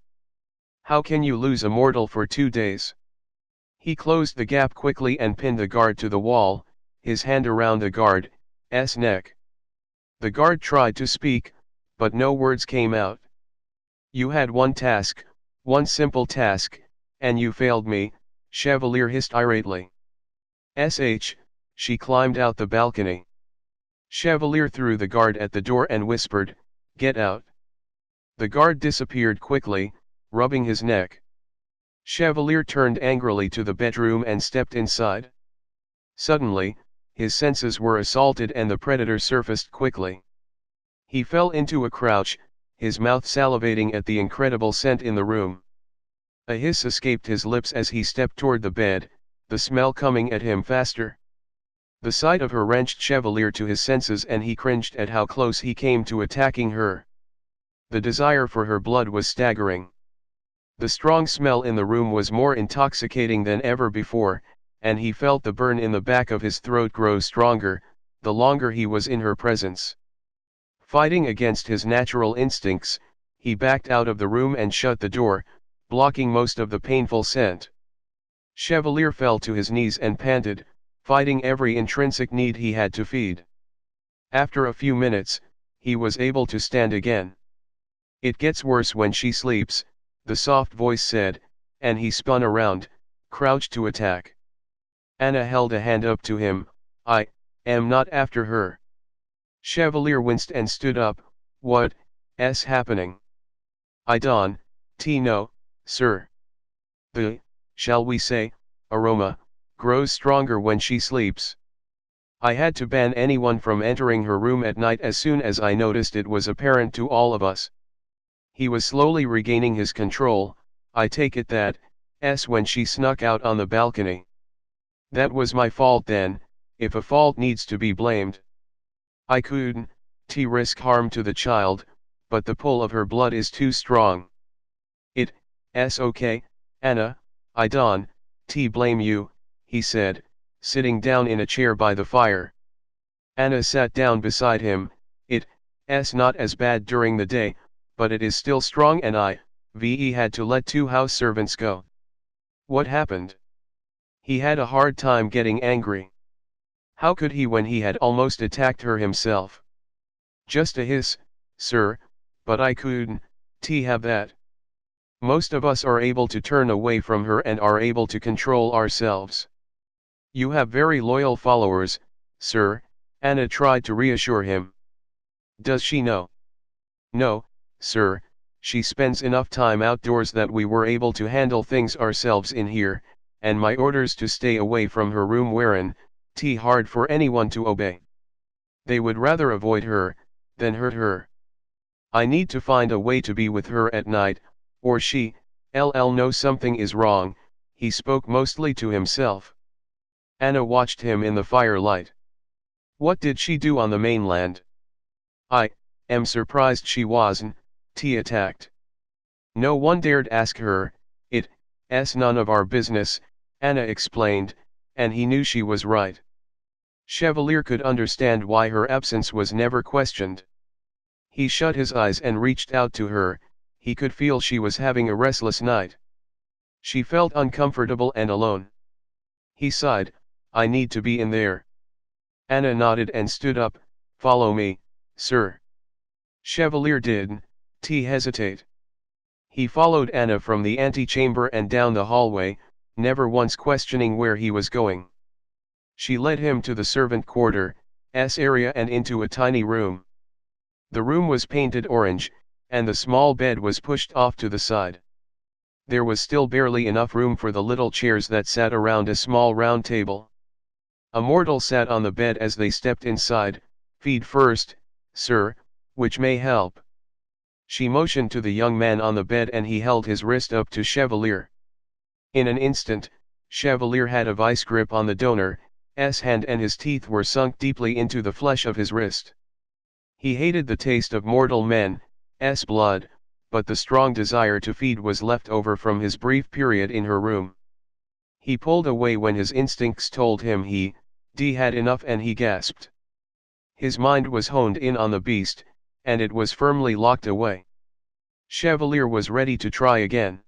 How can you lose a mortal for 2 days? He closed the gap quickly and pinned the guard to the wall, his hand around the guard's neck. The guard tried to speak, but no words came out. You had one task, one simple task, and you failed me, Chevalier hissed irately. She climbed out the balcony. Chevalier threw the guard at the door and whispered, Get out. The guard disappeared quickly, rubbing his neck. Chevalier turned angrily to the bedroom and stepped inside. Suddenly, his senses were assaulted and the predator surfaced quickly. He fell into a crouch, his mouth salivating at the incredible scent in the room. A hiss escaped his lips as he stepped toward the bed, the smell coming at him faster. The sight of her wrenched Chevalier to his senses and he cringed at how close he came to attacking her. The desire for her blood was staggering. The strong smell in the room was more intoxicating than ever before, and he felt the burn in the back of his throat grow stronger, the longer he was in her presence. Fighting against his natural instincts, he backed out of the room and shut the door, blocking most of the painful scent. Chevalier fell to his knees and panted, fighting every intrinsic need he had to feed. After a few minutes, he was able to stand again. It gets worse when she sleeps, the soft voice said, and he spun around, crouched to attack. Anna held a hand up to him. I am not after her. Chevalier winced and stood up. What's happening? I don't know, sir. The, shall we say, aroma, grows stronger when she sleeps. I had to ban anyone from entering her room at night as soon as I noticed it was apparent to all of us. He was slowly regaining his control. I take it that's when she snuck out on the balcony. That was my fault then, if a fault needs to be blamed. I couldn't risk harm to the child, but the pull of her blood is too strong. It's okay, Anna, I don't blame you, he said, sitting down in a chair by the fire. Anna sat down beside him. It's not as bad during the day, but it is still strong and I had to let 2 house servants go. What happened? He had a hard time getting angry. How could he when he had almost attacked her himself? Just a hiss, sir, but I couldn't have that. Most of us are able to turn away from her and are able to control ourselves. You have very loyal followers, sir, Anna tried to reassure him. Does she know? No, sir, she spends enough time outdoors that we were able to handle things ourselves in here, and my orders to stay away from her room weren't hard for anyone to obey. They would rather avoid her than hurt her. I need to find a way to be with her at night, or she knows something is wrong. He spoke mostly to himself. Anna watched him in the firelight. What did she do on the mainland? I am surprised she wasn't attacked. No one dared ask her. It's none of our business, Anna explained, and he knew she was right. Chevalier could understand why her absence was never questioned. He shut his eyes and reached out to her. He could feel she was having a restless night. She felt uncomfortable and alone. He sighed, I need to be in there. Anna nodded and stood up. Follow me, sir. Chevalier didn't hesitate. He followed Anna from the antechamber and down the hallway, never once questioning where he was going. She led him to the servant quarters area and into a tiny room. The room was painted orange, and the small bed was pushed off to the side. There was still barely enough room for the little chairs that sat around a small round table. A mortal sat on the bed as they stepped inside. "Feed first, sir, which may help." She motioned to the young man on the bed and he held his wrist up to Chevalier. In an instant, Chevalier had a vice grip on the donor's hand and his teeth were sunk deeply into the flesh of his wrist. He hated the taste of mortal men's blood, but the strong desire to feed was left over from his brief period in her room. He pulled away when his instincts told him he had enough and he gasped. His mind was honed in on the beast, and it was firmly locked away. Chevalier was ready to try again.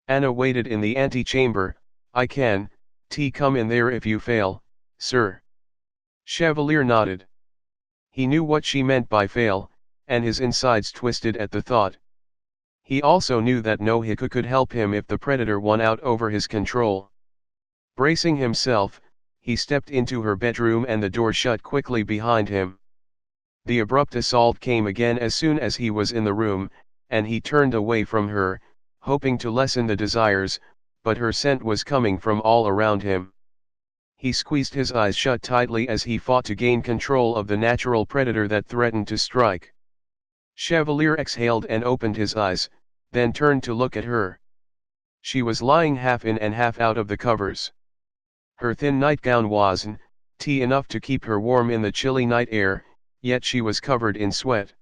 Anna waited in the antechamber. "I can come in there if you fail, sir." Chevalier nodded. He knew what she meant by fail, and his insides twisted at the thought. He also knew that no Heku could help him if the predator won out over his control. Bracing himself, he stepped into her bedroom and the door shut quickly behind him. The abrupt assault came again as soon as he was in the room, and he turned away from her, hoping to lessen the desires, but her scent was coming from all around him. He squeezed his eyes shut tightly as he fought to gain control of the natural predator that threatened to strike. Chevalier exhaled and opened his eyes, then turned to look at her. She was lying half in and half out of the covers. Her thin nightgown wasn't enough to keep her warm in the chilly night air, yet she was covered in sweat.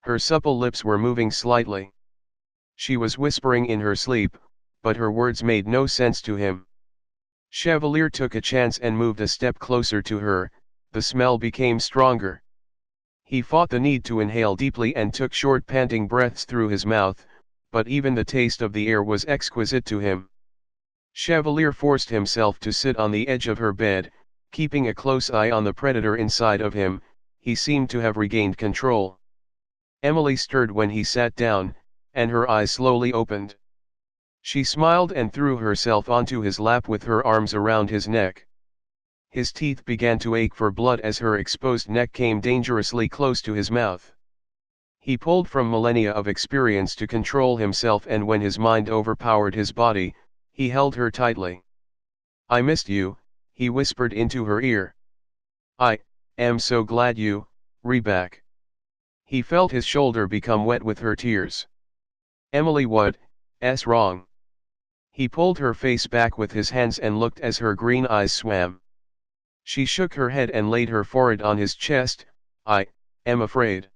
Her supple lips were moving slightly. She was whispering in her sleep, but her words made no sense to him. Chevalier took a chance and moved a step closer to her. The smell became stronger. He fought the need to inhale deeply and took short panting breaths through his mouth, but even the taste of the air was exquisite to him. Chevalier forced himself to sit on the edge of her bed, keeping a close eye on the predator inside of him. He seemed to have regained control. Emily stirred when he sat down, and her eyes slowly opened. She smiled and threw herself onto his lap with her arms around his neck. His teeth began to ache for blood as her exposed neck came dangerously close to his mouth. He pulled from millennia of experience to control himself, and when his mind overpowered his body, he held her tightly. "I missed you," he whispered into her ear. "I am so glad you're back." He felt his shoulder become wet with her tears. "Emily, what's wrong?" He pulled her face back with his hands and looked as her green eyes swam. She shook her head and laid her forehead on his chest. "I am afraid."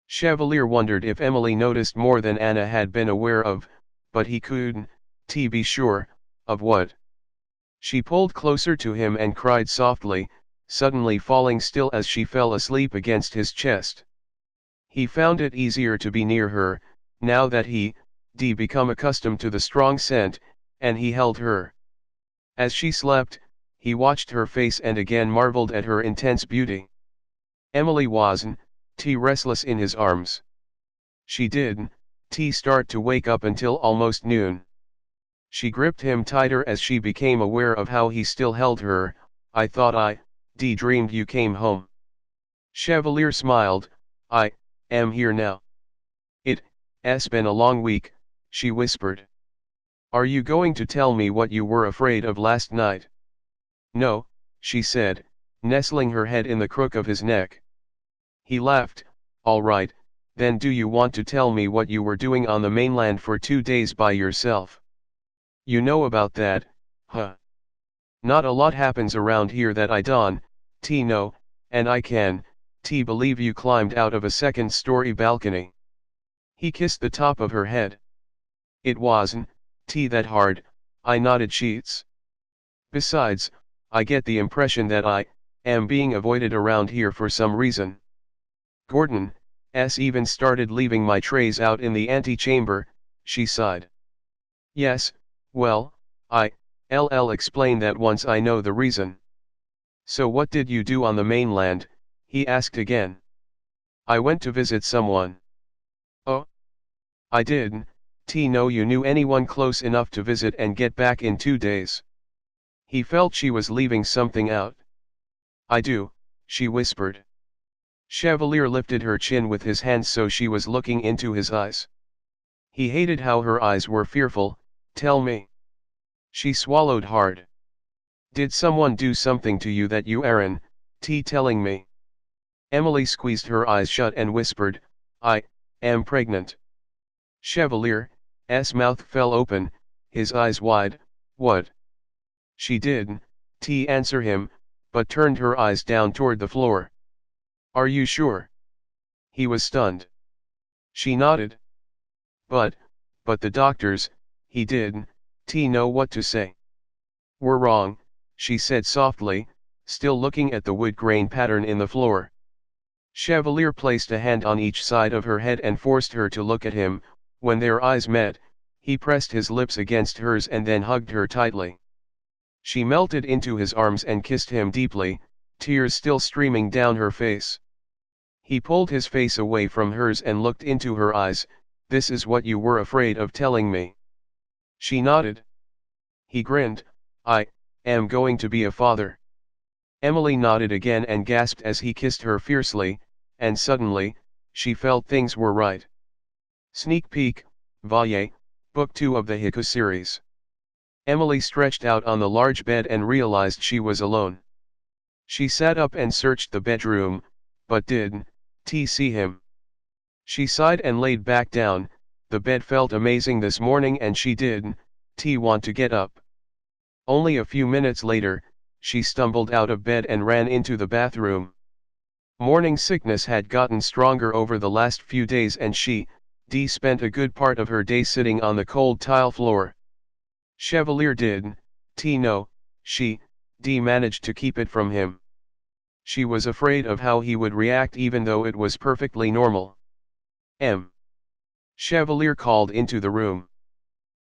Chevalier wondered if Emily noticed more than Anna had been aware of, but he couldn't be sure of what. She pulled closer to him and cried softly, suddenly falling still as she fell asleep against his chest. He found it easier to be near her, now that he become accustomed to the strong scent, and he held her. As she slept, he watched her face and again marveled at her intense beauty. Emily wasn't restless in his arms. She didn't start to wake up until almost noon. She gripped him tighter as she became aware of how he still held her. "I thought I dreamed you came home." Chevalier smiled. "I am here now." "It's been a long week," she whispered. "Are you going to tell me what you were afraid of last night?" "No," she said, nestling her head in the crook of his neck. He laughed. "All right, then do you want to tell me what you were doing on the mainland for 2 days by yourself? You know about that, huh? Not a lot happens around here that I don't know, and I can believe you climbed out of a second-story balcony." He kissed the top of her head. "It wasn't that hard," I nodded. "Sheets. Besides, I get the impression that I am being avoided around here for some reason. Gordon's even started leaving my trays out in the antechamber," she sighed. "Yes, well, I'll explain that once I know the reason." "So what did you do on the mainland?" he asked again. "I went to visit someone." "Oh? I didn't know you knew anyone close enough to visit and get back in 2 days." He felt she was leaving something out. "I do," she whispered. Chevalier lifted her chin with his hands so she was looking into his eyes. He hated how her eyes were fearful. Tell me. She swallowed hard. Did someone do something to you that you aren't telling me? Emily squeezed her eyes shut and whispered, I am pregnant. Chevalier's mouth fell open, his eyes wide. What? She didn't answer him, but turned her eyes down toward the floor. Are you sure? He was stunned. She nodded. But the doctors, he didn't know what to say. We're wrong, she said softly, still looking at the wood grain pattern in the floor. Chevalier placed a hand on each side of her head and forced her to look at him. When their eyes met, he pressed his lips against hers and then hugged her tightly. She melted into his arms and kissed him deeply, tears still streaming down her face. He pulled his face away from hers and looked into her eyes. This is what you were afraid of telling me. She nodded. He grinned. I am going to be a father. Emily nodded again and gasped as he kissed her fiercely, and suddenly, she felt things were right. Sneak peek, Chevalier, Book 2 of the Heku series. Emily stretched out on the large bed and realized she was alone. She sat up and searched the bedroom, but didn't see him. She sighed and laid back down. The bed felt amazing this morning and she didn't want to get up. Only a few minutes later, she stumbled out of bed and ran into the bathroom. Morning sickness had gotten stronger over the last few days and she spent a good part of her day sitting on the cold tile floor. Chevalier didn't know, she managed to keep it from him. She was afraid of how he would react even though it was perfectly normal. Chevalier called into the room.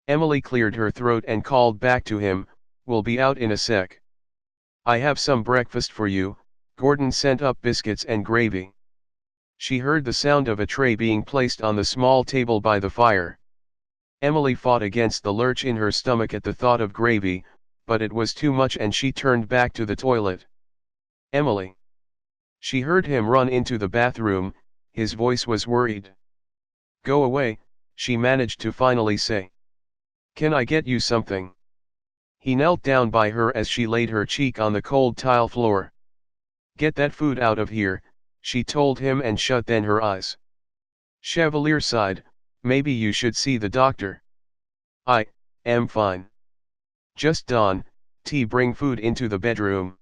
Emily cleared her throat and called back to him, we'll be out in a sec. I have some breakfast for you. Gordon sent up biscuits and gravy. She heard the sound of a tray being placed on the small table by the fire. Emily fought against the lurch in her stomach at the thought of gravy, but it was too much and she turned back to the toilet. Emily. She heard him run into the bathroom, his voice was worried. Go away, she managed to finally say. Can I get you something? He knelt down by her as she laid her cheek on the cold tile floor. Get that food out of here, she told him and shut then her eyes. Chevalier sighed, maybe you should see the doctor. I am fine. Just Don, bring food into the bedroom.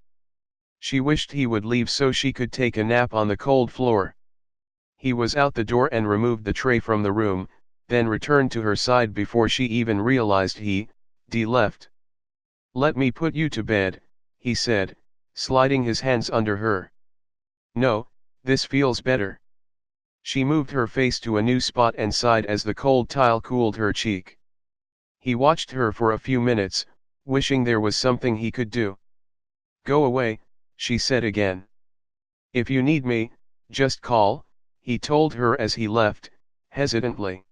She wished he would leave so she could take a nap on the cold floor. He was out the door and removed the tray from the room, then returned to her side before she even realized he left. Let me put you to bed, he said, sliding his hands under her. No, this feels better. She moved her face to a new spot and sighed as the cold tile cooled her cheek. He watched her for a few minutes, wishing there was something he could do. Go away, she said again. If you need me, just call, he told her as he left, hesitantly.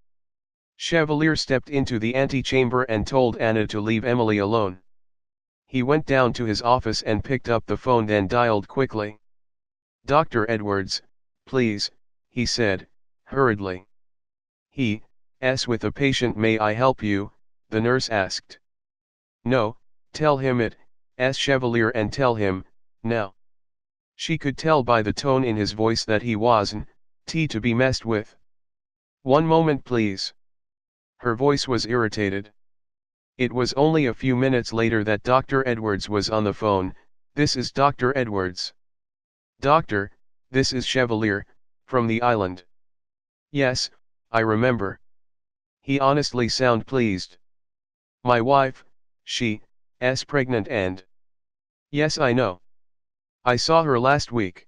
Chevalier stepped into the antechamber and told Anna to leave Emily alone. He went down to his office and picked up the phone then dialed quickly. Dr. Edwards, please, he said, hurriedly. With a patient. May I help you? The nurse asked. No, tell him it, Chevalier and tell him, now. She could tell by the tone in his voice that he wasn't to be messed with. One moment please. Her voice was irritated. It was only a few minutes later that Dr. Edwards was on the phone. This is Dr. Edwards. Doctor, this is Chevalier, from the island. Yes, I remember. He honestly sounded pleased. My wife, she's pregnant and... Yes, I know. I saw her last week.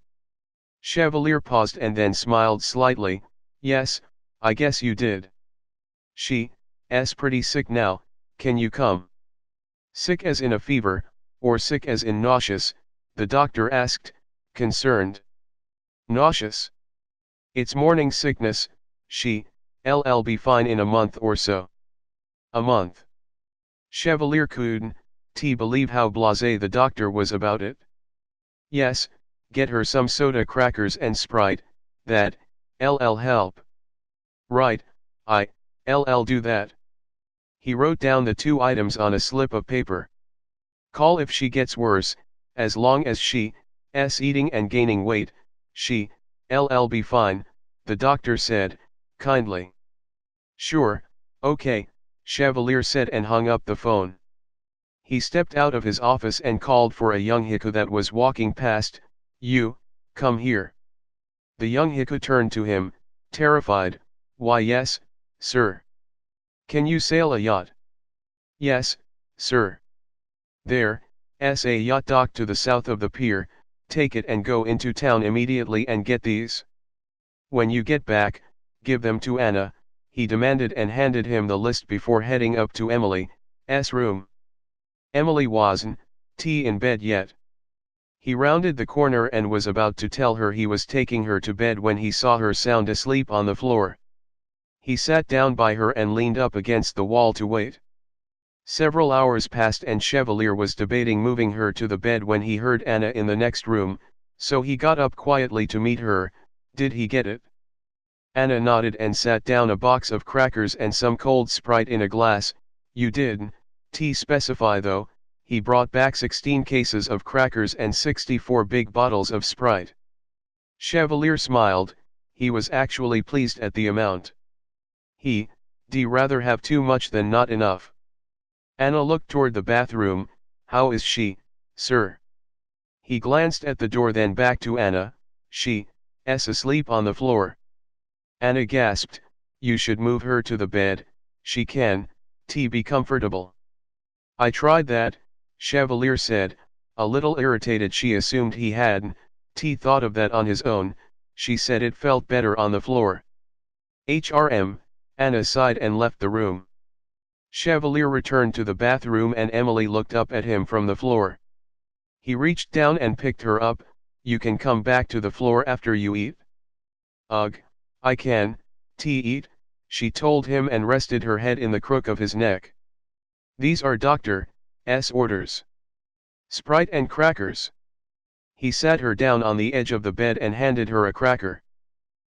Chevalier paused and then smiled slightly. Yes, I guess you did. She's pretty sick now, can you come? Sick as in a fever, or sick as in nauseous, the doctor asked, concerned. Nauseous. It's morning sickness, she'll be fine in a month or so. A month. Chevalier couldn't believe how blasé the doctor was about it. Yes, get her some soda crackers and Sprite, that'll help. Right, LL do that. He wrote down the 2 items on a slip of paper. Call if she gets worse, as long as she's eating and gaining weight, she'll be fine, the doctor said, kindly. Sure, okay, Chevalier said and hung up the phone. He stepped out of his office and called for a young Heku that was walking past. You, come here. The young Heku turned to him, terrified. Why yes, sir. Can you sail a yacht? Yes, sir. There's a yacht docked to the south of the pier, take it and go into town immediately and get these. When you get back, give them to Anna, he demanded and handed him the list before heading up to Emily's room. Emily wasn't in bed yet. He rounded the corner and was about to tell her he was taking her to bed when he saw her sound asleep on the floor. He sat down by her and leaned up against the wall to wait. Several hours passed and Chevalier was debating moving her to the bed when he heard Anna in the next room, so he got up quietly to meet her. Did he get it? Anna nodded and sat down a box of crackers and some cold Sprite in a glass. You didn't specify though. He brought back 16 cases of crackers and 64 big bottles of Sprite. Chevalier smiled, he was actually pleased at the amount. He'd rather have too much than not enough. Anna looked toward the bathroom. How is she, sir? He glanced at the door then back to Anna. She's asleep on the floor. Anna gasped, you should move her to the bed, she can be comfortable. I tried that, Chevalier said, a little irritated. She assumed he hadn't thought of that on his own. She said it felt better on the floor. Anna sighed and left the room. Chevalier returned to the bathroom and Emily looked up at him from the floor. He reached down and picked her up. You can come back to the floor after you eat? Ugh, I can eat, she told him and rested her head in the crook of his neck. These are doctor's orders. Sprite and crackers. He sat her down on the edge of the bed and handed her a cracker.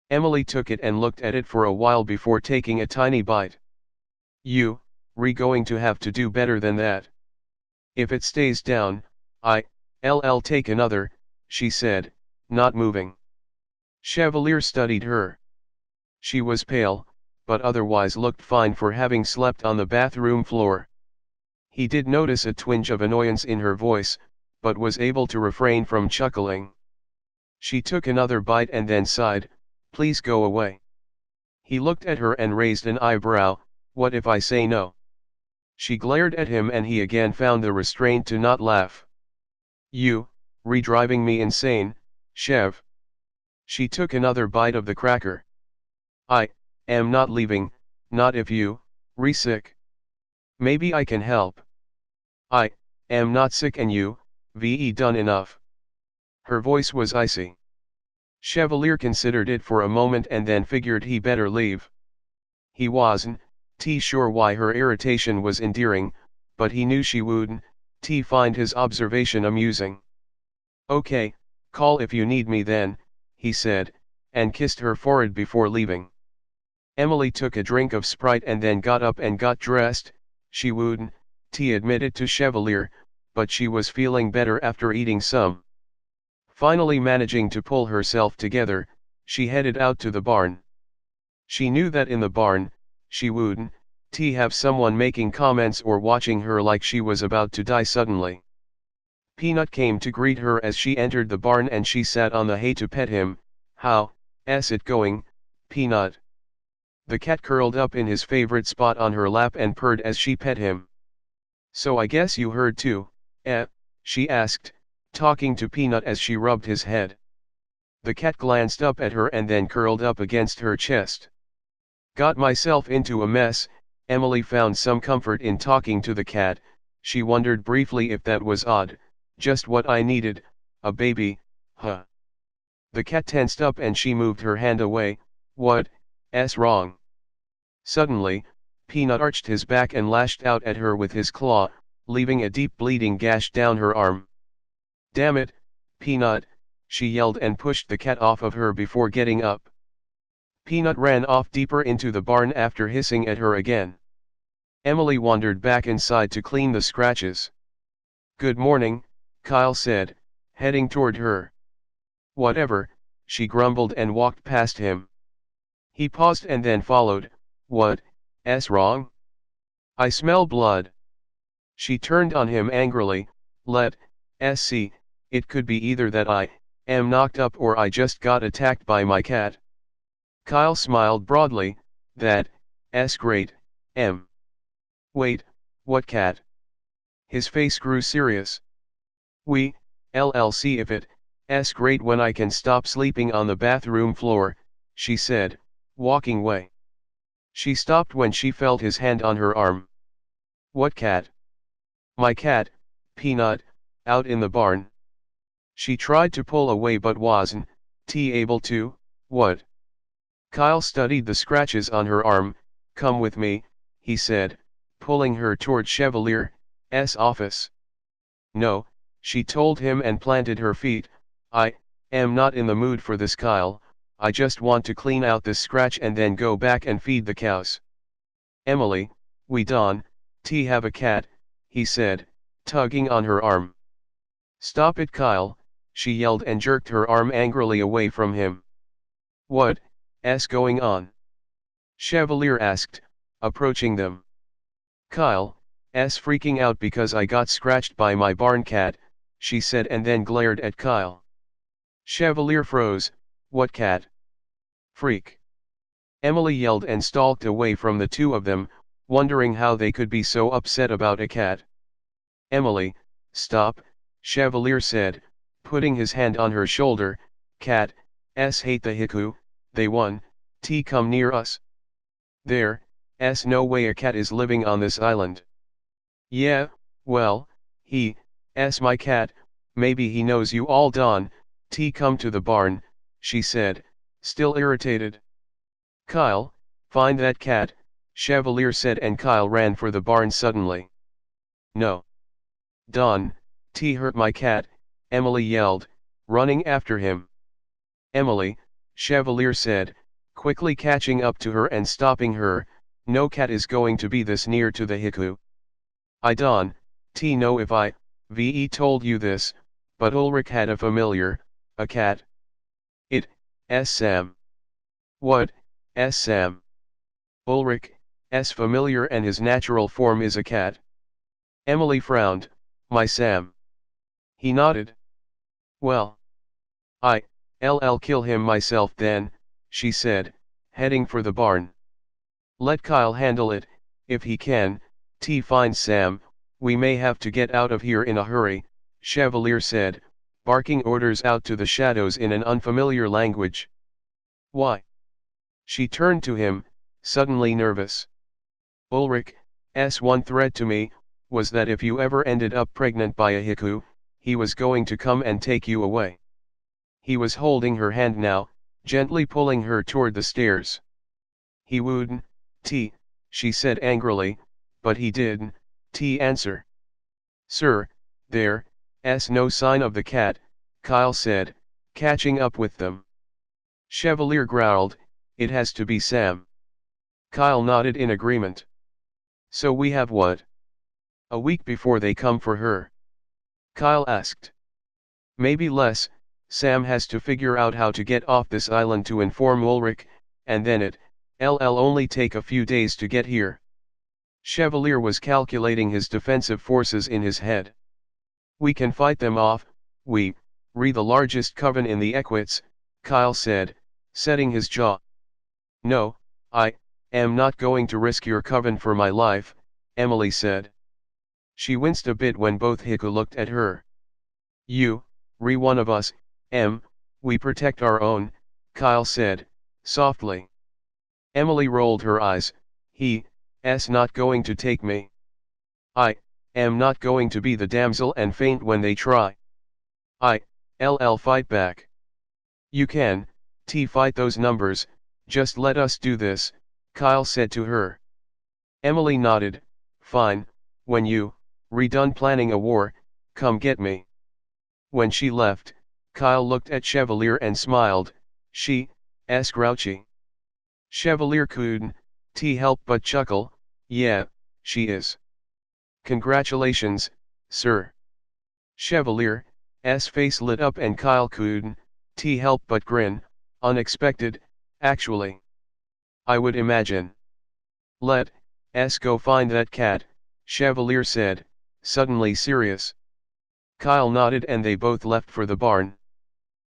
Emily took it and looked at it for a while before taking a tiny bite. You're going to have to do better than that. If it stays down, I'll take another, she said, not moving. Chevalier studied her. She was pale, but otherwise looked fine for having slept on the bathroom floor. He did notice a twinge of annoyance in her voice, but was able to refrain from chuckling. She took another bite and then sighed, please go away. He looked at her and raised an eyebrow, what if I say no? She glared at him and he again found the restraint to not laugh. You, driving me insane, Chev. She took another bite of the cracker. I am not leaving, not if you, sick. Maybe I can help. I am not sick and you, done enough. Her voice was icy. Chevalier considered it for a moment and then figured he better leave. He wasn't sure why her irritation was endearing, but he knew she wouldn't find his observation amusing. Okay, call if you need me then, he said, and kissed her forehead before leaving. Emily took a drink of Sprite and then got up and got dressed. She wouldn't admitted to Chevalier, but she was feeling better after eating some. Finally managing to pull herself together, she headed out to the barn. She knew that in the barn, she wouldn't have someone making comments or watching her like she was about to die suddenly. Peanut came to greet her as she entered the barn and she sat on the hay to pet him. How's it going, Peanut? The cat curled up in his favorite spot on her lap and purred as she pet him. So I guess you heard too, she asked, talking to Peanut as she rubbed his head. The cat glanced up at her and then curled up against her chest. Got myself into a mess. Emily found some comfort in talking to the cat. She wondered briefly if that was odd, just what I needed, a baby, huh? The cat tensed up and she moved her hand away. What's wrong? Suddenly, Peanut arched his back and lashed out at her with his claw, leaving a deep bleeding gash down her arm. Damn it, Peanut, she yelled and pushed the cat off of her before getting up. Peanut ran off deeper into the barn after hissing at her again. Emily wandered back inside to clean the scratches. "Good morning," Kyle said, heading toward her. "Whatever," she grumbled and walked past him. He paused and then followed. "What's wrong? I smell blood." She turned on him angrily. "Let's see, it could be either that I am knocked up or I just got attacked by my cat." Kyle smiled broadly. "That's great, Em. Wait, what cat?" His face grew serious. "We'll see if it's great when I can stop sleeping on the bathroom floor," she said, walking away. She stopped when she felt his hand on her arm. "What cat?" "My cat, Peanut, out in the barn." She tried to pull away but wasn't able to. "What?" Kyle studied the scratches on her arm. "Come with me," he said, pulling her toward Chevalier's office. "No," she told him and planted her feet. "I am not in the mood for this, Kyle. I just want to clean out this scratch and then go back and feed the cows." "Emily, we don't have a cat," he said, tugging on her arm. "Stop it, Kyle," she yelled and jerked her arm angrily away from him. "What's going on?" Chevalier asked, approaching them. "Kyle's freaking out because I got scratched by my barn cat," she said and then glared at Kyle. Chevalier froze. "What cat?" "Freak." Emily yelled and stalked away from the two of them, wondering how they could be so upset about a cat. "Emily, stop," Chevalier said, putting his hand on her shoulder. "Cats hate the Heku, they won't come near us. There's no way a cat is living on this island." "Yeah, well, he's my cat, maybe he knows you all don't come to the barn," she said, still irritated. "Kyle, find that cat," Chevalier said and Kyle ran for the barn suddenly. "No. Don't hurt my cat," Emily yelled, running after him. "Emily," Chevalier said, quickly catching up to her and stopping her, "no cat is going to be this near to the Heku. I don't know if I told you this, but Ulrich had a familiar, a cat. It's Sam." "What's Sam?" "Ulrich's familiar and his natural form is a cat." Emily frowned. "My Sam." He nodded. "Well, I'll kill him myself then," she said, heading for the barn. "Let Kyle handle it, if he can find Sam. We may have to get out of here in a hurry," Chevalier said, barking orders out to the shadows in an unfamiliar language. "Why?" She turned to him, suddenly nervous. "Ulrich's one threat to me was that if you ever ended up pregnant by a Heku, he was going to come and take you away." He was holding her hand now, gently pulling her toward the stairs. "He wouldn't she said angrily, "but he didn't answer." "Sir, there's no sign of the cat," Kyle said, catching up with them. Chevalier growled, "It has to be Sam." Kyle nodded in agreement. "So we have what? A week before they come for her?" Kyle asked. "Maybe less. Sam has to figure out how to get off this island to inform Ulrich, and then it'll only take a few days to get here." Chevalier was calculating his defensive forces in his head. "We can fight them off, we're the largest coven in the Equites," Kyle said, setting his jaw. "No, I am not going to risk your coven for my life," Emily said. She winced a bit when both Heku looked at her. "You, one of us, we protect our own," Kyle said, softly. Emily rolled her eyes. "He's not going to take me. I am not going to be the damsel and faint when they try. I'll fight back." "You can fight those numbers, just let us do this," Kyle said to her. Emily nodded. "Fine, when you done planning a war, come get me." When she left, Kyle looked at Chevalier and smiled. She's grouchy. Chevalier couldn't help but chuckle. Yeah, she is. Congratulations, sir. Chevalier's face lit up and Kyle couldn't help but grin. Unexpected, actually. I would imagine. Let's go find that cat, Chevalier said, suddenly serious. Kyle nodded and they both left for the barn.